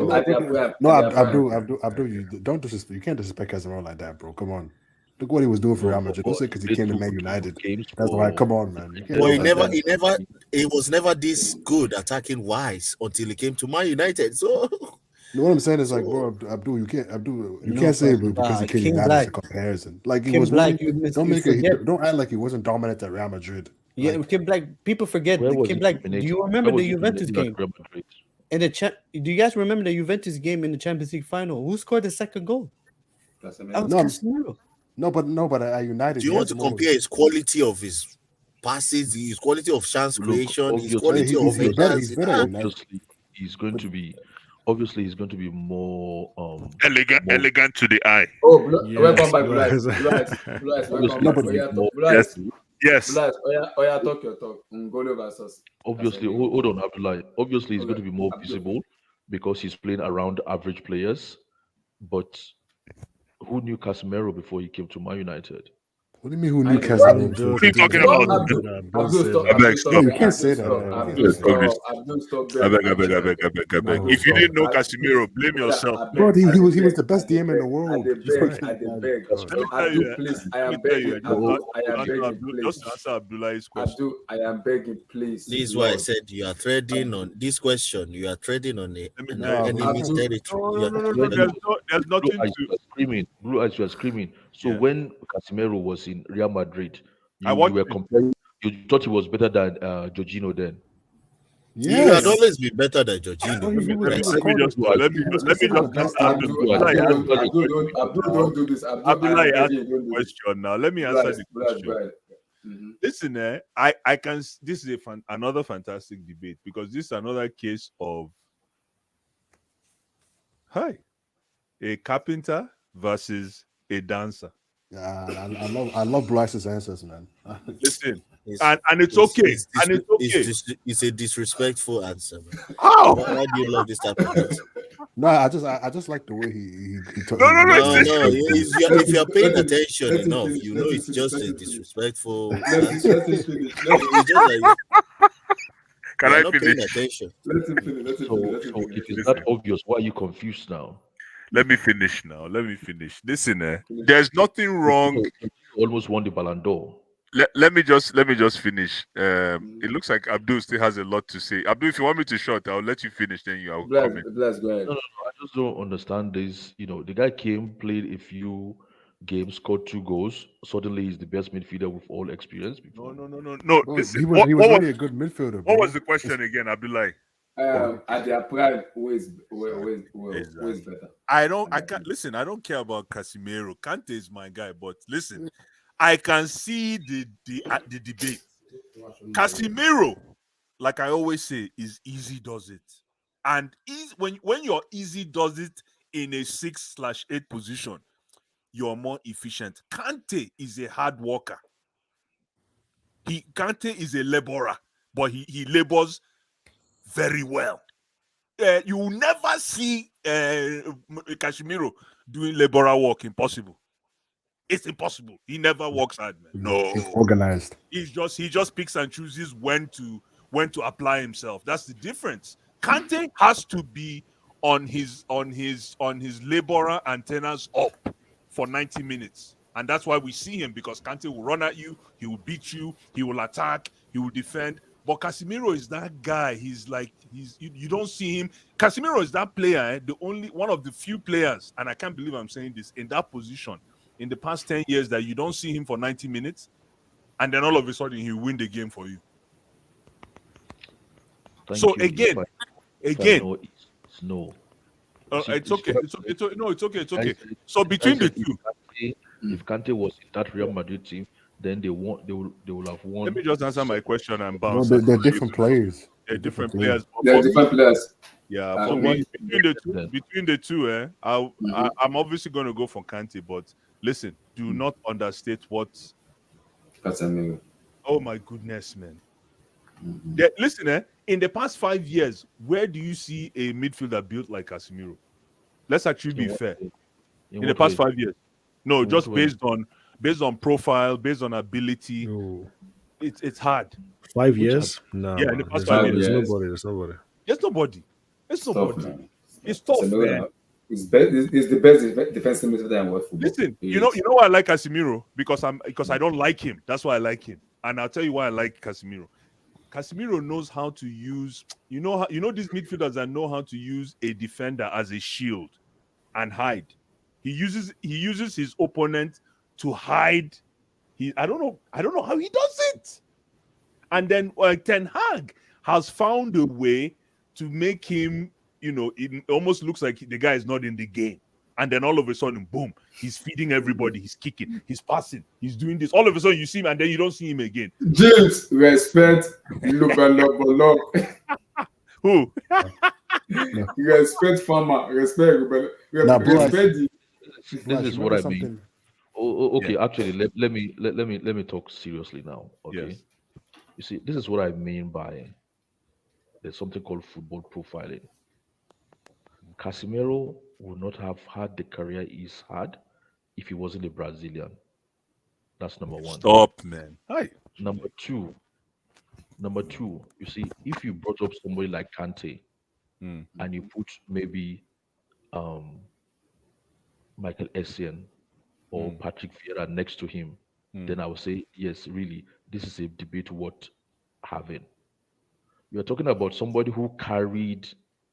No, Abdul, you don't disrespect. You can't disrespect Casemiro like that, bro. Come on. Look what he was doing for Real Madrid. Don't say because he came to Man United. That's why. Come on, man. Well, he was never this good attacking wise until he came to Man United. So. What I'm saying is like, bro, Abdul, you can't say it because he came to United as a comparison. Like he was. Don't act like he wasn't dominant at Real Madrid. Yeah, like, Kim Black. People forget. Kim Black. Do you remember the Juventus game? Do you guys remember the Juventus game in the Champions League final? Who scored the second goal? Casemiro. No, but at United. Do you want to compare his quality of his passes, his quality of chance creation, his quality of he's going to be Obviously, he's going to be more Elegant to the eye. Oh, welcome Yes, back, Blue Eyes. Blue Blue Eyes, obviously welcome he's back. going to be more Blue Eyes, aggressive. Yes. Blue Eyes, talk your talk. Ngolo versus. Obviously, Casemiro. hold on, Abdullah. Obviously, he's going to Okay, be more Abdul. visible because he's playing around average players. But who knew Casemiro before he came to Man United? What do you mean who I knew know. Casemiro Abdul, before? What are you talking Stop, about? Abdul, stop, I beg, Abdul, stop. stop, You can't say that. stop, You Abdul, can't say that. stop, Abdul, stop, I beg, beg. No. If you didn't know I- Casemiro, blame Brother, yourself. I beg, Bro, he I was dey the beg, best I dey DM in the beg, world. I dey beg, I dey beg. Let me tell Abdul, you, please, I let am me tell you, begging. Abdul, I am begging, just please. answer Abdullah's question. Abdul, I am begging, please. This is why I Lord. said you are treading on this question. You are treading on a Let me an tell you. enemy's Abdul- territory. No, You are- no. When There's Blue nothing Eyes, to. you are screaming. Blue Eyes, you are screaming. So Yeah. when Casemiro was in Real Madrid, I you watched were it. comparing. You thought he was better than Jorginho then. He had Yes. always been better than Jorginho. Bro, he was Right? let me just answer Abdul, don't do this. Abdullah I am asked begging, don't do this. question now. Let me Blue answer Eyes, the Blue Eyes, question. Blue Eyes. Mhm. Listen, I can. This is another fantastic debate because this is another case of a carpenter versus a dancer. Yeah, I love Bryce's answers, man. Listen, It's, and it's okay, and it's okay. It's a disrespectful answer. Man. How? Why do you love this type of answer? No, I just like the way he took. No, he- No, if you're paying Let him- attention let him enough, finish, you let know him it's finish, just let a him finish. disrespectful Let answer. him finish. Let him It's just like Can you're I not paying finish? attention. Let him finish. Let him So, finish. Let him so finish. if it's Listen. that obvious, why are you confused now? Let me finish now. Let me finish. Listen, there's nothing wrong. Jorginho almost won the Ballon d'Or. Let me just finish. It looks like Abdul still has a lot to say. Abdul, if you want me to short, I'll let you finish. Then you are coming. Bless, go ahead. No, I just don't understand this. The guy came, played a few games, scored 2 goals. Suddenly, he's the best midfielder with all experience before. No. Bro, Listen, he was really a good midfielder, bro. what was the question again, Abdullah? At their prime, who is better? I can't listen. I don't care about Casemiro. Kante is my guy, but listen, I can see the debate. Casemiro, like I always say, is easy does it, and when you're easy does it in a 6/8 position, you're more efficient. Kante is a hard worker. Kante is a laborer, but he labors very well. You will never see Casemiro doing laborer work. Impossible. It's impossible. He never works hard, man. No, He's organized. he just picks and chooses when to apply himself. That's the difference. Kante has to be on his laborer antennas up for 90 minutes. And that's why we see him, because Kante will run at you, he will beat you, he will attack, he will defend. But Casemiro is that guy. You don't see him. Casemiro is that player, the only one of the few players, and I can't believe I'm saying this, in that position in the past 10 years that you don't see him for 90 minutes, and then all of a sudden he will win the game for you. Thank So you. again, It's no. it's okay. It's okay. So between the two, if Kante was in that Real Madrid team, then they will have won. let me just answer my question and Bro, bounce. they're different players. They're different players. They're different players. Yeah, So for me, between the two, I'm obviously going to go for Kante. But listen, do not understate what. Casemiro. Oh my goodness, man! Listen, in the past 5 years, where do you see a midfielder built like Casemiro? Let's actually be fair. In the past 5 years, no, just based on profile, based on ability. No. It's hard. 5 years? No. Yeah, in the past there's 5 no- years. There's nobody. There's nobody. There's nobody. It's nobody. It's tough, man. It's the best defensive midfielder in world football. Listen, you know why I like Casemiro? Because I don't like him. That's why I like him. And I'll tell you why I like Casemiro. Casemiro knows how to use, these midfielders that know how to use a defender as a shield and hide. He uses his opponent to hide. I don't know how he does it. And then Ten Hag has found a way to make him, it almost looks like the guy is not in the game. And then all of a sudden, boom, he's feeding everybody, he's kicking, he's passing, he's doing this. All of a sudden, you see him, and then you don't see him again. James, respect, look and love. Who? Respect farmer. Respect. Nah, bro, Respect the. This Flash, is what remember I mean. something? Okay, actually, let me talk seriously now. Okay, Yes. you see, this is what I mean by there's something called football profiling. Casemiro would not have had the career he's had if he wasn't a Brazilian. That's number one. Stop, man. Hi. Number two, you see, if you brought up somebody like Kante Mm. and you put maybe um Michael Essien or Patrick Vieira next to him, then I would say, yes, really, this is a debate worth having. You're talking about somebody who carried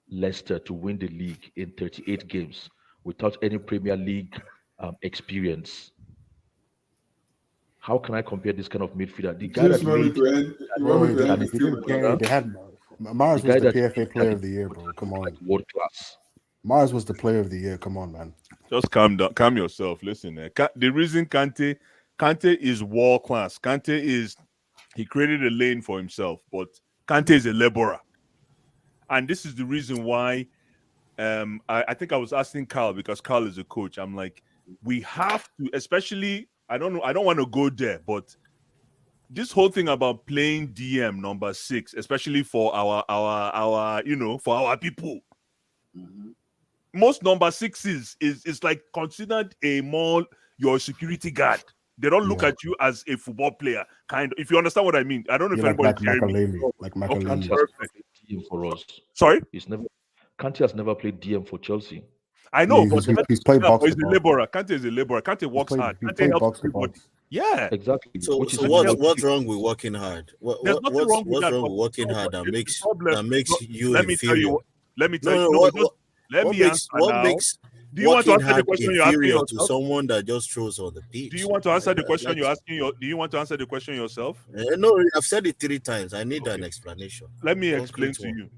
Leicester to win the league in 38 games without any Premier League experience. How can I compare this kind of midfielder? The guy Just that want me made to end. You Bro, want me to end he the didn't film? carry. They had Mars the was guy the that PFA made Player of the Year, bro. Come like on, world class. Mars was the Player of the Year. Come on, man. Just calm down, calm yourself. Listen, the reason Kante is world class. He created a lane for himself, but Kante is a laborer, and this is the reason why. I think I was asking Carl because Carl is a coach. I'm like, we have to, especially. I don't know. I don't want to go there, but this whole thing about playing DM number 6, especially for our for our people. Most number 6s is like considered a more your security guard. They don't look Yeah. at you as a football player, kind of. If you understand what I mean, I don't know if You're like anybody's hearing me. Like Okay, Kante Makaleli. has never perfect. played DM for us. Sorry, Kante has never played DM for Chelsea. I know, Yeah, but he's played box he's to a box. laborer. Kante is a laborer. Kante works hard. He Kante played helps box to everybody. box. Yeah, Exactly. So, Which is so exactly what's wrong with working hard? there's nothing wrong with What's that. wrong But with working hard the that problem. makes no, you let me tell you. inferior? Let me tell No, you. no. No, let What me answer now. makes Do you want to working answer the hard question you're asking inferior to yourself? someone that just throws on the pitch? Do you want to answer the question That's- you're asking? Do you want to answer the question yourself? No, I've said it 3 times. I need an Okay. explanation. Let me Concrete explain to one. you.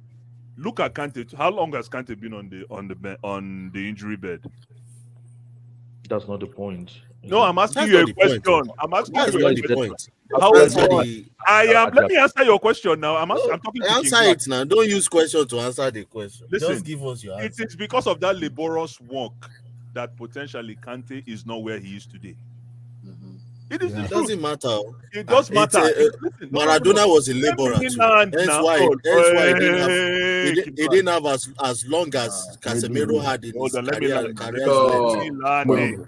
Look at Kante. How long has Kante been on the injury bed? That's not the point. No, I'm asking That's you not a the point. question. I'm asking That's you a not the question. point. How That's long? not the. I am. Let me answer your question now. I'm talking to King Answer Black. it now. Don't use question to answer the question. Listen, Just give us your it answer. is because of that laborious work that potentially Kante is not where he is today. It is the It truth. doesn't matter. It does It's, matter. Listen, no. Maradona was a Let laborer me too. land Hence now. why he didn't have Hey, he didn't have as long as Casemiro had in hold his on, let me career land. career length. Let me land. Wait,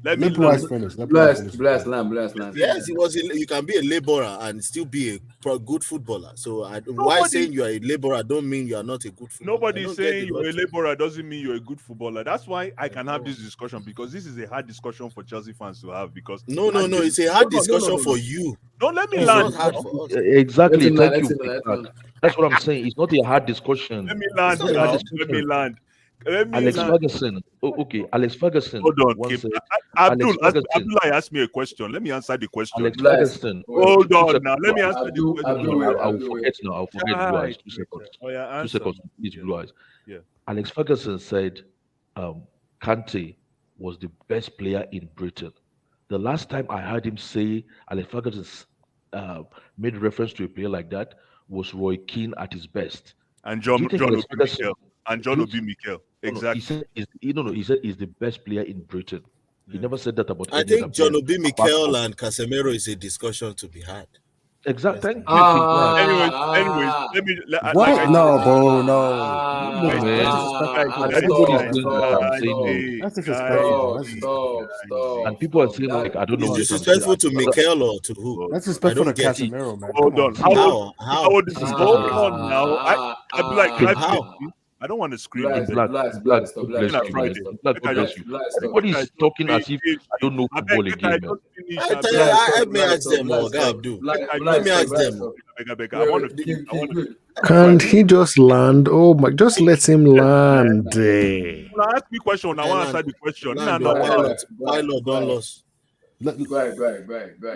Let me let Bryce land. finish. Let Bryce finish. Bless land. Yes, he was. You can be a laborer and still be a good footballer. So why Nobody- saying you are a laborer don't mean you are not a good footballer. Nobody I don't saying get the you're a logic. laborer doesn't mean you're a good footballer. That's why I can have this discussion, because this is a hard discussion for Chelsea fans to have. Because No. It's a hard discussion for you. Don't let me It's land. not hard for us. Exactly. Let him Thank land, you. let him Big land. Mac. That's what I'm saying. It's not a hard discussion. Let me land It's not a hard now. discussion. Let me land. Let me Alex land. Ferguson. Oh, okay. Alex Ferguson Hold on, once Kim. said. Abdul, Alex Ferguson. Abdullah asked me a question. Let me answer the question. Alex Bless. Ferguson. Hold Two on seconds. now. Let me answer the Abdul, question. Abdul, No, wait, I will Abdul, forget now. I'll forget Blue Eyes. 2 seconds. Oh, yeah, 2 answer seconds. now. Please, Yeah. Blue Eyes. Yeah. Alex Ferguson said Kante was the best player in Britain. The last time I heard him say Alex Ferguson made reference to a player like that was Roy Keane at his best. And Do John you think Obi Alex Ferguson? Mikel. And John do you Obi think- Mikel. no, Exactly. he said he said he's the best player in Britain. He Yeah. never said that about I any other think John player. Obi apart Mikel from- and Casemiro is a discussion to be had. Exactly. Thank you, Ah, King Black. Anyways, let me. Like What? I No, said, bro, no. No, man. That's Everybody's disrespectful. saying that. I'm saying no. That's disrespectful, bro. That's Stop. And people are saying like I don't know It's this. I'm disrespectful to saying, Mikel or to who? That's I disrespectful to don't get it. Casemiro, man. Hold Come on. on. How? Hold Disrespectful. on now. I'd be like, How? I don't want to scream. Bless, but Black, bless, Black, bless, God bless, bless stop, you, bless, man. stop. Black, Make God I bless just- you. Bless, stop. Everybody's talking as if I don't know football again, man. Let me ask them, Abdul. Let me ask them. I want to. Can he just land? Oh my! Just let him land. Eh. Now ask me question. I want to answer the question. No, Land, no, wow. pilot, don't lose. Go ahead.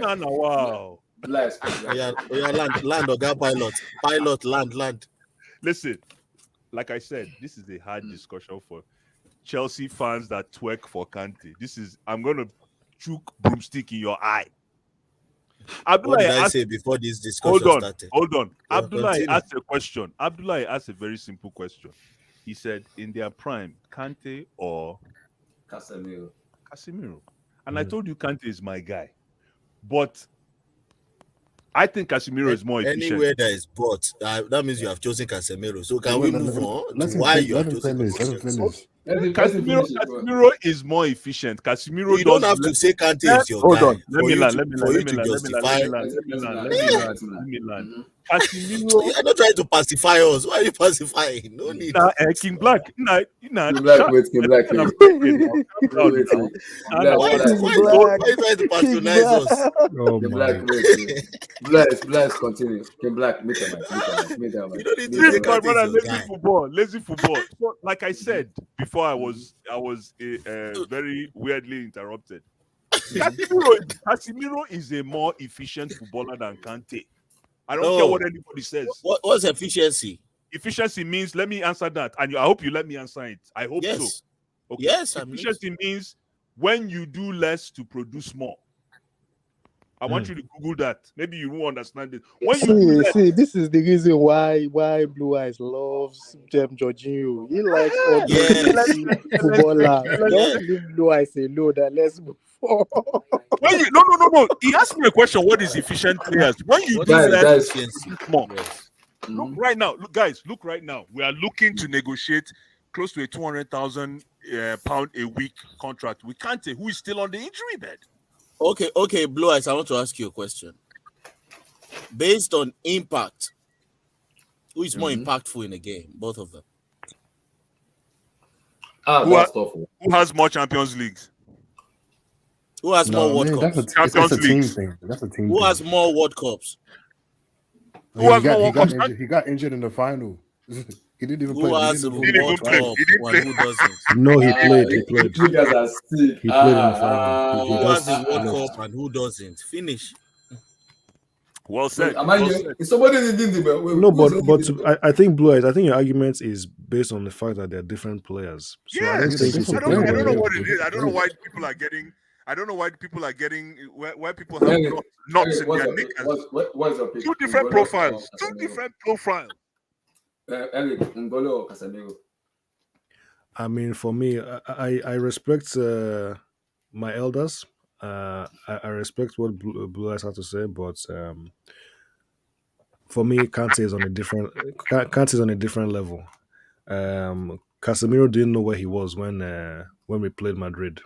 No, no, wow. Bless. Land, Oga pilot, land. Listen, like I said, this is a hard discussion for Chelsea fans that twerk for Kante. I'm going to chook broomstick in your eye. What did I asked, say before this discussion started? Hold on. Yeah, Abdullah continue. asked a question. Abdullah asked a very simple question. he said in their prime, Kante or Casemiro. Casemiro. And I told you Kante is my guy. But I think Casemiro is more efficient. Anywhere that is bought, that means you have chosen Casemiro. So can we move on to Let him why finish. you Let have him chosen finish. Let him Casemiro? finish. Casemiro is more efficient. Casemiro You don't does have to say Kante is your Hold guy on. Let for me you land. to Let me for land. you Let me to land. justify. Let me land. Casemiro. You're not trying to pacify us. Why are you pacifying? No need. Nah, King Black. Nah. King Black, wait, King Black. Calm down now. Why are you trying to patronize us? Oh King my. Black, wait. Black, continue. King Black, make a mic. You don't need to This say is my Kante is brother, your lazy guy. football. Lazy football. So, like I said before, I was very weirdly interrupted. Casemiro is a more efficient footballer than Kante. I don't care what anybody says. What's efficiency? Efficiency means, let me answer that, and I hope you let me answer it. I hope so. Yes. Okay. Yes, efficiency means when you do less to produce more. I want you to Google that. Maybe you won't understand it. When you do less, See, this is the reason why Blue Eyes loves Jorginho. He likes all those footballers. Don't leave Blue Eyes alone. Let's move forward. when you no. He asked me a question. What is efficient players? When you do less, more. Look right now, guys. Look right now. We are looking to negotiate close to a 200,000 pound a week contract. We can't say who is still on the injury bed. Okay, Blue Eyes, I want to ask you a question. Based on impact, who is more impactful in a game? Both of them. Who has more Champions Leagues? Who has more World Cups? It's a team thing. That's a team Who thing. has more World Cups? Who has more World Cups? He got injured in the final. He didn't even play. Who has He more didn't World play. Cup and who doesn't? No, he played. He played. You guys are sick. He played in the final. He Who has just the World lost. Cup and who doesn't? Finish. Well said. Am I here? Is somebody in the No, but I think Blue Eyes. I think your argument is based on the fact that they're different players. So I don't think it's I don't know what it is. I don't know why people are getting. I don't know why people are getting. Why people have knots in their knickers. What's your pick? Two different profiles. Two different profiles. Eric, Ngolo or Casemiro? I mean, for me, I respect my elders. I respect what Blue Eyes have to say, but for me, Kante is on a different level. Casemiro didn't know where he was when we played Madrid.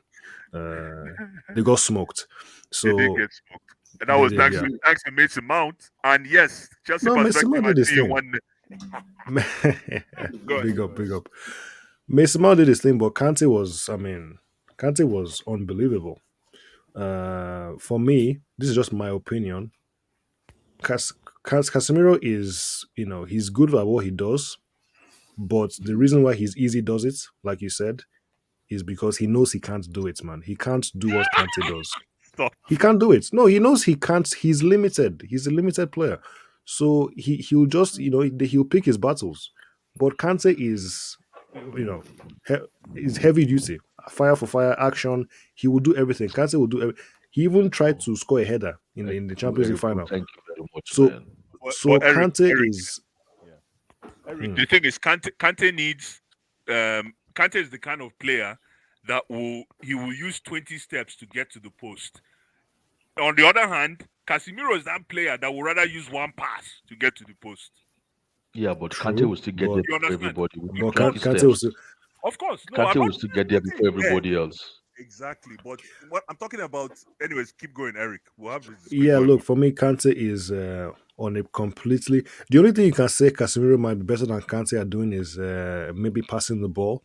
They got smoked. So they did get smoked. And that was thanks to Mason Mount. And yes, Chelsea Mason Mount did his thing. Big up. Mason Mount did his thing, but Kante was unbelievable. For me, this is just my opinion. Casemiro is, he's good at what he does, but the reason why he's easy does it, like you said, is because he knows he can't do it, man. He can't do what Kante does. Stop. He can't do it. No, he knows he can't. He's limited. He's a limited player. So he'll just, he'll pick his battles. But Kante is, is heavy duty. Fire for fire, action. He will do everything. Kante will do everything. He even tried to score a header in the Champions League final. Thank you very much. So Eric, Kante is... Eric, the thing is, Kante needs... Kante is the kind of player that will use 20 steps to get to the post. On the other hand, Casemiro is that player that will rather use one pass to get to the post. Yeah, but Kante will still get there before everybody. Kante will still... Of course. No, Kante will still get there before everybody else. Exactly. But what I'm talking about... Anyways, keep going, Eric. We'll have this. Look, for me, Kante is on a completely... The only thing you can say Casemiro might be better than Kante are doing is maybe passing the ball.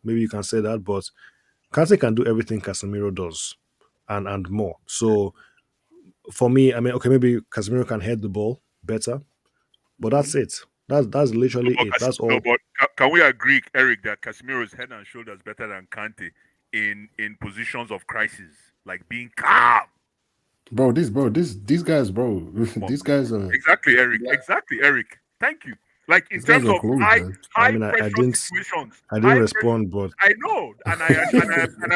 Maybe you can say that, but Kante can do everything Casemiro does and more. So for me, maybe Casemiro can head the ball better, but that's it. That's literally it. That's all. No, but can we agree, Eric, that Casemiro is head and shoulders better than Kante in positions of crisis, like being calm? These guys, these guys are exactly, Eric. Exactly, Eric. Thank you. Like in terms of high pressure situations. I didn't respond, but I know, and I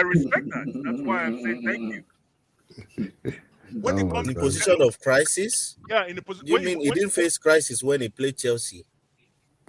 respect that. That's why I'm saying thank you. When it comes in position of crisis, yeah, in the position. You mean he didn't face crisis when he played Chelsea?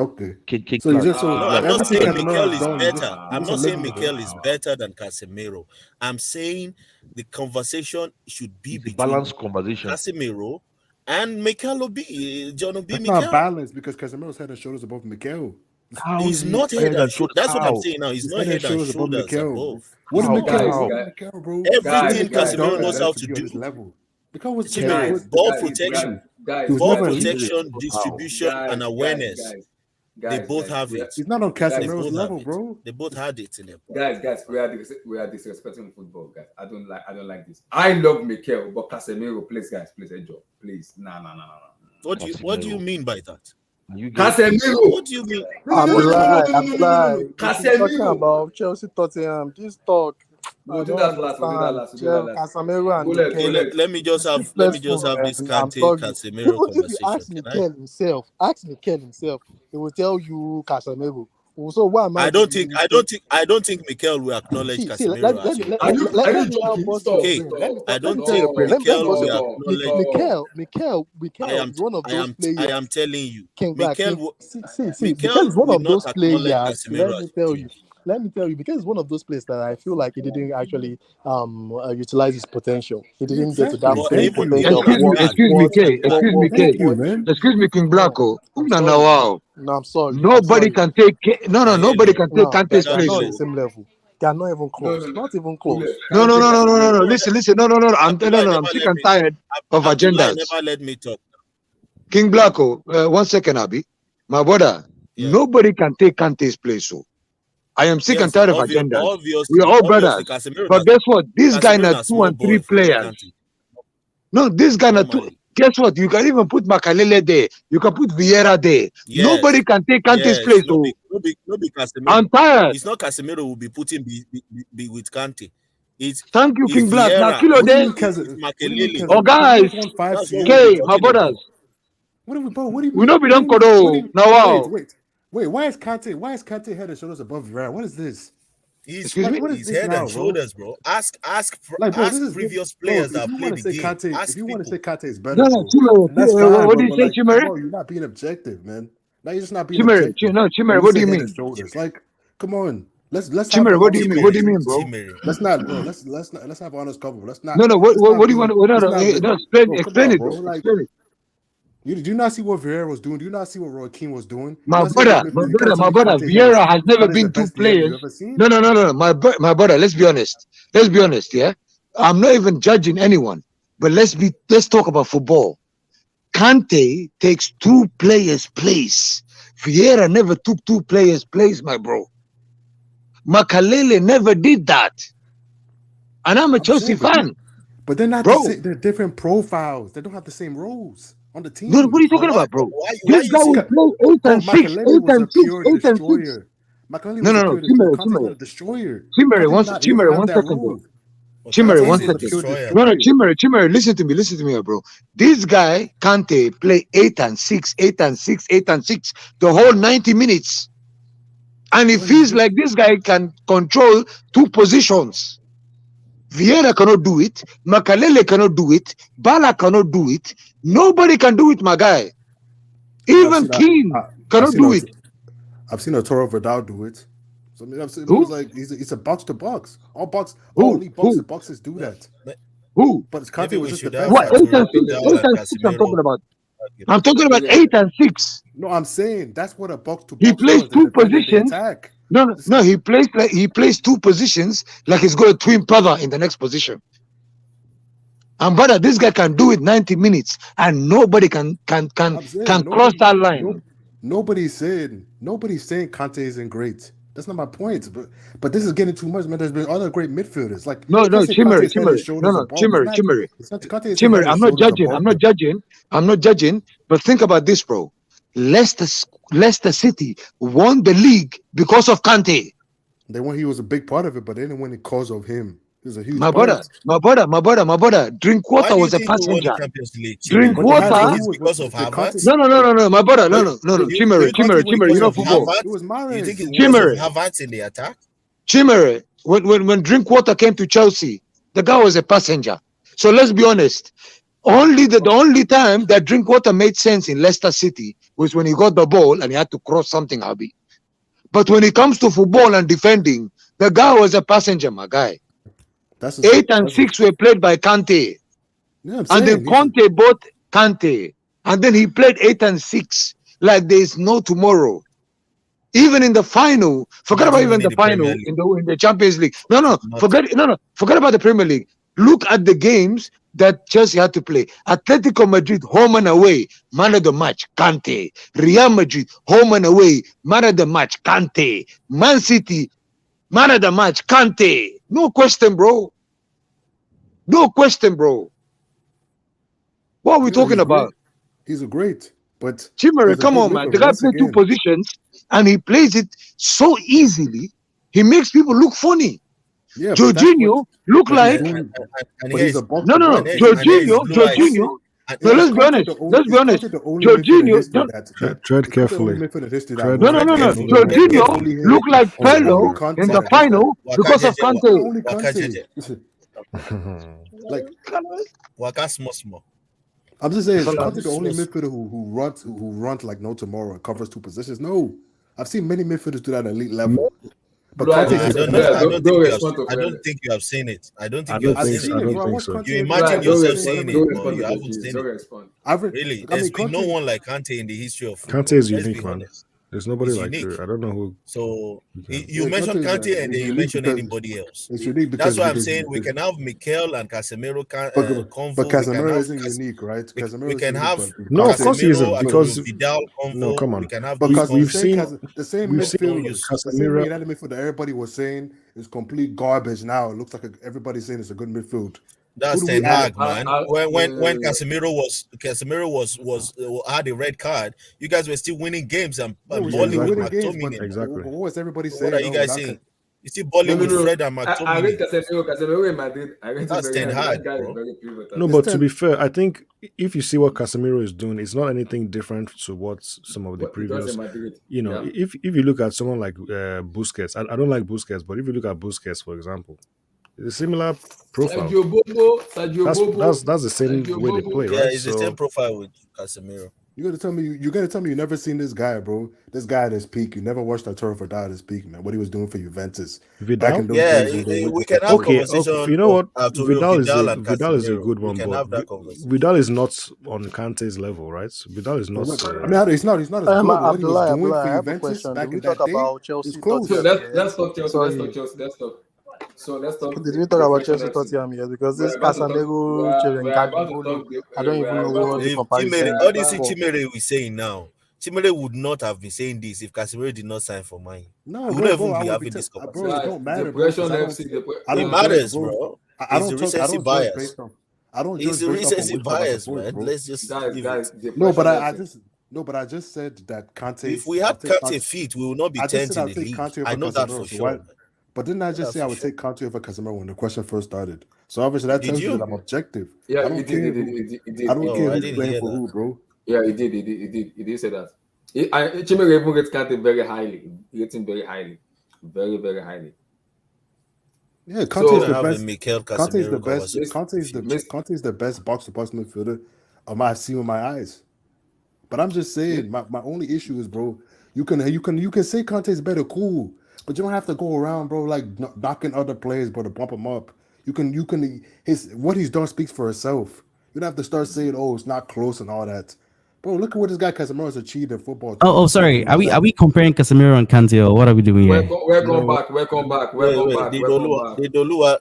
Okay. Can So you class. just so No, like I'm not everything saying Casemiro Mikel has is done, you just better. I'm need to not live saying with Mikel it. is better than Casemiro. I'm saying the conversation should be It's a between balanced conversation. Casemiro and Mikel Obi, John Obi That's not Mikel. balanced because Casemiro's head and shoulders above Mikel. How is He's he not head and shoulders? That's what I'm How? saying now. He's His not head and head and shoulders above shoulders Mikel. above. What He's did Guys, Mikel? not. guys, What guys, did Mikel, bro? What did Everything guys, Mikel guys, done Casemiro knows that how to to be on do. his level? Because was Chimere, was ball guys, protection, guys, he was ball never a leader. protection, Wow. distribution, and awareness. They both have it. He's not on They Casemiro's both level, have it. bro. They both had it in them. Guys, we are disrespecting football, guys. I don't like this. I love Mikel, but Casemiro, please, guys, please, enjoy, please. Nah. What do you mean by that? Casemiro. What do you mean? Abdullah, Casemiro. talking about Chelsea, Tottenham. This talk. We'll do that last. Casemiro and Okay, Mikel. Let me just have this And I'm Kante sorry. Casemiro Even if you conversation. ask Can I? Mikel himself, he will tell you Casemiro. So why am I don't think Mikel will acknowledge Casemiro. Let me now bust your Okay, brain. Let me I don't tell your think brain. Mikel Let me will bust your acknowledge. Mikel is one of those players. I am telling you, Mikel Mikel is one will of those not acknowledge players. Casemiro. Let me tell you, because it's one of those players that I feel like he didn't actually utilize his potential. He didn't get to that Exactly. full Thank you. potential. Excuse me, King Blacko. Wow. No, I'm sorry. Nobody can take nobody can take Kante's They're place. not the same level. They are not even close. Not even close. No. Listen. No. I'm sick and tired of agendas. Never let me talk. King Blacko, 1 second, Abby. My brother, nobody can take Kante's place. So I am sick and tired of agendas. We are all brothers. But guess what? This guy not 2 and 3 players. No, this guy not 2. Guess what? You can even put Makalele there. You can put Vieira there. Yes. Nobody can take Kante's place. No be Casemiro. I'm tired. It's not Casemiro who will be putting be with Kante. Thank you, King Black. Vieira. Now, kilo there. Makelele. Oh, guys. Okay, my brothers. What do you mean? We know we don't go now. Wow. Wait. Why is Kante head and shoulders above Vieira? What is this? He's what is his this head now, and shoulders, bro. Ask this previous players that played the game. If you want to say Kante is better, No, that's fine. What do you say, Chimere? You're not being objective, man. Now you're just not being Chimere, objective. Chimere, what do you mean? Like, come on. Let's Chimere, have what do you mean? What do you mean, bro? Let's not, bro. Let's have honest cover. Let's not. No. What do you want? No, explain it, bro. bro. Like, Explain it. You do not see what Vieira was doing. Do you not see what Roy Keane was doing? My brother. Vieira has never been 2 players. No. My brother. Let's be honest. Yeah. I'm not even judging anyone, but let's talk about football. Kante takes 2 players' place. Vieira never took 2 players' place, my bro. Makalele never did that. And I'm a Chelsea fan. But they're not they're different profiles. They don't have the same roles on the team. No, what are you talking about, bro? This guy will play 8 and 6, 8 and 6, 8 and 6. No, Chimere, 1 second. Chimere, 1 second. No, Chimere, listen to me, bro. This guy, Kante, play 8 and 6, 8 and 6, 8 and 6 the whole 90 minutes. And it feels like this guy can control 2 positions. Vieira cannot do it. Makalele cannot do it. Bala cannot do it. Nobody can do it, my guy. Even Keane cannot do it. I've seen Arturo Vidal do it. So I mean, it was like it's a box to box. All league boxes do that. Who? But Kante was just the best. What 8 and 6? I'm talking about. I'm talking about 8 and 6. No, I'm saying that's what a box to box. He plays 2 positions. No. He plays 2 positions like he's got a twin brother in the next position. And brother, this guy can do it 90 minutes, and nobody can cross that line. Nobody's saying Kante isn't great. That's not my point. But this is getting too much, man. There's been other great midfielders. Like Chimere. I'm not judging. But think about this, bro. Leicester City won the league because of Kante. He was a big part of it, but they didn't win it because of him. He was a huge my brother. Drinkwater was a passenger. Drinkwater because of Havertz. No, my brother. No. Chimere. You know football. It was Mahrez. You think it was Havertz in the attack? Chimere. When Drinkwater came to Chelsea, the guy was a passenger. So let's be honest. The only time that Drinkwater made sense in Leicester City was when he got the ball and he had to cross something, Abi. But when it comes to football and defending, the guy was a passenger, my guy. 8 and 6 were played by Kante. Yeah, and then Conte bought Kante. And then he played 8 and 6 like there is no tomorrow. Even in the final, forget about even the final in the Champions League. Forget about the Premier League. Look at the games that Chelsea had to play. Atletico Madrid, home and away, man of the match, Kante. Real Madrid, home and away, man of the match, Kante. Man City, man of the match, Kante. No question, bro. No question, bro. What are we talking about? He's a great, but Chimere, come on, man. The guy plays two positions and he plays it so easily. He makes people look funny. Yeah, Jorginho look like no. Jorginho. No, let's be honest. Jorginho. Tread carefully. No. Jorginho look like Pello in the final because of Kante. Like Waka small. I'm just saying, Kante the only midfielder who runs like no tomorrow and covers two positions. No, I've seen many midfielders do that at elite level. But I don't think you have seen it. I don't think you have seen it. You imagine yourself seeing it, but you haven't seen it. Really, there's been no one like Kante in the history of football. Kante is unique, man. There's nobody like it. I don't know who. So you mentioned Kante and then you mention anybody else. It's unique because that's why I'm saying we can have Mikel and Casemiro convo. But Casemiro isn't unique, right? We can have no, of course he isn't because Vidal convo. No, come on. We can have because we've seen the same midfield that everybody was saying is complete garbage. Now it looks like everybody's saying it's a good midfield. That's Ten Hag, man. When Casemiro had a red card, you guys were still winning games and balling with McTominay. Exactly. What was everybody saying? What are you guys saying? You still balling with Fred and McTominay. I read Casemiro in Madrid. That's Ten Hag, bro. No, but to be fair, I think if you see what Casemiro is doing, it's not anything different to what some of the previous. You know, if you look at someone like Busquets, I don't like Busquets, but if you look at Busquets, for example. A similar profile. That's the same way they play, right? Yeah, it's the same profile with Casemiro. You gotta tell me you never seen this guy, bro. This guy at his peak. You never watched Arturo Vidal at his peak, man. What he was doing for Juventus. Vidal? We can have conversation. You know what? Vidal is a good one, but Vidal is not on Kante's level, right? Vidal is not. He's not as good. What he was doing for Juventus back in that day is close. Let's talk Chelsea. So let's talk. Did we talk about Chelsea Tottenham here? Because this Casemiro, I don't even know what the comparison. All this Chimere we saying now. Chimere would not have been saying this if Casemiro did not sign for mine. No, we wouldn't even be having this conversation. Bro, it don't matter. It matters, bro. It's a recency bias. It's a recency bias, man. Let's just No, but I just said that Kante. If we had Kante fit, we would not be 10th in the league. I know that for sure. But didn't I just say I would take Kante over Casemiro when the question first started? So obviously that tells you that I'm objective. Yeah, I don't care who's playing for who, bro. Yeah, he did say that. Chimere even gets Kante very highly. He gets him very highly. Very, very highly. Yeah, Kante is the best box-to-box midfielder I've seen with my eyes. But I'm just saying, my only issue is, bro, you can say Kante is better, cool. But you don't have to go around, bro, like knocking other players, bro, to bump him up. What he's done speaks for itself. You don't have to start saying, "Oh, it's not close" and all that. Bro, look at what this guy Casemiro has achieved in football. Oh, sorry. Are we comparing Casemiro and Kante, or what are we doing here? Welcome back.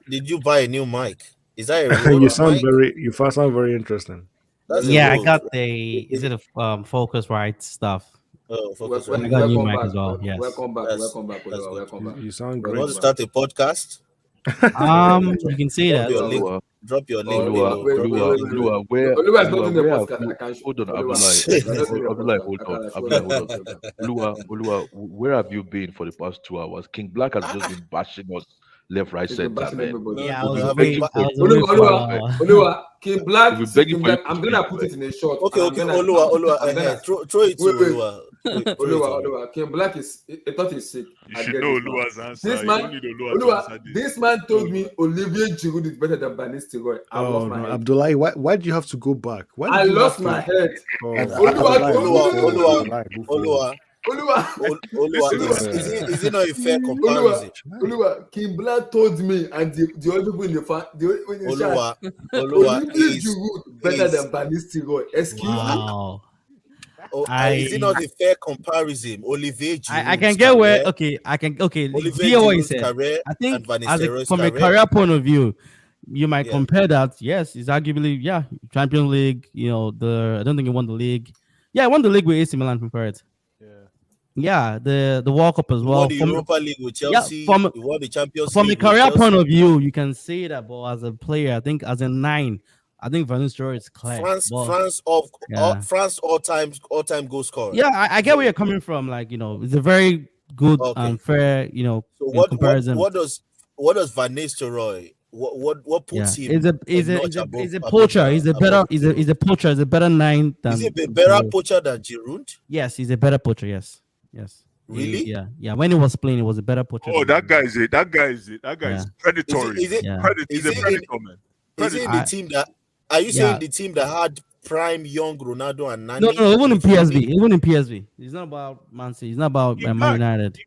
Did you buy a new mic? Is that you sound very interesting. Yeah, I got is it a Focusrite stuff? Oh, focus. I got a new mic as well. Yes. Welcome back. You sound great. great. Want to start a podcast? You can say that. Drop your link. Where have you been for the past 2 hours? King Black has just been bashing us left, right, center, man. Yeah, King Black, I'm gonna put it in a short. Okay, Olua, throw it to Olua. Olua, King Black I thought he's sick. You should know Oluwa's answer. This man told me Olivier Giroud is better than Van Nistelrooy. I lost my head. Abdullahi, why do you have to go back? I lost my head. Olua, is it not a fair comparison? Olua, King Black told me, and the other people in the fan, Olua is better than Van Nistelrooy. Excuse me. Is it not a fair comparison? Olivier Giroud. I can get where. Okay. Hear what he said. I think from a career point of view, you might compare that. Yes, it's arguably Champions League. You know, I don't think he won the league. Yeah, he won the league with AC Milan from Paris. Yeah, the World Cup as He well. won the Europa League with Chelsea. He won the Champions from a League with career Chelsea. point of view, you can say that, but as a player, I think as a 9, I think Van Nistelrooy is clear. France all-time goal scorer. Yeah, I get where you're coming from. Like, you know, it's a very good and fair, you know, so comparison. What does Van Nistelrooy? What puts him? He's a poacher. He's a poacher. He's a better 9 than. Is he a better poacher than Giroud? Yes, he's a better poacher. Yes. Really? Yeah. When he was playing, he was a better poacher. Oh, that guy is predatory. Is it He's a predator, man. Is it in the team that? Are you saying the team that had prime young Ronaldo and Nani? No, even in PSV. It's not about Man City. It's not about Man United.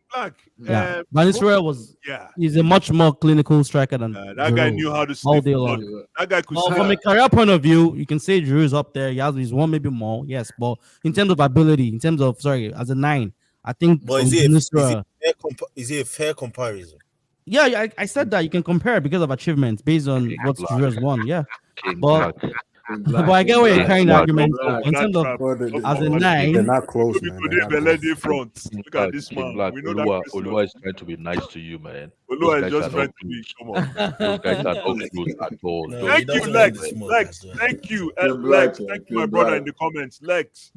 Van Nistelrooy he's a much more clinical striker than that guy knew how to all day long. That guy could from a career point of view, you can say Giroud's up there. He's one, maybe more. Yes, but in terms of ability, as a 9, I think. But is it a fair comparison? Yeah, I said that you can compare because of achievements based on what Giroud has won. Yeah, but I get where you're carrying the argument in terms of as a 9. They're not close, man. Look at this man. Black. We know that Olua is trying to be nice to you, man. Olua is just trying to be. Come on. Those guys are not close at all. Thank you, Lex. Thank you, Lex. Thank you, my brother in the comments, Lex.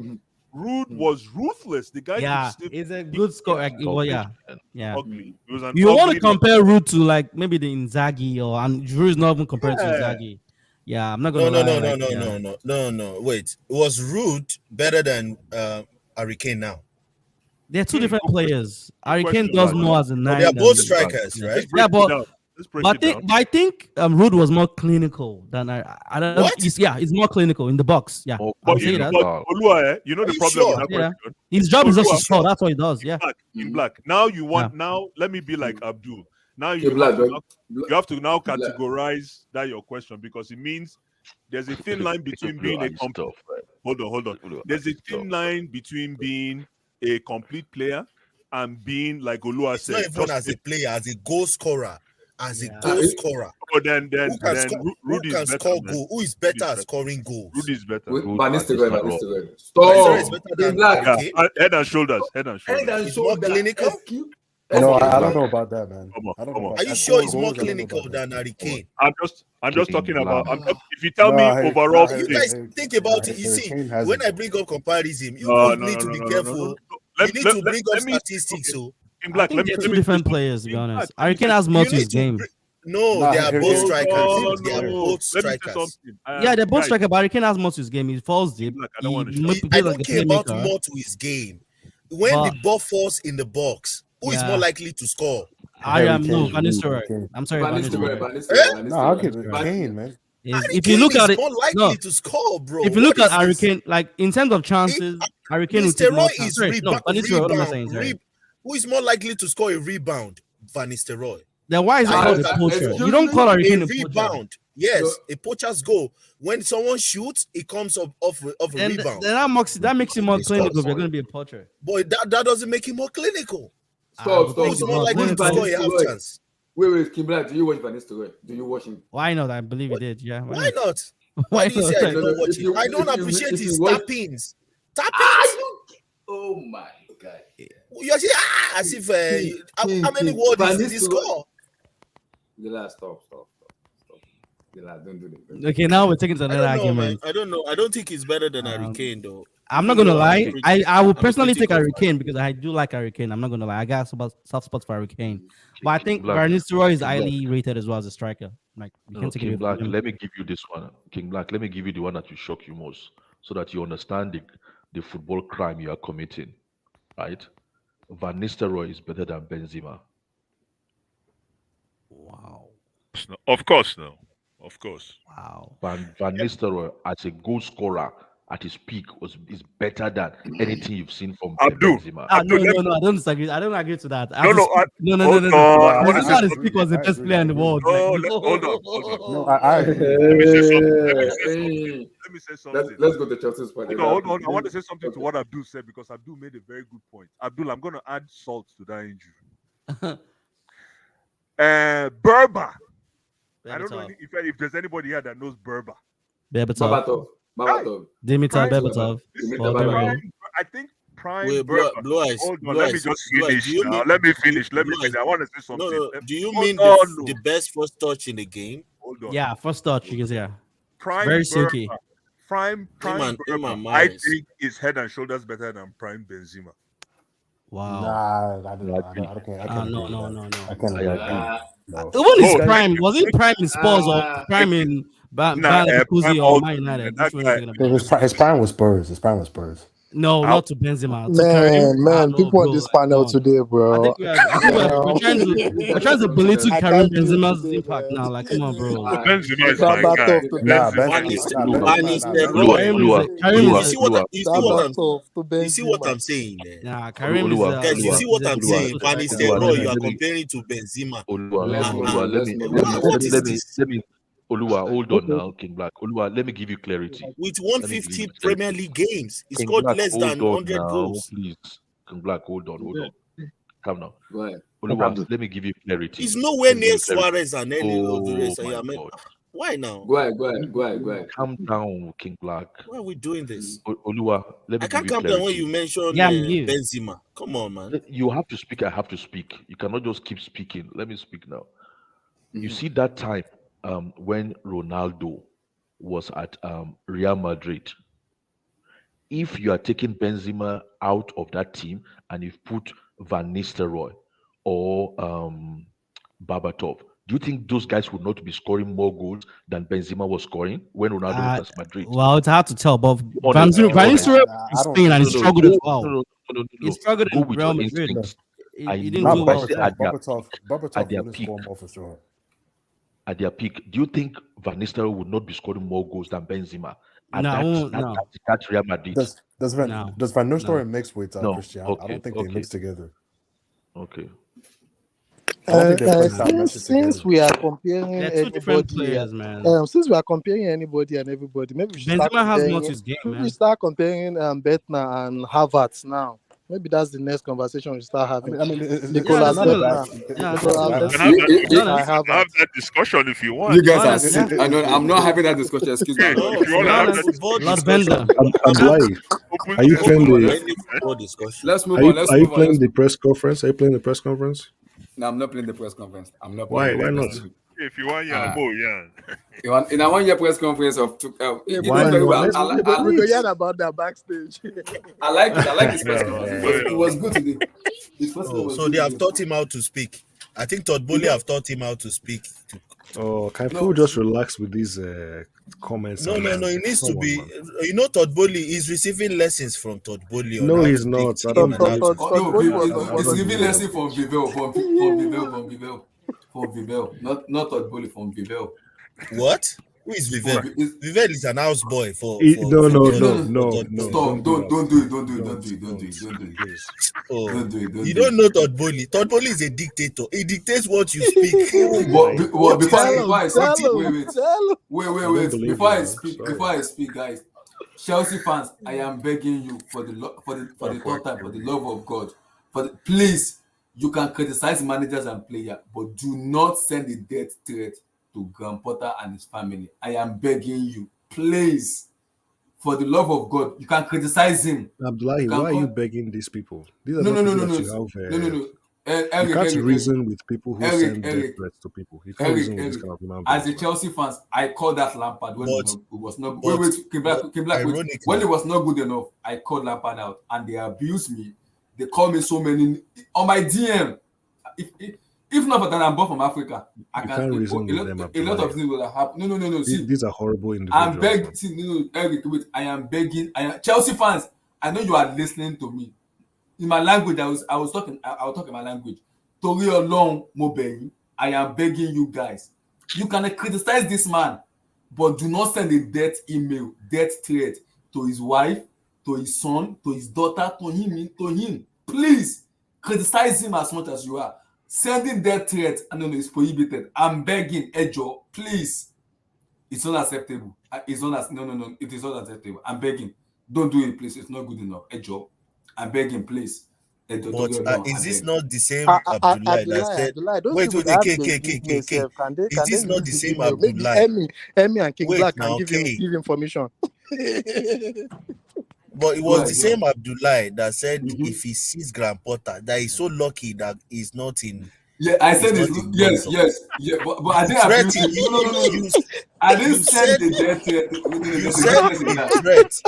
Rude was ruthless. The guy he's a good scorer. Ugly. You want to compare Rude to like maybe the Inzaghi and Giroud is not even compared to Inzaghi. Yeah, I'm not gonna No. Wait, was Rude better than Harry Kane now? They're two different players. Harry Kane does more as a 9. They are both strikers, right? Yeah, but I think Rude was more clinical than I don't know. He's more clinical in the box. Yeah, Olua, you know the problem with that question. His job is just to score. That's what he does. Yeah, in black. Now you want now. Let me be like Abdul. Now you have to now categorize that your question because it means there's a thin line between being a complete. Hold on. There's a thin line between being a complete player and being like Olua said. Not even as a player, as a goal scorer. Goal scorer. Oh, then Rudy is better. Goal? Who is better at scoring goals? Rudy is better. Stop. Head and shoulders. He's more clinical. No, I don't know about that, man. Are you sure he's more clinical than Harry Kane? I'm just talking about. If you tell me overall, you guys think about it. You see, when I bring up comparison, you need to be careful. You need to bring up statistics. So. Black, I think they're two different players, to be honest. Harry Kane has more to his game. No, they are both strikers. They are both strikers. They're both strikers, but Harry Kane has more to his game. He falls deep. I don't care about more to his game. When the ball falls in the box, who is more likely to score? Van Nistelrooy. I'm sorry, Van Nistelrooy. No, I'll give it Kane, man. If you look at it, more likely to score, bro. If you look at Harry Kane, like in terms of chances, Harry Kane will take more chances. Who is more likely to score a rebound? Van Nistelrooy. Then why is it called a poacher? You don't call Harry Kane a rebound. Yes, a poacher's goal. When someone shoots, it comes off a rebound. Then that makes him more clinical if you're going to be a poacher. But that doesn't make him more clinical. Stop. Who's more likely to score a half chance? Wait, Kimbla, do you watch Van Nistelrooy? Do you watch him? Why not? I believe he did. Yeah. Why not? Why do you say I don't watch him? I don't appreciate his tap-ins. Oh my God. You're saying, as if how many words did he score? Stop. Don't do that. Okay, now we're taking to another argument. I don't know. I don't think he's better than Harry Kane, though. I'm not gonna lie. I would personally take Harry Kane because I do like Harry Kane. I'm not gonna lie. I got soft spots for Harry Kane, but I think Van Nistelrooy is highly rated as well as a striker. Like, King Black, let me give you this one. King Black, let me give you the one that will shock you most, so that you understand the football crime you are committing. Right? Van Nistelrooy is better than Benzema. Wow. Of course. Wow. Van Nistelrooy as a goal scorer at his peak is better than anything you've seen from Benzema. No, I don't disagree. I don't agree to that. No. Benzema at his peak was the best player in the world. Hold on. No, let me say something. Let's go to Chelsea's point. Hold on. I want to say something to what Abdul said because Abdul made a very good point. Abdul, I'm going to add salt to that injury. Berba I don't know if there's anybody here that knows Berber. Babatov. Dimitar Prime Berbatov. Berbatov. I think Prime Wait, Berber. Blue Eyes. Hold on, Blue let me Eyes. just Blue Eyes, finish do you now. mean- Let me finish. Blue I want to say something. No. Do you Hold mean on, the best first touch in the game? Hold on. Yeah, first touch, you can say. Prime Very Berber. silky. Prime Him Berber. and I Mahrez. think is head and shoulders better than Prime Benzema. Wow. Nah, I can't no. agree with that. I can't I agree with agree. that. No. What is Oh, prime? Was it prime in Spurs or prime in Bayer Leverkusen or Man United? Which one are you talking about? His prime was Spurs. His prime was Spurs. No, not to Benzema. To Karim. Man, no, people on bro, this like, panel come on. today, bro. I think we're trying to belittle I Karim can't do it Benzema's today, impact man. now. Like, come on, bro. Benzema is my guy. Babatov to Nah, You see what I'm saying, man? Nah, Karim Guys, you see what I'm saying? Van Nistelrooy, you are let me- comparing to Benzema. Let me Oluwa, hold on now, King Black. Oluwa, let me give you clarity. With Let me give 150 you Premier clarity. League games, he King scored Black, less than hold on 100 now, goals. please. King Black, hold on. Calm now. Go ahead. Oluwa, let me give you clarity. He's nowhere Let me give near you clarity. Suarez and any of the rest. Oh my God. Why now? Go ahead. Calm down, King Black. Why are we doing this? Oluwa, let me I can't give you calm clarity. down when you mention you. Benzema. Come on, man. You have to speak. I have to speak. You cannot just keep speaking. Let me speak now. You see that time when Ronaldo was at Real Madrid. If you are taking Benzema out of that team and you've put Van Nistelrooy or Babatov, do you think those guys would not be scoring more goals than Benzema was scoring when Ronaldo was at Madrid? Well, it's hard to tell, but Van Nistelrooy is Spain and he struggled as well. No. He struggled Go in with Real your Madrid. instincts. I He didn't know, do but well. at Babatov their would peak. score more for sure. At their peak, do you think Van Nistelrooy would not be scoring more goals than Benzema at No, that Real Madrid? Does Van Nistelrooy mix with No. Cristiano? Okay, I don't think they mix together. Okay. I don't think they play that matches Since together. we are comparing They're two different anybody, players, man. since we are comparing anybody and everybody, maybe we should start Benzema has more comparing. to his game, Maybe man. we start comparing Bettner and Havertz now. Maybe that's the next conversation we start having. Nicolas Bettner. Can have that discussion if you want. You guys are I know I'm not having that discussion. Excuse me. If you want to have that Lord Bender. Abdullahi, are you playing Let's move on. Are you playing the press conference? Are you playing the press conference? No, I'm not playing the press conference. I'm not Why? playing. Why not? If you want, yeah. In a 1 year press conference of Why very not? well. We go yarn about that backstage. I like this press conference. It was good today. So they have taught him how to speak. I think Todd Bowley have taught him how to speak. Oh, can people just relax with these comments? No. He needs to be. You know, Todd Bowley is receiving lessons from Todd Bowley. No, he's not. I don't He's giving lesson from Vivel, not Todd Bowley, from Vivel. What? Who is Vivel? Vivel is an houseboy for. No. Stop! Don't do it. Please. You don't know Todd Bowley. Todd Bowley is a dictator. He dictates what you speak. Wait. Before I speak, guys. Chelsea fans, I am begging you for the third time, for the love of God, please. You can criticize managers and players, but do not send a death threat to Graham Potter and his family. I am begging you, please, for the love of God. You can criticize him. Abdullahi, why are you begging these people? These are No. You can't reason with people who send death threats to people. You can't reason with this kind of human beings. As a Chelsea fans, I called that Lampard when it was not. When it was not good enough, I called Lampard out, and they abused me. They call me so many on my DM. If not for that, I'm born from Africa. I can't reason with them. A lot of things will happen. No. These are horrible individuals. I'm begging. Eric, wait. I am begging. Chelsea fans, I know you are listening to me. In my language, I was talking. I will talk in my language. Tori Olorun mo bẹ̀ yín. I am begging you guys. You can criticize this man, but do not send a death email, death threat to his wife, to his son, to his daughter, to him. Please criticize him as much as you are. Sending death threats, is prohibited. I'm begging, Ejo, please. It's not acceptable. It is not acceptable. I'm begging. Don't do it, please. It's not good enough. Ejo, I'm begging, please. But is this not the same Abdullah that said? Abdullah, those Wait, people wait, that have their K. nicknames, can Is they this not use the the same email? Maybe Abdullah? Emmy and King Wait, Black can now, give K. information. But it was the same Abdullah that said if he sees Graham Potter, that he's so lucky that he's not in. Yeah, I said he's it. not in Yes, London. yeah, but I didn't abuse it. No. I didn't send the death threat. You said a threat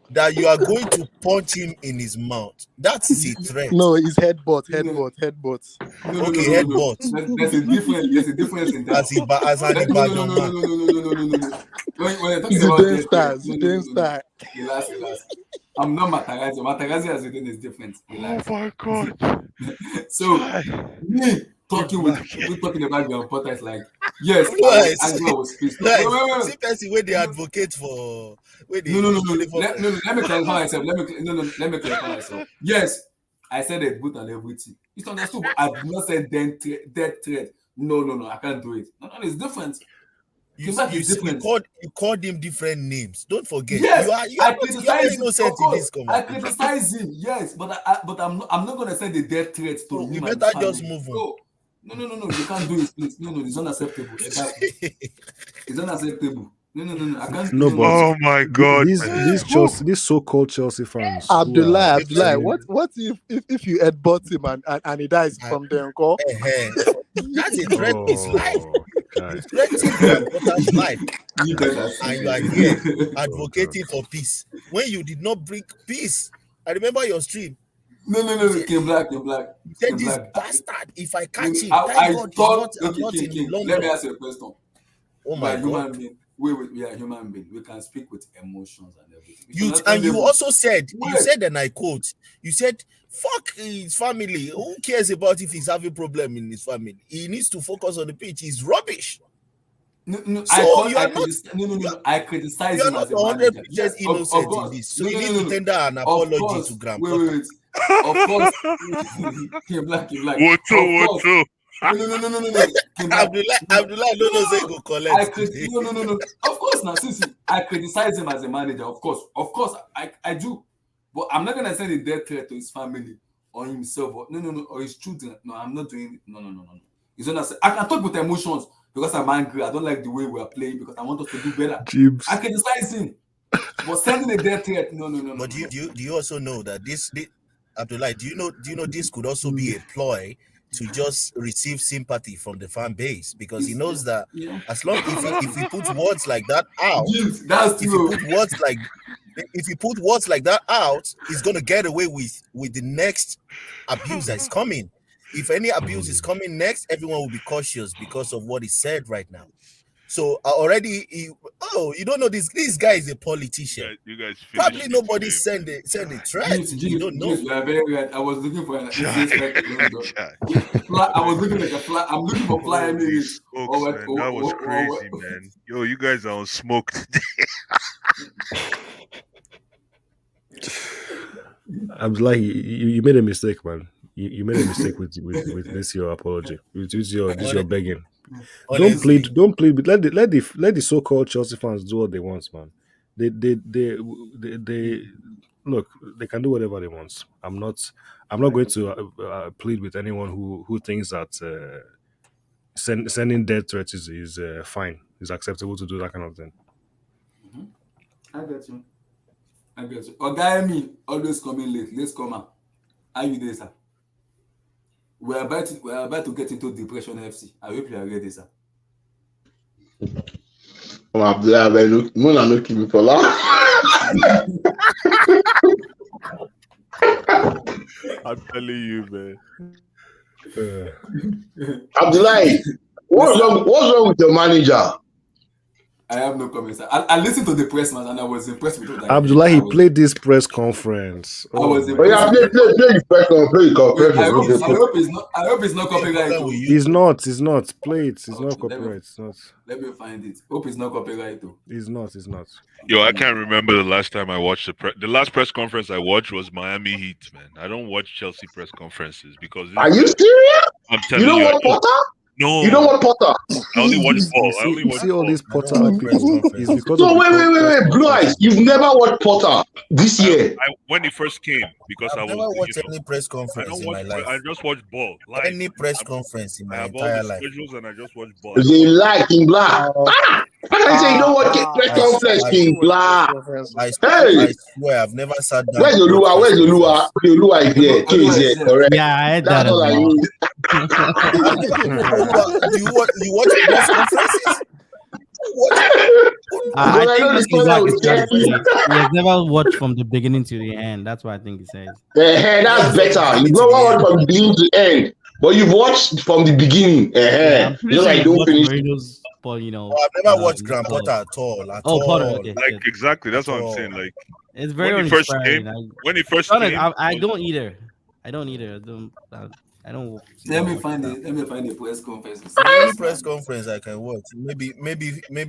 that you are going to punch him in his mouth. That is a threat. No, it's headbutt. No, Okay, headbutt. There's a difference in that. As an Ibadan man. No. When you're talking about Zidane star. Relax. I'm not Matarazzi. Matarazzi as Zidane is different. Relax. Oh my God. So me talking about Graham Potter is like, yes, I was pissed. Wait. See person where they advocate for. No. Let me clarify myself. Let me clarify myself. Yes, I said it, but and everything. It's understood, but I did not say death threat. No, I can't do it. No, it's different. You called him different names. Don't forget. Yes, you are innocent in this conversation. I criticize him. Yes, but I'm not gonna send the death threat to him. You better just move on. No. You can't do it, please. No, it's unacceptable. Exactly. It's unacceptable. No. I can't. No, but Oh my God. These so-called Chelsea fans. Abdullah, what if you headbutt him and he dies from the encore? That's a threat to his life. You threatened Potter's life, and you are here advocating for peace when you did not bring peace. I remember your stream. No. King Black. You said this bastard. If I catch him, I'm not in London. Let me ask you a question. Oh my God. We are human beings. We can speak with emotions and everything. You also said, and I quote, you said, fuck his family. Who cares about if he's having a problem in his family? He needs to focus on the pitch. He's rubbish. No. I criticize him as a manager. Yes, innocent in this. So you need to tender an apology to Graham Potter. Of course. King Black. What? No. Abdullah don't know say go collect. No. Of course, now since I criticize him as a manager, of course, I do. But I'm not gonna send a death threat to his family or himself or or his children. No, I'm not doing it. No. It's not. I can talk with emotions because I'm angry. I don't like the way we are playing because I want us to do better. Jeeps. I criticize him, but sending a death threat, no. But do you also know that this Abdullah? Do you know this could also be a ploy to just receive sympathy from the fan base, because he knows that as long if he puts words like that out, if he put words like that out, he's gonna get away with the next abuse that's coming. If any abuse is coming next, everyone will be cautious because of what he said right now. So you don't know this guy is a politician. You guys probably nobody send a threat. You don't know. You are very right. I was looking for an I was looking like a fly. I'm looking for fly images. That was crazy, man. Yo, you guys are on smoke today. I'm like, you made a mistake, man. You made a mistake with this your apology. With your begging. Honestly. Don't plead. But let the so-called Chelsea fans do what they want, man. They look. They can do whatever they want. I'm not going to plead with anyone who thinks that sending death threats is fine. It's acceptable to do that kind of thing. I get you. Guy, me always coming late. Let's come out. How you there, sir? We're about to get into Depression FC. I hope you are ready, sir. Abdullah, Mona no keep me for long. I'm telling you, man. Abdullah, what's wrong with your manager? I have no comments. I listened to the press, man, and I was impressed with what Abdullah, he played this press conference. I was impressed. Yeah, play the press conference. I hope it's not copyright. He's not. Play it. It's not copyright. It's not. Let me find it. Hope it's not copyright though. It's not. Yo, I can't remember the last time I watched the last press conference I watched was Miami Heat, man. I don't watch Chelsea press conferences because. Are you serious? I'm telling you. Know what, Potter? No, You don't want Potter. I only watch ball. I You only see, watch all ball. these I don't Potter watch press people. It's conferences. because So of the wait, Blue Eyes. You've never watched Potter this year. When he first came, because I've I never was, watched any press I conference don't in watch. my life. I just watch ball live. Any press conference in I my have all the entire life. schedules and I just watch ball. They like King Black. How can I say you don't watch press conference, King Black? I Hey, swear I've never sat down. where's to watch Olua? press Where's Olua? conference. Okay, Olua is here. K is here. Correct. Yeah, I heard that That's as all I well. need. You watch press conferences? I But I think know what the King Black corner is will trying check to say you. is he has never watched from the beginning to the end. That's what I think he says. That's better. You don't watch from the beginning to end, but you've watched from the beginning. Yeah, I'm pretty Just sure like you don't watched finish. Mourinho's, but I've never watched Graham Potter at all. Oh, Potter, okay. Like Good. exactly, that's what I'm saying. Like It's very when he first uninspiring. came, when he first To be came, honest, I don't either. I don't either. I don't. Let me find the press conference. Any press conference I can watch. Maybe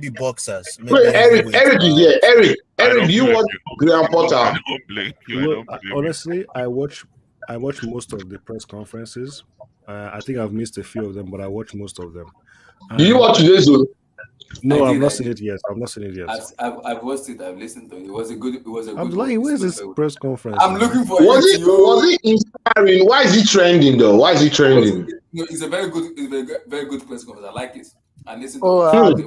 boxers. Maybe Wait, Eric is here. Eric, do you watch Graham Potter? I don't blame you. I Well, don't blame you. honestly, I watch most of the press conferences. I think I've missed a few of them, but I watch most of them. Do you watch today's one? No, I I've did, not I seen did. it yet. I've not seen it yet. I've watched it. I've listened to it. It was a good. I'm like, where's this press conference? I'm man? looking for Was it. it inspiring? Why is it trending though? Why is it trending? No, it's a very good. It's a very good press conference. I like it. And listen to Oh, it. at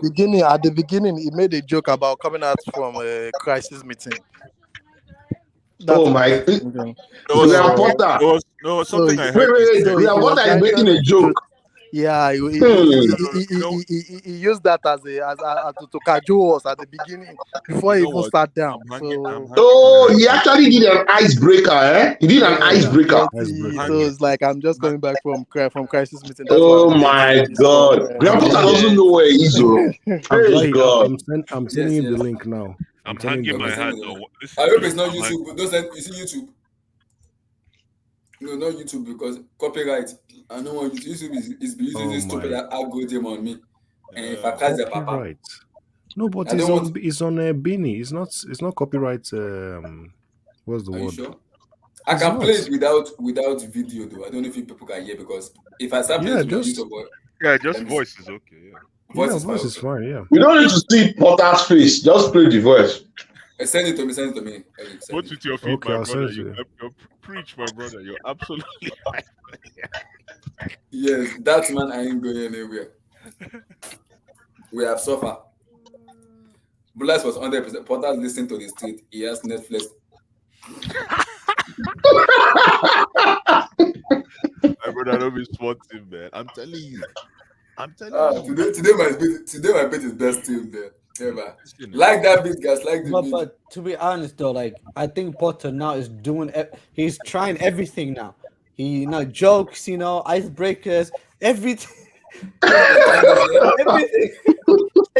the beginning, he made a joke about coming out from a crisis meeting. Oh my! There Graham Potter. was something I heard. Wait. Graham Potter is making a joke. Yeah, he used that as to cajole us at the beginning before he even sat down. Oh, he actually did an icebreaker, eh? He did an icebreaker. So it's like I'm just coming back from crisis meeting. That's Oh why my God! Graham Potter doesn't know where he is. Praise God! I'm sending him the link now. I'm hanging my hat. I hope it's not YouTube. You see YouTube? No, not YouTube because copyright. I know what YouTube is using this stupid algorithm on me. And if I catch the papa, Copyright. No, but it's on Beanie. It's not copyright. What's the Are word? you sure? I can play it without video though. I don't know if people can hear because if I start playing it on YouTube, just voice is okay. Voice is fine. Yeah. We don't need to see Potter's face. Just play the voice. Send it to me. Put it to your feet, Okay, my I'll brother. send it to you. You preach, my brother. You're absolutely right. Yes, that man ain't going anywhere. We have suffered. Bullets was 100%. Potter's listening to the street. He has Netflix. My brother, don't be sporting, man. I'm telling you. Today my bet is best team there. Ever. Like that beat, guys. Like the beat. But to be honest, though, like I think Potter now is he's trying everything now. He jokes, icebreakers, everything. Everything.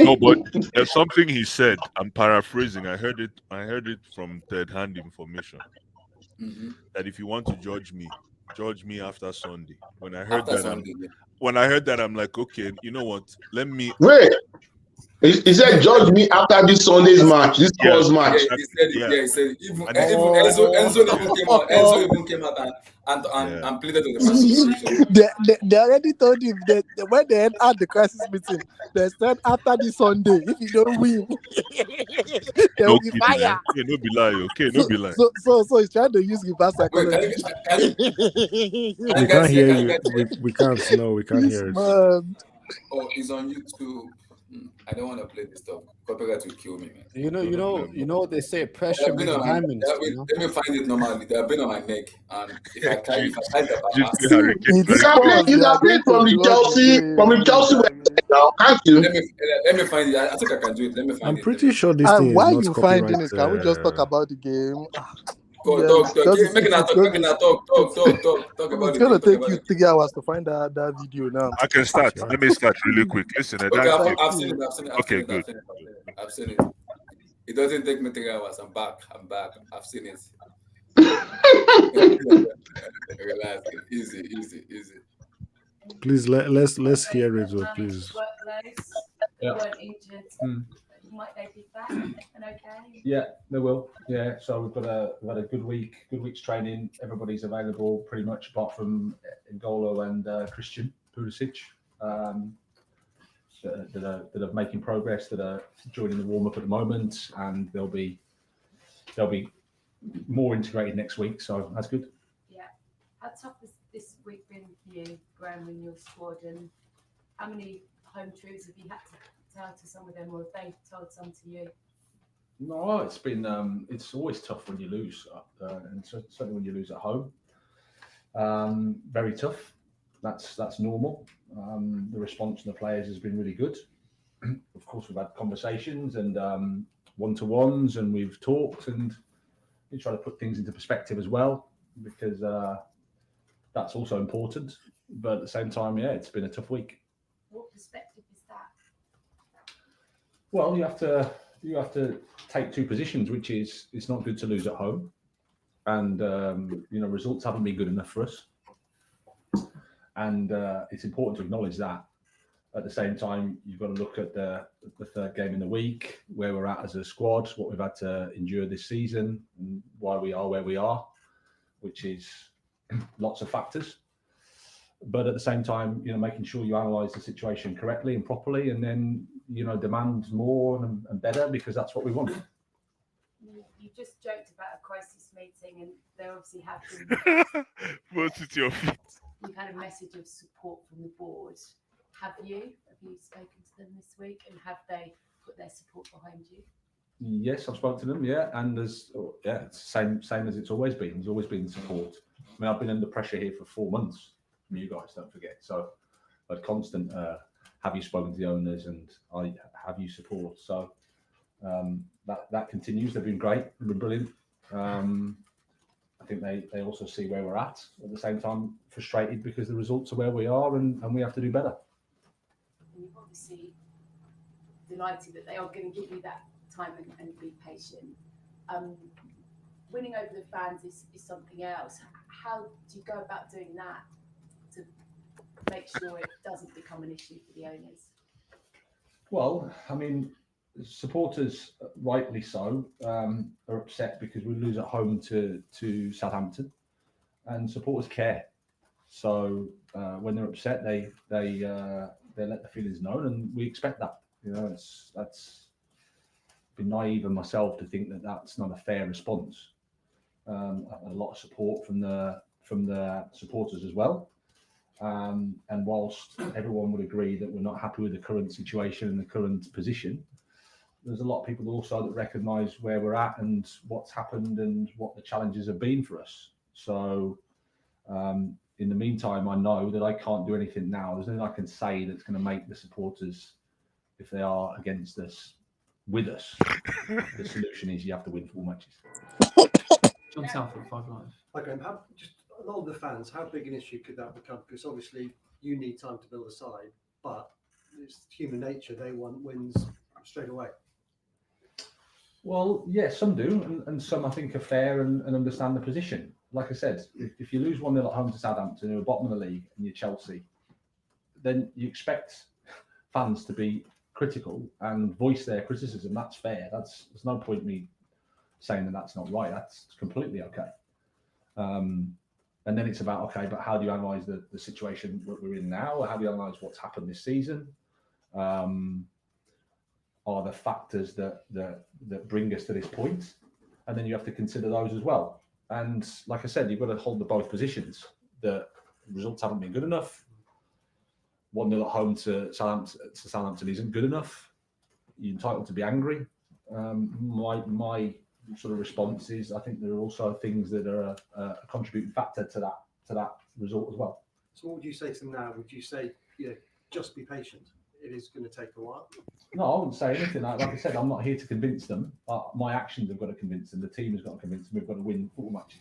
No, but there's something he said. I'm paraphrasing. I heard it from third-hand information. Mm-hmm. That if you want to judge me after Sunday. When I heard that, I'm like, okay, you know what? Let me wait. He said, "Judge me after this Sunday's match, this close match." Yeah, he said even Enzo even came out and pleaded to the match. They already told him that when they had the crisis meeting, they said after this Sunday, if you don't win, there will be fire. Okay, no be lie. Okay, no be lie. So he's trying to use reverse psychology. We can't hear you. We can't. No, we can't hear it. Oh, it's on YouTube. I don't want to play this stuff. Copyright will kill me, man. You know what they say, pressure makes diamonds. Let me find it normally. They have been on my neck, and if I try the you can play from the Chelsea website now, can't you? Let me find it. I think I can do it. Let me find it. I'm pretty sure this thing is why not you copyright. finding it? Can we just talk about the game? Talk about it's gonna take you 3 hours to find that video now. I can start. Let me start really quick. Listen, I've seen it. Okay, good. I've seen it. It doesn't take me 3 hours. I'm back. I've seen it. Relax. Easy. Please let's hear it, please. Yeah. Might they be back and okay? Yeah, they will. Yeah, so we've had a good week's training. Everybody's available pretty much, apart from N'Golo and Christian Pulisic. that are making progress, that are joining the warm up at the moment, and they'll be more integrated next week. So that's good. Yeah. How tough has this week been for you, Graham, in your squad, and how many home truths have you had to tell to some of them, or have they told some to you? No, it's been it's always tough when you lose, and certainly when you lose at home. Very tough. That's normal. The response from the players has been really good. Of course, we've had conversations and one-to-ones, and we've talked, and we try to put things into perspective as well, because that's also important. But at the same time, yeah, it's been a tough week. What perspective is that? Well, you have to take two positions, which is it's not good to lose at home, and results haven't been good enough for us, and it's important to acknowledge that. At the same time, you've got to look at the third game in the week, where we're at as a squad, what we've had to endure this season, and why we are where we are, which is lots of factors. But at the same time, making sure you analyse the situation correctly and properly, and then demand more and better, because that's what we want. You just joked about a crisis meeting, and there obviously have been. Put it to your feet. You've had a message of support from the board. Have you spoken to them this week, and have they put their support behind you? Yes, I've spoken to them. Yeah, and it's same as it's always been. There's always been support. I mean, I've been under pressure here for 4 months from you guys. Don't forget. So, a constant. Have you spoken to the owners, and have you support? So that continues. They've been great. They've been brilliant. I think they also see where we're at the same time, frustrated because the results are where we are, and we have to do better. And you're obviously delighted that they are going to give you that time and be patient. Winning over the fans is something else. How do you go about doing that to make sure it doesn't become an issue for the owners? Well, I mean, supporters, rightly so, are upset because we lose at home to Southampton, and supporters care. So when they're upset, they let the feelings known, and we expect that. That's been naive of myself to think that that's not a fair response. A lot of support from the supporters as well. And whilst everyone would agree that we're not happy with the current situation and the current position, there's a lot of people also that recognise where we're at and what's happened and what the challenges have been for us. So in the meantime, I know that I can't do anything now. There's nothing I can say that's going to make the supporters, if they are against us, with us. The solution is you have to win 4 matches. John Southwood, 5 Live. Okay, just a lot of the fans, how big an issue could that become? Because obviously you need time to build a side, but it's human nature. They want wins straight away. Well, yeah, some do, and some I think are fair and understand the position. Like I said, if you lose 1-0 at home to Southampton, who are bottom of the league, and you're Chelsea, then you expect fans to be critical and voice their criticism. That's fair. There's no point me saying that that's not right. That's completely okay. And then it's about, okay, but how do you analyse the situation that we're in now? How do you analyse what's happened this season? Are the factors that bring us to this point? And then you have to consider those as well. And like I said, you've got to hold the both positions. The results haven't been good enough. 1-0 at home to Southampton isn't good enough. You're entitled to be angry. My sort of response is, I think there are also things that are a contributing factor to that result as well. So what would you say to them now? Would you say, just be patient? It is going to take a while. No, I wouldn't say anything. Like I said, I'm not here to convince them. My actions have got to convince them. The team has got to convince them. We've got to win 4 matches.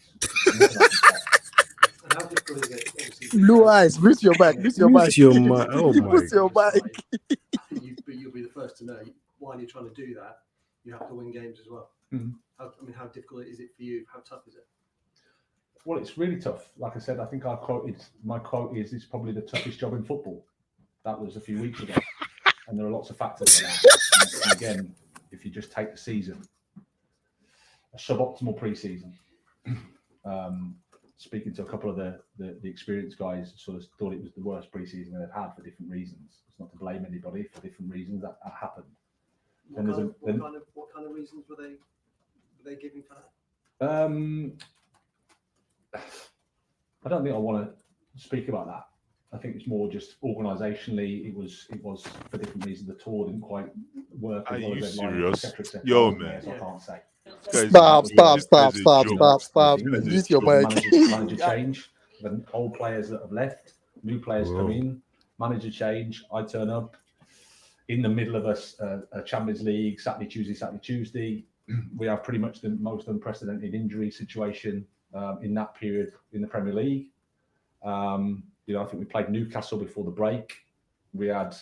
And how difficult is it? Obviously, Blue eyes, miss your mic, miss your mic. Oh my! Miss your mic. You'll be the first to know while you're trying to do that, you have to win games as well. Mm-hmm. How difficult is it for you? How tough is it? Well, it's really tough. Like I said, I think my quote is, it's probably the toughest job in football. That was a few weeks ago. And there are lots of factors for that. And again, if you just take the season, a suboptimal pre-season, speaking to a couple of the experienced guys, sort of thought it was the worst preseason they've had for different reasons. It's not to blame anybody for different reasons that happened. What kind of reasons were they giving for that? I don't think I want to speak about that. I think it's more just organisationally, it was for different reasons. The tour didn't quite work. Are as well you as they'd like, serious? et cetera, Yo, so man. I can't say. Stop. Mute your mic. Manager change. The old players that have left, new players come in, manager change. I turn up in the middle of a Champions League, Saturday, Tuesday. We have pretty much the most unprecedented injury situation in that period in the Premier League. I think we played Newcastle before the break. We had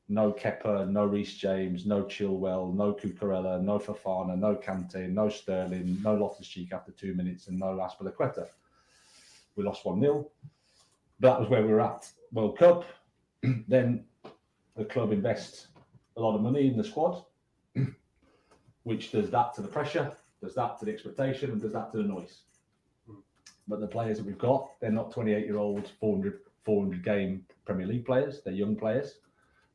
no Kepa, no Reece James, no Chilwell, no Cucurella, no Fofana, no Kante, no Sterling, no Loftus-Cheek after 2 minutes, and no Azpilicueta. We lost 1-0. That was where we were at. World Cup. Then the club invests a lot of money in the squad, which does that to the pressure, does that to the expectation, and does that to the noise. But the players that we've got, they're not 28-year-old, 400 game Premier League players. They're young players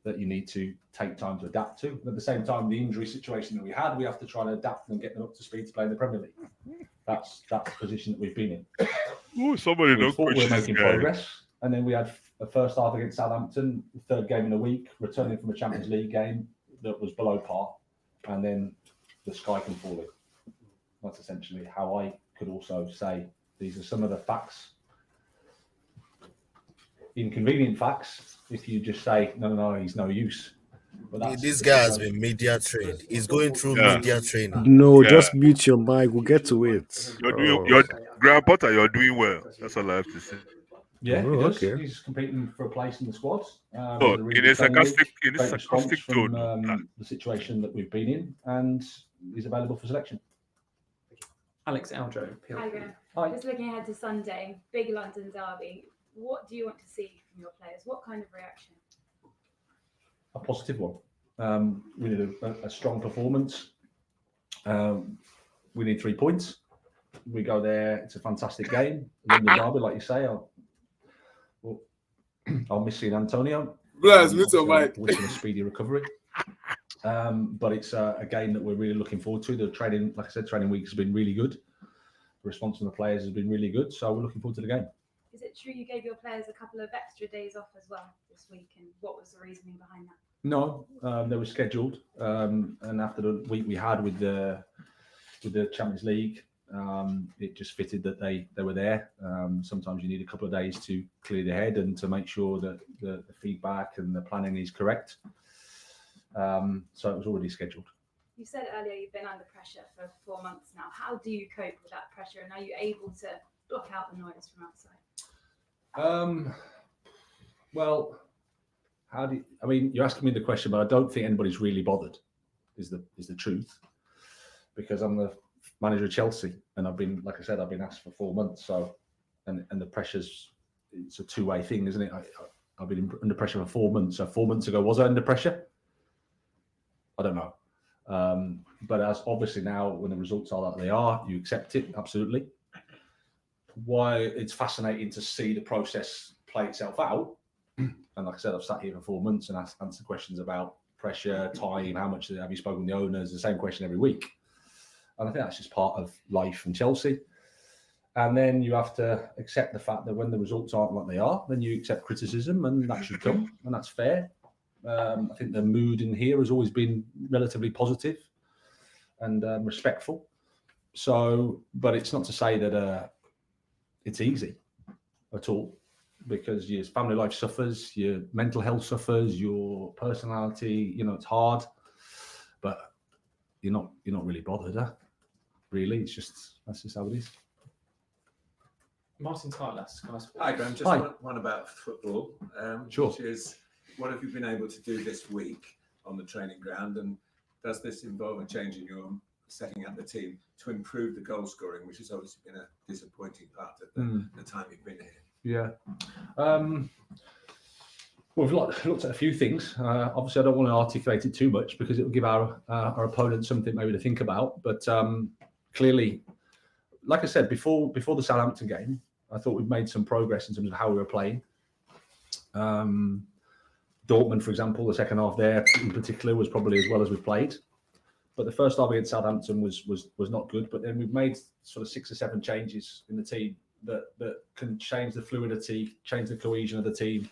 that you need to take time to adapt to. And at the same time, the injury situation that we had, we have to try and adapt and get them up to speed to play in the Premier League. That's the position that we've been in. Ooh, somebody don't coach We're this making guy. progress. And then we had the first half against Southampton, the third game in a week, returning from a Champions League game that was below par. And then the sky can fall in. That's essentially how I could also say these are some of the facts. Inconvenient facts if you just say, no, he's no use. But this guy has been media trained. He's going through media training. No, just mute your mic. We'll get to it. Your Graham Potter, you're doing well. That's all I have to say. Yeah, Oh, he does. okay. He's competing for a place in the squad. In a sarcastic tone. The situation that we've been in, and he's available for selection. Alex Aljo. Hi, Graham. Hi. Just looking ahead to Sunday, big London derby. What do you want to see from your players? What kind of reaction? A positive one. We need a strong performance. We need 3 points. We go there. It's a fantastic game. London derby, like you say. I'll miss seeing Antonio. Bless, miss your mic. Wishing a speedy recovery. But it's a game that we're really looking forward to. The training, like I said, training week has been really good. The response from the players has been really good. So we're looking forward to the game. Is it true you gave your players a couple of extra days off as well this week? And what was the reasoning behind that? No, they were scheduled. And after the week we had with the Champions League, it just fitted that they were there. Sometimes you need a couple of days to clear the head and to make sure that the feedback and the planning is correct. So it was already scheduled. You said earlier you've been under pressure for 4 months now. How do you cope with that pressure? And are you able to block out the noise from outside? Well, you're asking me the question, but I don't think anybody's really bothered, is the truth. Because I'm the manager of Chelsea, and I've been asked for 4 months. So, and the it's a two-way thing, isn't it? I've been under pressure for 4 months. So 4 months ago, was I under pressure? I don't know. But as obviously now, when the results are that they are, you accept it, absolutely. Why it's fascinating to see the process play itself out. And like I said, I've sat here for 4 months and answered questions about pressure, time, how much have you spoken to the owners, the same question every week. And I think that's just part of life in Chelsea. And then you have to accept the fact that when the results aren't like they are, then you accept criticism, and that should come, and that's fair. I think the mood in here has always been relatively positive and respectful. So, but it's not to say that it's easy at all, because your family life suffers, your mental health suffers, your personality. It's hard, but you're not really bothered, huh? Really, that's just how it is. Martin Tyler. Hi, Graham. Just Hi. one about football. Sure. Which is, what have you been able to do this week on the training ground, and does this involve a change in your setting up the team to improve the goal scoring, which has obviously been a disappointing part of the time you've been here? Yeah. Well, we've looked at a few things. Obviously, I don't want to articulate it too much because it will give our opponent something maybe to think about. But clearly, like I said before the Southampton game, I thought we've made some progress in terms of how we were playing. Dortmund, for example, the second half there in particular was probably as well as we've played. But the first half against Southampton was not good. But then we've made sort of 6 or 7 changes in the team that can change the fluidity, change the cohesion of the team.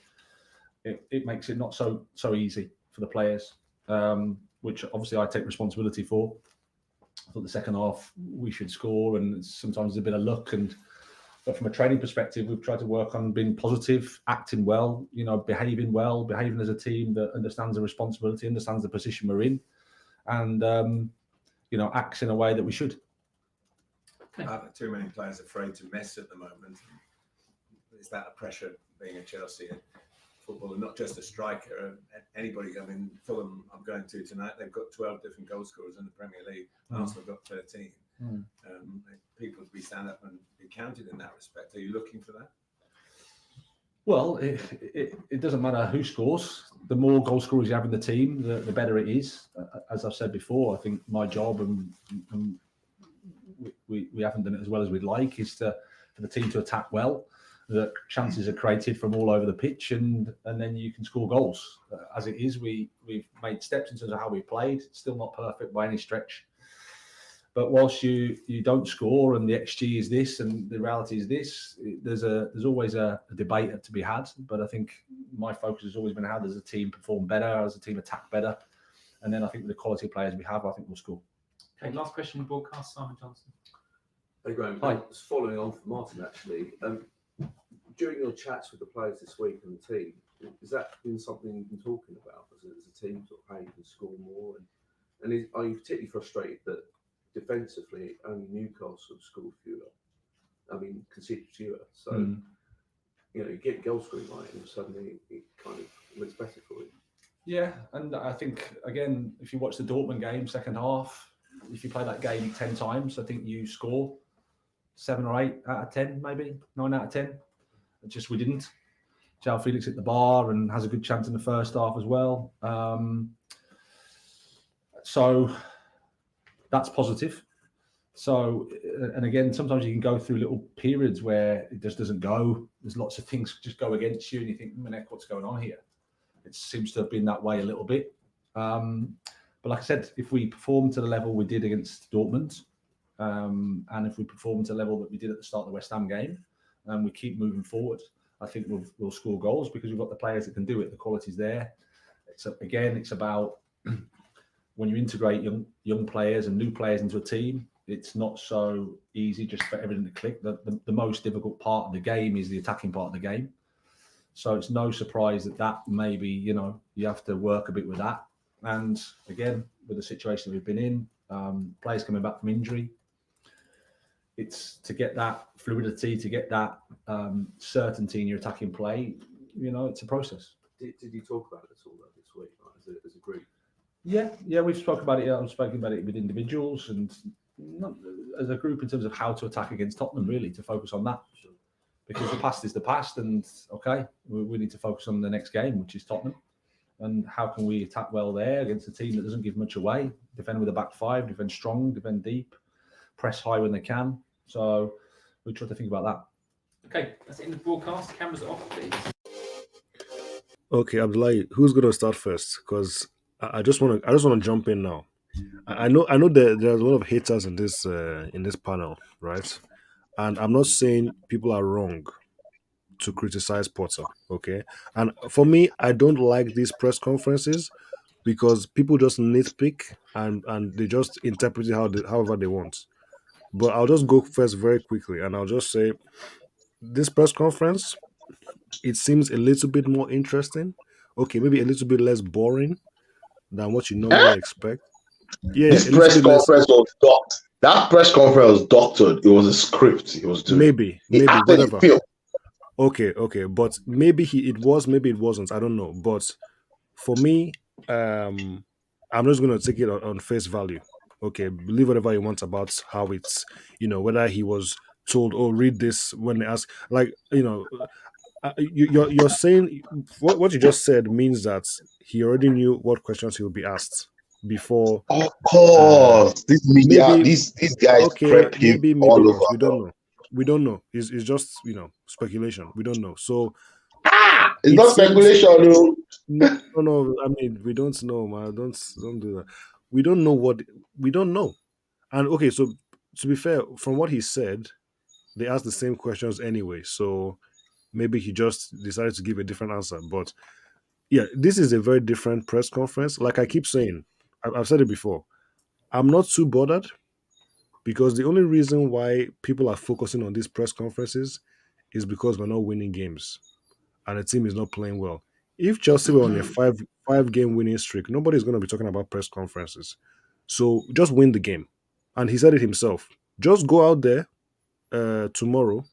It makes it not so easy for the players, which obviously I take responsibility for. I thought the second half we should score, and sometimes there's a bit of luck. But from a training perspective, we've tried to work on being positive, acting well, behaving well, behaving as a team that understands the responsibility, understands the position we're in, and acts in a way that we should. Are too many players afraid to mess at the moment? Is that a pressure being a Chelsea footballer, not just a striker? Anybody, Fulham, I'm going to tonight, they've got 12 different goal scorers in the Premier League. Arsenal got 13. People to be stand up and be counted in that respect. Are you looking for that? Well, it doesn't matter who scores. The more goal scorers you have in the team, the better it is. As I've said before, I think my job, and we haven't done it as well as we'd like, is for the team to attack well. That chances are created from all over the pitch, and then you can score goals. As it is, we've made steps in terms of how we played. Still not perfect by any stretch. But whilst you don't score and the XG is this and the reality is this, there's always a debate to be had. But I think my focus has always been how does the team perform better, how does the team attack better, and then I think with the quality of players we have, I think we'll score. Okay, last question on broadcast, Simon Johnson. Hey Graham, Hi. just following on from Martin actually. During your chats with the players this week and the team, has that been something you've been talking about as a team, sort of how you can score more? And are you particularly frustrated that defensively only Newcastle scored conceded fewer? So, you get goal scoring right and suddenly it kind of looks better for you. Yeah, and I think, again, if you watch the Dortmund game, second half, if you play that game 10 times, I think you score 7 or 8 out of 10, maybe 9 out of 10. We didn't. João Felix hit the bar and has a good chance in the first half as well. So that's positive. So, and again, sometimes you can go through little periods where it just doesn't go. There's lots of things just go against you and you think, what's going on here? It seems to have been that way a little bit. But like I said, if we perform to the level we did against Dortmund, and if we perform to the level that we did at the start of the West Ham game, and we keep moving forward, I think we'll score goals because we've got the players that can do it. The quality's there. It's about when you integrate young players and new players into a team, it's not so easy just for everything to click. The most difficult part of the game is the attacking part of the game. So it's no surprise that maybe, you have to work a bit with that. And again, with the situation we've been in, players coming back from injury, it's to get that fluidity, to get that certainty in your attacking play, it's a process. Did you talk about it all this week, right, as a group? Yeah, we've spoken about it. I've spoken about it with individuals and not as a group in terms of how to attack against Tottenham, really, to focus on that. Sure. Because the past is the past, and we need to focus on the next game, which is Tottenham. And how can we attack well there against a team that doesn't give much away? Defend with a back five, defend strong, defend deep, press high when they can. So we try to think about that. Okay, that's it in the broadcast. Cameras are off, please. Okay, Abdullahi, who's going to start first? Because I just want to jump in now. I know that there's a lot of haters in this panel, right? And I'm not saying people are wrong to criticize Potter, okay? And for me, I don't like these press conferences because people just nitpick and they just interpret it however they want. But I'll just go first very quickly, and I'll just say this press conference, it seems a little bit more interesting. Okay, maybe a little bit less boring than what you normally expect. Yeah, this press conference was docked. That press conference was doctored. It was a script he was doing. Maybe whatever. Okay, but maybe it was, maybe it wasn't. I don't know. But for me, I'm just gonna take it on face value. Okay, believe whatever you want about how it's, whether he was told, "Oh, read this," when they ask, you're saying what you just said means that he already knew what questions he would be asked before. Of course, this media, these guys prep him maybe all not. over. We don't know. we don't know. It's just speculation. We don't know. So It's it not seems speculation, though. no. I mean, we don't know, man. Don't do that. We don't know what we don't know. And okay, so to be fair, from what he said, they asked the same questions anyway. So maybe he just decided to give a different answer. But yeah, this is a very different press conference. Like I keep saying, I've said it before. I'm not too bothered because the only reason why people are focusing on these press conferences is because we're not winning games and the team is not playing well. If Chelsea were on a five game winning streak, nobody's going to be talking about press conferences. So just win the game. And he said it himself. Just go out there tomorrow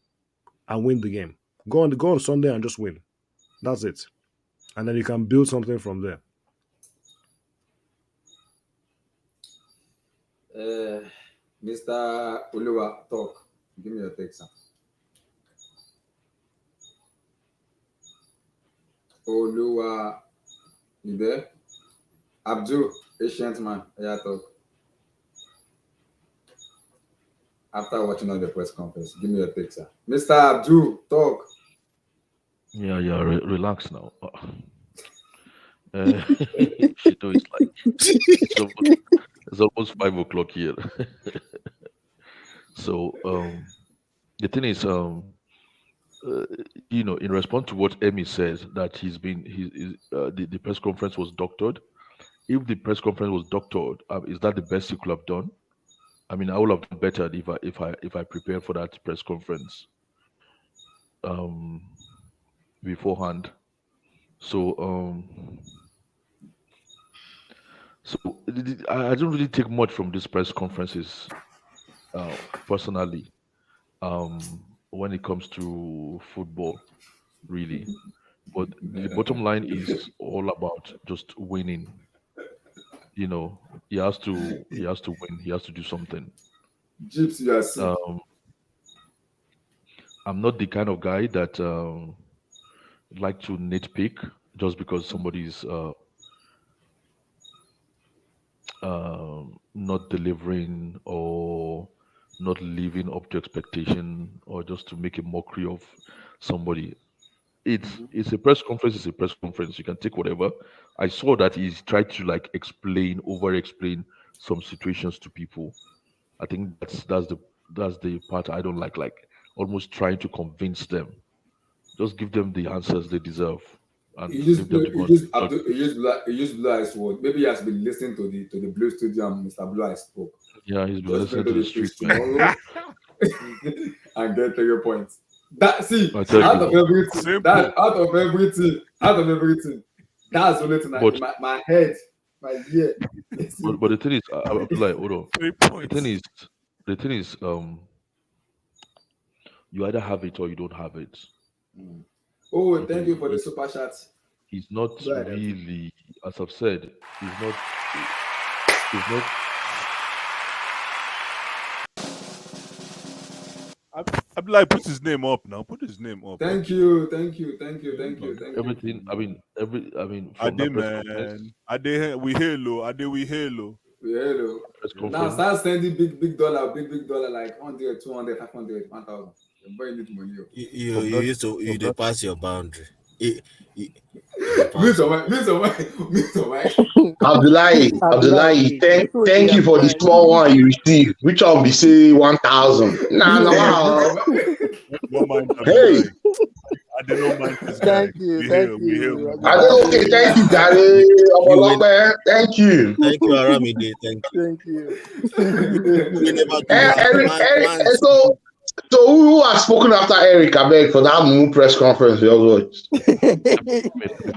and win the game. Go on Sunday and just win. That's it. And then you can build something from there. Mr. Oluwa, talk. Give me your take, sir. Oluwa, you there? Abdul, ancient man, yeah, talk. After watching all the press conference, give me your take, sir. Mr. Abdul, talk. Yeah, relax now. Shit, it's like it's almost 5 o'clock here. So the thing is, in response to what Emmy says, that the press conference was doctored. If the press conference was doctored, is that the best he could have done? I mean, I would have done better if I prepared for that press conference beforehand. So I don't really take much from these press conferences personally. When it comes to football, really, but the bottom line is all about just winning. He has to win. He has to do something. Gypsy, you are sick. I'm not the kind of guy that like to nitpick just because somebody's not delivering or not living up to expectation, or just to make a mockery of somebody. It's a press conference. It's a press conference. You can take whatever. I saw that he's tried to like over explain some situations to people. I think that's the part I don't like almost trying to convince them. Just give them the answers they deserve. And He used Blue Eyes word. Maybe he has been listening to the Blue Studio and Mr. Blue Eyes spoke. Yeah, he's been Just listening go to the street, man. And get to your point. That I out of everything, that's the only thing in my head, my ear. But the thing is, Abdullah, hold on. The thing is, you either have it or you don't have it. Oh, thank you for the super chat. He's not really, as I've said, he's not. Abdullah, put his name up now. Put his name up. Thank you. Everything. I mean, from Ade, man. Ade, we halo. Hello. Now start sending big dollar, like 100, 200, 500, 1,000. You very need money. You used to pass your boundary. Abdullahi, thank you for the small one you received. Which of the say 1,000? Wow. Hey. I did not mind this guy. Thank you. Okay, thank you, Daddy. Thank you. Thank you, Aramide. Thank you. Eric, so who has spoken after Eric, I beg, for that moon press conference? Let's go.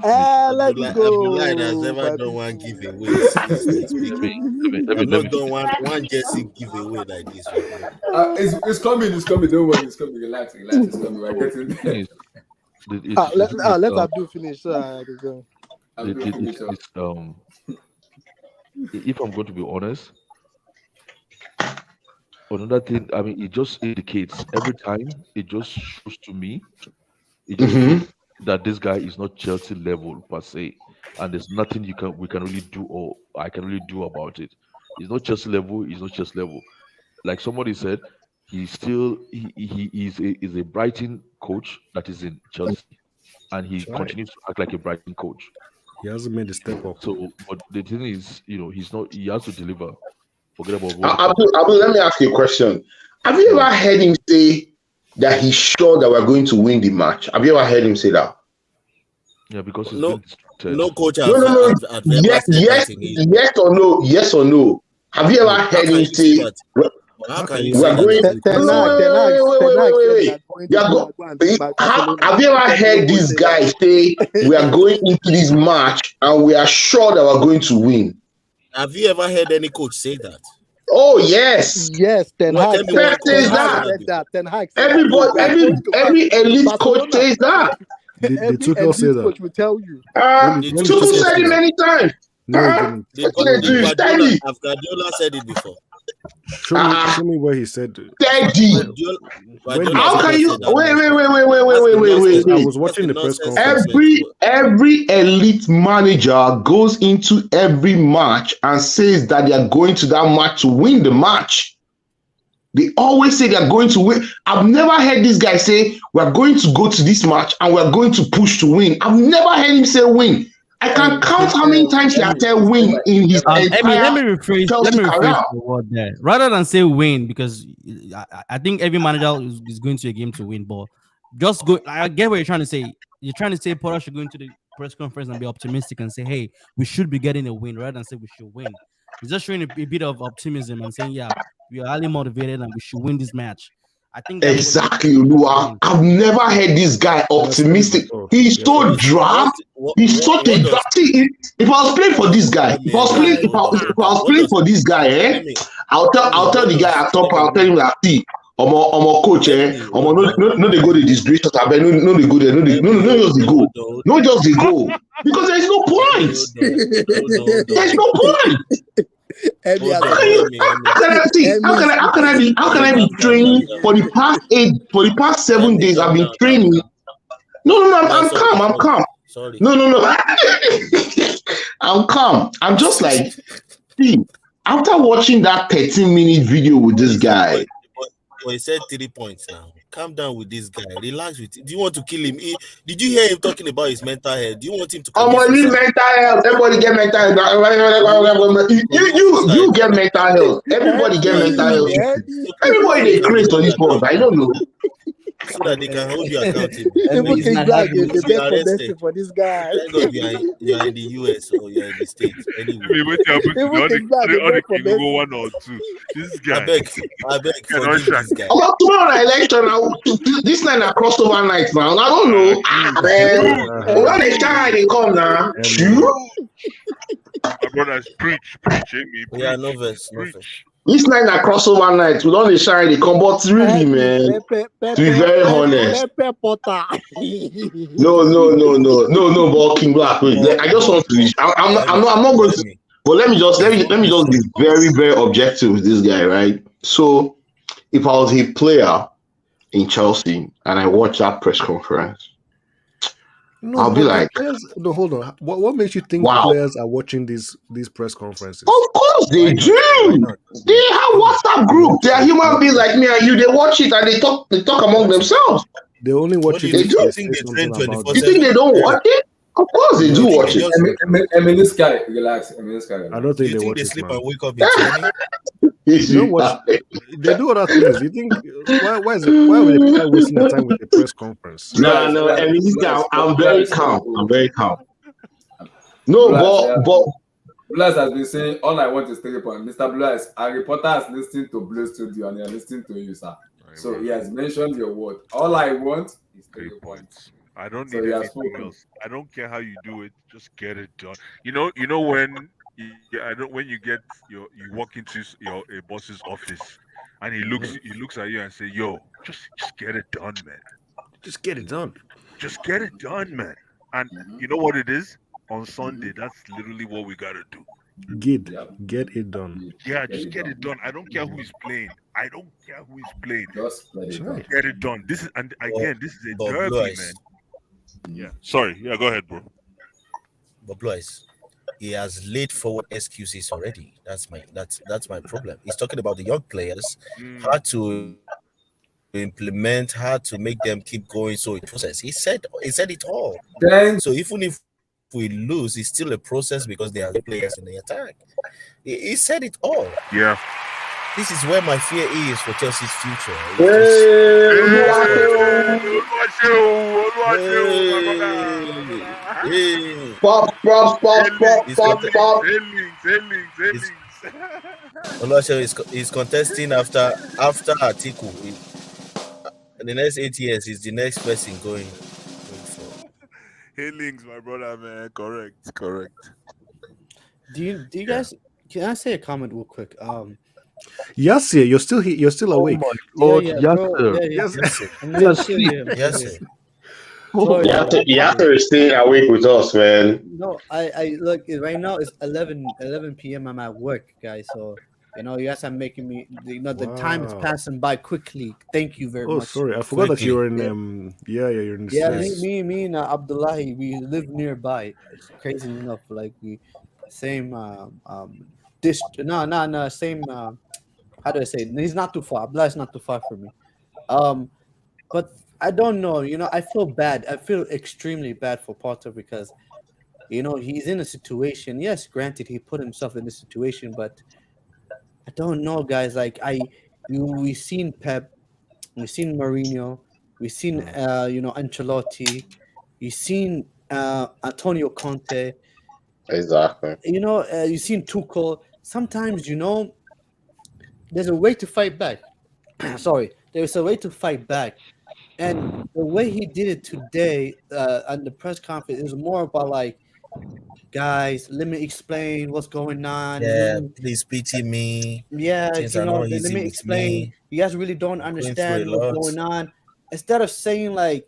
Abdullah has never done one giveaway. I've not done one jersey giveaway like this. It's coming. Don't worry, it's coming. Relax. It's coming. We're getting there. Let Abdul finish. So if I'm going to be honest, another thing, I mean, it just indicates every time, it just shows to me, shows that this guy is not Chelsea level per se, and there's nothing we can really do, or I can really do about it. He's not Chelsea level. Like somebody said, He's still is a Brighton coach that is in Chelsea, and he Try. continues to act like a Brighton coach. He hasn't made the step up. So, but the thing is, he's not. He has to deliver. Forget about what the coach. Abu, let me ask you a question. Have you ever heard him say that he's sure that we're going to win the match? Have you ever heard him say that? Yeah, because he's No, been distracted. no coach No. Yes or no? Yes or no? Have you ever heard him say how can we you are say going? Have you ever heard this guy say we are going into this match and we are sure that we're going to win? Have you ever heard any coach say that? Oh yes, yes. Ten Hag said that. Ten Hag said every elite coach says that. The Tuchel say that. Coach will tell you. Tuchel said it many times. No, Have Guardiola said it before? Show me where he said. Steady. How can you? Wait. I was watching the press conference. Every elite manager goes into every match and says that they are going to that match to win the match. They always say they are going to win. I've never heard this guy say we are going to go to this match and we are going to push to win. I've never heard him say win. I can count how many times he has said win in his entire let me rephrase career. the word there. Rather than say win, because I think every manager is going to a game to win, but just go. I get what you're trying to say. You're trying to say Potter should go into the press conference and be optimistic and say, hey, we should be getting a win, rather than say we should win. He's just showing a bit of optimism and saying, yeah, we are highly motivated and we should win this match. I think exactly, Lua. I've never heard this guy optimistic. He's so drab. He's such a drab. If I was playing for this guy, if I was playing for this guy, I'll tell the guy at top. I'll tell him that I'm a coach. No, they go to disgrace. No, they go there. No, just they go. No, just they go. Because there's no point. There's no point. How can I be training for the past 7 days? I've been training. No, I'm calm. Sorry. No. I'm calm. I'm just like, see, after watching that 13-minute video with this guy. He said 3 points now. Calm down with this guy. Relax with it. Do you want to kill him? Did you hear him talking about his mental health? Do you want him to? Mental health. Everybody get mental health. You get mental health. Everybody get mental health. Everybody they crazy on this world. I don't know. So that they can hold you accountable. For this guy. Thank God you are in the US or you are in the States. Anyway. One or two. This guy. I beg, forgive this guy. Tomorrow election, this night I crossed over night now. I don't know. Man, when they try, they come now. My brothers preach. Yeah, no verse. This night I crossover night. We don't shine the combat really, man. To be very honest. No, but King Black. Wait, I just want to. I'm not going to. But let me just be very, very objective with this guy, right? So, if I was a player in Chelsea and I watch that press conference, I'll be like, no, hold on. What makes you think players are watching these press conferences? Of course they do. They have WhatsApp group. They are human beings like me and you. They watch it and they talk among themselves. They only watch it. They do. You think they don't watch it? Of course they do watch it. I mean, this guy, relax. I don't think they watch they it. sleep Man. and wake up in training? They do other things. You think why would they wasting their time with the press conference? No. I mean, this guy, I'm very calm. No, but Blas has been saying all I want is 3 points. Mr. Blas, a reporter is listening to Blue Studio and they are listening to you, sir. So he has mentioned your word. All I want is 3 points. I don't need anything else. I don't care how you do it. Just get it done. You know when you get you walk into a boss's office and he looks at you and say, "Yo, just get it done, man. Just get it done. Just get it done, man." And you know what it is? On Sunday, that's literally what we gotta do. Get it done. Yeah, just get it done. I don't care who is playing. Just get it done. This is a derby, man. Yeah. Sorry. Yeah, go ahead, bro. But Blois, he has laid forward excuses already. That's my problem. He's talking about the young players. Hard to implement, how to make them keep going. So it process. He said it all. Then So even if we lose, it's still a process because there are players in the attack. He said it all. Yeah. This is where my fear is for Chelsea's future. Oluwaseun is contesting after Atiku. In the next 8 years, he's the next person going for. Hailings, my brother, man. Correct. Do you guys? Can I say a comment real quick? Yasir, you're still awake. Oh my God, Yes. Yasir is staying awake with us, man. No, I look right now. It's 11 p.m. I'm at work, guys. So you guys are making me. The time is passing by quickly. Thank you very much. Oh, sorry, I forgot that you were in. You're in. Me and Abdullahi, we live nearby. It's crazy enough. Like we same same. How do I say it? He's not too far. Abdullahi's not too far from me. But I don't know. I feel bad. I feel extremely bad for Potter because, he's in a situation. Yes, granted, he put himself in this situation, but I don't know, guys. Like we've seen Pep, we've seen Mourinho, we've seen Ancelotti, you've seen Antonio Conte. Exactly. You've seen Tuchel. Sometimes there's a way to fight back. Sorry, there's a way to fight back. And the way he did it today at the press conference is more about like, guys, let me explain what's going on. Yeah, please pity me. Yeah, Things are not easy let me with explain. me. You guys really don't understand through a what's lot. going on. Instead of saying like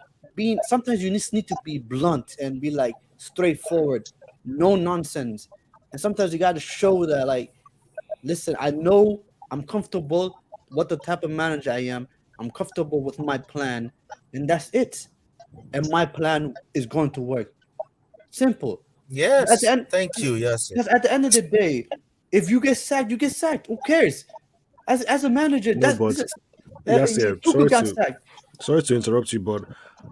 sometimes you just need to be blunt and be like straightforward, no nonsense. And sometimes you got to show that like, listen, I know I'm comfortable what the type of manager I am. I'm comfortable with my plan, and that's it. And my plan is going to work. Simple. Yes. Thank you. Yes. Because at the end of the day, if you get sacked, you get sacked. Who cares? As a manager, Sorry to interrupt you, but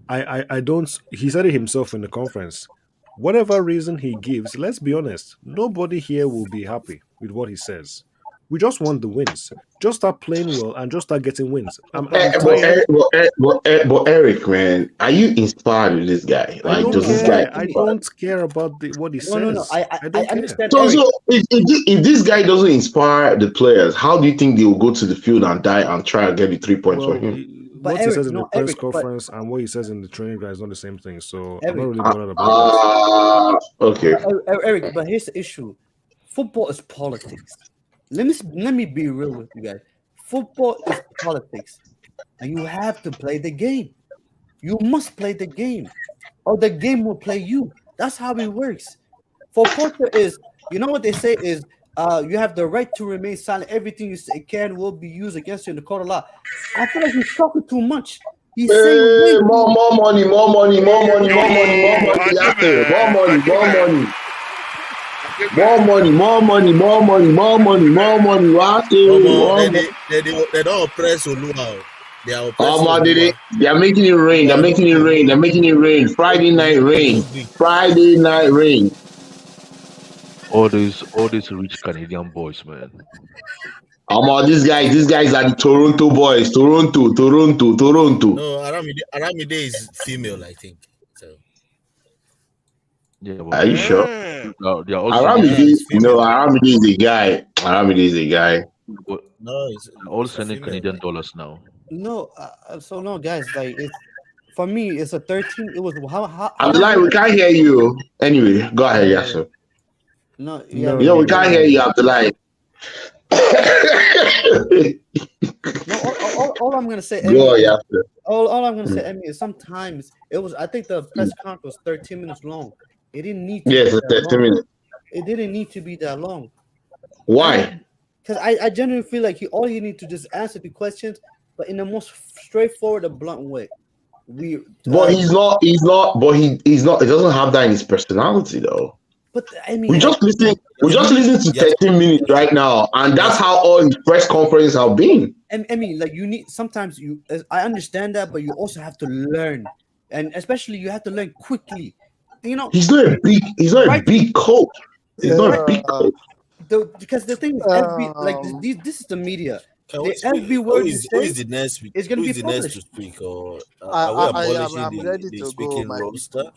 I don't. He said it himself in the conference. Whatever reason he gives, let's be honest, nobody here will be happy with what he says. We just want the wins. Just start playing well and just start getting wins. But Eric, man, are you inspired with this guy? Like, does this guy? I don't care about what he says. No. I don't understand. So if this guy doesn't inspire the players, how do you think they will go to the field and die and try and get the 3 points for him? What he says in the press conference and what he says in the training ground is not the same thing. So I'm not really bothered about okay. Eric, but here's the issue: football is politics. Let me be real with you guys. Football is politics, and you have to play the game. You must play the game, or the game will play you. That's how it works. For Porter is, what they say is, you have the right to remain silent. Everything you say will be used against you in the court of law. I feel like he's talking too much. He's saying more money. They don't oppress Oluwa. They are making it rain. They're making it rain. Friday night rain. All these rich Canadian boys, man. These guys are the Toronto boys. Toronto. No, Aramide is female, I think. So. Yeah, are you sure? Aramide is a guy. No, it's all sending Canadian dollars now. No, no, guys. Like, for me, it's a 13. It was how I'm lying. We can't hear you. Anyway, go ahead, Yasser. No, we can't hear you, Abdullahi. All I'm gonna say, all I'm gonna say, Emmy, is sometimes it was. I think the press conference was 13 minutes long. It didn't need to. Yes, 13 minutes. It didn't need to be that long. Why? Because I genuinely feel like all he need to just answer the questions, but in the most straightforward and blunt way. But he's not. He doesn't have that in his personality, though. But I mean, We just listen to 13 minutes right now, and that's how all his press conferences have been. And I mean, like, you need sometimes I understand that, but you also have to learn, and especially you have to learn quickly. You know, he's not a big coach. He's not a big coach. Because the thing is, this is the media. Every word you say who is the next is going to be the published. next to speak, or are we abolishing the speaking roster?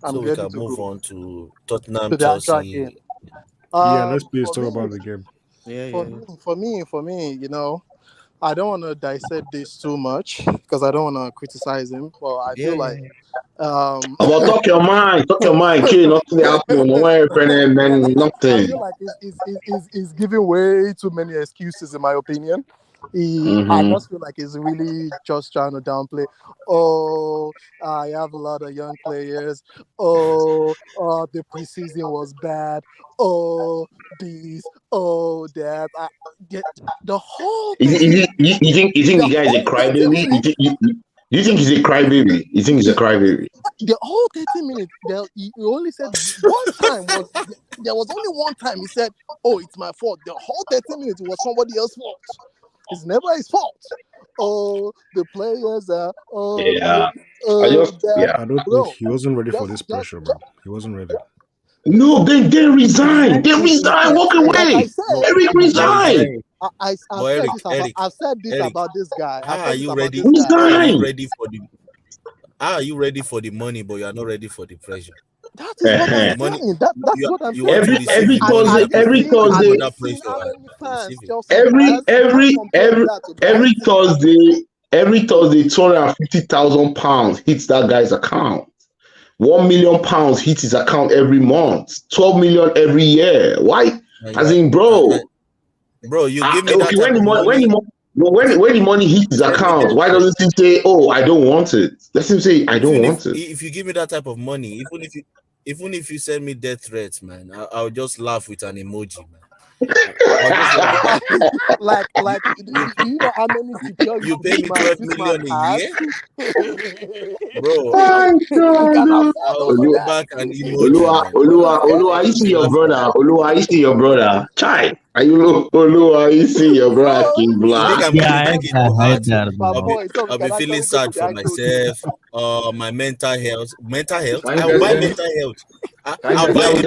So we can move on to Tottenham, Chelsea. Let's please talk about the game. For me, you know, I don't want to dissect this too much because I don't want to criticize him. But I feel like, talk your mind, kid. Nothing happening. Nothing. I feel like he's giving way too many excuses, in my opinion. I just feel like he's really just trying to downplay. I have a lot of young players. The preseason was bad. This, that. The whole. You think the guy is a crybaby? You think he's a crybaby? You think he's a crybaby? The whole 30 minutes, he only said one time there was only one time he said, "Oh, it's my fault." The whole 30 minutes was somebody else's fault. It's never his fault. The players are. I don't think he wasn't ready for this pressure, bro. He wasn't ready. No, they resign. They resign. Walk away. Eric resign. I've said this about this guy. How are you ready? How are you ready for the money, but you are not ready for the pressure? That is what I'm saying. That's what I'm saying. Every Thursday, £250,000 hits that guy's account. £1 million hits his account every month. 12 million every year. Why? As in, bro, you give me that. When the money hits his account, why doesn't he say, "Oh, I don't want it"? Let him say, "I don't want it." If you give me that type of money, even if you send me death threats, man, I'll just laugh with an emoji, man. like you know how many security you pay me 12 million a year, bro. I'll go back and emoji. Olua, you see your brother. Olua, you see your brother. Chai, are you Olua? You see your brother King Black. I'll be feeling sad for myself. My mental health. I'll buy mental health. I'll buy we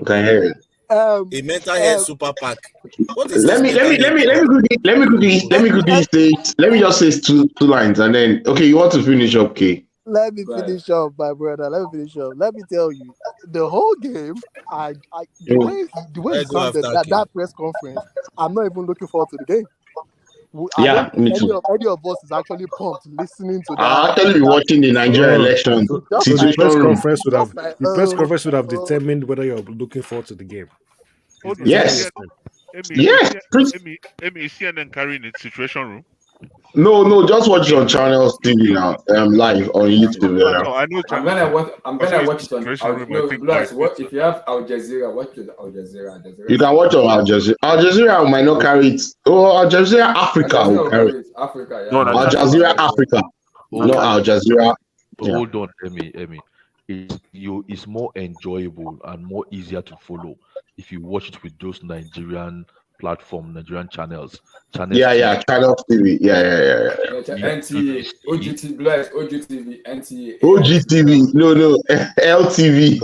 can hear you. A mental health super pack. What is let me just say two lines and then you want to finish up, Kay? Let me finish up, my brother. Let me tell you, the whole game, the way it sounded, that press conference, I'm not even looking forward to the game. Me too. Any of us is actually pumped listening to that. I'll actually be watching the Nigerian election. The press conference would have determined whether you're looking forward to the game. Yes. Amy, is CNN carrying its situation room? No, just watch it on Channels TV now. Live on YouTube. I'm gonna watch it on. If you have Al Jazeera, watch it Al Jazeera. You can watch on Al Jazeera. Al Jazeera might not carry it. Al Jazeera Africa will carry it. Africa, yeah. Al Jazeera Africa. No, Al Jazeera. Hold on, Amy. It's more enjoyable and more easier to follow if you watch it with those Nigerian channels. Channel TV. NTA, OGTV, NTA. OGTV, no, LTV.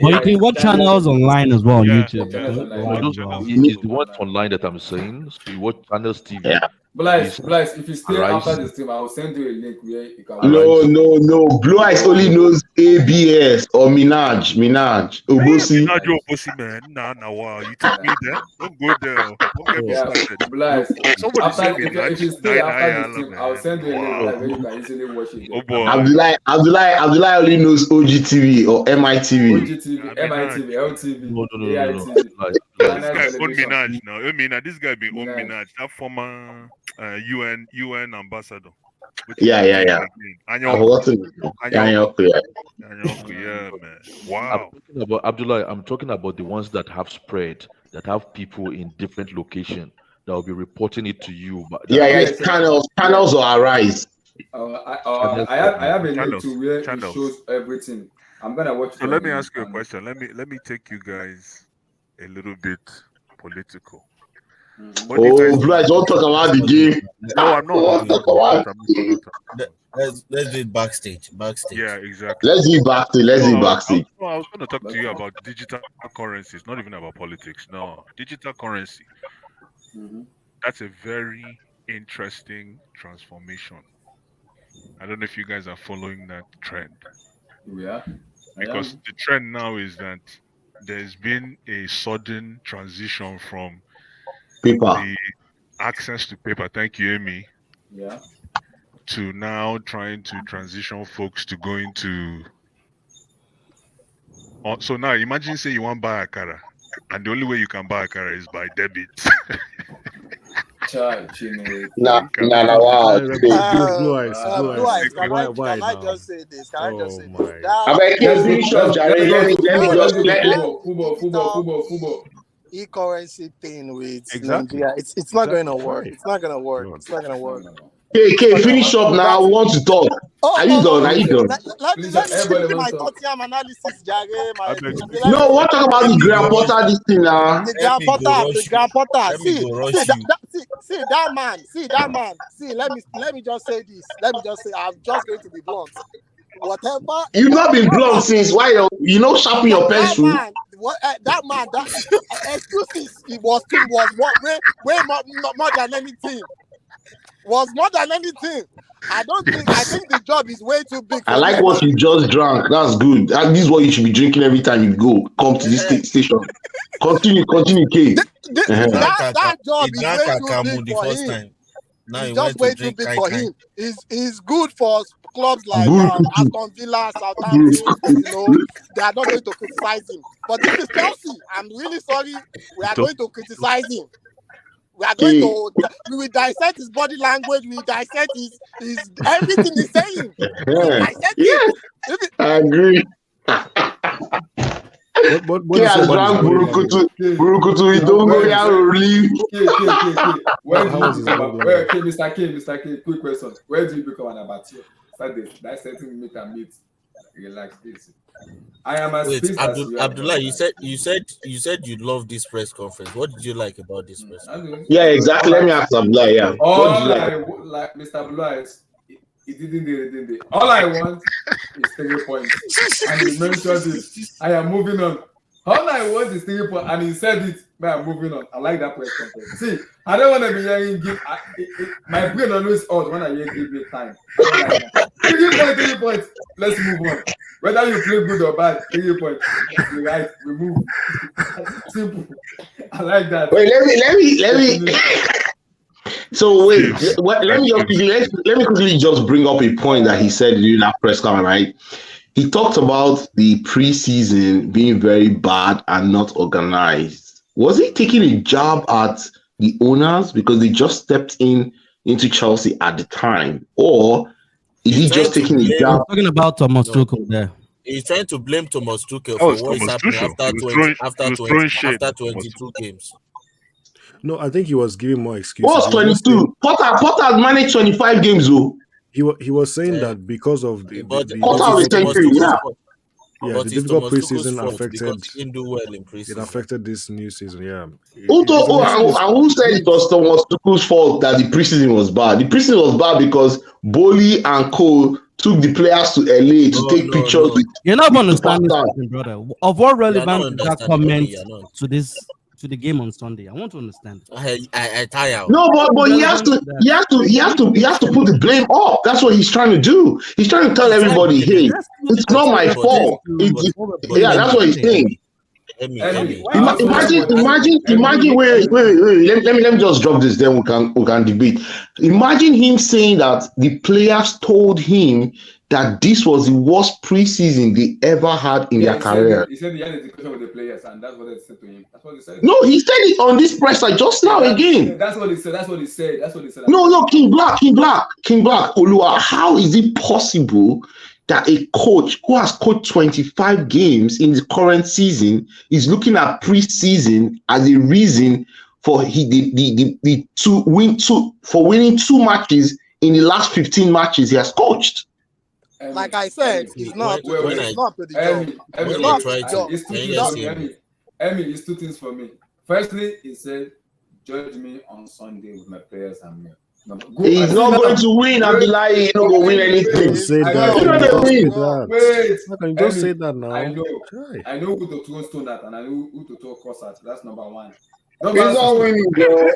But you can watch channels online as well on YouTube. It's the ones online that I'm saying. So you watch channels TV. Yeah. Blaise, if you stay after the stream, I will send you a link where you can. No. Blue Eyes only knows ABS or Minaj. Obosi. Obosi, man. Nah, wow. You took me there. Don't go there. Don't get me started. Blaise, if you stay after the stream, I will send you a link where you can easily watch it. Oh boy. Abdullah only knows OGTV or MITV. OGTV, MITV, LTV. No. This guy own Minaj now. This guy be own Minaj. That former UN ambassador. Yeah. Yeah, man. Wow. I'm talking about the ones that have spread, that have people in different locations that will be reporting it to you. It's channels or Arise. I have a link to where it shows everything. I'm gonna watch. So let me ask you a question. Let me take you guys a little bit political. What do you guys Blue, don't talk about the game. No, I'm not. Let's do it backstage. Yeah, exactly. Let's do it backstage. Let's do it backstage. I was going to talk to you about digital currencies, not even about politics. No, digital currency. That's a very interesting transformation. I don't know if you guys are following that trend. Yeah. Because the trend now is that there's been a sudden transition from paper, the access to paper. Thank you, Amy. Yeah. To now trying to transition folks to going to. So now imagine say you want to buy Akara, and the only way you can buy Akara is by debit. Wow. Blue eyes. Can I just say this? I can't finish up, Jared. Let me Fubo. E-currency thing with Nigeria. It's not going to work. It's not going to work. It's not going to work. Okay, finish up now. I want to talk. Are you done? Let me finish my Tottenham analysis, Jare. No, what talk about the Graham Potter this thing now? The Graham Potter. See that man. See, let me just say this. I'm just going to be blunt. Whatever. You've not been blunt since why sharpen your pencil. That man, excuses. It was way more than anything. Was more than anything. I think the job is way too big. I like what you just drank. That's good. This is what you should be drinking every time you come to this station. Continue, Kate. That job is way too big for him. It's just way too big for him. It's good for clubs like Aston Villa, Southampton. They are not going to criticize him. But this is Chelsea. I'm really sorry. We are going to criticize him. We are going to. We will dissect his body language. We will dissect his everything he's saying. I agree. What Burukutu, he don't go here to leave. Mr. K, quick question. Where do you become an abattoir? Start this. That's something make a meet. Relax, please. I am as Abdullah, you said you love this press conference. What did you like about this press conference? Yeah, exactly. Let me ask Abdullah. Yeah. Like Mr. Abdullah, he didn't. All I want is 3 points. And he mentioned it. I am moving on. All I want is 3 points. And he said it. But I'm moving on. I like that press conference. See, I don't want to be hearing my brain always odd when I hear give me time. 3 points. Let's move on. Whether you play good or bad, 3 points. You're right. We move. Simple. I like that. Wait, let me. So wait, let me quickly just bring up a point that he said during that press conference, right? He talked about the preseason being very bad and not organized. Was he taking a jab at the owners because they just stepped into Chelsea at the time, or is he just taking a jab? Talking about Thomas Tuchel there. He's trying to blame Thomas Tuchel for what is happening after 22 games. No, I think he was giving more excuses. What's 22? Potter managed 25 games, though. He was saying that because of the difficult preseason it affected this new season. Yeah. Who said it was Thomas Tuchel's fault that the preseason was bad? The preseason was bad because Boli and Cole took the players to LA to take pictures with. You're not understanding something, brother. Of what relevance is that comment to the game on Sunday? I want to understand. I tire. No, but he has to put the blame up. That's what he's trying to do. He's trying to tell everybody, hey, it's not my fault. That's what he's saying. Imagine. Wait. Let me just drop this. Then we can debate. Imagine him saying that the players told him that this was the worst preseason they ever had in their career. He said he had a discussion with the players, and that's what they said to him. That's what he said. No, he said it on this press like just now again. That's what he said. No, King Black, Olua. How is it possible that a coach who has coached 25 games in the current season is looking at preseason as a reason for winning 2 matches in the last 15 matches he has coached? Like I said, it's not it's not to the job. It's not to the job. It's two It's things not for me. to the job. Emmy, it's two things for me. Firstly, he said, "Judge me on Sunday with my players and me." He's not going to win, Abdullahi. He's not going to win anything. Don't say I that. know. Don't Don't say win. that. Wait, How can you just Emmy, say that now? I know who to throw stone at, and I know who to throw cross at. That's number one. He's not winning, bro.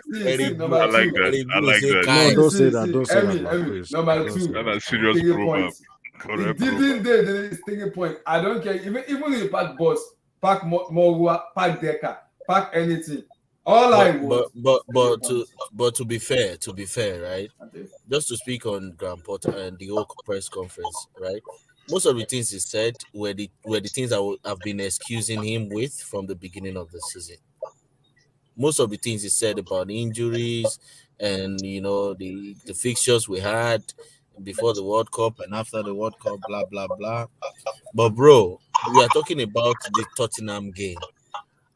Number I two. like that. I like that. No, don't say that. Don't say that, man, Emmy, please. number Don't two. say that. That's a serious Taking proverb. points. He Correct didn't proverb. do taking point. I don't care. Even if you pack boss, pack more, pack decker, pack anything. All I want. But to be fair, right? Just to speak on Graham Potter and the whole press conference, right? Most of the things he said were the things I have been excusing him with from the beginning of the season. Most of the things he said about injuries and the fixtures we had before the World Cup and after the World Cup, blah blah blah. But bro, we are talking about the Tottenham game.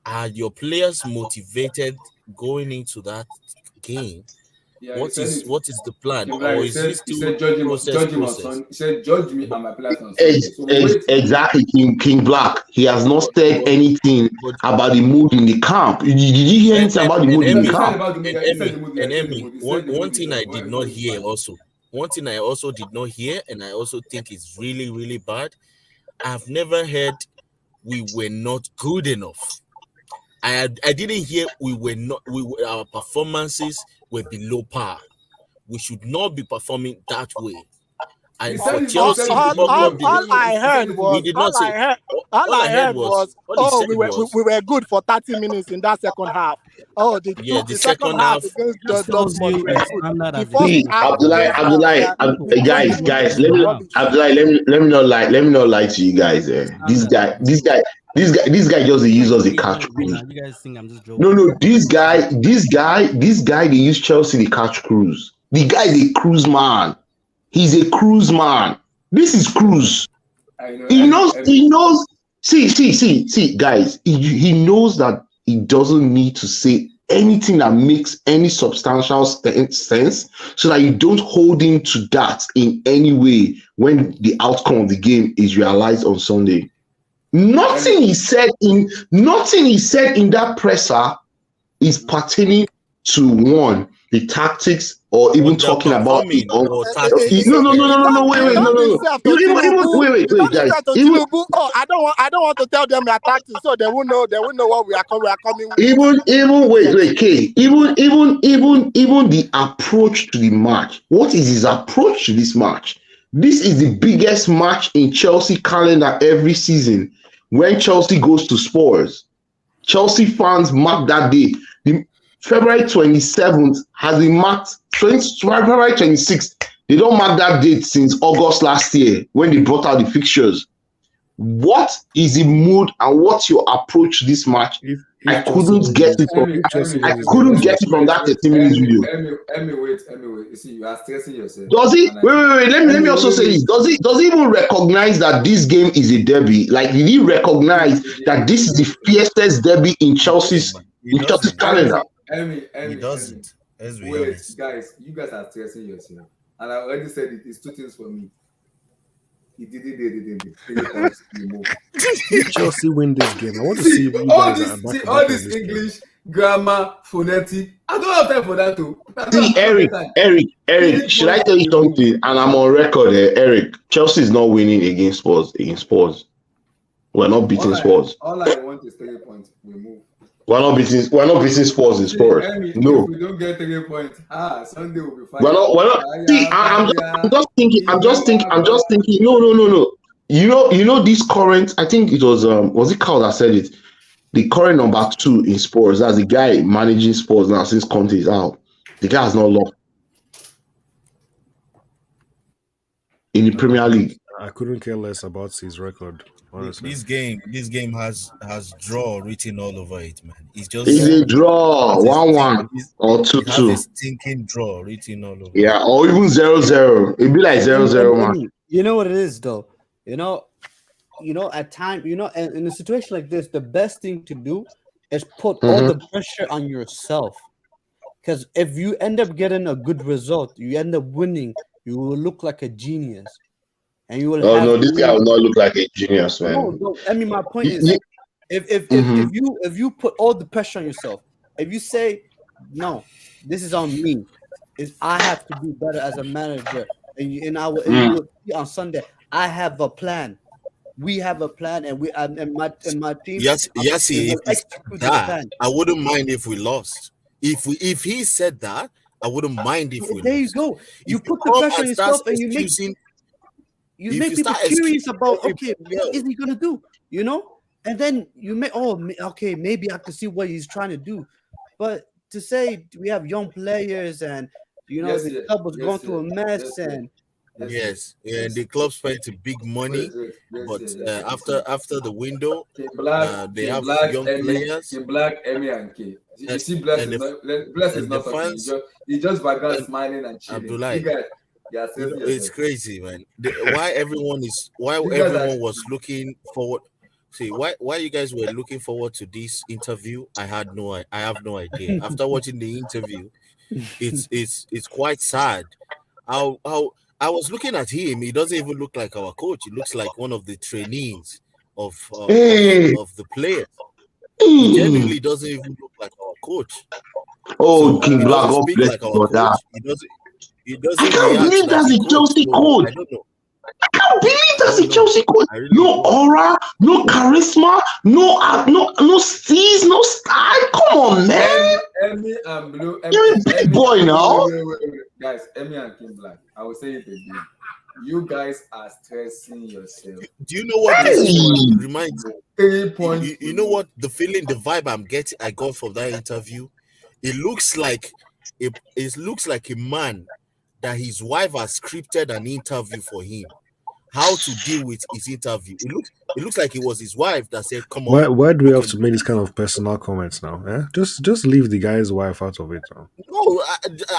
Are your players motivated going into that game? Yeah, What is the plan? He Or is it still judge him on process? Sunday. He said, "Judge me and my players on Sunday." So we wait. Exactly, King Black. He has not said anything about the mood in the camp. Did you hear anything about the mood in the camp? One thing I did not hear also. One thing I also did not hear, and I also think is really, really bad. I've never heard we were not good enough. I didn't hear our performances were below par. We should not be performing that way. And for Chelsea, all I heard was, oh, we were good for 30 minutes in that second half. Oh, the second half against Dortmund were good. The first half Guys, let me not lie to you guys. This guy just use us a catch cruise. You guys think I'm just joking? No, this guy, they use Chelsea the catch cruise. The guy is a cruise man. He's a cruise man. This is cruise. He knows. See, guys. He knows that he doesn't need to say anything that makes any substantial sense, so that you don't hold him to that in any way when the outcome of the game is realized on Sunday. Nothing he said in that presser is pertaining to the tactics or even talking about it. No, wait, guys. Oh, I don't want to tell them their tactics, so they won't know what we are coming with. Even the approach to the match. What is his approach to this match? This is the biggest match in Chelsea calendar every season. When Chelsea goes to Spurs, Chelsea fans mark that day. February 27th has been marked. February 26th. They don't mark that date since August last year when they brought out the fixtures. What is the mood and what's your approach to this match? I couldn't get it from that 30 minutes video. Wait. You see, you are stressing yourself. Does he? Wait. Let me also say this. Does he even recognize that this game is a derby? Like, did he recognize that this is the fiercest derby in Chelsea's calendar? He doesn't. Wait, guys, you guys are stressing yourself, and I already said it's two things for me. He didn't. Chelsea win this game. I want to see if you guys are back all this English grammar, phonetic. I don't have time for that too. See, Eric, should I tell you something? And I'm on record here, Eric. Chelsea is not winning against Spurs. We're not beating Spurs. All I want is 3 points. We move. We're not beating Spurs in Spurs. No. If we don't get 3 points, Sunday will be fine. We're not. See, I'm just thinking. No. You know this current. I think it was it Carl that said it? The current number 2 in Spurs. That's the guy managing Spurs now since Conte is out. The guy has not lost in the Premier League. I couldn't care less about his record. Honestly. This game has draw written all over it, man. It's a draw, 1-1 or 2-2. A stinking draw written all over. Yeah, or even 0-0. It'd be like 0-0. You know what it is, though. At times, in a situation like this, the best thing to do is put all the pressure on yourself. Because if you end up getting a good result, you end up winning, you will look like a genius. and you will Oh have no, to this guy win. will not look like a genius, No, man. no. I mean, my point is, He- Mhm. if you put all the pressure on yourself, if you say no, this is on me, is I have to do better as a manager, and you will see on Sunday. I have a plan. We have a plan, and my team. Yes, we if will it's execute this that, plan. I wouldn't mind if we lost. If he said that, I wouldn't mind if we There you lost. go. You If put the come pressure on and start yourself, and you make excusing, if people start curious excusing about, every- okay, what is he gonna do? You know, and then you may, okay, maybe I can see what he's trying to do, but to say we have young players and the club was going through a mess and Yes, and the club spent big money, but after the window, they have young players. Black, Emmy, and K. You see, Bless and is the- not Bless is and the not talking. fans- He just background and smiling and chilling. Abdullah, You guys, yeah, it's crazy, man. Why everyone guys are- was looking forward. See, why you guys were looking forward to this interview? I have no idea. After watching the interview, it's quite sad. How I was looking at him. He doesn't even look like our coach. He looks like one of the trainees of the players. He genuinely doesn't even look like our coach. Oh, So King he Black, doesn't God speak bless like you our for coach. that. He doesn't I can't react believe like that's a a coach. Chelsea So, coach. I don't know. I can't believe that's a No, Chelsea coach. I really No don't. aura, no charisma, no steez, no style. Come on, man. Emmy and Blue. You're a big boy now. Wait. Guys, Emmy and King Black. I will say it again. You guys are stressing yourself. Do you know what this Hey. reminds me? 3 points. You know what the feeling, the vibe I got from that interview? It looks like a man that his wife has scripted an interview for him. How to deal with his interview. It looks like it was his wife that said, "Come on." Why do we have to make this kind of personal comments now? Eh? Just leave the guy's wife out of it now. No,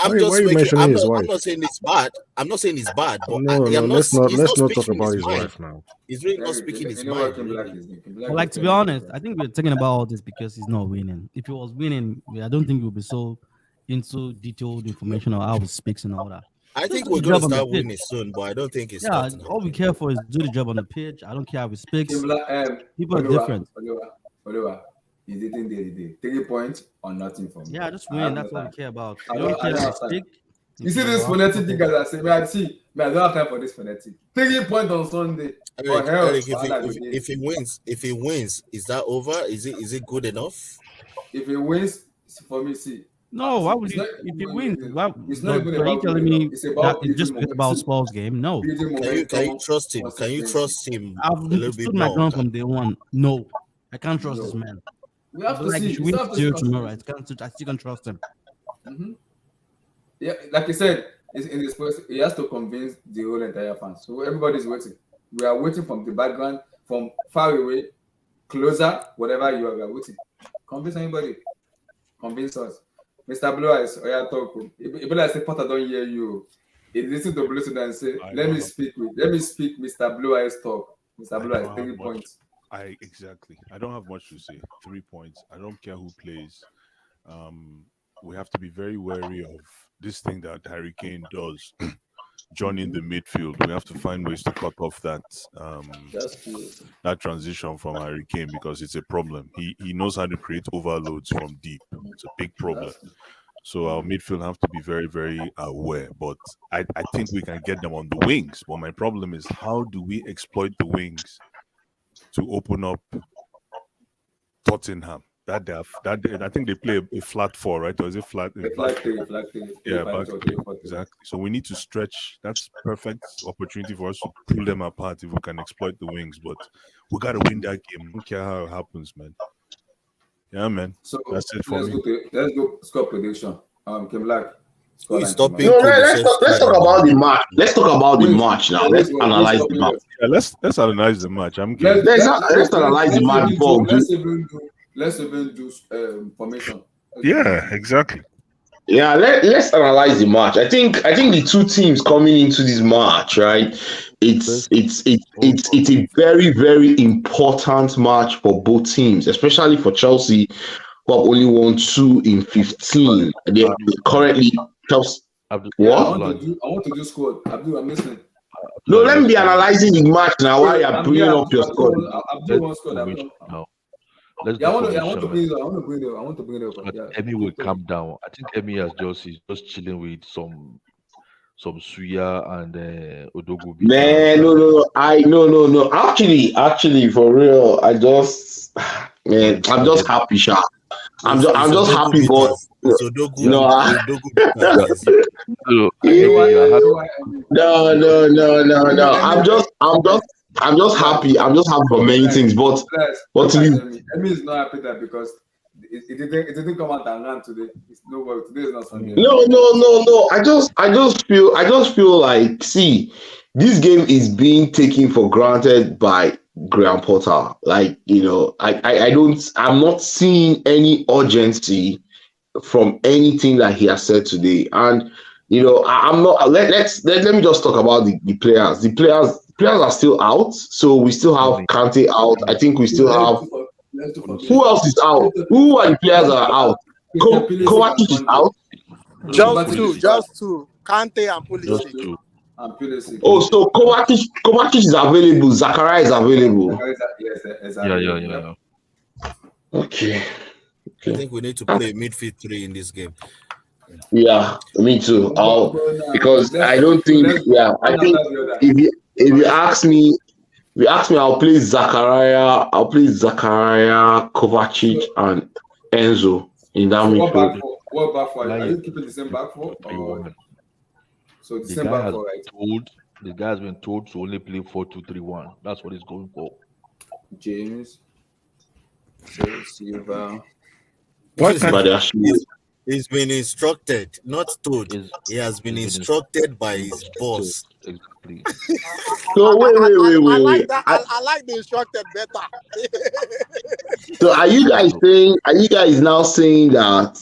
I'm Why just are you making. mentioning his I'm wife? not saying it's bad. I'm not saying it's bad, but No, I'm not. let's He's not talk speaking about his his mind. wife now. He's really not speaking his mind. Really. But like, to be honest, I think we're talking about all this because he's not winning. If he was winning, I don't think we'll be so into detailed information on how he speaks and all that. I Just think do we're the going job to on the start pitch. winning soon, but I don't think it's Yeah, starting. all we care for is do the job on the pitch. I don't care how he speaks. People are Oliver, different. Oliver, he's eating day. 3 points or nothing for me. Yeah, just win. That's what we care about. I We don't don't care how have he time. speak. You see this phonetic thing guys are saying, man, I don't have time for this phonetic. 3 points on Sunday. Eric, if he wins, is that over? Is it good enough? If he wins, for me, see. No, why would you? If he wins, why? It's not even Are you about telling winning, me it's that about it's just building about momentum. Spurs game? No. Can you trust him? Can you trust him a I've little stood bit my more? ground from day one. No, I can't trust this man. We have to Like, see. if you We win have to 0 see tomorrow, I still can't trust him. Mm-hmm. Yeah, like I said, in this process, he has to convince the whole entire fans. So everybody's waiting. We are waiting from the background, from far away, closer, whatever you are, we are waiting. Convince anybody. Convince us. Mr. Blue Eyes, Oya talk. If I say Potter don't hear you, he listen to Blue and say, let me speak, Mr. Blue Eyes talk. Mr. Blue Eyes, 3 points. Exactly. I don't have much to say. 3 points. I don't care who plays. We have to be very wary of this thing that Harry Kane does, joining the midfield. We have to find ways to cut off that that transition from Harry Kane because it's a problem. He knows how to create overloads from deep. It's a big problem. So our midfield have to be very, very aware. But I think we can get them on the wings. But my problem is, how do we exploit the wings to open up Tottenham? I think they play a flat 4, right? Or is it flat? Flat three. Yeah, exactly. So we need to stretch. That's perfect opportunity for us to pull them apart if we can exploit the wings. But we gotta win that game. I don't care how it happens, man. Yeah, man. So that's it for me. Let's go score prediction. Kim Black. No, let's talk about the match. Let's talk about the match now. Let's analyze the match. Yeah, let's analyze the match. I'm kidding. Let's analyze the match before. Let's even do formation. Yeah, exactly. Yeah, let's analyze the match. I think the two teams coming into this match, right? It's a very, very important match for both teams, especially for Chelsea, who have only won 2 in 15. They currently Chelsea. I want to do squad. Abdul, I'm listening. No, let me be analyzing the match now while you're bringing up your score. I'm doing one score now. Let's Yeah, I do want to formation, bring man. it up. I want to bring it up. But Yeah. Emmy will calm down. I think Emmy has is just chilling with some Suya and Odogu. Man, no. Actually, for real, I'm just happy, Sha. I'm just happy, but no, no. I'm just happy. I'm just happy for many things, but to be Emmy is not happy that because it didn't come out and run today. It's no work. Today is not Sunday. No. I just feel like, see, this game is being taken for granted by Graham Potter. Like, I'm not seeing any urgency from anything that he has said today. And I'm not. Let me just talk about the players. The players are still out, so we still have Kante out. I think we still have. Who else is out? Who are the players that are out? Kovacic is out. Just two. Kante and Pulisic. Oh, so Kovacic is available. Zakaria is available. Yeah. Okay. I think we need to play midfield 3 in this game. Yeah, me too. Because I don't think. Yeah, I think if you ask me, I'll play Zakaria, Kovacic, and Enzo in that midfield. What back four? Are you keeping the same back four? So the same back four, right? The guy has been told to only play 4-2-3-1. That's what he's going for. James, Silva. He's been instructed, not told. He has been instructed by his boss. Exactly. So wait. I like the instructed better. So are you guys now saying that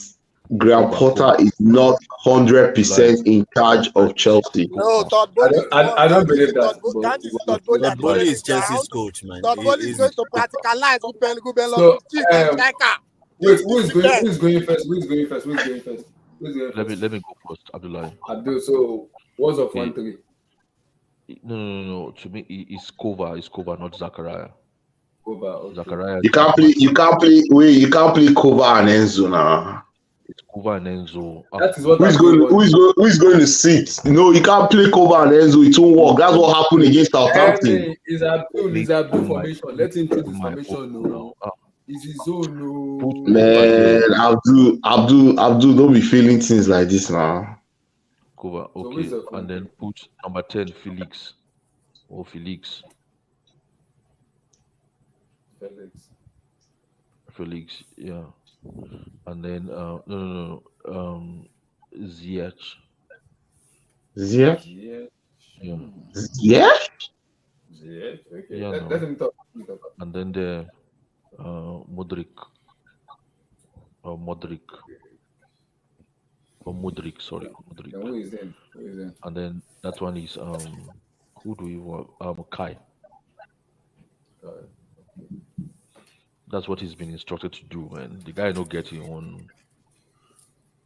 Graham Potter is not 100% in charge of Chelsea? No, I don't believe that. Todd Bowley is Chelsea's coach, man. Todd Bowley is going to practicalize Wait, who is going first? Let me go first, Abdullah. Abdul, so what's of 1-3? No. To me, it's Kova. It's Kova, not Zakaria. Okay. Zakaria. You can't play Kova and Enzo now. It's Kova and Enzo. That is what who's going to sit? No, you can't play Kova and Enzo. It won't work. That's what happened against Southampton. Is Abdul formation? Let him choose his formation. No. Is his own. No. Man, Abdul, don't be feeling things like this now. Kova, okay. So and then put number 10, Felix. Felix, yeah. And then Ziyech. Ziyech? Yeah. Ziyech? Okay. Yeah, Let him talk. And then the Modric. Sorry. Yeah, who is in? And then that one is who do we want? Kai. That's what he's been instructed to do, man. The guy not getting on.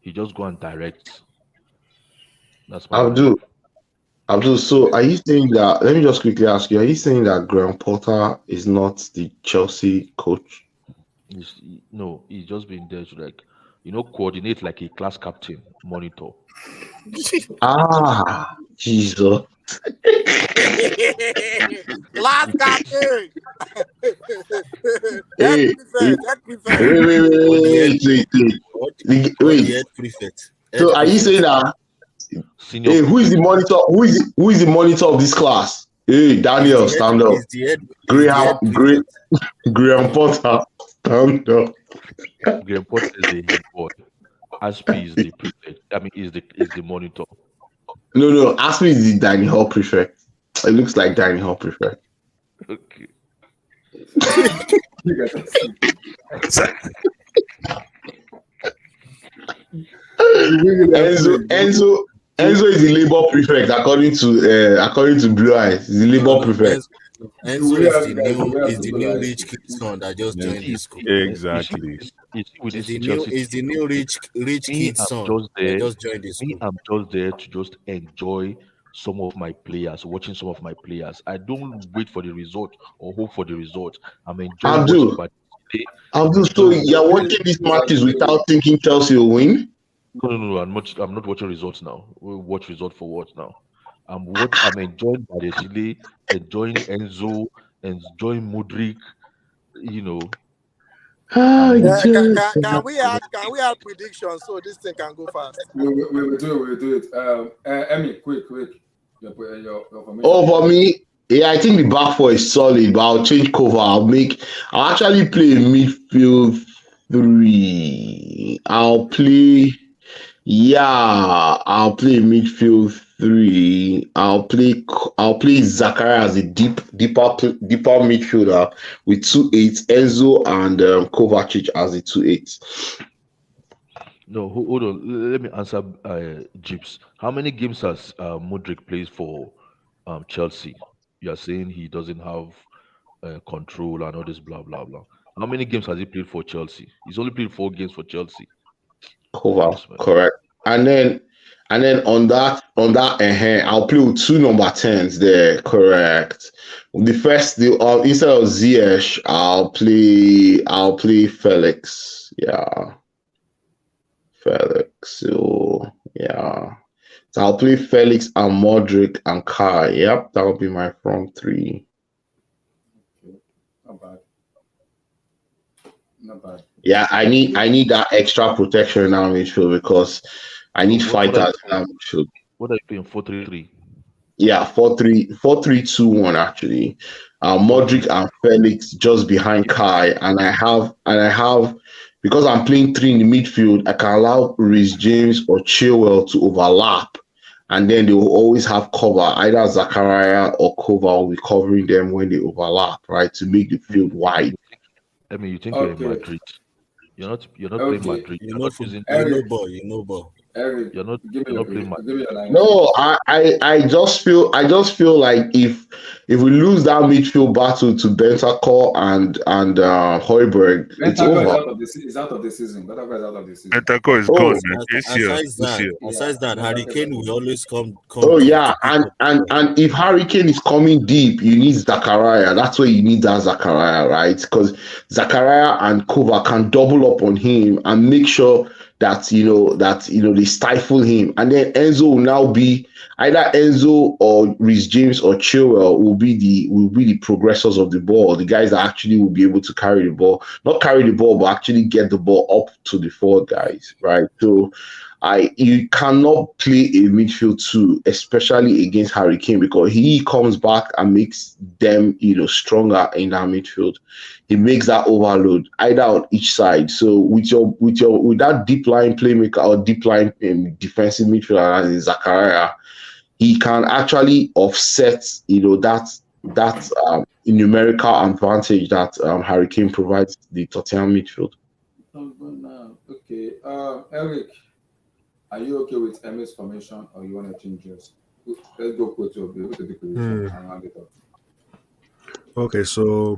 He just go and direct. That's my Abdul, so are you saying that? Let me just quickly ask you: are you saying that Graham Potter is not the Chelsea coach? No, he's just been there to coordinate like a class captain, monitor. Jesus. Last captain. Wait. So are you saying that? Hey, who is the monitor? Who is the monitor of this class? Hey, Daniel, stand up. Graham Potter, stand up. Graham Potter is the head boy. Aspi is the prefect. I mean, is the monitor. No. Aspi is the dining hall prefect. It looks like dining hall prefect. Okay. Enzo is the labor prefect according to Blue Eyes. He's the labor prefect. Enzo is the new rich kid's son that just joined the school. Exactly. Is the new rich kid's son that just joined the school. I'm just there to just enjoy some of my players, watching some of my players. I don't wait for the result or hope for the result. I'm enjoying watching Abdul, Partey. Abdul, so Enjoying you're watching these matches without thinking Chelsea will win? No. I'm not watching results now. We'll watch result for what now? I'm enjoying Chile, enjoying Enzo, enjoying Mudrik. You know, I'm Yeah, just can we add predictions so this thing can go fast? We will do it. Emmy, quick. Your formation. Oh, for me, yeah, I think the back four is solid, but I'll change cover. I'll actually play a midfield three. I'll play midfield three. I'll play Zakaria as a deeper midfielder with 2-8, Enzo and Kovacic as a 2-8. No, hold on. Let me answer Jeeps. How many games has Mudrik plays for Chelsea? You are saying he doesn't have control and all this blah blah blah. How many games has he played for Chelsea? He's only played 4 games for Chelsea. Cover, Yes, man. correct. And then on that I'll play with 2 number 10s there, correct. Instead of Ziyech, I'll play Felix. Yeah. Felix. So yeah. So I'll play Felix and Modric and Kai. Yep, that'll be my front three. Not bad. Yeah, I need that extra protection in our midfield because I need fighters in our midfield. What are you playing? 4-3-3? Yeah, 4-3-2-1 actually. Modric and Felix just behind Kai, and I have because I'm playing 3 in the midfield, I can allow Reece James or Chilwell to overlap, and then they will always have cover. Either Zakaria or Kova will be covering them when they overlap, right, to make the field wide. I mean, you think you're in Madrid? You're not playing Madrid. You know ball. Eric, you're not playing Madrid. No, I just feel like if we lose that midfield battle to Bentancur and Højbjerg, it's over. Is out of the season. Bentancur is out of the season. Bentancur is gone, man. Besides that, Harry Kane will always come. Oh yeah, and if Harry Kane is coming deep, you need Zakaria. That's where you need that Zakaria, right? Because Zakaria and Kova can double up on him and make sure that they stifle him, and then Enzo will now be either Enzo or Reece James or Chilwell will be the progressors of the ball, the guys that actually will be able to carry the ball, not carry the ball, but actually get the ball up to the forward guys, right? So you cannot play a midfield 2, especially against Harry Kane, because he comes back and makes them, stronger in that midfield. He makes that overload either on each side. So with that deep line playmaker or deep line defensive midfielder as in Zakaria, he can actually offset, that numerical advantage that Harry Kane provides the Tottenham midfield. Okay, Eric. Are you okay with Emmy's formation, or you want to change yours? Let's go with your position and round it up. Okay, so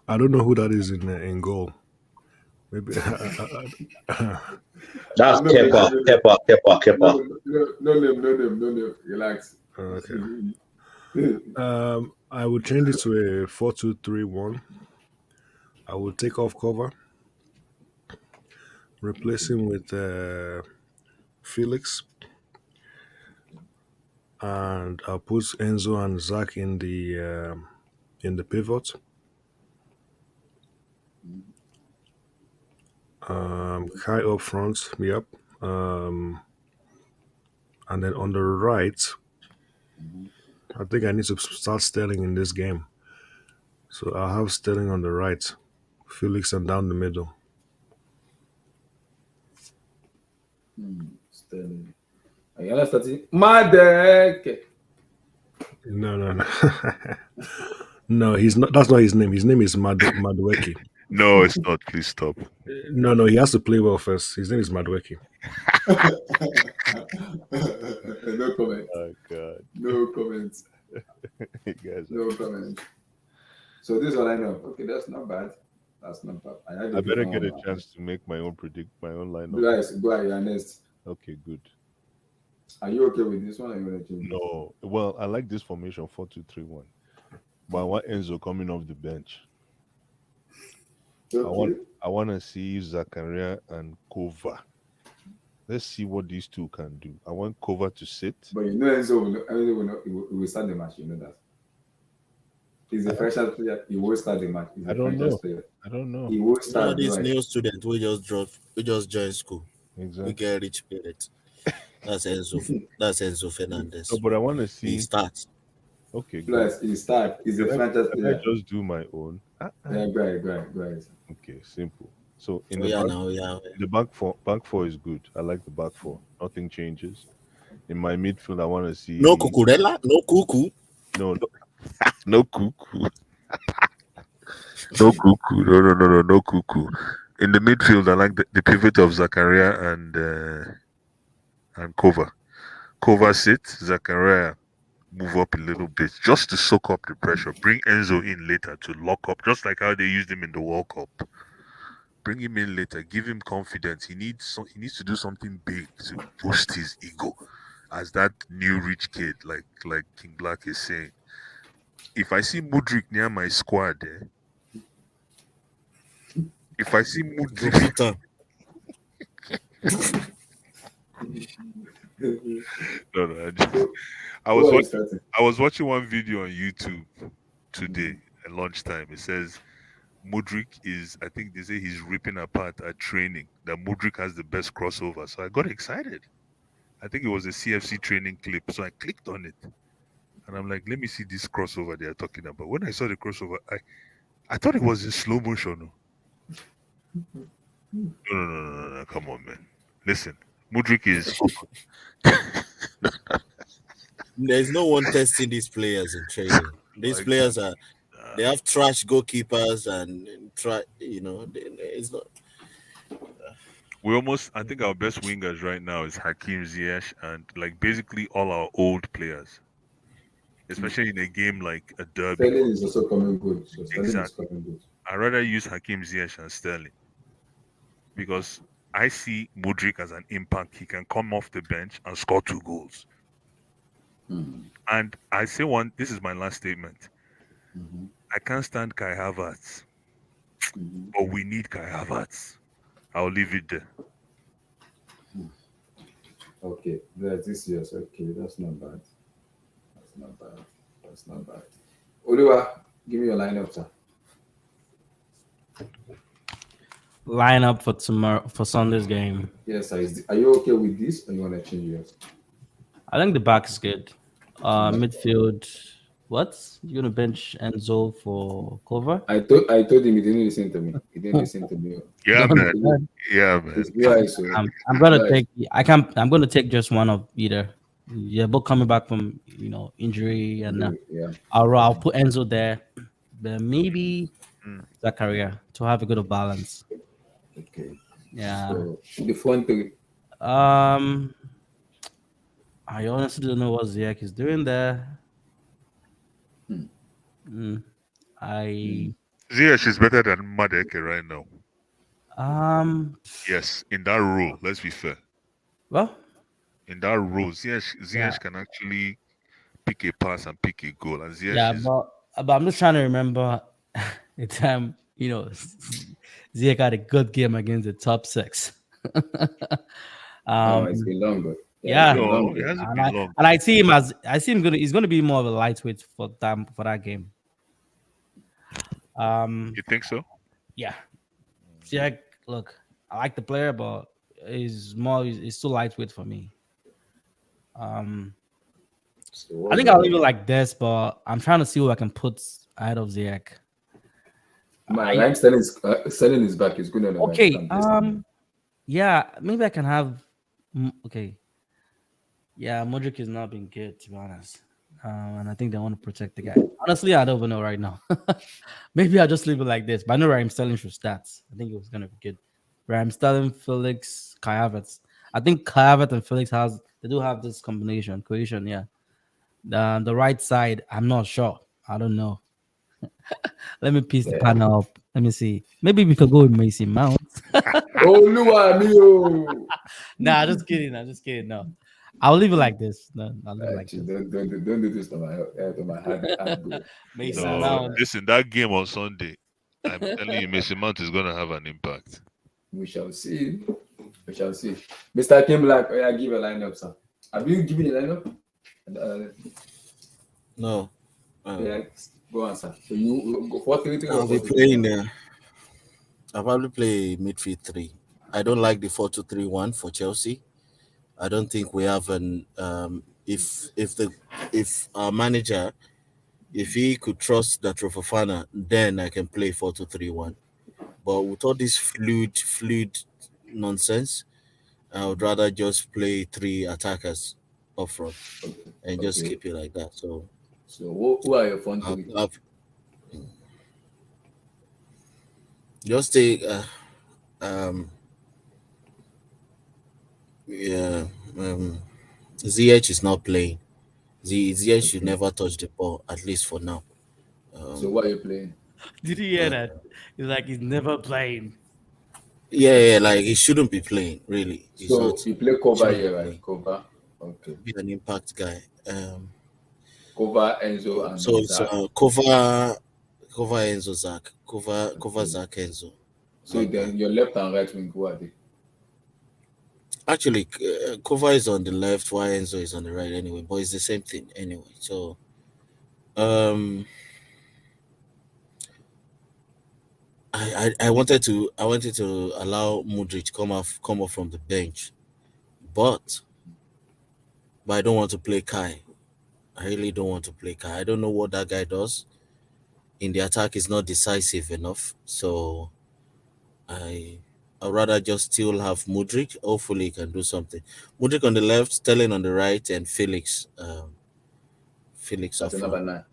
I don't know who that is in goal. Maybe that's Kepa. No name. Relax. Okay. I would change it to a 4-2-3-1. I would take off cover, replace him with Felix, and I'll put Enzo and Zach in the pivot. Kai up front, yep. And then on the right, I think I need to start Sterling in this game. So I'll have Sterling on the right, Felix and down the middle. Sterling. Are you starting? Madek. No. No, he's not. That's not his name. His name is Madueke. No, it's not. Please stop. No, he has to play well first. His name is Madueke. No comment. Oh God. No comments. No comment. So this is what I know. Okay, that's not bad. I better get a chance to make my own lineup. Guys, go ahead, you're next. Okay, good. Are you okay with this one? Or you want to change it? No, well, I like this formation 4-2-3-1, but I want Enzo coming off the bench. Okay. I want to see Zakaria and Kova. Let's see what these two can do. I want Kova to sit. But you know Enzo will start the match. You know that. He's a freshman player. He will start the match. He's a franchise player. I don't know. He will start. This new student we just joined school. Exactly. We get rich parents. That's Enzo. That's Enzo Fernandes. So, but I want to see. He starts. Okay. Plus, he start. He's a franchise player. I just do my own. Yeah, go ahead. Okay, simple. So in the back four is good. I like the back four. Nothing changes. In my midfield, I want to see no Cucurella, no Cuckoo. No, no Cuckoo. No Cuckoo. No Cuckoo. In the midfield, I like the pivot of Zakaria and Kova. Kova sit, Zakaria move up a little bit just to soak up the pressure. Bring Enzo in later to lock up, just like how they used him in the World Cup. Bring him in later, give him confidence. He needs to do something big to boost his ego as that new rich kid, like King Black is saying. If I see Mudryk near my squad, if I see Mudryk, no, I was watching one video on YouTube today at lunchtime. It says Mudryk is, I think they say he's ripping apart at training, that Mudryk has the best crossover. So I got excited. I think it was a CFC training clip. So I clicked on it. And I'm like, let me see this crossover they are talking about. When I saw the crossover, I thought it was in slow motion. No, come on, man. Listen, Mudryk is... There's no one testing these players in training. These players they have trash goalkeepers and it's not. I think our best wingers right now is Hakim Ziyech and like basically all our old players, especially in a game like a derby. Sterling is also coming good. So Exactly. I'd rather use Hakim Ziyech and Sterling because I see Mudryk as an impact. He can come off the bench and score 2 goals. And I say this is my last statement. I can't stand Kai Havertz, but we need Kai Havertz. I'll leave it there. Okay, that's this year's. Okay, that's not bad. Oliver, give me your lineup, sir. Lineup for tomorrow for Sunday's game. Yes, sir. Are you okay with this, or you want to change yours? I think the back is good. Midfield. What? You're gonna bench Enzo for cover? I told him he didn't listen to me. Yeah, man. I'm gonna take. I'm gonna take just one of either. Yeah, both coming back from injury, and I'll put Enzo there, but maybe Zakaria to have a good balance. Okay. Yeah. So the front three. I honestly don't know what Ziyech is doing there. Ziyech is better than Madeke right now. Yes, in that role, let's be fair. Well, in that role, Ziyech can actually pick a pass and pick a goal. And Ziyech but I'm just trying to remember the time Ziyech had a good game against the top 6. It's been long, but and I see him he's gonna be more of a lightweight for that game. You think so? Yeah. Ziyech, look, I like the player, but he's too lightweight for me. I think I'll leave it like this, but I'm trying to see who I can put ahead of Ziyech. I'm selling his back. Is good on the okay. Yeah, maybe I can have. Okay. Yeah, Modric has not been good, to be honest. And I think they want to protect the guy. Honestly, I don't even know right now. Maybe I'll just leave it like this. But I know Raheem Sterling should stats. I think it was going to be good. Raheem Sterling, Felix, Kai Havertz. I think Kai Havertz and Felix they do have this combination. Cohesion, yeah. The right side, I'm not sure. I don't know. Let me piece the panel up. Let me see. Maybe we could go with Mason Mount. Nah, just kidding. No. I'll leave it like this. No, I'll leave it like this. Don't do this to my hard bro. Mason No, Mount. listen, that game on Sunday, I'm telling you, Mason Mount is gonna have an impact. We shall see. We shall see. Mr. Kim Black, I give a lineup, sir. Have you given a lineup? No. Yeah, go on, sir. So you go 4-3-3 or I'll be 4-2-3-1? playing. I'll probably play midfield 3. I don't like the 4-2-3-1 for Chelsea. I don't think we have an if our manager, if he could trust that Fofana, then I can play 4-2-3-1. But with all this fluid nonsense, I would rather just play 3 attackers up front and just keep it like that. So who are your front three? Just take ZH is not playing. ZH should never touch the ball, at least for now. So what are you playing? Did you hear that? He's like he's never playing. Yeah, like he shouldn't be playing, really. So you play cover here, right? Cover. Okay. Be an impact guy. Cover Enzo and so it's Zach. cover Enzo Zach. Cover Zach Enzo. So then your left and right wing, who are they? Actually, cover is on the left, while Enzo is on the right anyway, but it's the same thing anyway. So I wanted to allow Mudryk come off from the bench, but I don't want to play Kai. I really don't want to play Kai. I don't know what that guy does in the attack. Is not decisive enough, so I'd rather just still have Mudryk. Hopefully he can do something. Mudryk on the left, Sterling on the right, and Felix up That's front. number 9.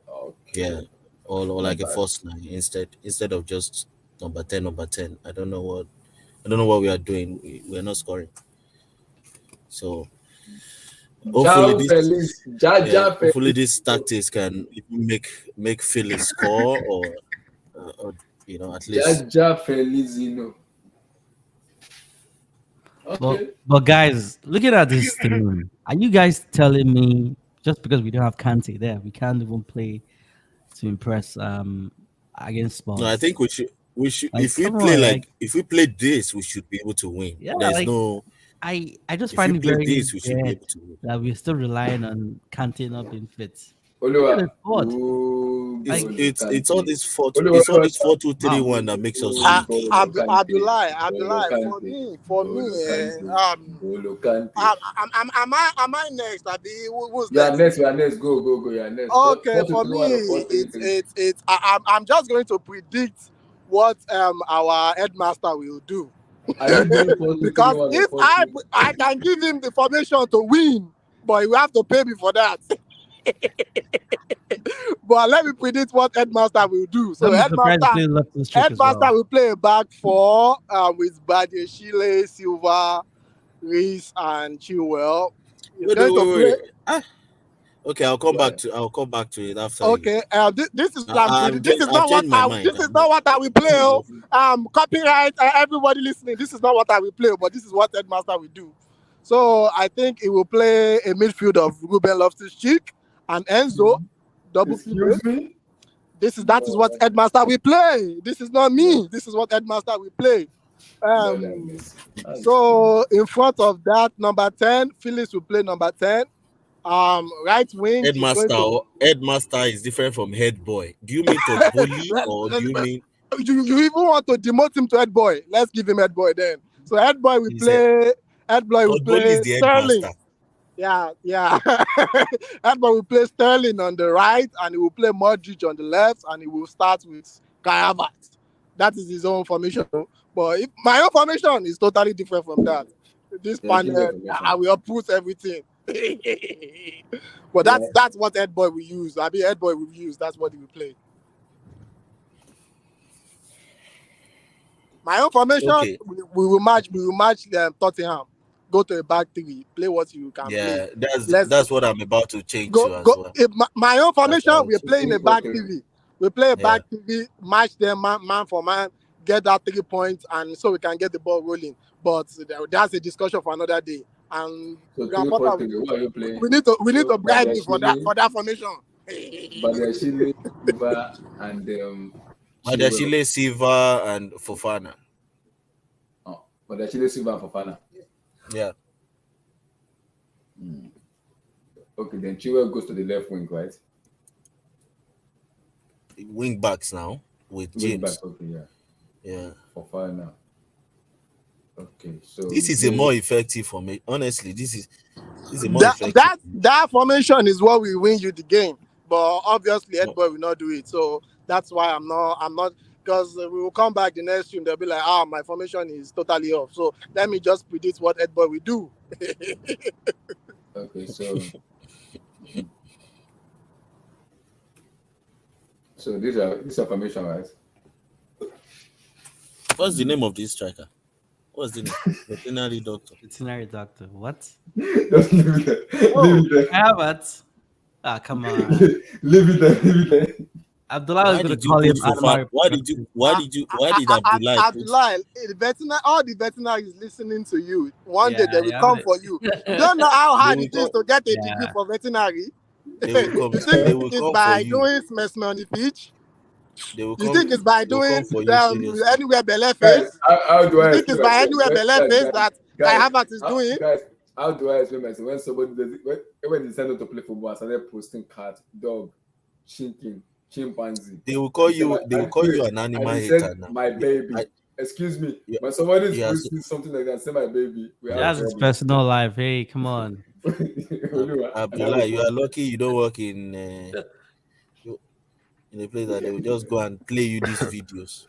Okay. Yeah, or like a bad. false 9 instead of just number 10. I don't know what we are doing. We're not scoring. So hopefully this tactics can even make Felix score or at least. Okay. But guys, looking at this team, are you guys telling me just because we don't have Kante there, we can't even play to impress against Spurs? No, I think we should. Like, if we play this, we should be able to win. Yeah, There's no. I just if find we it play very this, we should be weird able to win. that we're still relying on Kante not being fit. It's all this 4-2-3-1 that makes us weak. Abdullah, for me, am I next? Who's You are next. Go. You are next. Okay, for me, it's I'm just going to predict what our headmaster will do. Because if I can give him the formation to win, but he will have to pay me for that. But let me predict what headmaster will do. So headmaster will play a back 4 with Badiashile, Silva, Reese, and Chilwell. Wait. Okay, I'll come back to it after. Okay, this is not what I will play. Copyright, everybody listening. This is not what I will play, but this is what headmaster will do. So I think he will play a midfield of Ruben Loftus-Cheek and Enzo, double pivot. That is what headmaster will play. This is not me. This is what headmaster will play. So in front of that, number 10, Phillips will play number 10. Right wing. Headmaster is different from head boy. Do you mean to bully or do you mean you even want to demote him to head boy? Let's give him head boy then. So head boy will play. Head boy will play Sterling. Yeah. Head boy will play Sterling on the right, and he will play Modric on the left, and he will start with CARABAO. That is his own formation. But if my own formation is totally different from that. This panel, I will uproot everything. But that's what head boy will use. Head boy will use. That's what he will play. My own formation, okay. we will match Tottenham. Go to a back 3. Play what you can play. Yeah, that's what I'm about to change to as well. My own formation, we're playing a back 3. We play a back 3, match them man for man, get that 3 points, and so we can get the ball rolling. But that's a discussion for another day. and So Graham Potter. 3-4-3. Who are you playing? We need to bribe me for that formation. Badiashile, Silva, and Madashile, Silva, and Fofana. Oh, Badiashile, Silva, and Fofana. Yeah. Okay, then Chilwell goes to the left wing, right? Wing backs now with James. Back, okay, yeah. Yeah. Fofana. Okay, so This is a more effective formation. Honestly, this is a more effective. That formation is what will win you the game. But obviously, Ed Boy will not do it. So that's why I'm not because we will come back the next stream. They'll be like, my formation is totally off. So let me just predict what Ed Boy will do. Okay, so these are formation, right? What's the name of this striker? What's the name? Veterinary doctor. Veterinary doctor. What? Just leave it there. Leave it there. I have it. Come on. Leave it there. Abdullah was going to call him. Why did Abdullah? Abdullah, all the veterinaries listening to you. One day they will come for you. You don't know how hard it is to get a degree for veterinary. They will come. You think it's by doing mesme on the pitch? You think it's by doing anywhere Bele face? You think it's by anywhere Bele face that Kai Havertz is doing? Guys, how do I explain myself? When somebody does it, when they sign up to play football, I started posting cat, dog, chicken, chimpanzee. They will call you. They will call you an animal hater now. My baby. Excuse me. When somebody is posting something like that, say my baby. That's his personal life. Hey, come on. Abdullah, you are lucky you don't work in a place that they will just go and play you these videos.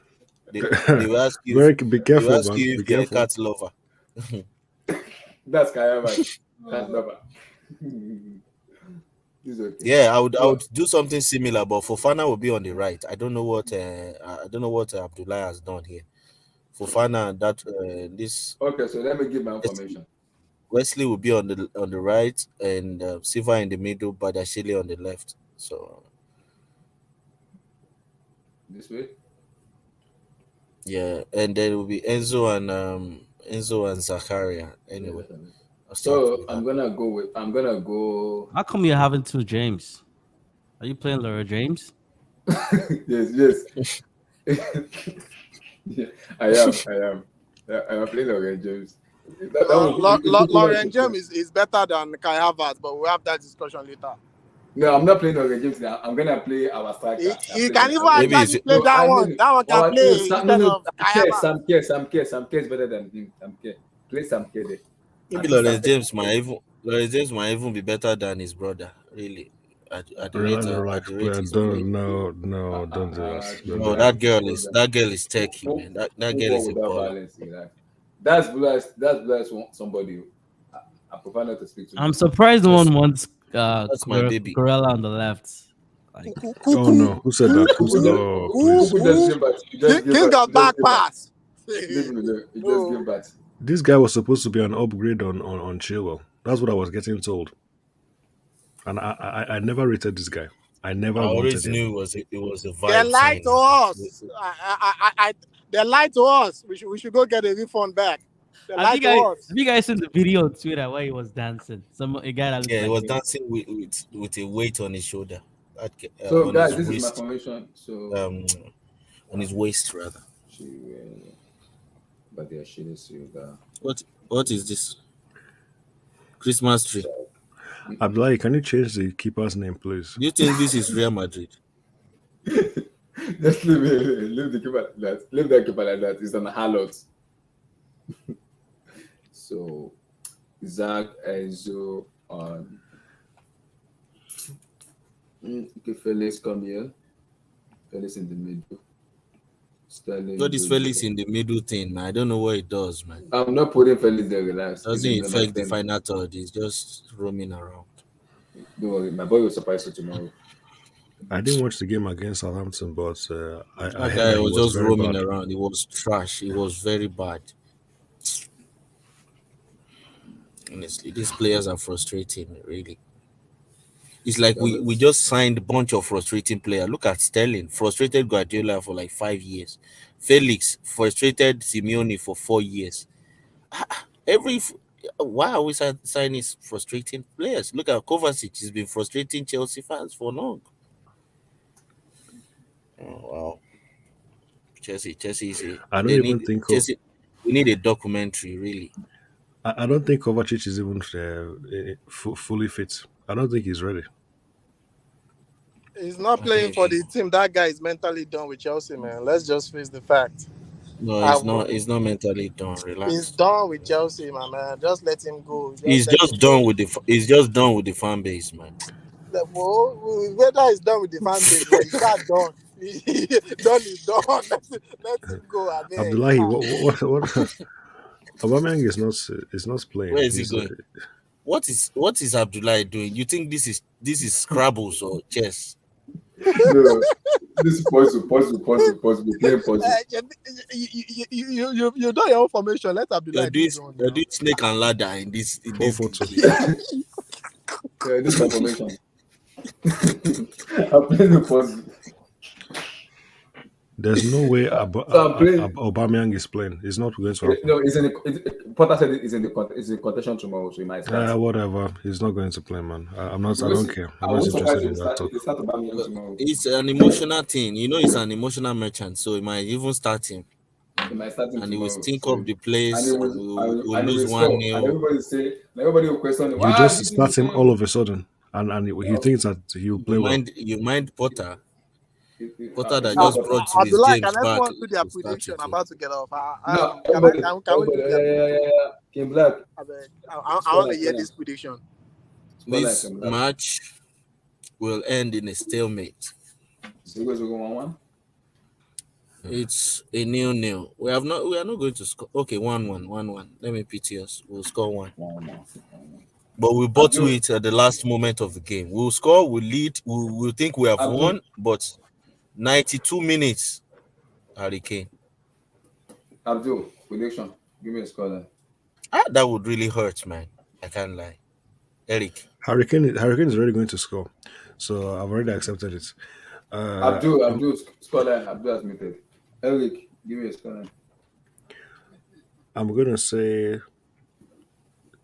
They will ask you. Be careful, they will ask man. you if Be you're a careful. cat lover. That's Kayama. Cat lover. Okay. Yeah, I would do something similar, but Fofana will be on the right. I don't know what Abdullah has done here. Fofana this. Okay, so let me give my information. Wesley will be on the right, and Silva in the middle, Badashile on the left. So this way. Yeah, and then it will be Enzo and Zakaria. Anyway, so I'm gonna go. How come you're having two James? Are you playing Laura James? Yes. Yeah, I am. I am playing Laura James. Lauren James is better than Kai Havertz, but we'll have that discussion later. No, I'm not playing Laura James now. I'm gonna play our striker. He can even actually play that one. That one can play instead of Kai Havertz. Sam Kerr is better than him. Sam Kerr. Play Sam Kerr there. Maybe Lawrence James might even be better than his brother. Really, Don't do this. No, that girl is techie, man. That girl is a baller. That's somebody. I prefer not to speak to. I'm surprised no one wants that's my baby. Corella on the left. Like, oh no, who said that? King of back pass. Just give back. This guy was supposed to be an upgrade on Chilwell. That's what I was getting told. And I never rated this guy. I always knew it was a vibe. They lied to us. They lied to us. We should go get a refund back. Have you guys seen the video on Twitter where he was dancing? A guy that he was dancing with a weight on his shoulder. So guys, this is my formation. So on his waist rather. What is this? Christmas tree. Abdullah, can you change the keeper's name, please? Do you think this is Real Madrid? Just leave the keeper like that. Leave the keeper like that. It's on a harlot. So Zach, Enzo, okay, Felix come here. Felix in the middle. Sterling. What is Felix in the middle thing, man? I don't know what it does, man. I'm not putting Felix there, relax. Doesn't affect the final third. He's just roaming around. Don't worry, my boy will surprise you tomorrow. I didn't watch the game against Southampton, but I was just roaming around. It was trash. It was very bad. Honestly, these players are frustrating, really. It's like we just signed a bunch of frustrating players. Look at Sterling, frustrated Guardiola for like 5 years. Felix, frustrated Simeone for 4 years. Why are we signing frustrating players? Look at Kovacic. He's been frustrating Chelsea fans for long. Oh, wow. Chelsea is I don't they even need think Chelsea. We need a documentary, really. I don't think Kovacic is even fully fit. I don't think he's ready. He's not I playing think for the team. That guy is mentally done with Chelsea, man. Let's just face the fact. no, I he's not. will, He's not mentally done. he's Relax. done with Chelsea, my man. Just let him go. Just He's let just him go. done with the. He's just done with the fan base, man. Well, whether he's done with the fan base, but he's not done. Done is done. Let him go. I beg. Abdullahi, what Aubameyang is not Where playing. is he going? What is Abdullah doing? You think this is Scrabbles or chess? No, this is possible. Play possible. You know your own formation. Let Abdullah do his own. You're doing snake and ladder in this game. This information. I'm playing the possible. There's no way Aubameyang is playing. It's not going to happen. No, Potter said it's in the contention tomorrow, so he might start. Whatever. He's not going to play, man. I don't care. I'm not interested in that talk. It's an emotional thing. You know, it's an emotional merchant, so he might even start him. He might start him and he tomorrow, will stink up the place, and we'll lose 1-0. And everybody will question him. You just start him all of a sudden, and he thinks that he'll play well. You mind Potter? Potter that just brought Rhys Abdullah, James can back. everyone do their prediction? I'm about to get off. King Black. I want to hear this prediction. This match will end in a stalemate. So you guys will go 1-1? It's a 0-0. We are not going to score. Okay, 1-1. Let me pity us. We'll score 1. But we bottle it at the last moment of the game. We'll score, we'll lead, we'll think we have won, but 92 minutes, Harry Kane. Abdul, prediction. Give me a score then. That would really hurt, man. I can't lie. Eric. Hurricane is already going to score, so I've already accepted it. Abdul, score line. Abdul has muted. Eric, give me a score line. I'm gonna say,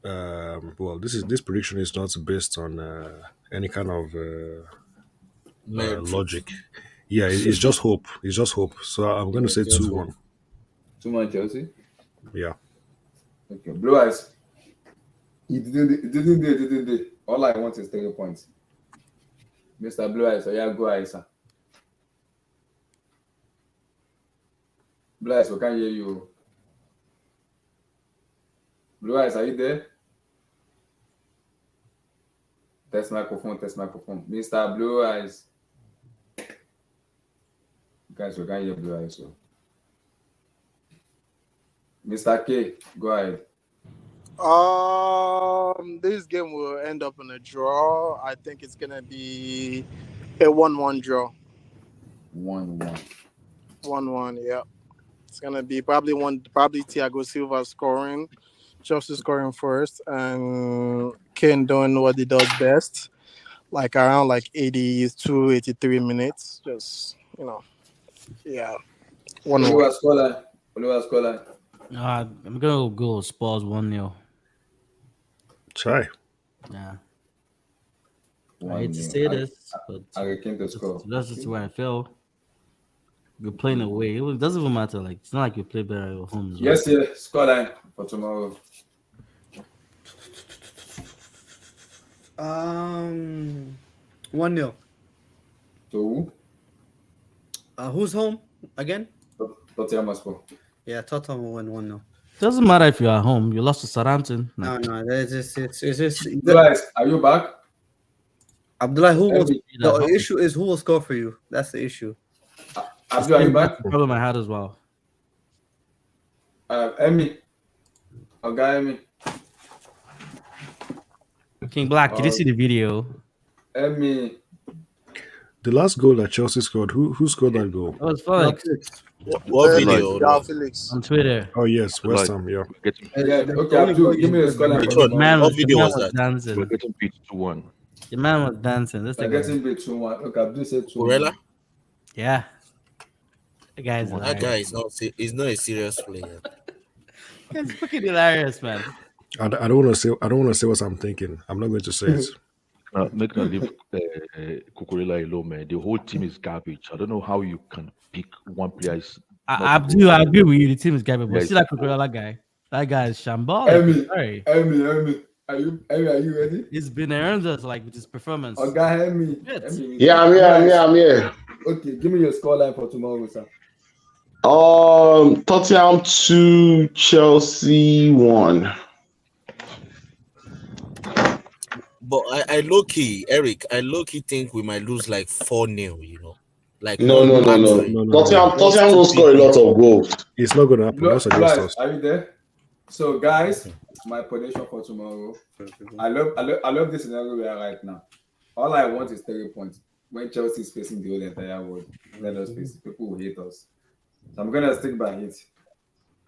well, this prediction is not based on any kind of logic. Yeah, it's just hope. It's just hope. So I'm gonna say 2-1. 2-1 Chelsea. Yeah. Okay. Blue Eyes. He didn't. All I want is 3 points. Mr. Blue Eyes, so yeah, go Eyes. Blue Eyes, we can't hear you. Blue Eyes, are you there? Test microphone. Mr. Blue Eyes. Guys, we can't hear Blue Eyes. So. Mr. K, go ahead. This game will end up in a draw. I think it's gonna be a 1-1 draw. 1-1. 1-1, yeah. It's gonna be probably Thiago Silva scoring, Chelsea scoring first, and Kane doing what he does best, like around 82, 83 minutes. Just yeah. 1-1. Scoreline. I'm gonna go Spurs 1-0. Try. Yeah. I hate to say this, but I came to score. That's just where I feel. We're playing away. It doesn't even matter. Like it's not like you play better at home. Yes, yeah. Scoreline for tomorrow. 1-0. To who? Who's home again? Tottenham Hotspur. Yeah, Tottenham will win 1-0. Doesn't matter if you're at home. You lost to Southampton. No, it's just. Guys, are you back? Abdullah, the issue is who will score for you. That's the issue. Abdullah, are you back? Problem I had as well. Emmy. Emmy. King Black, did you see the video? Emmy. The last goal that Chelsea scored, who scored that goal? It was Felix. What video? Felix. On Twitter. Oh yes, West Ham. Yeah. Okay, Abdul, give me a score. What video was that? Dancing. We're getting beat 2-1. The man was dancing. They're getting beat 2-1. Okay, Abdul said 2-1. Urella? Yeah. That guy's That guy is not. He's not a serious player. That's fucking hilarious, man. I don't want to say. I don't want to say what I'm thinking. I'm not going to say it. Make not leave Cucurella alone, man. The whole team is garbage. I don't know how you can pick one player is not a good I player. agree with you. The team is garbage, but Yeah, see that Coca-Cola guy. That guy is shambolic. Emmy, Sorry. Emmy, are you ready? He's been earned us like with his performance. Oh, guy, Emmy. Yeah, I'm here. Okay, give me your scoreline for tomorrow, sir. Tottenham 2, Chelsea 1. But I low key, Eric, I low key think we might lose like 4-0, you know. Like No. Tottenham will score a lot of goals. It's not going to happen. Just against us. Are you there? So, guys, my prediction for tomorrow. I love this scenario we are right now. All I want is 3 points. When Chelsea is facing the whole entire world, let us face it. People will hate us. So I'm gonna stick by it.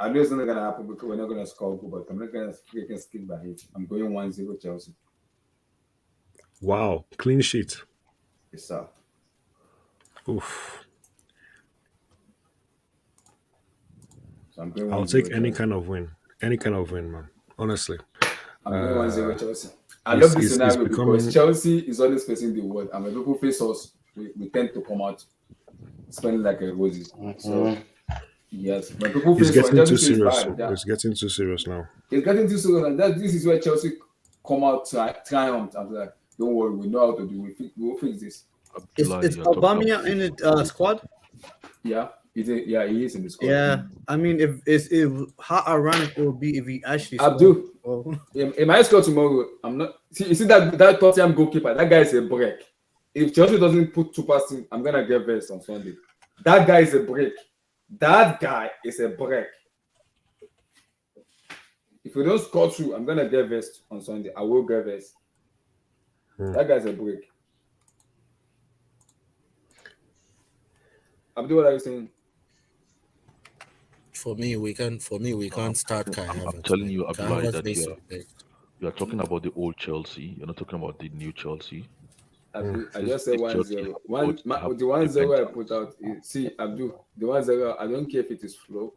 I know it's not gonna happen because we're not gonna score goal, but I'm not gonna freaking stick by it. I'm going 1-0 Chelsea. Wow, clean sheet. Yes, sir. Oof. So I'm going I'll 1-0 take any Chelsea. kind of win. Any kind of win, man. Honestly. I'm going 1-0 Chelsea. I love this scenario because Chelsea is always facing the world, and when people face us, we tend to come out spending like a roses. So yes, when people face It's getting us, too Chelsea is serious. bad. Yeah. It's getting too serious now. It's getting too serious, and this is where Chelsea come out triumph and like, don't worry, we know how to do. We'll fix this. Is Aubameyang in the squad? Yeah, he is in the squad. Yeah, I mean, if how ironic it would be if he actually. Abdul, in my score tomorrow, I'm not. You see that Tottenham goalkeeper? That guy is a break. If Chelsea doesn't put 2 past him, I'm gonna get vexed on Sunday. That guy is a break. That guy is a break. If we don't score 2, I'm gonna get vexed on Sunday. I will get vexed. That guy's a break. Abdul, what are you saying? For me, we can't start Kai Havertz. I'm telling you, Kai Abdullah, Havertz that needs to be benched. you are talking about the old Chelsea. You're not talking about the new Chelsea. I just said 1-0. The 1-0 I put out. See, Abdul, the 1-0. I don't care if it is flow,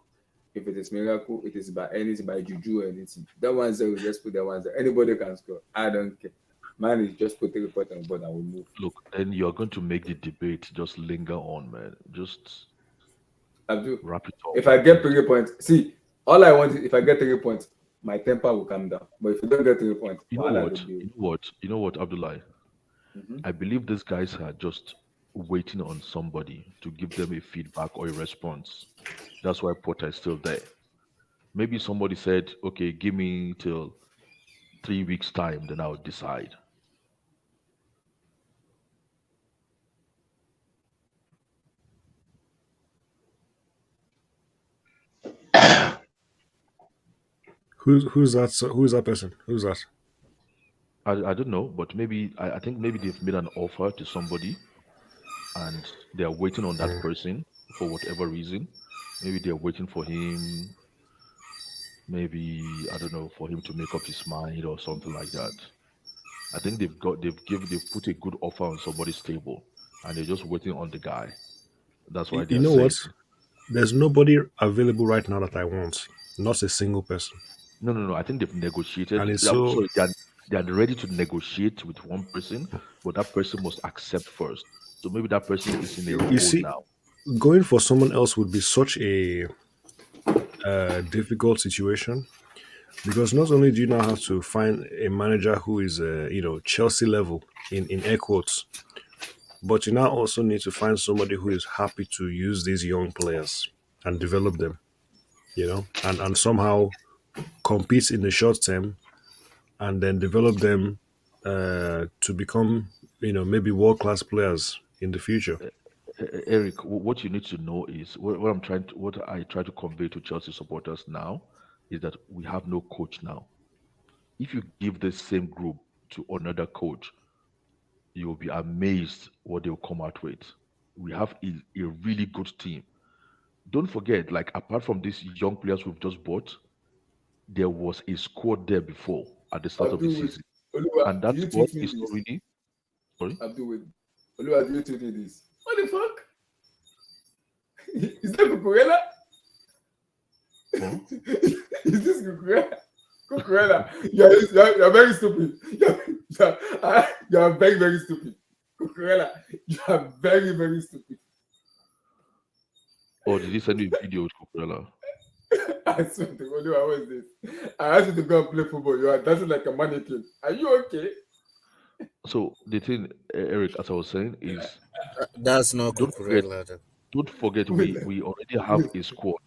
if it is miracle, it is by anything, by juju or anything. That 1-0, just put that 1-0. Anybody can score. I don't care. Man is just put the report on board and we'll move. Look, then you're going to make the debate just linger on, man. Just Abdul, wrap it up. If I get 3 points, see, all I want is if I get 3 points, my temper will come down. But if you don't get 3 points, You know what, Abdullah? I believe these guys are just waiting on somebody to give them a feedback or a response. That's why Potter is still there. Maybe somebody said, okay, give me till 3 weeks' time, then I'll decide. Who's that? Who's that person? Who's that? I don't know, but maybe I think maybe they've made an offer to somebody and they're waiting on that person for whatever reason. Maybe they're waiting for him, maybe I don't know, for him to make up his mind or something like that. I think they've put a good offer on somebody's table and they're just waiting on the guy. That's why You they're know saying, what? There's nobody available right now that I want. Not a single person. No. I think they've negotiated. And it's I'm so sorry, they are ready to negotiate with one person, but that person must accept first. So maybe that person is in a you hold see, now. going for someone else would be such a difficult situation because not only do you now have to find a manager who is Chelsea level in air quotes, but you now also need to find somebody who is happy to use these young players and develop them, and somehow compete in the short term and then develop them to become, maybe world-class players in the future. Eric, what you need to know is what I try to convey to Chelsea supporters now is that we have no coach now. If you give the same group to another coach, you will be amazed what they'll come out with. We have a really good team. Don't forget, like apart from these young players we've just bought, there was a squad there before at the start of the season, and that squad is not really. Sorry. Abdul, Oluwa, do you tweet me this? What the fuck? Is that Cucurella? Huh? Is this Cucurella? Cucurella, you're very stupid. You're very, very stupid. Cucurella, you are very, very stupid. Or did he send you a video with Cucurella? I swear to God, what was this? I asked you to go and play football. You are dancing like a mannequin. Are you okay? So the thing, Eric, as I was saying, is That's not don't forget, Cucurella. don't forget we already have a squad,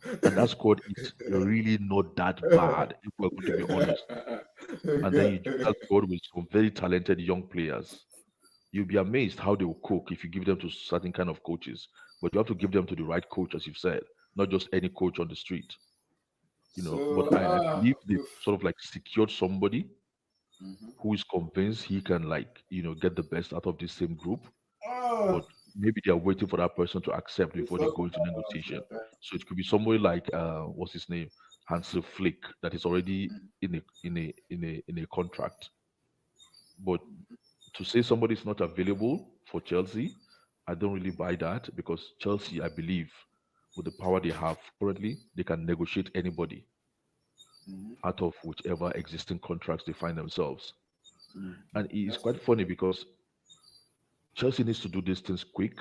and that squad is really not that bad if we're going to be honest. And then you join that squad with some very talented young players. You'll be amazed how they will cook if you give them to certain kind of coaches. But you have to give them to the right coach, as you've said, not just any coach on the street. But I believe they've sort of like secured somebody who is convinced he can get the best out of this same group. But maybe they are waiting for that person to accept before they go into negotiation. So it could be somebody like what's his name, Hansel Flick, that is already in a contract. But to say somebody is not available for Chelsea, I don't really buy that, because Chelsea, I believe, with the power they have currently, they can negotiate anybody out of whichever existing contracts they find themselves. And it's quite funny because Chelsea needs to do these things quick,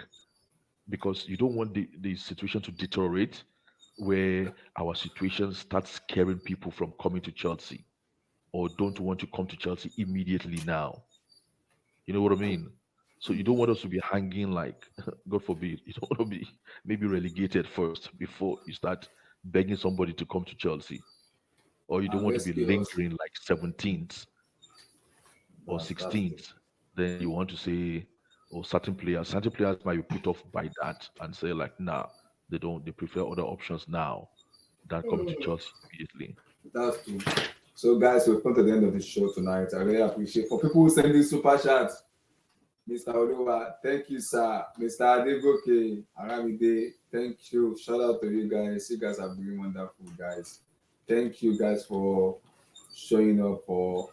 because you don't want the situation to deteriorate where our situation starts scaring people from coming to Chelsea, or don't want to come to Chelsea immediately now. You know what I mean? So you don't want us to be hanging like, God forbid, you don't want to be maybe relegated first before you start begging somebody to come to Chelsea. Or you don't want to be lingering like 17th or 16th. Then you want to say, or certain players might be put off by that and say like, nah, they prefer other options now than coming to Chelsea immediately. That's true. So guys, we've come to the end of the show tonight. I really appreciate for people who send this super chat. Mr. Oduwa, thank you, sir. Mr. Adegoke, Aramide, thank you. Shout out to you guys. You guys are really wonderful, guys. Thank you guys for showing up, for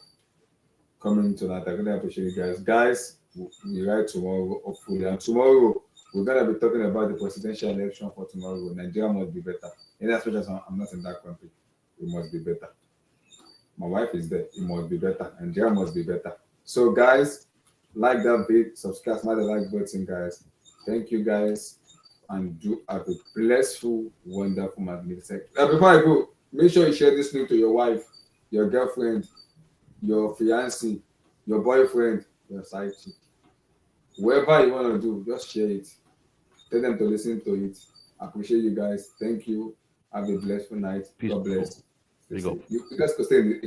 coming tonight. I really appreciate you guys. Guys, we'll write tomorrow, hopefully. And tomorrow, we're going to be talking about the presidential election for tomorrow. Nigeria must be better. And as much as I'm not in that country, we must be better. My wife is there. It must be better. Nigeria must be better. So, guys, like that video, subscribe, smash the like button, guys. Thank you, guys. And do have a blissful, wonderful, magnificent. Before I go, make sure you share this link to your wife, your girlfriend, your fiancé, your boyfriend, your side chick. Whoever you want to do, just share it. Tell them to listen to it. I appreciate you guys. Thank you. Have a blissful night. Peace. God bless. Big up. You guys could stay.